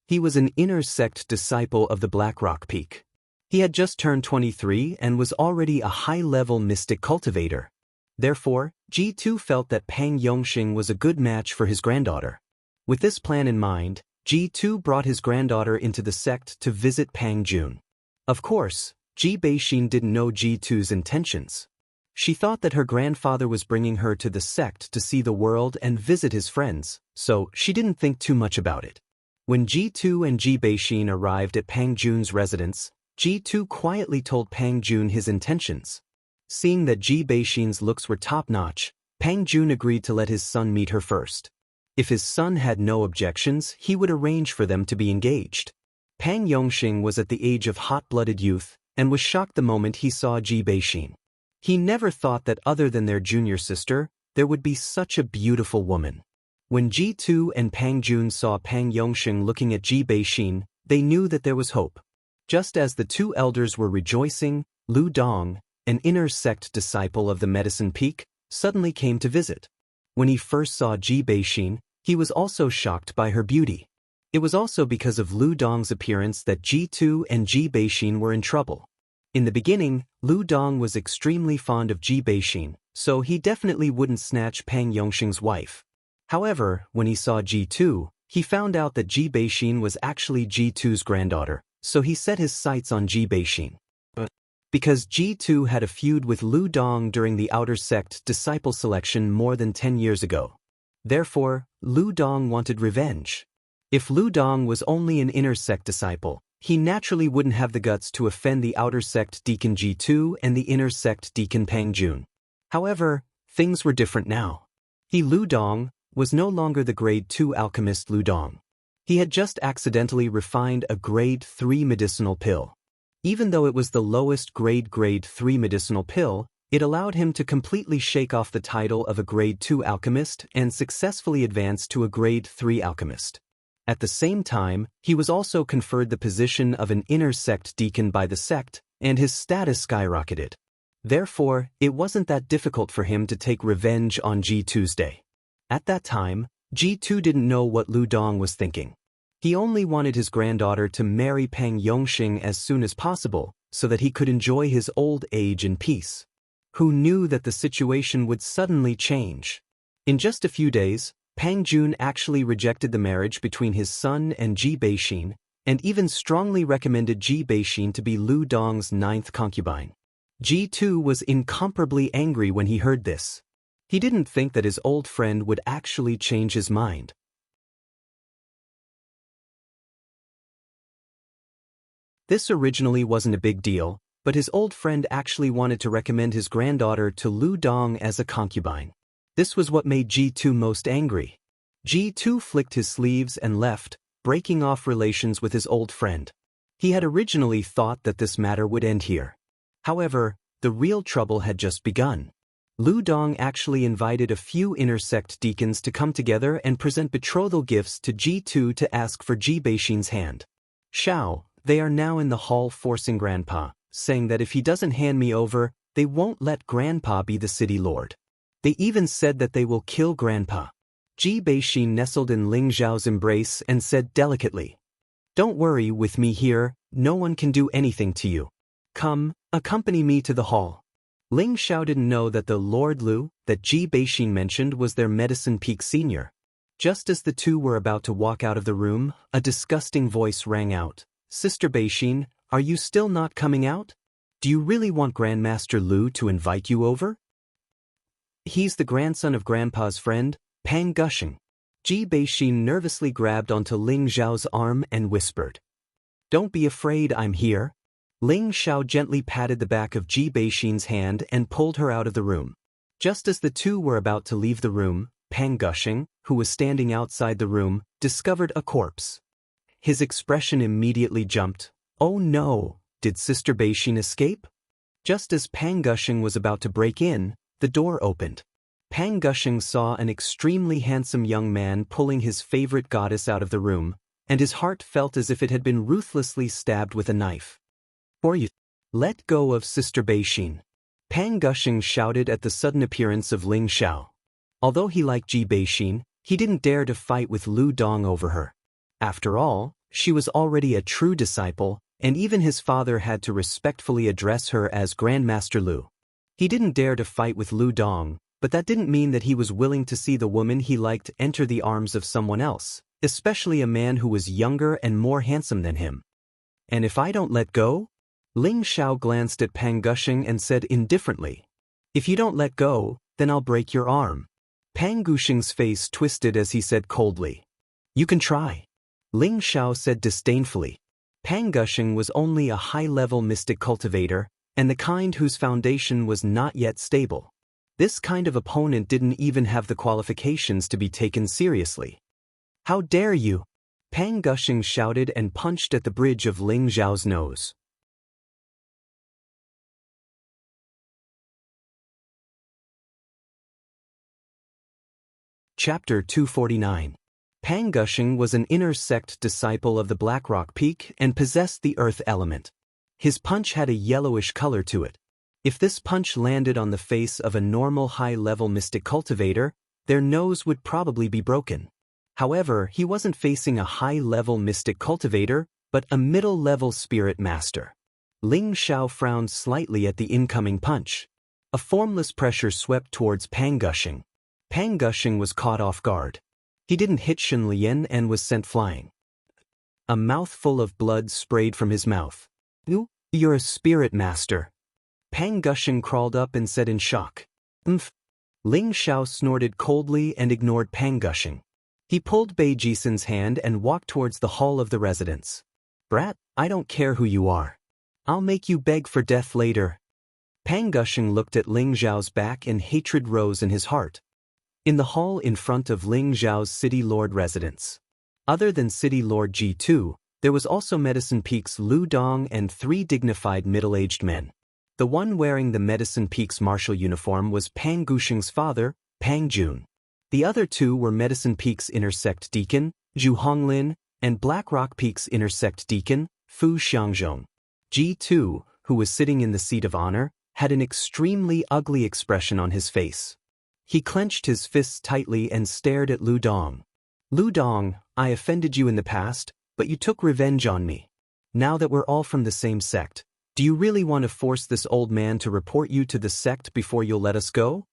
He was an inner sect disciple of the Black Rock Peak. He had just turned 23 and was already a high-level mystic cultivator. Therefore, Ji2 felt that Pang Yongsheng was a good match for his granddaughter. With this plan in mind, Ji2 brought his granddaughter into the sect to visit Pang Jun. Of course, Ji Beixin didn't know Ji2's intentions. She thought that her grandfather was bringing her to the sect to see the world and visit his friends, so she didn't think too much about it. When Ji2 and Ji Beixin arrived at Pang Jun's residence, Ji2 quietly told Pang Jun his intentions. Seeing that Ji Beixin's looks were top-notch, Pang Jun agreed to let his son meet her first. If his son had no objections, he would arrange for them to be engaged. Pang Yongxing was at the age of hot-blooded youth and was shocked the moment he saw Ji Beixin. He never thought that other than their junior sister, there would be such a beautiful woman. When Ji Tu and Pang Jun saw Pang Yongxing looking at Ji Beixin, they knew that there was hope. Just as the two elders were rejoicing, Lu Dong, an inner sect disciple of the Medicine Peak, suddenly came to visit. When he first saw Ji Beixin, he was also shocked by her beauty. It was also because of Lu Dong's appearance that Ji Tu and Ji Beixin were in trouble. In the beginning, Lu Dong was extremely fond of Ji Beixin, so he definitely wouldn't snatch Pang Yongxing's wife. However, when he saw Ji Tu, he found out that Ji Beixin was actually Ji Tu's granddaughter, so he set his sights on Ji Beixin. But because Ji Tu had a feud with Lu Dong during the outer sect disciple selection more than 10 years ago. Therefore, Lu Dong wanted revenge. If Lu Dong was only an inner sect disciple, he naturally wouldn't have the guts to offend the outer sect deacon Ji Tu and the inner sect deacon Pang Jun. However, things were different now. Lu Dong was no longer the grade 2 alchemist Lu Dong. He had just accidentally refined a grade 3 medicinal pill. Even though it was the lowest grade 3 medicinal pill, it allowed him to completely shake off the title of a grade 2 alchemist and successfully advance to a grade 3 alchemist. At the same time, he was also conferred the position of an inner sect deacon by the sect, and his status skyrocketed. Therefore, it wasn't that difficult for him to take revenge on Ji Tuesday. At that time, Ji Tu didn't know what Lu Dong was thinking. He only wanted his granddaughter to marry Pang Yongxing as soon as possible, so that he could enjoy his old age in peace. Who knew that the situation would suddenly change? In just a few days, Pang Jun actually rejected the marriage between his son and Ji Beixin, and even strongly recommended Ji Beixin to be Lu Dong's 9th concubine. Ji Tu was incomparably angry when he heard this. He didn't think that his old friend would actually change his mind. This originally wasn't a big deal, but his old friend actually wanted to recommend his granddaughter to Lu Dong as a concubine. This was what made Ji Tu most angry. Ji Tu flicked his sleeves and left, breaking off relations with his old friend. He had originally thought that this matter would end here. However, the real trouble had just begun. Lu Dong actually invited a few inner sect deacons to come together and present betrothal gifts to Ji Tu to ask for Ji Beixin's hand. Xiao, they are now in the hall forcing Grandpa, saying that if he doesn't hand me over, they won't let Grandpa be the city lord. They even said that they will kill Grandpa. Ji Beixin nestled in Ling Xiao's embrace and said delicately, "Don't worry with me here, no one can do anything to you. Come, accompany me to the hall." Ling Xiao didn't know that the Lord Lu, that Ji Beixin mentioned, was their Medicine Peak senior. Just as the two were about to walk out of the room, a disgusting voice rang out, "Sister Beixin, are you still not coming out? Do you really want Grandmaster Lu to invite you over? He's the grandson of Grandpa's friend, Pang Gushing." Ji Beixin nervously grabbed onto Ling Xiao's arm and whispered, "Don't be afraid, I'm here." Ling Xiao gently patted the back of Ji Beixin's hand and pulled her out of the room. Just as the two were about to leave the room, Pang Gushing, who was standing outside the room, discovered a corpse. His expression immediately jumped. Oh no, did Sister Beixin escape? Just as Pang Gushing was about to break in, the door opened. Pang Gushing saw an extremely handsome young man pulling his favorite goddess out of the room, and his heart felt as if it had been ruthlessly stabbed with a knife. "For you, let go of Sister Beixin," Pang Gushing shouted at the sudden appearance of Ling Xiao. Although he liked Ji Beixin, he didn't dare to fight with Lu Dong over her. After all, she was already a true disciple, and even his father had to respectfully address her as Grandmaster Lu. He didn't dare to fight with Lu Dong, but that didn't mean that he was willing to see the woman he liked enter the arms of someone else, especially a man who was younger and more handsome than him. "And if I don't let go?" Ling Xiao glanced at Pang Gushing and said indifferently, "If you don't let go, then I'll break your arm." Pang Gushing's face twisted as he said coldly, "You can try." Ling Xiao said disdainfully. Pang Gushing was only a high-level mystic cultivator, and the kind whose foundation was not yet stable. This kind of opponent didn't even have the qualifications to be taken seriously. "How dare you!" Pang Gushing shouted and punched at the bridge of Ling Zhao's nose. Chapter 249. Pang Gushing was an inner sect disciple of the Blackrock Peak and possessed the earth element. His punch had a yellowish color to it. If this punch landed on the face of a normal high-level mystic cultivator, their nose would probably be broken. However, he wasn't facing a high-level mystic cultivator, but a middle-level spirit master. Ling Xiao frowned slightly at the incoming punch. A formless pressure swept towards Pang Gushing. Pang Gushing was caught off guard. He didn't hit Shen Lian and was sent flying. A mouthful of blood sprayed from his mouth. "You're a spirit master." Pang Gushing crawled up and said in shock. "Umph." Ling Xiao snorted coldly and ignored Pang Gushing. He pulled Bei Jisen's hand and walked towards the hall of the residence. "Brat, I don't care who you are. I'll make you beg for death later." Pang Gushing looked at Ling Zhao's back and hatred rose in his heart. In the hall in front of Ling Zhao's City Lord residence. Other than City Lord G2, there was also Medicine Peak's Lu Dong and 3 dignified middle-aged men. The one wearing the Medicine Peak's martial uniform was Pang Gushing's father, Pang Jun. The other 2 were Medicine Peak's inner sect deacon, Zhu Honglin, and Blackrock Peak's inner sect deacon, Fu Xiangzhong. G2, who was sitting in the seat of honor, had an extremely ugly expression on his face. He clenched his fists tightly and stared at Lu Dong. "Lu Dong, I offended you in the past, but you took revenge on me. Now that we're all from the same sect, do you really want to force this old man to report you to the sect before you'll let us go?"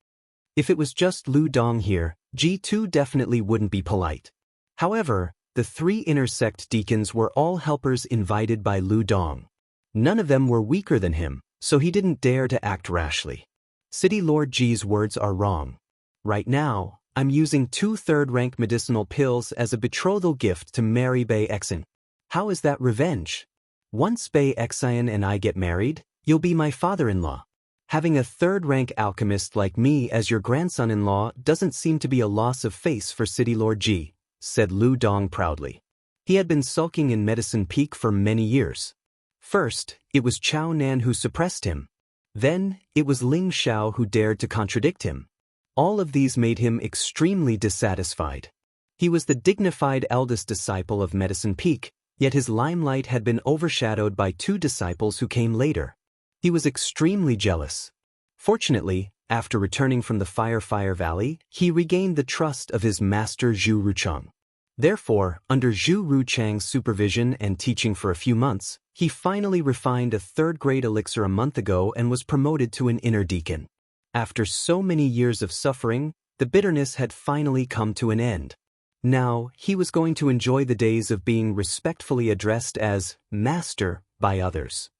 If it was just Lu Dong here, G2 definitely wouldn't be polite. However, the 3 inner sect deacons were all helpers invited by Lu Dong. None of them were weaker than him, so he didn't dare to act rashly. City Lord G's words are wrong. Right now, I'm using 2 third-rank medicinal pills as a betrothal gift to marry Bei Exin. How is that revenge? Once Bei Exin and I get married, you'll be my father-in-law. Having a third-rank alchemist like me as your grandson-in-law doesn't seem to be a loss of face for City Lord G, said Lu Dong proudly. He had been sulking in Medicine Peak for many years. First, it was Chao Nan who suppressed him. Then, it was Ling Xiao who dared to contradict him. All of these made him extremely dissatisfied. He was the dignified eldest disciple of Medicine Peak, yet his limelight had been overshadowed by 2 disciples who came later. He was extremely jealous. Fortunately, after returning from the Fire Valley, he regained the trust of his master Zhu Ruchang. Therefore, under Zhu Ruchang's supervision and teaching for a few months, he finally refined a 3rd-grade elixir a month ago and was promoted to an inner deacon. After so many years of suffering, the bitterness had finally come to an end. Now, he was going to enjoy the days of being respectfully addressed as Master by others.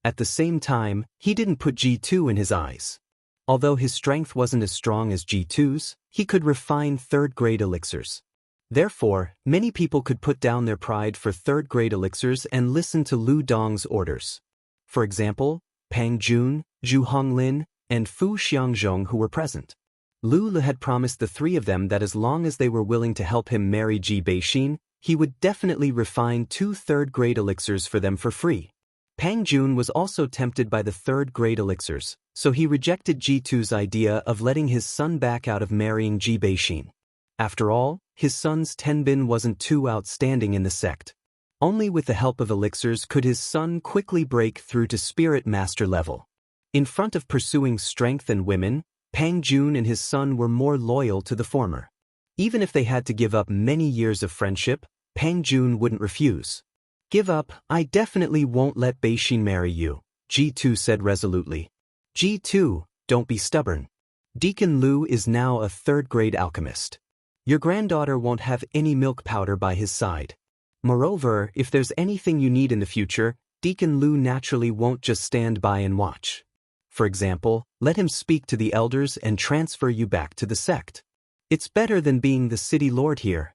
At the same time, he didn't put G2 in his eyes. Although his strength wasn't as strong as G2's, he could refine 3rd-grade elixirs. Therefore, many people could put down their pride for 3rd-grade elixirs and listen to Lu Dong's orders. For example, Pang Jun, Zhu Honglin, and Fu Xiangzhong who were present. Lu had promised the 3 of them that as long as they were willing to help him marry Ji Beixin, he would definitely refine 2 third-grade elixirs for them for free. Pang Jun was also tempted by the 3rd-grade elixirs, so he rejected G2's idea of letting his son back out of marrying Ji Beixin. After all, his son's Tenbin wasn't too outstanding in the sect. Only with the help of elixirs could his son quickly break through to spirit master level. In front of pursuing strength and women, Pang Jun and his son were more loyal to the former. Even if they had to give up many years of friendship, Pang Jun wouldn't refuse. "Give up, I definitely won't let Beixin marry you," G2 said resolutely. "G2, don't be stubborn. Deacon Lu is now a 3rd-grade alchemist. Your granddaughter won't have any milk powder by his side. Moreover, if there's anything you need in the future, Deacon Lu naturally won't just stand by and watch. For example, let him speak to the elders and transfer you back to the sect. It's better than being the city lord here,"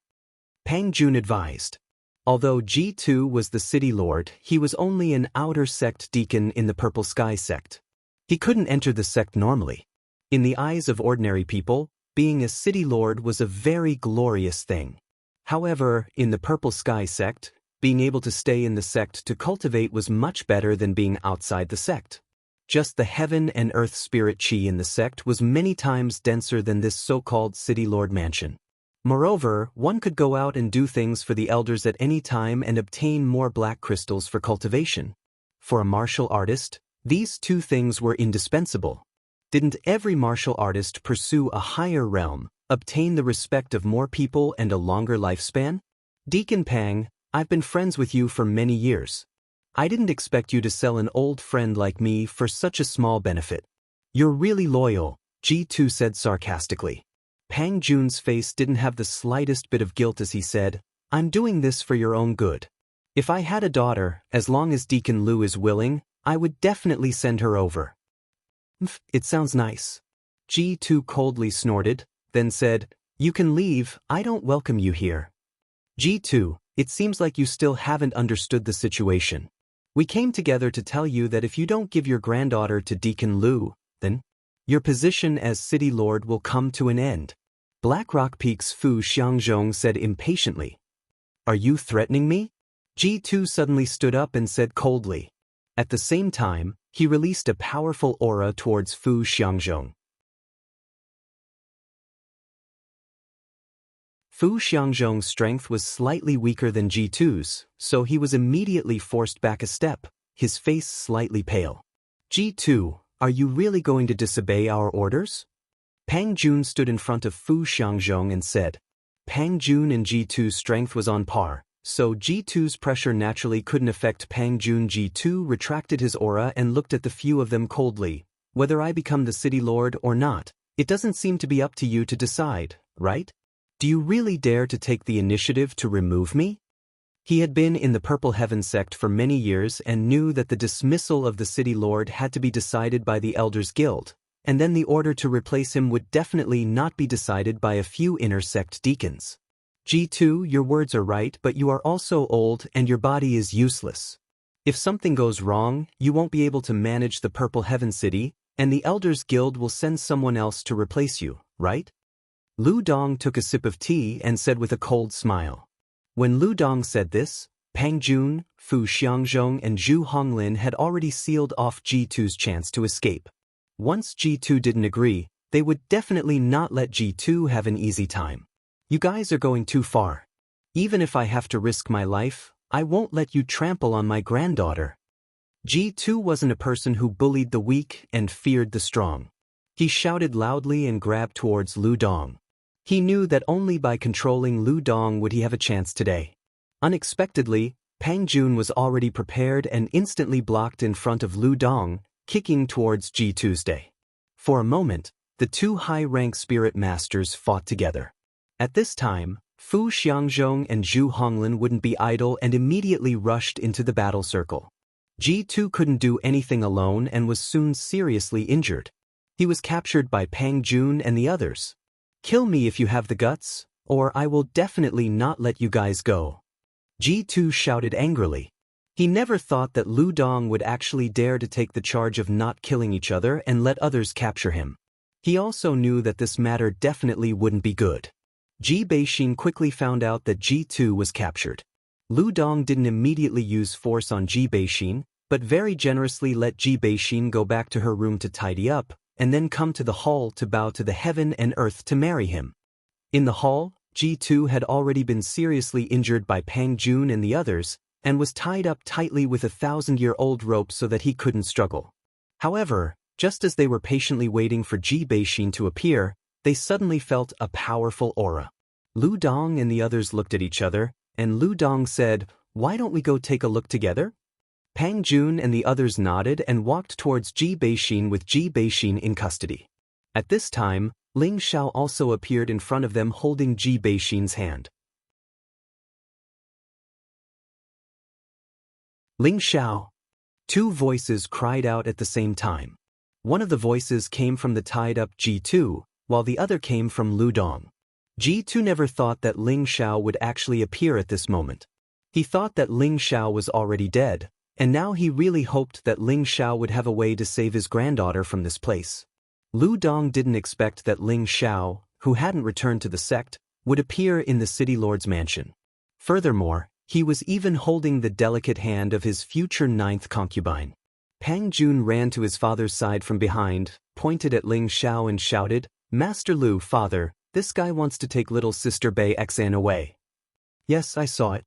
Pang Jun advised. Although G2 was the city lord, he was only an outer sect deacon in the Purple Sky sect. He couldn't enter the sect normally. In the eyes of ordinary people, being a city lord was a very glorious thing. However, in the Purple Sky sect, being able to stay in the sect to cultivate was much better than being outside the sect. Just the heaven and earth spirit chi in the sect was many times denser than this so-called city lord mansion. Moreover, one could go out and do things for the elders at any time and obtain more black crystals for cultivation. For a martial artist, these two things were indispensable. Didn't every martial artist pursue a higher realm, obtain the respect of more people and a longer lifespan? Deacon Pang, I've been friends with you for many years. I didn't expect you to sell an old friend like me for such a small benefit. You're really loyal, G2 said sarcastically. Pang Jun's face didn't have the slightest bit of guilt as he said, I'm doing this for your own good. If I had a daughter, as long as Deacon Lu is willing, I would definitely send her over. It sounds nice. G2 coldly snorted, then said, You can leave, I don't welcome you here. G2, it seems like you still haven't understood the situation. We came together to tell you that if you don't give your granddaughter to Deacon Lu, then your position as city lord will come to an end. Blackrock Peak's Fu Xianxia said impatiently. Are you threatening me? G2 suddenly stood up and said coldly. At the same time, he released a powerful aura towards Fu Xianxia. Fu Xianxia's strength was slightly weaker than G2's, so he was immediately forced back a step, his face slightly pale. G2, are you really going to disobey our orders? Pang Jun stood in front of Fu Xianxia and said. Pang Jun and G2's strength was on par, so G2's pressure naturally couldn't affect Pang Jun. G2 retracted his aura and looked at the few of them coldly. Whether I become the city lord or not, it doesn't seem to be up to you to decide, right? Do you really dare to take the initiative to remove me? He had been in the Purple Heaven sect for many years and knew that the dismissal of the city lord had to be decided by the Elders Guild, and then the order to replace him would definitely not be decided by a few inner sect deacons. G2, your words are right, but you are also old and your body is useless. If something goes wrong, you won't be able to manage the Purple Heaven City, and the Elders Guild will send someone else to replace you, right? Lu Dong took a sip of tea and said with a cold smile. When Lu Dong said this, Pang Jun, Fu Xianxia and Zhu Honglin had already sealed off G2's chance to escape. Once G2 didn't agree, they would definitely not let G2 have an easy time. You guys are going too far. Even if I have to risk my life, I won't let you trample on my granddaughter. G2 wasn't a person who bullied the weak and feared the strong. He shouted loudly and grabbed towards Lu Dong. He knew that only by controlling Lu Dong would he have a chance today. Unexpectedly, Pang Jun was already prepared and instantly blocked in front of Lu Dong, kicking towards G2's day. For a moment, the two high-rank spirit masters fought together. At this time, Fu Xianxia and Zhu Honglin wouldn't be idle and immediately rushed into the battle circle. G2 couldn't do anything alone and was soon seriously injured. He was captured by Pang Jun and the others. Kill me if you have the guts, or I will definitely not let you guys go. G2 shouted angrily. He never thought that Lu Dong would actually dare to take the charge of not killing each other and let others capture him. He also knew that this matter definitely wouldn't be good. Ji Beixin quickly found out that G2 was captured. Lu Dong didn't immediately use force on Ji Beixin, but very generously let Ji Beixin go back to her room to tidy up, and then come to the hall to bow to the heaven and earth to marry him. In the hall, G2 had already been seriously injured by Pang Jun and the others, and was tied up tightly with a 1,000-year-old rope so that he couldn't struggle. However, just as they were patiently waiting for Ji Beixin to appear, they suddenly felt a powerful aura. Lu Dong and the others looked at each other, and Lu Dong said, "Why don't we go take a look together?" Pang Jun and the others nodded and walked towards Ji Beixin with Ji Beixin in custody. At this time, Ling Xiao also appeared in front of them holding Ji Beixin's hand. Ling Xiao. Two voices cried out at the same time. One of the voices came from the tied-up G2, while the other came from Lu Dong. G2 never thought that Ling Xiao would actually appear at this moment. He thought that Ling Xiao was already dead, and now he really hoped that Ling Xiao would have a way to save his granddaughter from this place. Lu Dong didn't expect that Ling Xiao, who hadn't returned to the sect, would appear in the city lord's mansion. Furthermore, he was even holding the delicate hand of his future 9th concubine. Pang Jun ran to his father's side from behind, pointed at Ling Xiao and shouted, "Master Lu, father, this guy wants to take little sister Bei Xan away." "Yes, I saw it,"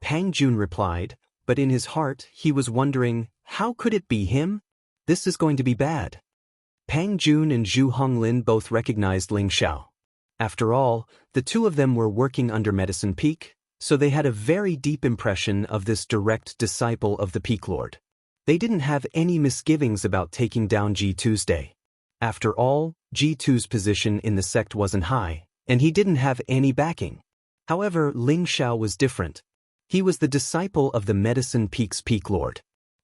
Pang Jun replied, but in his heart he was wondering, how could it be him? This is going to be bad. Pang Jun and Zhu Honglin both recognized Ling Xiao. After all, the two of them were working under Medicine Peak, so they had a very deep impression of this direct disciple of the Peak Lord. They didn't have any misgivings about taking down G2's. After all, G2's position in the sect wasn't high, and he didn't have any backing. However, Ling Xiao was different. He was the disciple of the Medicine Peak's Peak Lord.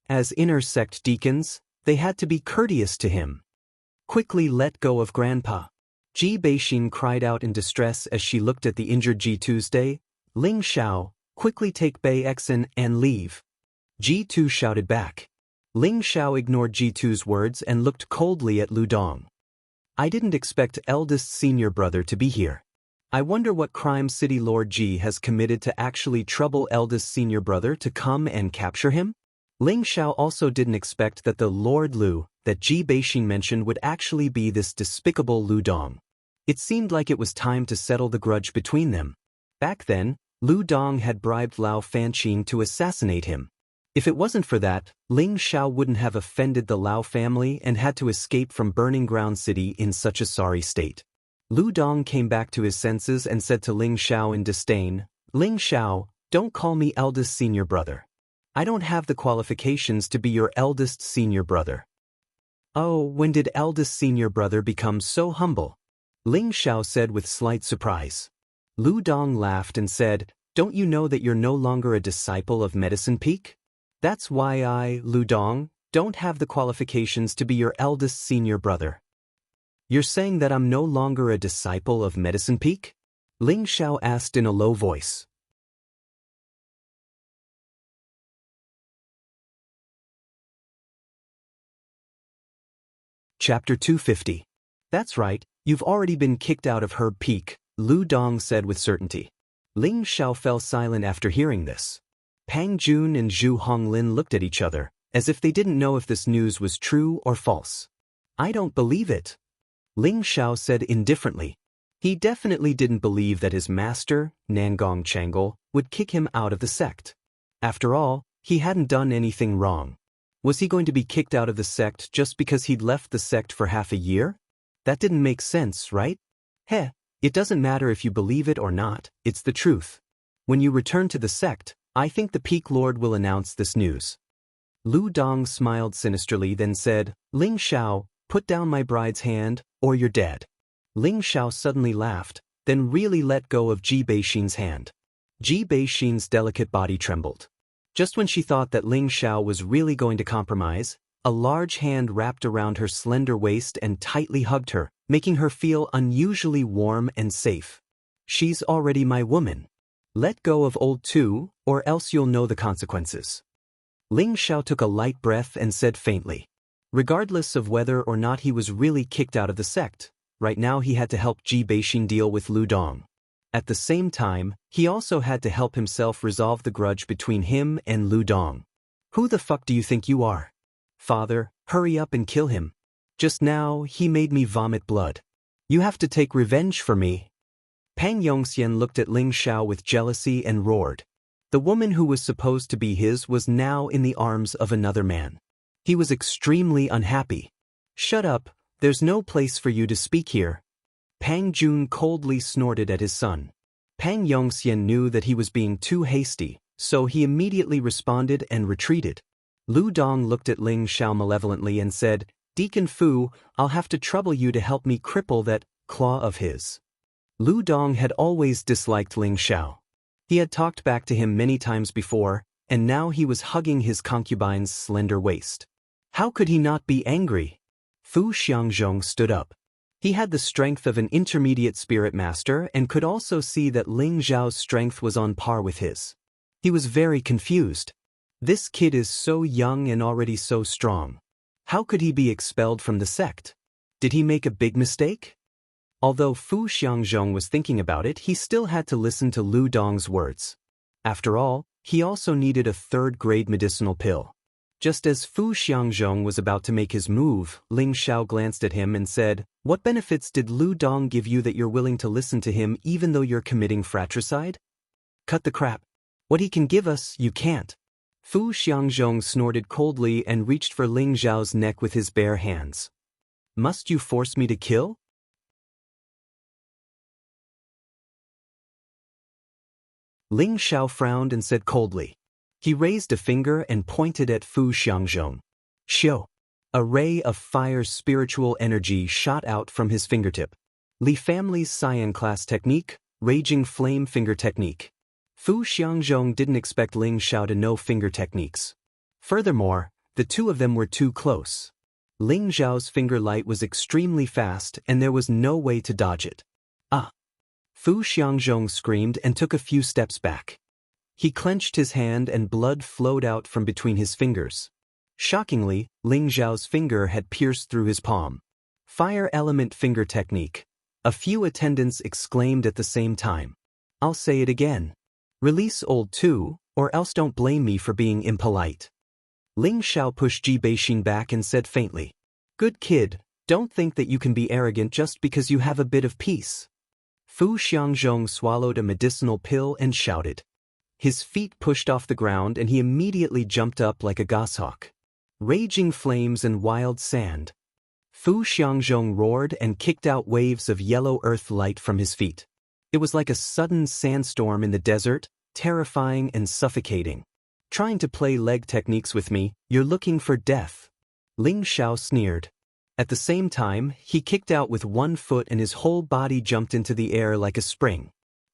As inner sect deacons, they had to be courteous to him. "Quickly let go of Grandpa," Ji Beixin cried out in distress as she looked at the injured G2's. "Ling Xiao, quickly take Bei Xan and leave." G2 shouted back. Ling Xiao ignored G2's words and looked coldly at Lu Dong. "I didn't expect eldest senior brother to be here. I wonder what crime City Lord Ji has committed to actually trouble eldest senior brother to come and capture him?" Ling Xiao also didn't expect that the Lord Lu that Ji Beixin mentioned would actually be this despicable Lu Dong. It seemed like it was time to settle the grudge between them. Back then, Lu Dong had bribed Lao Fanqing to assassinate him. If it wasn't for that, Ling Xiao wouldn't have offended the Lao family and had to escape from Burning Ground City in such a sorry state. Lu Dong came back to his senses and said to Ling Xiao in disdain, "Ling Xiao, don't call me eldest senior brother. I don't have the qualifications to be your eldest senior brother." "Oh, when did eldest senior brother become so humble?" Ling Xiao said with slight surprise. Lu Dong laughed and said, "Don't you know that you're no longer a disciple of Medicine Peak? That's why I, Lu Dong, don't have the qualifications to be your eldest senior brother." "You're saying that I'm no longer a disciple of Medicine Peak?" Ling Xiao asked in a low voice. Chapter 250. "That's right, you've already been kicked out of Herb Peak," Lu Dong said with certainty. Ling Xiao fell silent after hearing this. Pang Jun and Zhu Honglin looked at each other, as if they didn't know if this news was true or false. "I don't believe it," Ling Xiao said indifferently. He definitely didn't believe that his master, Nangong Changle, would kick him out of the sect. After all, he hadn't done anything wrong. Was he going to be kicked out of the sect just because he'd left the sect for half a year? That didn't make sense, right? Heh, it doesn't matter if you believe it or not, it's the truth. When you return to the sect, I think the Peak Lord will announce this news. Lu Dong smiled sinisterly then said, "Ling Xiao, put down my bride's hand, or you're dead." Ling Xiao suddenly laughed, then really let go of Ji Beixin's hand. Ji Beixin's delicate body trembled. Just when she thought that Ling Xiao was really going to compromise, a large hand wrapped around her slender waist and tightly hugged her, making her feel unusually warm and safe. "She's already my woman. Let go of old two, or else you'll know the consequences." Ling Xiao took a light breath and said faintly. Regardless of whether or not he was really kicked out of the sect, right now he had to help Ji Beixin deal with Lu Dong. At the same time, he also had to help himself resolve the grudge between him and Lu Dong. "Who the fuck do you think you are? Father, hurry up and kill him. Just now, he made me vomit blood. You have to take revenge for me." Pang Yongxian looked at Ling Xiao with jealousy and roared. The woman who was supposed to be his was now in the arms of another man. He was extremely unhappy. "Shut up, there's no place for you to speak here." Pang Jun coldly snorted at his son. Pang Yongxian knew that he was being too hasty, so he immediately responded and retreated. Lu Dong looked at Ling Xiao malevolently and said, "Deacon Fu, I'll have to trouble you to help me cripple that claw of his." Lu Dong had always disliked Ling Xiao. He had talked back to him many times before, and now he was hugging his concubine's slender waist. How could he not be angry? Fu Xiangzhong stood up. He had the strength of an intermediate spirit master and could also see that Ling Zhao's strength was on par with his. He was very confused. This kid is so young and already so strong. How could he be expelled from the sect? Did he make a big mistake? Although Fu Xiangzhong was thinking about it, he still had to listen to Lu Dong's words. After all, he also needed a third-grade medicinal pill. Just as Fu Xiangzhong was about to make his move, Ling Xiao glanced at him and said, "What benefits did Lu Dong give you that you're willing to listen to him even though you're committing fratricide? Cut the crap. What he can give us, you can't." Fu Xiangzhong snorted coldly and reached for Ling Xiao's neck with his bare hands. "Must you force me to kill?" Ling Xiao frowned and said coldly. He raised a finger and pointed at Fu Xiangzhong. Xiao. A ray of fire's spiritual energy shot out from his fingertip. Li family's Cyan class technique, Raging Flame Finger Technique. Fu Xiangzhong didn't expect Ling Xiao to know finger techniques. Furthermore, the two of them were too close. Ling Xiao's finger light was extremely fast and there was no way to dodge it. Ah! Fu Xiangzhong screamed and took a few steps back. He clenched his hand and blood flowed out from between his fingers. Shockingly, Ling Xiao's finger had pierced through his palm. Fire element finger technique. A few attendants exclaimed at the same time. I'll say it again. Release old two, or else don't blame me for being impolite. Ling Xiao pushed Ji Beixin back and said faintly, "Good kid, don't think that you can be arrogant just because you have a bit of peace." Fu Xiangzhong swallowed a medicinal pill and shouted. His feet pushed off the ground and he immediately jumped up like a goshawk. Raging flames and wild sand. Fu Xiangzhong roared and kicked out waves of yellow earth light from his feet. It was like a sudden sandstorm in the desert, terrifying and suffocating. Trying to play leg techniques with me, you're looking for death. Ling Xiao sneered. At the same time, he kicked out with one foot and his whole body jumped into the air like a spring.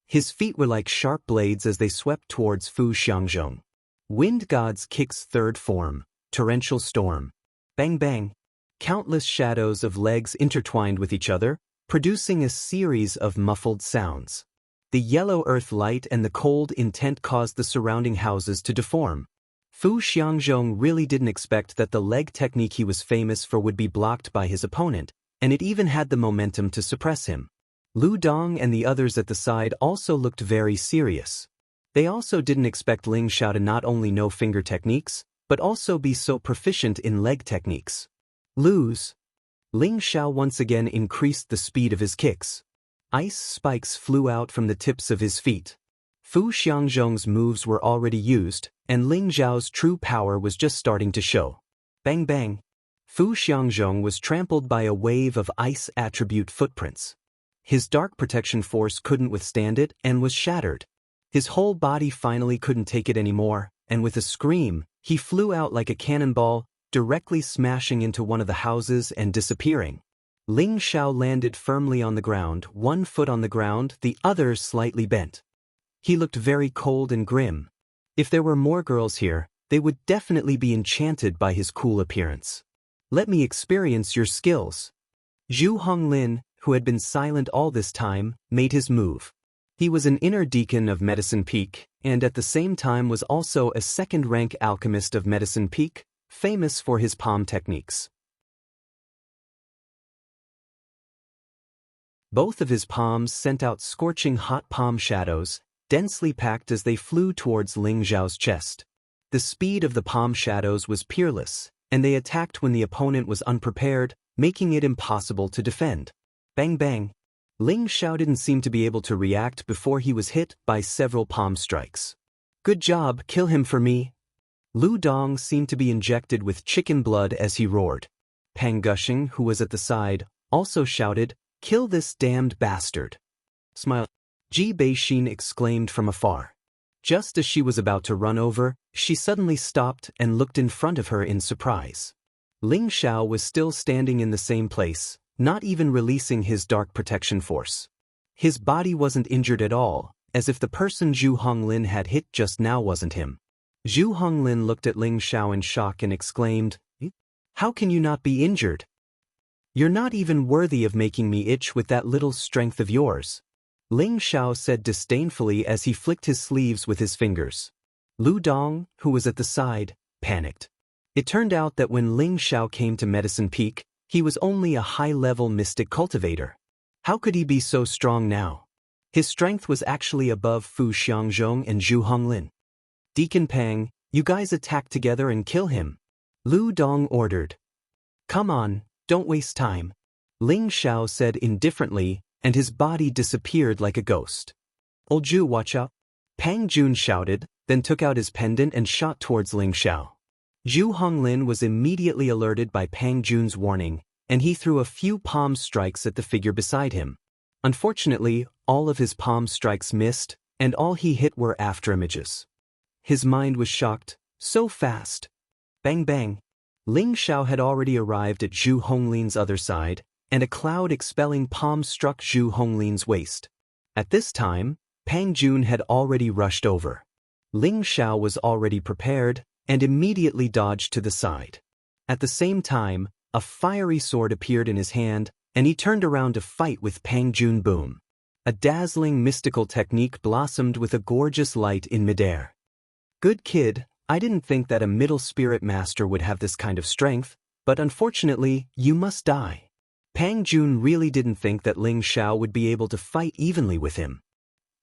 His feet were like sharp blades as they swept towards Fu Xiangzhong. Wind God's Kick's third form, Torrential Storm. Bang bang. Countless shadows of legs intertwined with each other, producing a series of muffled sounds. The yellow earth light and the cold intent caused the surrounding houses to deform. Fu Xiangzhong really didn't expect that the leg technique he was famous for would be blocked by his opponent, and it even had the momentum to suppress him. Lu Dong and the others at the side also looked very serious. They also didn't expect Ling Xiao to not only know finger techniques, but also be so proficient in leg techniques. Lose. Ling Xiao once again increased the speed of his kicks. Ice spikes flew out from the tips of his feet. Fu Xiangzhong's moves were already used, and Ling Xiao's true power was just starting to show. Bang bang. Fu Xiangzhong was trampled by a wave of ice attribute footprints. His dark protection force couldn't withstand it and was shattered. His whole body finally couldn't take it anymore, and with a scream, he flew out like a cannonball, directly smashing into one of the houses and disappearing. Ling Xiao landed firmly on the ground, one foot on the ground, the other slightly bent. He looked very cold and grim. If there were more girls here, they would definitely be enchanted by his cool appearance. Let me experience your skills. Zhu Honglin, who had been silent all this time, made his move. He was an inner deacon of Medicine Peak, and at the same time was also a second-rank alchemist of Medicine Peak, famous for his palm techniques. Both of his palms sent out scorching hot palm shadows, densely packed as they flew towards Ling Xiao's chest. The speed of the palm shadows was peerless, and they attacked when the opponent was unprepared, making it impossible to defend. Bang bang. Ling Xiao didn't seem to be able to react before he was hit by several palm strikes. Good job, kill him for me. Lu Dong seemed to be injected with chicken blood as he roared. Pang Gushing, who was at the side, also shouted, "Kill this damned bastard." Smile. Ji Beixin exclaimed from afar. Just as she was about to run over, she suddenly stopped and looked in front of her in surprise. Ling Xiao was still standing in the same place, not even releasing his dark protection force. His body wasn't injured at all, as if the person Zhu Honglin had hit just now wasn't him. Zhu Honglin looked at Ling Xiao in shock and exclaimed, "How can you not be injured? You're not even worthy of making me itch with that little strength of yours." Ling Xiao said disdainfully as he flicked his sleeves with his fingers. Lu Dong, who was at the side, panicked. It turned out that when Ling Xiao came to Medicine Peak, he was only a high-level mystic cultivator. How could he be so strong now? His strength was actually above Fu Xiangzhong and Zhu Honglin. Deacon Pang, you guys attack together and kill him. Lu Dong ordered. Come on, don't waste time. Ling Xiao said indifferently, and his body disappeared like a ghost. Old Zhu, watch out. Pang Jun shouted, then took out his pendant and shot towards Ling Xiao. Zhu Honglin was immediately alerted by Pang Jun's warning, and he threw a few palm strikes at the figure beside him. Unfortunately, all of his palm strikes missed, and all he hit were afterimages. His mind was shocked. So fast. Bang bang. Ling Xiao had already arrived at Zhu Honglin's other side, and a cloud-expelling palm struck Zhu Honglin's waist. At this time, Pang Jun had already rushed over. Ling Xiao was already prepared, and immediately dodged to the side. At the same time, a fiery sword appeared in his hand, and he turned around to fight with Pang Jun. Boom. A dazzling mystical technique blossomed with a gorgeous light in midair. Good kid, I didn't think that a middle spirit master would have this kind of strength, but unfortunately, you must die. Pang Jun really didn't think that Ling Xiao would be able to fight evenly with him.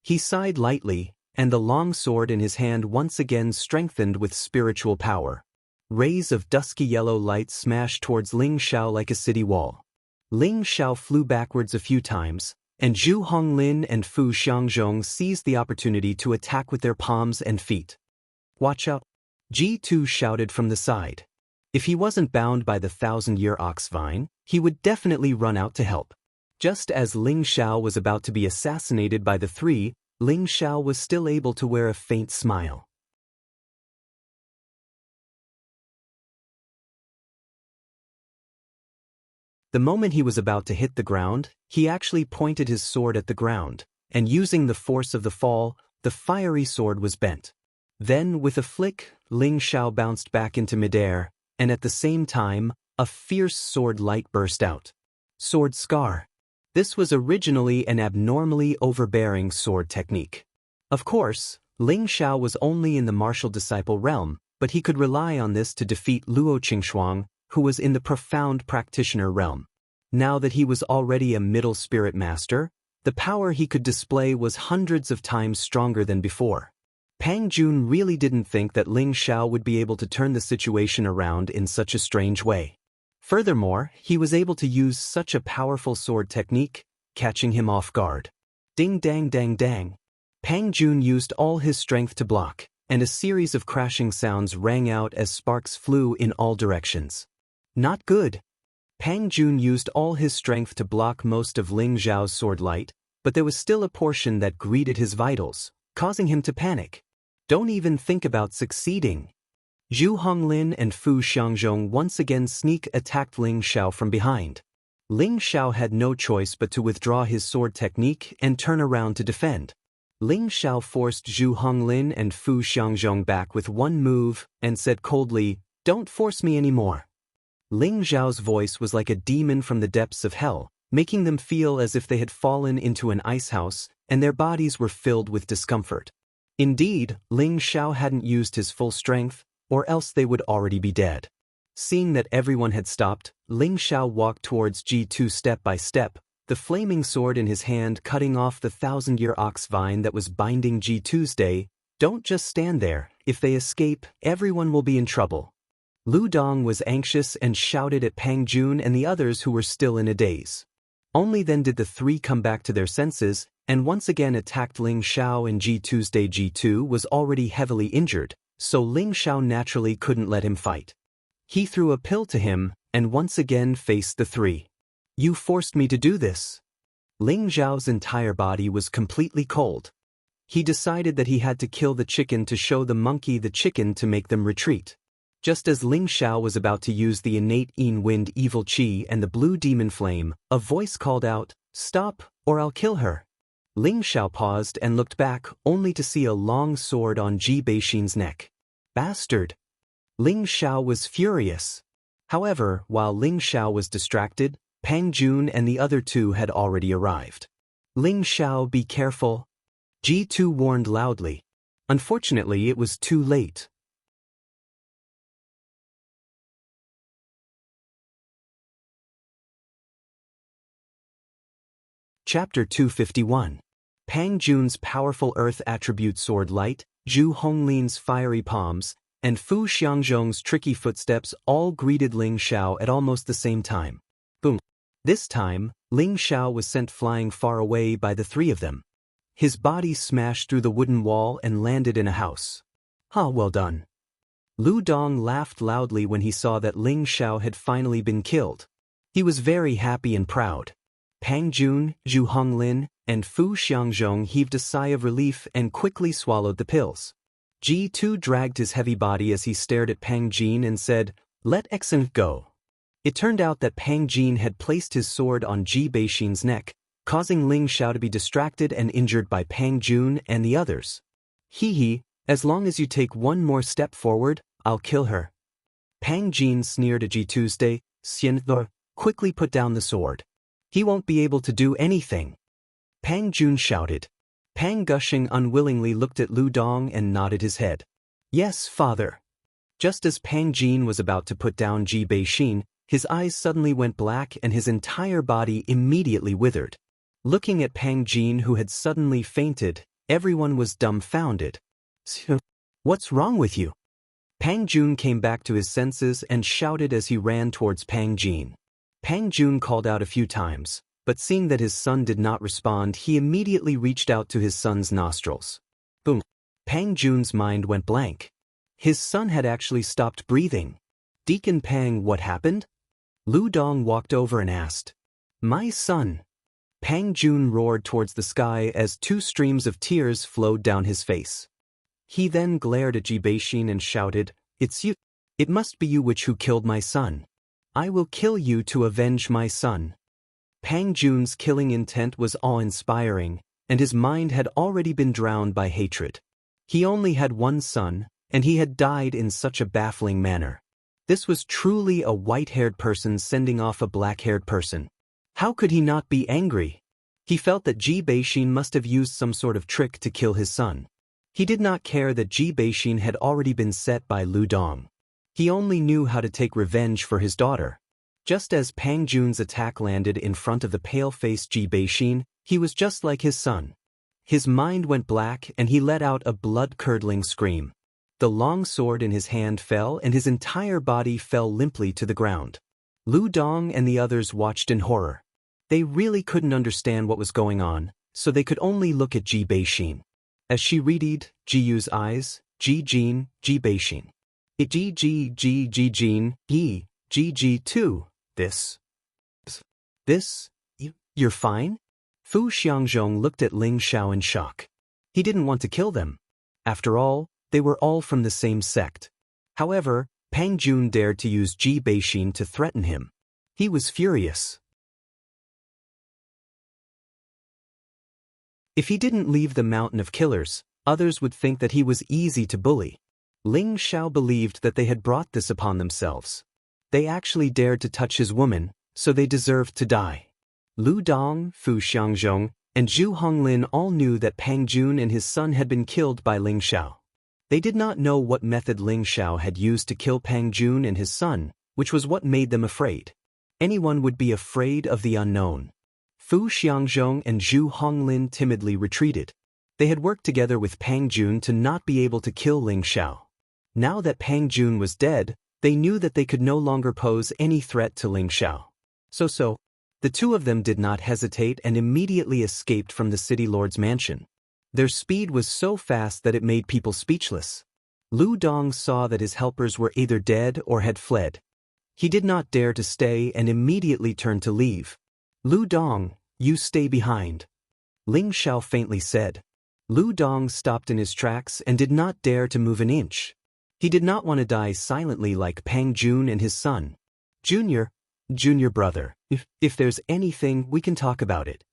He sighed lightly, and the long sword in his hand once again strengthened with spiritual power. Rays of dusky yellow light smashed towards Ling Xiao like a city wall. Ling Xiao flew backwards a few times, and Zhu Honglin and Fu Xiangzhong seized the opportunity to attack with their palms and feet. Watch out! G2 shouted from the side. If he wasn't bound by the 1,000-year ox vine, he would definitely run out to help. Just as Ling Xiao was about to be assassinated by the three, Ling Xiao was still able to wear a faint smile. The moment he was about to hit the ground, he actually pointed his sword at the ground, and using the force of the fall, the fiery sword was bent. Then, with a flick, Ling Xiao bounced back into midair, and at the same time, a fierce sword light burst out. Sword Scar. This was originally an abnormally overbearing sword technique. Of course, Ling Xiao was only in the martial disciple realm, but he could rely on this to defeat Luo Qingxuang, who was in the profound practitioner realm. Now that he was already a middle spirit master, the power he could display was hundreds of times stronger than before. Pang Jun really didn't think that Ling Xiao would be able to turn the situation around in such a strange way. Furthermore, he was able to use such a powerful sword technique, catching him off guard. Ding dang dang dang. Pang Jun used all his strength to block, and a series of crashing sounds rang out as sparks flew in all directions. Not good. Pang Jun used all his strength to block most of Ling Xiao's sword light, but there was still a portion that greeted his vitals, causing him to panic. Don't even think about succeeding. Zhu Honglin and Fu Xiangzhong once again sneak attacked Ling Xiao from behind. Ling Xiao had no choice but to withdraw his sword technique and turn around to defend. Ling Xiao forced Zhu Honglin and Fu Xiangzhong back with one move and said coldly, "Don't force me anymore." Ling Xiao's voice was like a demon from the depths of hell, making them feel as if they had fallen into an ice house and their bodies were filled with discomfort. Indeed, Ling Xiao hadn't used his full strength, or else they would already be dead. Seeing that everyone had stopped, Ling Xiao walked towards G2 step by step, the flaming sword in his hand cutting off the 1,000-year ox vine that was binding G2's day. Don't just stand there. If they escape, everyone will be in trouble. Lu Dong was anxious and shouted at Pang Jun and the others who were still in a daze. Only then did the three come back to their senses, and once again attacked Ling Xiao and G2's day. G2 was already heavily injured, so Ling Xiao naturally couldn't let him fight. He threw a pill to him, and once again faced the three. You forced me to do this. Ling Xiao's entire body was completely cold. He decided that he had to kill the chicken to show the monkey the chicken to make them retreat. Just as Ling Xiao was about to use the innate Yin Wind Evil Qi and the blue demon flame, a voice called out, "Stop, or I'll kill her." Ling Xiao paused and looked back, only to see a long sword on Ji Beixin's neck. Bastard! Ling Xiao was furious. However, while Ling Xiao was distracted, Pang Jun and the other two had already arrived. Ling Xiao, be careful. G2 warned loudly. Unfortunately, it was too late. Chapter 251. Pang Jun's powerful earth attribute sword light, Zhu Honglin's fiery palms, and Fu Xiangzhong's tricky footsteps all greeted Ling Xiao at almost the same time. Boom. This time, Ling Xiao was sent flying far away by the three of them. His body smashed through the wooden wall and landed in a house. Well done. Lu Dong laughed loudly when he saw that Ling Xiao had finally been killed. He was very happy and proud. Pang Jun, Zhu Honglin, and Fu Xiangzhong heaved a sigh of relief and quickly swallowed the pills. Ji2 dragged his heavy body as he stared at Pang Jin and said, "Let Exen go." It turned out that Pang Jin had placed his sword on Ji Beixin's neck, causing Ling Xiao to be distracted and injured by Pang Jun and the others. Hee, as long as you take one more step forward, I'll kill her. Pang Jin sneered at Ji2's day. Xianxia quickly put down the sword. He won't be able to do anything. Pang Jun shouted. Pang Gushing unwillingly looked at Lu Dong and nodded his head. Yes, father. Just as Pang Jin was about to put down Ji Beixin, his eyes suddenly went black and his entire body immediately withered. Looking at Pang Jin, who had suddenly fainted, everyone was dumbfounded. What's wrong with you? Pang Jun came back to his senses and shouted as he ran towards Pang Jin. Pang Jun called out a few times, but seeing that his son did not respond, he immediately reached out to his son's nostrils. Boom! Pang Jun's mind went blank. His son had actually stopped breathing. Deacon Pang, what happened? Lu Dong walked over and asked. My son. Pang Jun roared towards the sky as 2 streams of tears flowed down his face. He then glared at Ji Beixin and shouted, It's you. It must be you who killed my son. I will kill you to avenge my son. Pang Jun's killing intent was awe-inspiring, and his mind had already been drowned by hatred. He only had one son, and he had died in such a baffling manner. This was truly a white-haired person sending off a black-haired person. How could he not be angry? He felt that Ji Beixin must have used some sort of trick to kill his son. He did not care that Ji Beixin had already been set by Lu Dong. He only knew how to take revenge for his daughter. Just as Pang Jun's attack landed in front of the pale-faced Ji Beixin, he was just like his son. His mind went black and he let out a blood-curdling scream. The long sword in his hand fell and his entire body fell limply to the ground. Lu Dong and the others watched in horror. They really couldn't understand what was going on, so they could only look at Ji Beixin. As she readied Jiyu's eyes, Ji Jin, Ji Beixin. Jin, Ji, This? You're fine? Fu Xiangzhong looked at Ling Xiao in shock. He didn't want to kill them. After all, they were all from the same sect. However, Pang Jun dared to use Ji Beixin to threaten him. He was furious. If he didn't leave the mountain of killers, others would think that he was easy to bully. Ling Xiao believed that they had brought this upon themselves. They actually dared to touch his woman, so they deserved to die. Lu Dong, Fu Xiangzhong, and Zhu Honglin all knew that Pang Jun and his son had been killed by Ling Xiao. They did not know what method Ling Xiao had used to kill Pang Jun and his son, which was what made them afraid. Anyone would be afraid of the unknown. Fu Xiangzhong and Zhu Honglin timidly retreated. They had worked together with Pang Jun to not be able to kill Ling Xiao. Now that Pang Jun was dead, they knew that they could no longer pose any threat to Ling Xiao. So, the two of them did not hesitate and immediately escaped from the city lord's mansion. Their speed was so fast that it made people speechless. Lu Dong saw that his helpers were either dead or had fled. He did not dare to stay and immediately turned to leave. Lu Dong, you stay behind. Ling Xiao faintly said. Lu Dong stopped in his tracks and did not dare to move an inch. He did not want to die silently like Pang Jun and his son. Junior brother, if there's anything, we can talk about it.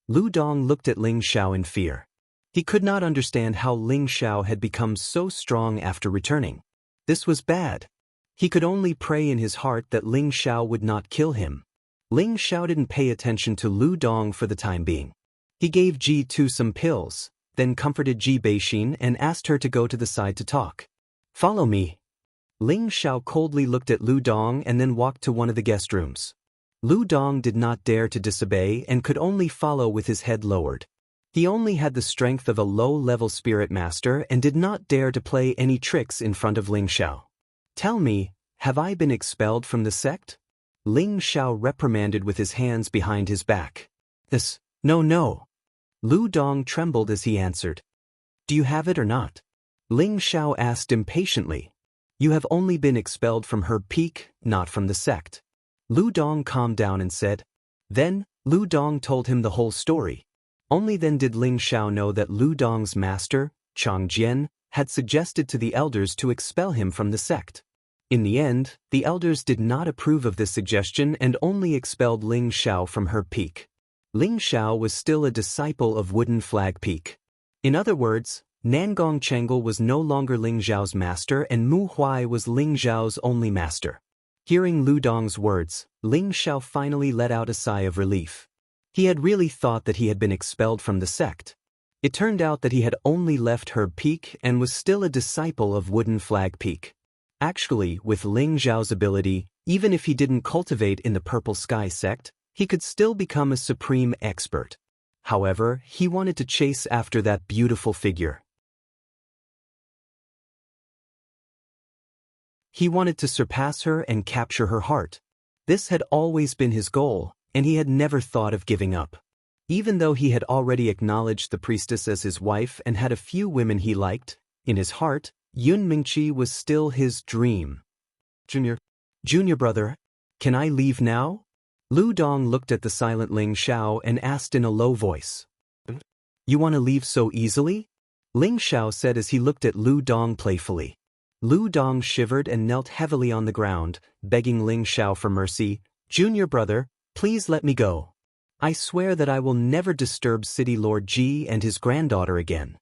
Lu Dong looked at Ling Xiao in fear. He could not understand how Ling Xiao had become so strong after returning. This was bad. He could only pray in his heart that Ling Xiao would not kill him. Ling Xiao didn't pay attention to Lu Dong for the time being. He gave Ji2 some pills, then comforted Ji Beixin and asked her to go to the side to talk. Follow me. Ling Xiao coldly looked at Lu Dong and then walked to one of the guest rooms. Lu Dong did not dare to disobey and could only follow with his head lowered. He only had the strength of a low-level spirit master and did not dare to play any tricks in front of Ling Xiao. Tell me, have I been expelled from the sect? Ling Xiao reprimanded with his hands behind his back. No. Lu Dong trembled as he answered. Do you have it or not? Ling Xiao asked impatiently. You have only been expelled from her peak, not from the sect. Lu Dong calmed down and said. Then, Lu Dong told him the whole story. Only then did Ling Xiao know that Lu Dong's master, Chang Jian, had suggested to the elders to expel him from the sect. In the end, the elders did not approve of this suggestion and only expelled Ling Xiao from her peak. Ling Xiao was still a disciple of Wooden Flag Peak. In other words, Nangong Chengal was no longer Ling Xiao's master and Mu Huai was Ling Xiao's only master. Hearing Lu Dong's words, Ling Xiao finally let out a sigh of relief. He had really thought that he had been expelled from the sect. It turned out that he had only left Herb Peak and was still a disciple of Wooden Flag Peak. Actually, with Ling Xiao's ability, even if he didn't cultivate in the Purple Sky sect, he could still become a supreme expert. However, he wanted to chase after that beautiful figure. He wanted to surpass her and capture her heart. This had always been his goal, and he had never thought of giving up. Even though he had already acknowledged the priestess as his wife and had a few women he liked, in his heart, Yun Mingqi was still his dream. Junior brother, can I leave now? Lu Dong looked at the silent Ling Xiao and asked in a low voice. You want to leave so easily? Ling Xiao said as he looked at Lu Dong playfully. Lu Dong shivered and knelt heavily on the ground, begging Ling Xiao for mercy. Junior brother, please let me go. I swear that I will never disturb City Lord Ji and his granddaughter again.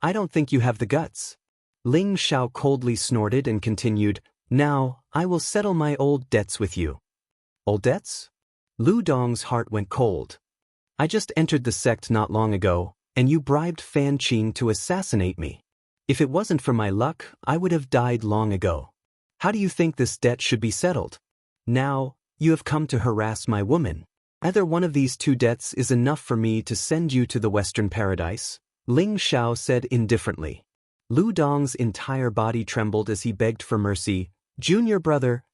I don't think you have the guts. Ling Xiao coldly snorted and continued, Now, I will settle my old debts with you. Old debts? Lu Dong's heart went cold. I just entered the sect not long ago, and you bribed Fan Qing to assassinate me. If it wasn't for my luck, I would have died long ago. How do you think this debt should be settled? Now, you have come to harass my woman. Either one of these two debts is enough for me to send you to the Western Paradise, Ling Xiao said indifferently. Lu Dong's entire body trembled as he begged for mercy. Junior brother,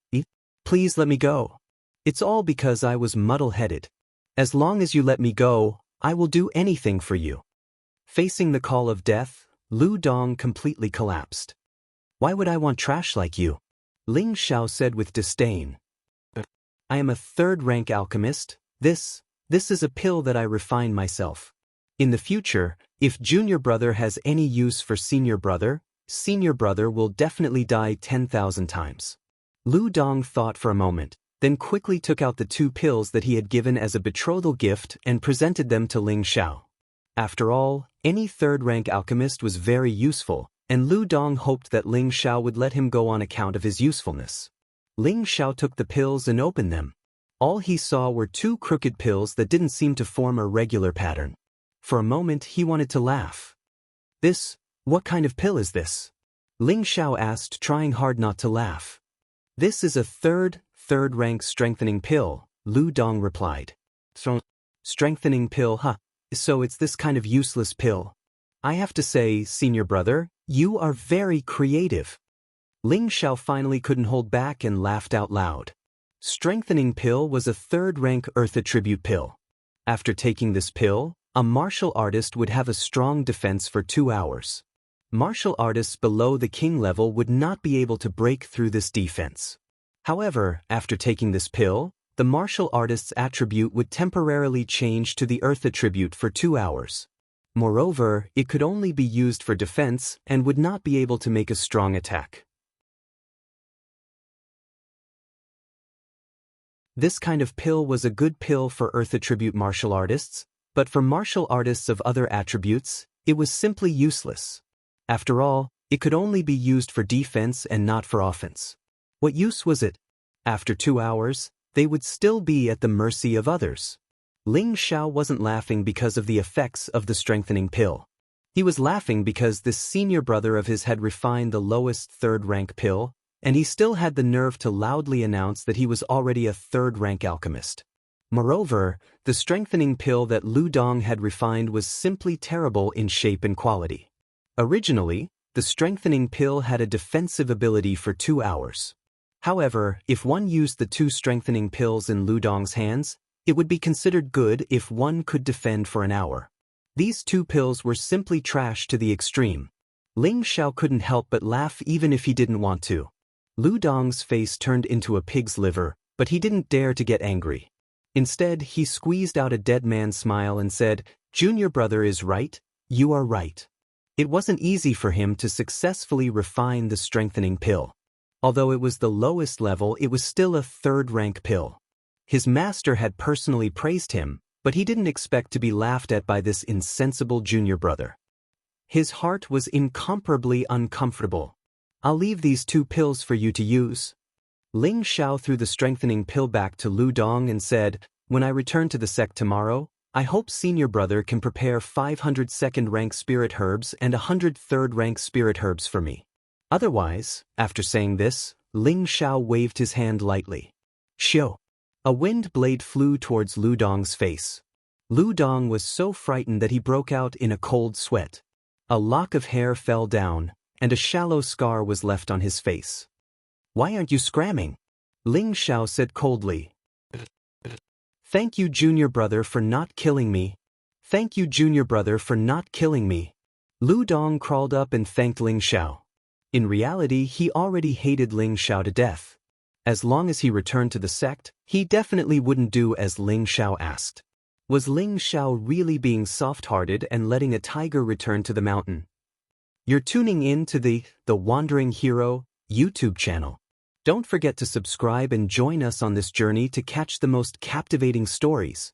please let me go. It's all because I was muddle-headed. As long as you let me go, I will do anything for you. Facing the call of death, Lu Dong completely collapsed. Why would I want trash like you? Ling Xiao said with disdain. I am a third-rank alchemist. This is a pill that I refine myself. In the future, if junior brother has any use for senior brother will definitely die 10,000 times. Lu Dong thought for a moment, then quickly took out the two pills that he had given as a betrothal gift and presented them to Ling Xiao. After all, any third-rank alchemist was very useful, and Lu Dong hoped that Ling Xiao would let him go on account of his usefulness. Ling Xiao took the pills and opened them. All he saw were two crooked pills that didn't seem to form a regular pattern. For a moment he wanted to laugh. What kind of pill is this? Ling Xiao asked, trying hard not to laugh. This is a third-rank strengthening pill, Lu Dong replied. So, strengthening pill, huh? So it's this kind of useless pill. I have to say, senior brother, you are very creative. Ling Xiao finally couldn't hold back and laughed out loud. Strengthening pill was a third-rank earth attribute pill. After taking this pill, a martial artist would have a strong defense for 2 hours. Martial artists below the king level would not be able to break through this defense. However, after taking this pill, the martial artist's attribute would temporarily change to the earth attribute for 2 hours. Moreover, it could only be used for defense and would not be able to make a strong attack. This kind of pill was a good pill for earth attribute martial artists, but for martial artists of other attributes, it was simply useless. After all, it could only be used for defense and not for offense. What use was it? After 2 hours, they would still be at the mercy of others. Ling Xiao wasn't laughing because of the effects of the strengthening pill. He was laughing because this senior brother of his had refined the lowest third-rank pill, and he still had the nerve to loudly announce that he was already a third-rank alchemist. Moreover, the strengthening pill that Lu Dong had refined was simply terrible in shape and quality. Originally, the strengthening pill had a defensive ability for 2 hours. However, if one used the 2 strengthening pills in Lu Dong's hands, it would be considered good if one could defend for an hour. These 2 pills were simply trash to the extreme. Ling Xiao couldn't help but laugh even if he didn't want to. Lu Dong's face turned into a pig's liver, but he didn't dare to get angry. Instead, he squeezed out a dead man's smile and said, "Junior brother is right, you are right." It wasn't easy for him to successfully refine the strengthening pill. Although it was the lowest level, it was still a third-rank pill. His master had personally praised him, but he didn't expect to be laughed at by this insensible junior brother. His heart was incomparably uncomfortable. "I'll leave these 2 pills for you to use." Ling Xiao threw the strengthening pill back to Lu Dong and said, "When I return to the sect tomorrow, I hope senior brother can prepare 500 second-rank spirit herbs and 100 third-rank spirit herbs for me. Otherwise," after saying this, Ling Xiao waved his hand lightly. Shio! A wind blade flew towards Lu Dong's face. Lu Dong was so frightened that he broke out in a cold sweat. A lock of hair fell down, and a shallow scar was left on his face. "Why aren't you scramming?" Ling Xiao said coldly. "Thank you, junior brother, for not killing me. Thank you, junior brother, for not killing me." Lu Dong crawled up and thanked Ling Xiao. In reality, he already hated Ling Xiao to death. As long as he returned to the sect, he definitely wouldn't do as Ling Xiao asked. Was Ling Xiao really being soft-hearted and letting a tiger return to the mountain? You're tuning in to the Wandering Hero YouTube channel. Don't forget to subscribe and join us on this journey to catch the most captivating stories.